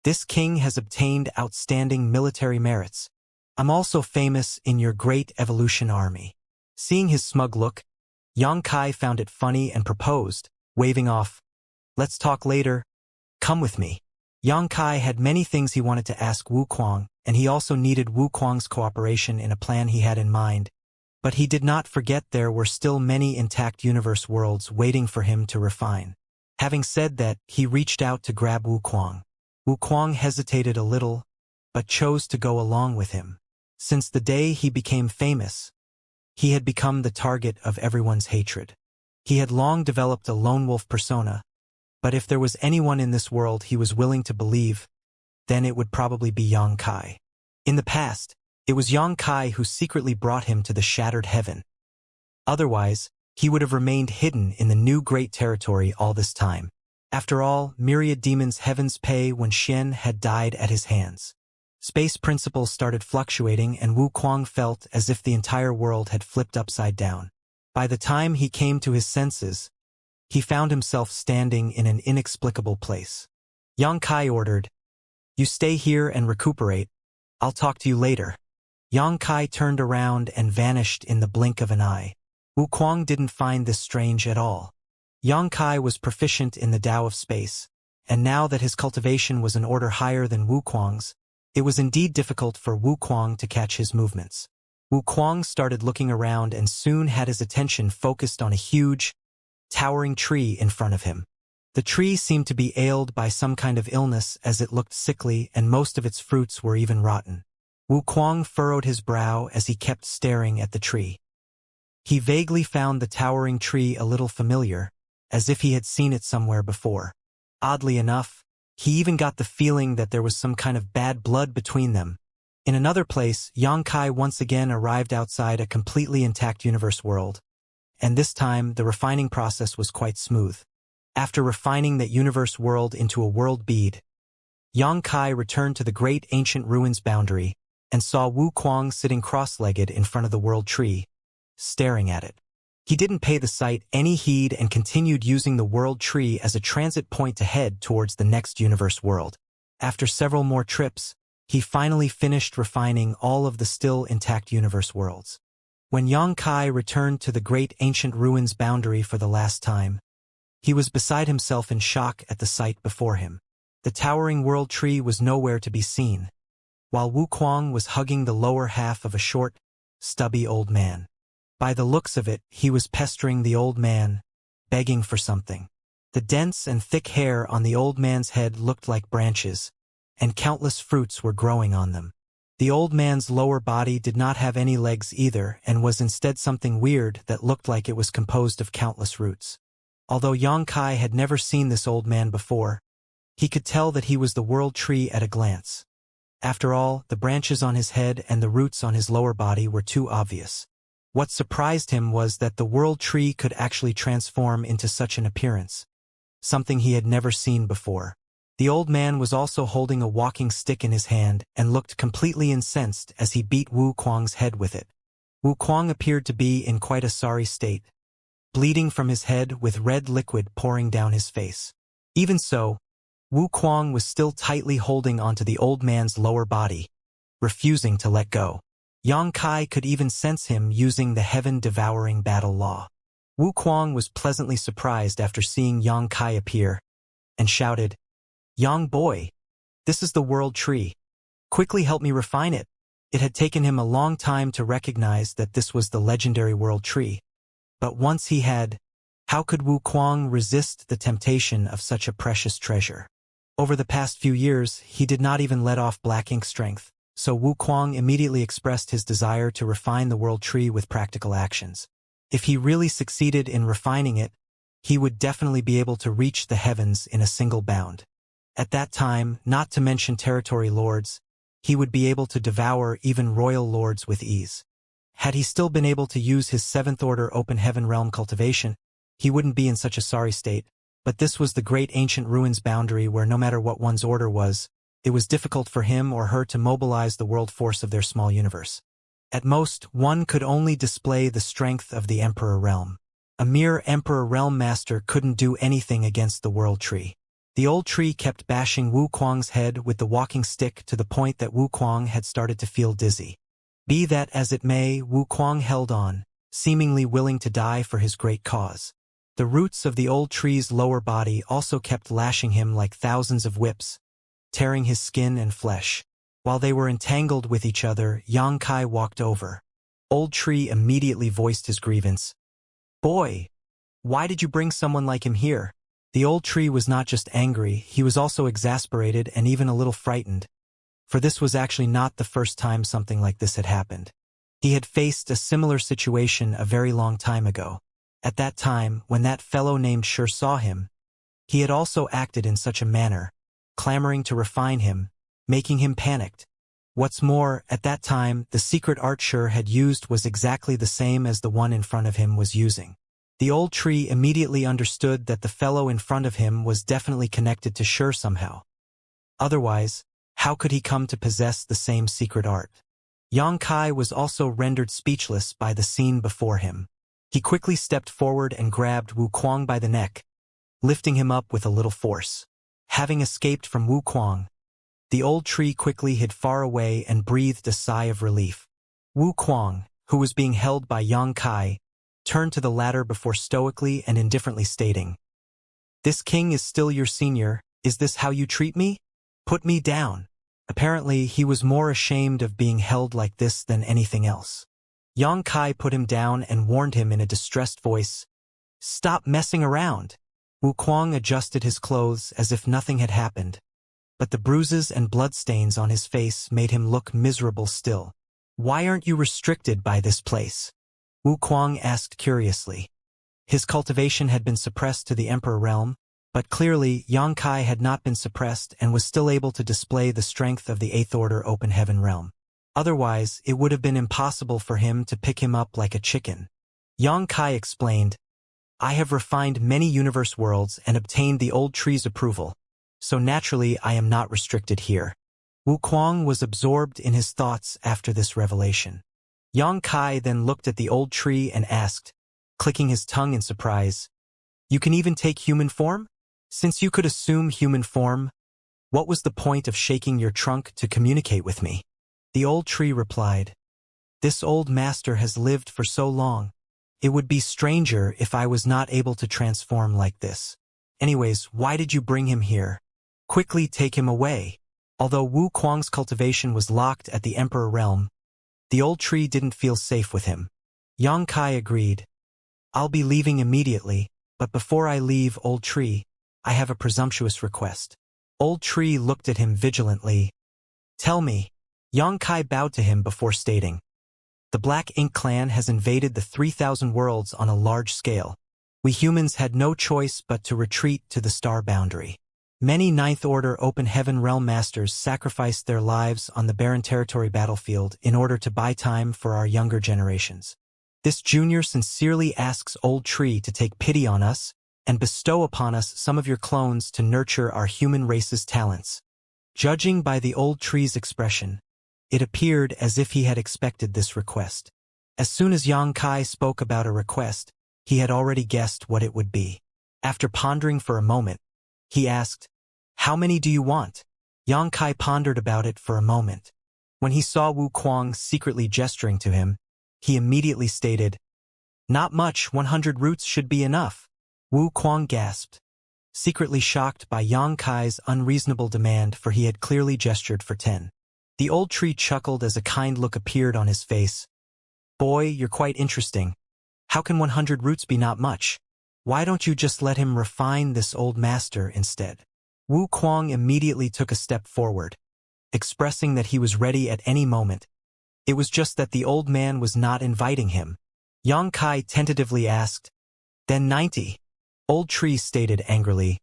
"This king has obtained outstanding military merits. I'm also famous in your great evolution army." Seeing his smug look, Yang Kai found it funny and proposed, waving off, "Let's talk later. Come with me." Yang Kai had many things he wanted to ask Wu Kuang, and he also needed Wu Kuang's cooperation in a plan he had in mind. But he did not forget there were still many intact universe worlds waiting for him to refine. Having said that, he reached out to grab Wu Kuang. Wu Kuang hesitated a little, but chose to go along with him. Since the day he became famous, he had become the target of everyone's hatred. He had long developed a lone wolf persona, but if there was anyone in this world he was willing to believe, then it would probably be Yang Kai. In the past, it was Yang Kai who secretly brought him to the Shattered Heaven. Otherwise, he would have remained hidden in the new Great Territory all this time. After all, Myriad Demon's heavens pay when Xian had died at his hands. Space principles started fluctuating and Wu Kuang felt as if the entire world had flipped upside down. By the time he came to his senses, he found himself standing in an inexplicable place. Yang Kai ordered, "You stay here and recuperate. I'll talk to you later." Yang Kai turned around and vanished in the blink of an eye. Wu Kuang didn't find this strange at all. Yang Kai was proficient in the Tao of space, and now that his cultivation was an order higher than Wu Kuang's, It was indeed difficult for Wu Kuang to catch his movements. Wu Kuang started looking around and soon had his attention focused on a huge, towering tree in front of him. The tree seemed to be ailed by some kind of illness as it looked sickly and most of its fruits were even rotten. Wu Kuang furrowed his brow as he kept staring at the tree. He vaguely found the towering tree a little familiar, as if he had seen it somewhere before. Oddly enough, he even got the feeling that there was some kind of bad blood between them. In another place, Xianxia once again arrived outside a completely intact universe world, and this time the refining process was quite smooth. After refining that universe world into a world bead, Xianxia returned to the great ancient ruins boundary and saw Wu Kuang sitting cross-legged in front of the world tree, staring at it. He didn't pay the sight any heed and continued using the world tree as a transit point to head towards the next universe world. After several more trips, he finally finished refining all of the still intact universe worlds. When Xianxia returned to the great ancient ruins boundary for the last time, he was beside himself in shock at the sight before him. The towering world tree was nowhere to be seen, while Wu Kuang was hugging the lower half of a short, stubby old man. By the looks of it, he was pestering the old man, begging for something. The dense and thick hair on the old man's head looked like branches, and countless fruits were growing on them. The old man's lower body did not have any legs either and was instead something weird that looked like it was composed of countless roots. Although Xianxia had never seen this old man before, he could tell that he was the world tree at a glance. After all, the branches on his head and the roots on his lower body were too obvious. What surprised him was that the world tree could actually transform into such an appearance, something he had never seen before. The old man was also holding a walking stick in his hand and looked completely incensed as he beat Wu Kuang's head with it. Wu Kuang appeared to be in quite a sorry state, bleeding from his head with red liquid pouring down his face. Even so, Wu Kuang was still tightly holding onto the old man's lower body, refusing to let go. Xianxia could even sense him using the heaven-devouring battle law. Wu Kuang was pleasantly surprised after seeing Xianxia appear, and shouted, "Yang boy, this is the world tree. Quickly help me refine it." It had taken him a long time to recognize that this was the legendary world tree. But once he had, how could Wu Kuang resist the temptation of such a precious treasure? Over the past few years, he did not even let off black ink strength, so Wu Kuang immediately expressed his desire to refine the world tree with practical actions. If he really succeeded in refining it, he would definitely be able to reach the heavens in a single bound. At that time, not to mention territory lords, he would be able to devour even royal lords with ease. Had he still been able to use his 7th order open heaven realm cultivation, he wouldn't be in such a sorry state, but this was the great ancient ruins boundary where no matter what one's order was, it was difficult for him or her to mobilize the world force of their small universe. At most, one could only display the strength of the Emperor Realm. A mere Emperor Realm master couldn't do anything against the world tree. The old tree kept bashing Wu Kuang's head with the walking stick to the point that Wu Kuang had started to feel dizzy. Be that as it may, Wu Kuang held on, seemingly willing to die for his great cause. The roots of the old tree's lower body also kept lashing him like thousands of whips, tearing his skin and flesh. While they were entangled with each other, Xianxia walked over. Old Tree immediately voiced his grievance. "Boy, why did you bring someone like him here?" The old tree was not just angry, he was also exasperated and even a little frightened, for this was actually not the first time something like this had happened. He had faced a similar situation a very long time ago. At that time, when that fellow named Shi saw him, he had also acted in such a manner, clamoring to refine him, making him panicked. What's more, at that time, the secret art Shi had used was exactly the same as the one in front of him was using. The old tree immediately understood that the fellow in front of him was definitely connected to Shi somehow. Otherwise, how could he come to possess the same secret art? Xianxia was also rendered speechless by the scene before him. He quickly stepped forward and grabbed Wu Kuang by the neck, lifting him up with a little force. Having escaped from Wu Kuang, the old tree quickly hid far away and breathed a sigh of relief. Wu Kuang, who was being held by Xianxia, turned to the latter before stoically and indifferently stating, "This king is still your senior. Is this how you treat me? Put me down." Apparently, he was more ashamed of being held like this than anything else. Yang Kai put him down and warned him in a distressed voice, "Stop messing around." Wu Kuang adjusted his clothes as if nothing had happened, but the bruises and bloodstains on his face made him look miserable still. "Why aren't you restricted by this place?" Wu Kuang asked curiously. His cultivation had been suppressed to the Emperor realm, but clearly Yang Kai had not been suppressed and was still able to display the strength of the Eighth Order Open Heaven realm. Otherwise, it would have been impossible for him to pick him up like a chicken. Yang Kai explained, "I have refined many universe worlds and obtained the old tree's approval, so naturally I am not restricted here." Wu Kuang was absorbed in his thoughts after this revelation. Yang Kai then looked at the old tree and asked, clicking his tongue in surprise, "You can even take human form? Since you could assume human form, what was the point of shaking your trunk to communicate with me?" The old tree replied, "This old master has lived for so long. It would be stranger if I was not able to transform like this. Anyways, why did you bring him here? Quickly take him away." Although Wu Kuang's cultivation was locked at the Emperor realm, the old tree didn't feel safe with him. Yang Kai agreed, "I'll be leaving immediately, but before I leave, old tree, I have a presumptuous request." Old tree looked at him vigilantly. "Tell me." Yang Kai bowed to him before stating, "The Black Ink clan has invaded the 3,000 worlds on a large scale. We humans had no choice but to retreat to the star boundary. Many Ninth Order Open Heaven realm masters sacrificed their lives on the barren territory battlefield in order to buy time for our younger generations. This junior sincerely asks Old Tree to take pity on us and bestow upon us some of your clones to nurture our human race's talents." Judging by the Old Tree's expression, it appeared as if he had expected this request. As soon as Yang Kai spoke about a request, he had already guessed what it would be. After pondering for a moment, he asked, "How many do you want?" Yang Kai pondered about it for a moment. When he saw Wu Kuang secretly gesturing to him, he immediately stated, "Not much, 100 roots should be enough." Wu Kuang gasped, secretly shocked by Yang Kai's unreasonable demand, for he had clearly gestured for 10. The old tree chuckled as a kind look appeared on his face. "Boy, you're quite interesting. How can 100 roots be not much? Why don't you just let him refine this old master instead?" Wu Kuang immediately took a step forward, expressing that he was ready at any moment. It was just that the old man was not inviting him. Yang Kai tentatively asked, "Then 90. Old Tree stated angrily,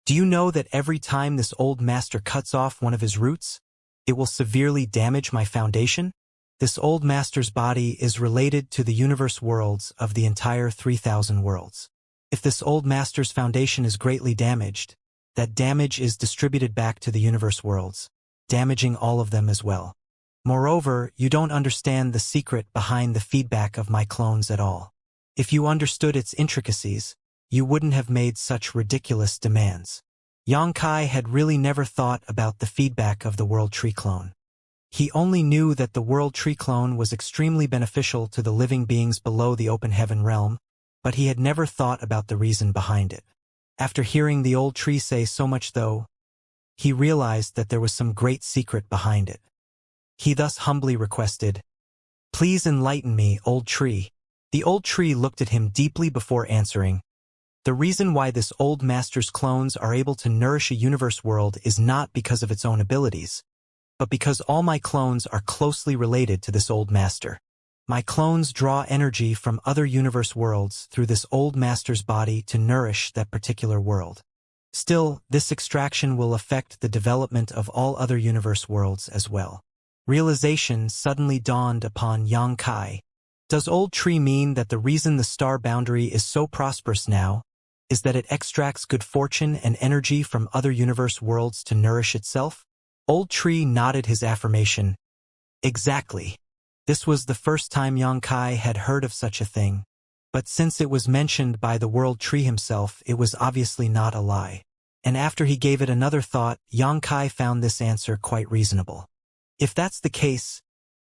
"Do you know that every time this old master cuts off one of his roots, it will severely damage my foundation? This old master's body is related to the universe worlds of the entire 3,000 worlds. If this old master's foundation is greatly damaged, that damage is distributed back to the universe worlds, damaging all of them as well. Moreover, you don't understand the secret behind the feedback of my clones at all. If you understood its intricacies, you wouldn't have made such ridiculous demands." Yang Kai had really never thought about the feedback of the World Tree clone. He only knew that the World Tree clone was extremely beneficial to the living beings below the Open Heaven realm, but he had never thought about the reason behind it. After hearing the old tree say so much though, he realized that there was some great secret behind it. He thus humbly requested, "Please enlighten me, old tree." The old tree looked at him deeply before answering, "The reason why this old master's clones are able to nourish a universe world is not because of its own abilities, but because all my clones are closely related to this old master. My clones draw energy from other universe worlds through this old master's body to nourish that particular world. Still, this extraction will affect the development of all other universe worlds as well." Realization suddenly dawned upon Yang Kai. Does Old Tree mean that the reason the star boundary is so prosperous now is that it extracts good fortune and energy from other universe worlds to nourish itself? Old Tree nodded his affirmation. Exactly. This was the first time Yang Kai had heard of such a thing, but since it was mentioned by the World Tree himself, it was obviously not a lie. And after he gave it another thought, Yang Kai found this answer quite reasonable. If that's the case,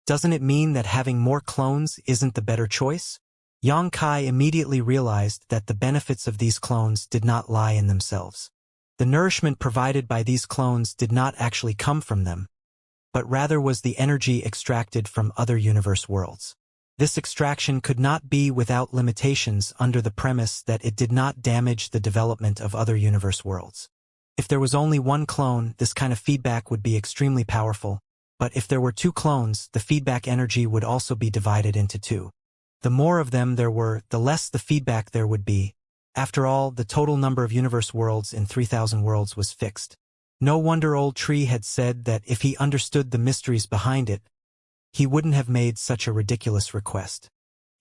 doesn't it mean that having more clones isn't the better choice? Yang Kai immediately realized that the benefits of these clones did not lie in themselves. The nourishment provided by these clones did not actually come from them, but rather was the energy extracted from other universe worlds. This extraction could not be without limitations under the premise that it did not damage the development of other universe worlds. If there was only one clone, this kind of feedback would be extremely powerful, but if there were two clones, the feedback energy would also be divided into two. The more of them there were, the less the feedback there would be. After all, the total number of universe worlds in 3,000 worlds was fixed. No wonder Old Tree had said that if he understood the mysteries behind it, he wouldn't have made such a ridiculous request.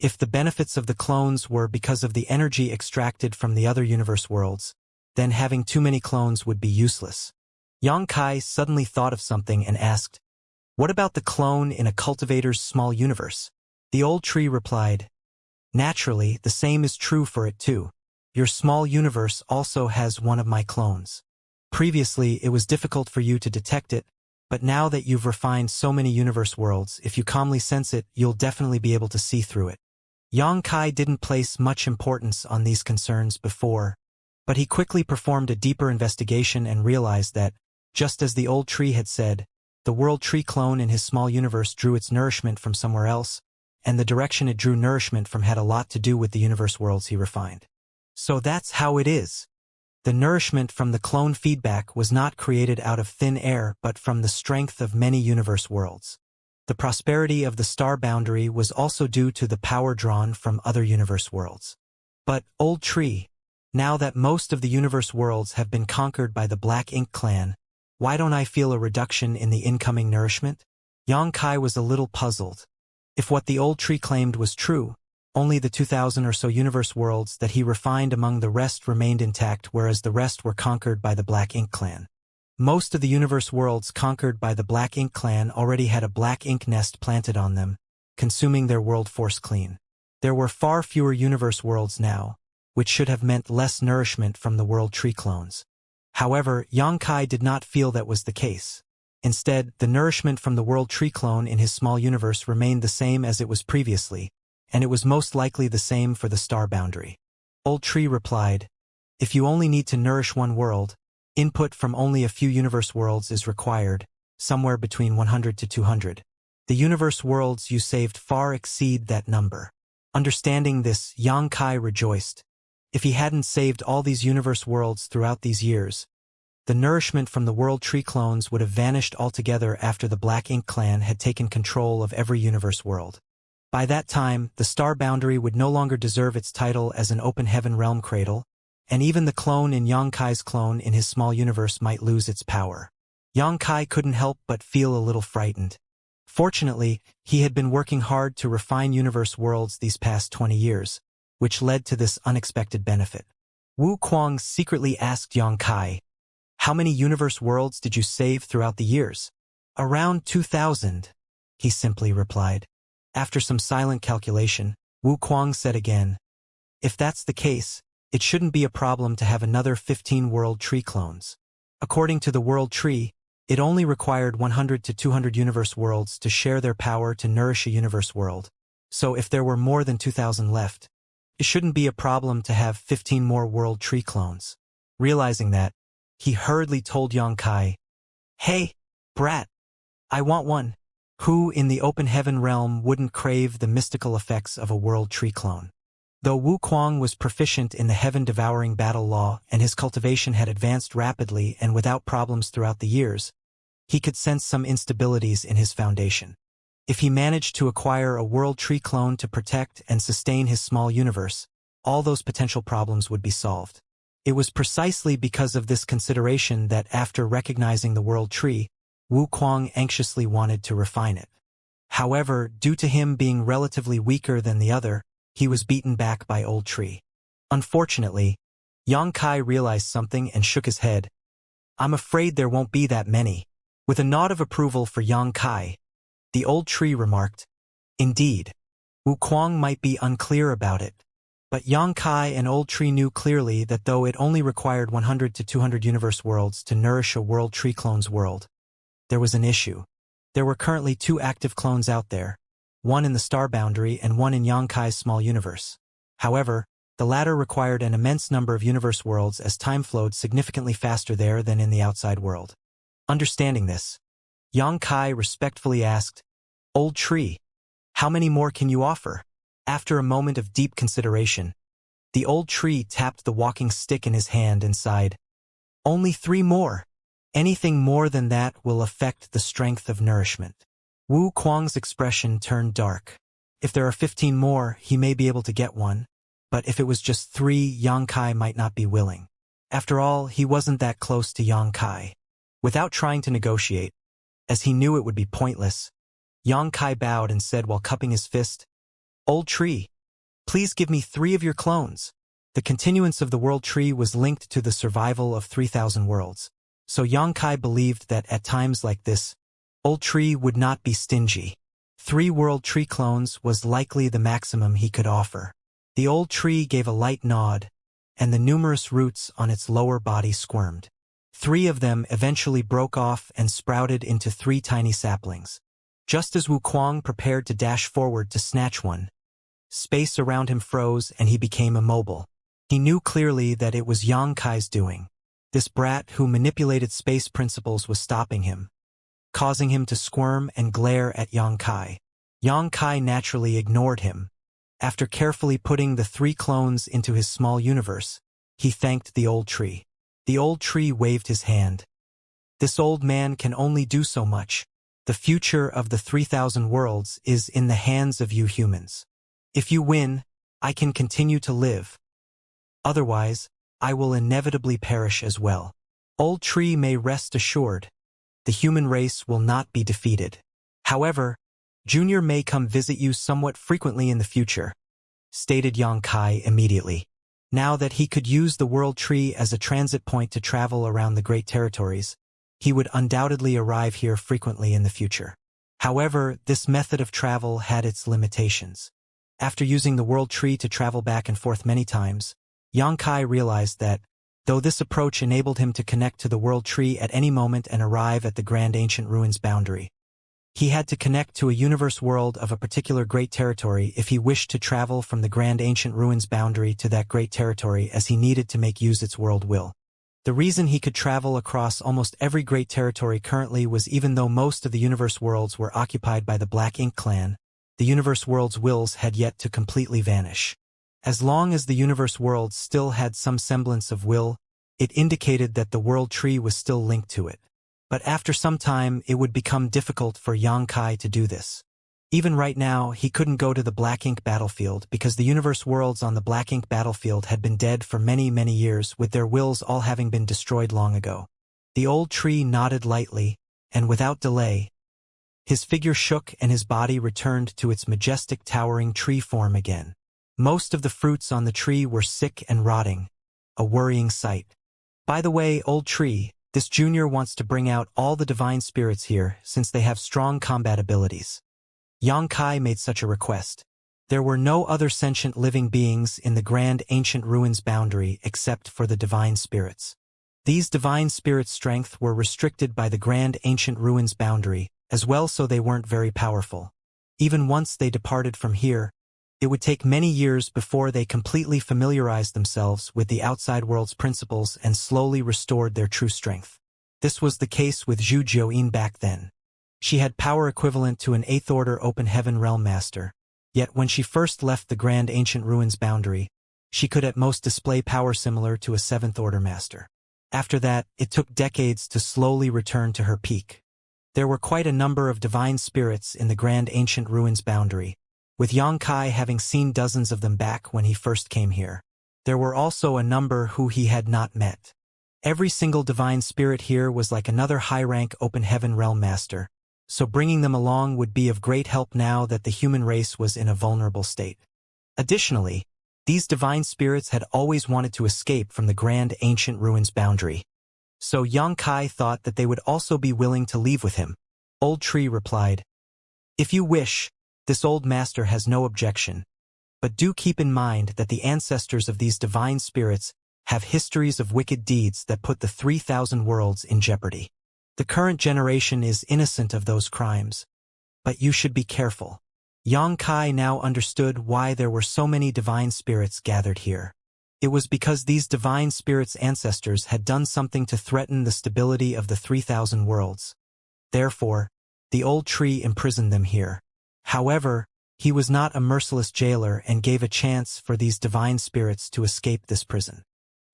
If the benefits of the clones were because of the energy extracted from the other universe worlds, then having too many clones would be useless. Xianxia suddenly thought of something and asked, "What about the clone in a cultivator's small universe?" The Old Tree replied, "Naturally, the same is true for it too. Your small universe also has one of my clones. Previously, it was difficult for you to detect it, but now that you've refined so many universe worlds, if you calmly sense it, you'll definitely be able to see through it." Xianxia didn't place much importance on these concerns before, but he quickly performed a deeper investigation and realized that, just as the Old Tree had said, the World Tree clone in his small universe drew its nourishment from somewhere else, and the direction it drew nourishment from had a lot to do with the universe worlds he refined. So that's how it is. The nourishment from the clone feedback was not created out of thin air but from the strength of many universe worlds. The prosperity of the star boundary was also due to the power drawn from other universe worlds. But, Old Tree, now that most of the universe worlds have been conquered by the Black Ink clan, why don't I feel a reduction in the incoming nourishment? Xianxia was a little puzzled. If what the Old Tree claimed was true, only the 2,000 or so universe worlds that he refined among the rest remained intact, whereas the rest were conquered by the Black Ink clan. Most of the universe worlds conquered by the Black Ink clan already had a black ink nest planted on them, consuming their world force clean. There were far fewer universe worlds now, which should have meant less nourishment from the World Tree clones. However, Xianxia did not feel that was the case. Instead, the nourishment from the World Tree clone in his small universe remained the same as it was previously, and it was most likely the same for the star boundary. Old Tree replied, "If you only need to nourish one world, input from only a few universe worlds is required, somewhere between 100 to 200. The universe worlds you saved far exceed that number." Understanding this, Xianxia rejoiced. If he hadn't saved all these universe worlds throughout these years, the nourishment from the World Tree clones would have vanished altogether after the Black Ink clan had taken control of every universe world. By that time, the star boundary would no longer deserve its title as an open heaven realm cradle, and even the clone in Xianxia's clone in his small universe might lose its power. Xianxia couldn't help but feel a little frightened. Fortunately, he had been working hard to refine universe worlds these past 20 years, which led to this unexpected benefit. Wu Kuang secretly asked Xianxia, "How many universe worlds did you save throughout the years?" "Around 2,000, he simply replied. After some silent calculation, Wu Kuang said again, "If that's the case, it shouldn't be a problem to have another 15 World Tree clones. According to the World Tree, it only required 100 to 200 universe worlds to share their power to nourish a universe world. So if there were more than 2,000 left, it shouldn't be a problem to have 15 more World Tree clones." Realizing that, he hurriedly told Xianxia, "Hey, brat, I want one." Who in the open heaven realm wouldn't crave the mystical effects of a World Tree clone? Though Wu Kuang was proficient in the heaven-devouring battle law and his cultivation had advanced rapidly and without problems throughout the years, he could sense some instabilities in his foundation. If he managed to acquire a World Tree clone to protect and sustain his small universe, all those potential problems would be solved. It was precisely because of this consideration that after recognizing the World Tree, Wu Kuang anxiously wanted to refine it. However, due to him being relatively weaker than the other, he was beaten back by Old Tree. Unfortunately, Xianxia realized something and shook his head. "I'm afraid there won't be that many." With a nod of approval for Xianxia, the Old Tree remarked, "Indeed, Wu Kuang might be unclear about it, but Xianxia and Old Tree knew clearly that though it only required 100 to 200 universe worlds to nourish a World Tree clone's world, there was an issue. There were currently 2 active clones out there, one in the star boundary and one in Xianxia's small universe. However, the latter required an immense number of universe worlds as time flowed significantly faster there than in the outside world. Understanding this, Xianxia respectfully asked, "Old tree, how many more can you offer?" After a moment of deep consideration, the old tree tapped the walking stick in his hand and sighed, "Only 3 more. Anything more than that will affect the strength of nourishment." Wu Kuang's expression turned dark. If there are 15 more, he may be able to get one, but if it was just 3, Xianxia might not be willing. After all, he wasn't that close to Xianxia. Without trying to negotiate, as he knew it would be pointless, Xianxia bowed and said while cupping his fist, "Old tree, please give me 3 of your clones." The continuance of the world tree was linked to the survival of 3,000 worlds, so Xianxia believed that at times like this, old tree would not be stingy. 3 world tree clones was likely the maximum he could offer. The old tree gave a light nod, and the numerous roots on its lower body squirmed. 3 of them eventually broke off and sprouted into 3 tiny saplings. Just as Wu Kuang prepared to dash forward to snatch one, space around him froze and he became immobile. He knew clearly that it was Xianxia's doing. This brat who manipulated space principles was stopping him, causing him to squirm and glare at Xianxia. Xianxia naturally ignored him. After carefully putting the 3 clones into his small universe, he thanked the old tree. The old tree waved his hand. "This old man can only do so much. The future of the 3,000 worlds is in the hands of you humans. If you win, I can continue to live. Otherwise, I will inevitably perish as well. Old tree may rest assured. The human race will not be defeated. However, Junior may come visit you somewhat frequently in the future," stated Xianxia immediately. Now that he could use the world tree as a transit point to travel around the Great Territories, he would undoubtedly arrive here frequently in the future. However, this method of travel had its limitations. After using the world tree to travel back and forth many times, Xianxia realized that, though this approach enabled him to connect to the world tree at any moment and arrive at the Grand Ancient Ruins boundary, he had to connect to a universe world of a particular great territory if he wished to travel from the Grand Ancient Ruins boundary to that great territory, as he needed to make use its world will. The reason he could travel across almost every great territory currently was even though most of the universe worlds were occupied by the Black Ink clan, the universe world's wills had yet to completely vanish. As long as the universe worlds still had some semblance of will, it indicated that the world tree was still linked to it. But after some time, it would become difficult for Xianxia to do this. Even right now, he couldn't go to the Black Ink battlefield because the universe worlds on the Black Ink battlefield had been dead for many, many years, with their wills all having been destroyed long ago. The old tree nodded lightly, and without delay, his figure shook and his body returned to its majestic towering tree form again. Most of the fruits on the tree were sick and rotting, a worrying sight. "By the way, old tree, this junior wants to bring out all the divine spirits here since they have strong combat abilities." Xianxia made such a request. There were no other sentient living beings in the Grand Ancient Ruins boundary except for the divine spirits. These divine spirits' strength were restricted by the Grand Ancient Ruins boundary as well, so they weren't very powerful. Even once they departed from here, it would take many years before they completely familiarized themselves with the outside world's principles and slowly restored their true strength. This was the case with Zhu Jiuyin back then. She had power equivalent to an 8th Order Open Heaven Realm Master, yet when she first left the Grand Ancient Ruins boundary, she could at most display power similar to a 7th Order Master. After that, it took decades to slowly return to her peak. There were quite a number of divine spirits in the Grand Ancient Ruins boundary, with Xianxia having seen dozens of them back when he first came here. There were also a number who he had not met. Every single divine spirit here was like another high-rank Open Heaven Realm Master, so bringing them along would be of great help now that the human race was in a vulnerable state. Additionally, these divine spirits had always wanted to escape from the Grand Ancient Ruins boundary, so Xianxia thought that they would also be willing to leave with him. Old Tree replied, "If you wish, this old master has no objection, but do keep in mind that the ancestors of these divine spirits have histories of wicked deeds that put the 3,000 worlds in jeopardy. The current generation is innocent of those crimes, but you should be careful." Xianxia now understood why there were so many divine spirits gathered here. It was because these divine spirits' ancestors had done something to threaten the stability of the 3,000 worlds. Therefore, the old tree imprisoned them here. However, he was not a merciless jailer and gave a chance for these divine spirits to escape this prison.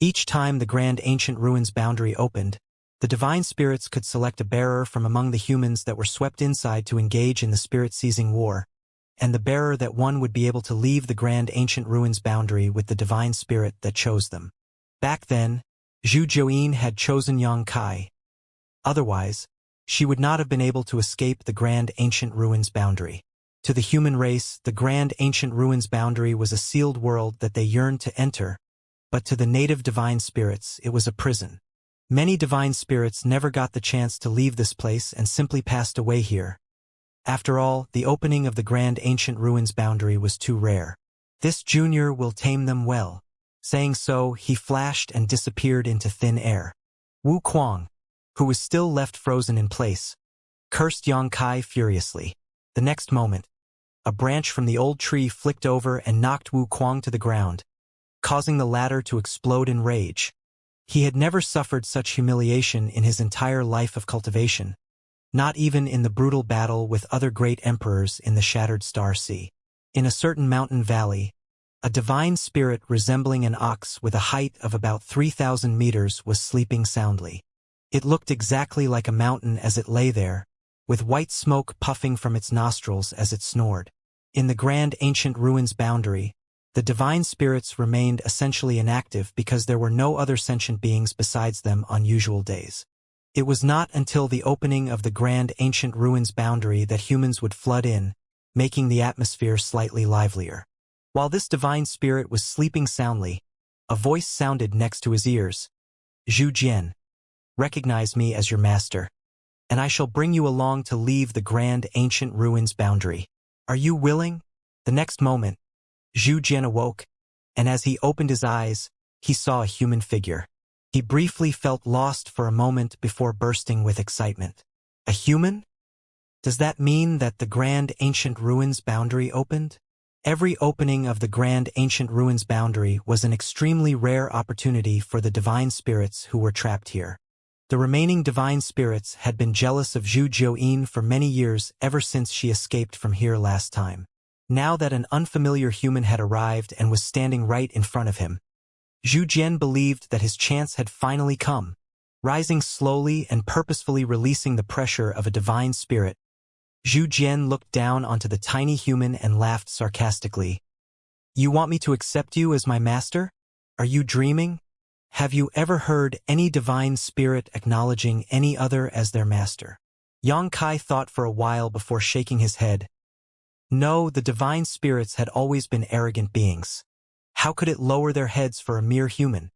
Each time the grand ancient ruins boundary opened, the divine spirits could select a bearer from among the humans that were swept inside to engage in the spirit-seizing war, and the bearer that won would be able to leave the grand ancient ruins boundary with the divine spirit that chose them. Back then, Zhu Jiuyin had chosen Yang Kai. Otherwise, she would not have been able to escape the grand ancient ruins boundary. To the human race, the grand ancient ruins boundary was a sealed world that they yearned to enter, but to the native divine spirits, it was a prison. Many divine spirits never got the chance to leave this place and simply passed away here. After all, the opening of the grand ancient ruins boundary was too rare. This junior will tame them well. Saying so, he flashed and disappeared into thin air. Wu Kuang, who was still left frozen in place, cursed Yang Kai furiously. The next moment, a branch from the old tree flicked over and knocked Wu Kuang to the ground, causing the latter to explode in rage. He had never suffered such humiliation in his entire life of cultivation, not even in the brutal battle with other great emperors in the Shattered Star Sea. In a certain mountain valley, a divine spirit resembling an ox with a height of about 3,000 meters was sleeping soundly. It looked exactly like a mountain as it lay there, with white smoke puffing from its nostrils as it snored. In the grand ancient ruins boundary, the divine spirits remained essentially inactive because there were no other sentient beings besides them on usual days. It was not until the opening of the grand ancient ruins boundary that humans would flood in, making the atmosphere slightly livelier. While this divine spirit was sleeping soundly, a voice sounded next to his ears. Zhu Jian, recognize me as your master, and I shall bring you along to leave the grand ancient ruins boundary. Are you willing? The next moment, Zhu Jian awoke, and as he opened his eyes, he saw a human figure. He briefly felt lost for a moment before bursting with excitement. A human? Does that mean that the grand ancient ruins boundary opened? Every opening of the grand ancient ruins boundary was an extremely rare opportunity for the divine spirits who were trapped here. The remaining divine spirits had been jealous of Zhu Jiuyin for many years ever since she escaped from here last time. Now that an unfamiliar human had arrived and was standing right in front of him, Zhu Jian believed that his chance had finally come. Rising slowly and purposefully releasing the pressure of a divine spirit, Zhu Jian looked down onto the tiny human and laughed sarcastically. You want me to accept you as my master? Are you dreaming? Have you ever heard any divine spirit acknowledging any other as their master? Yang Kai thought for a while before shaking his head. No, the divine spirits had always been arrogant beings. How could it lower their heads for a mere human?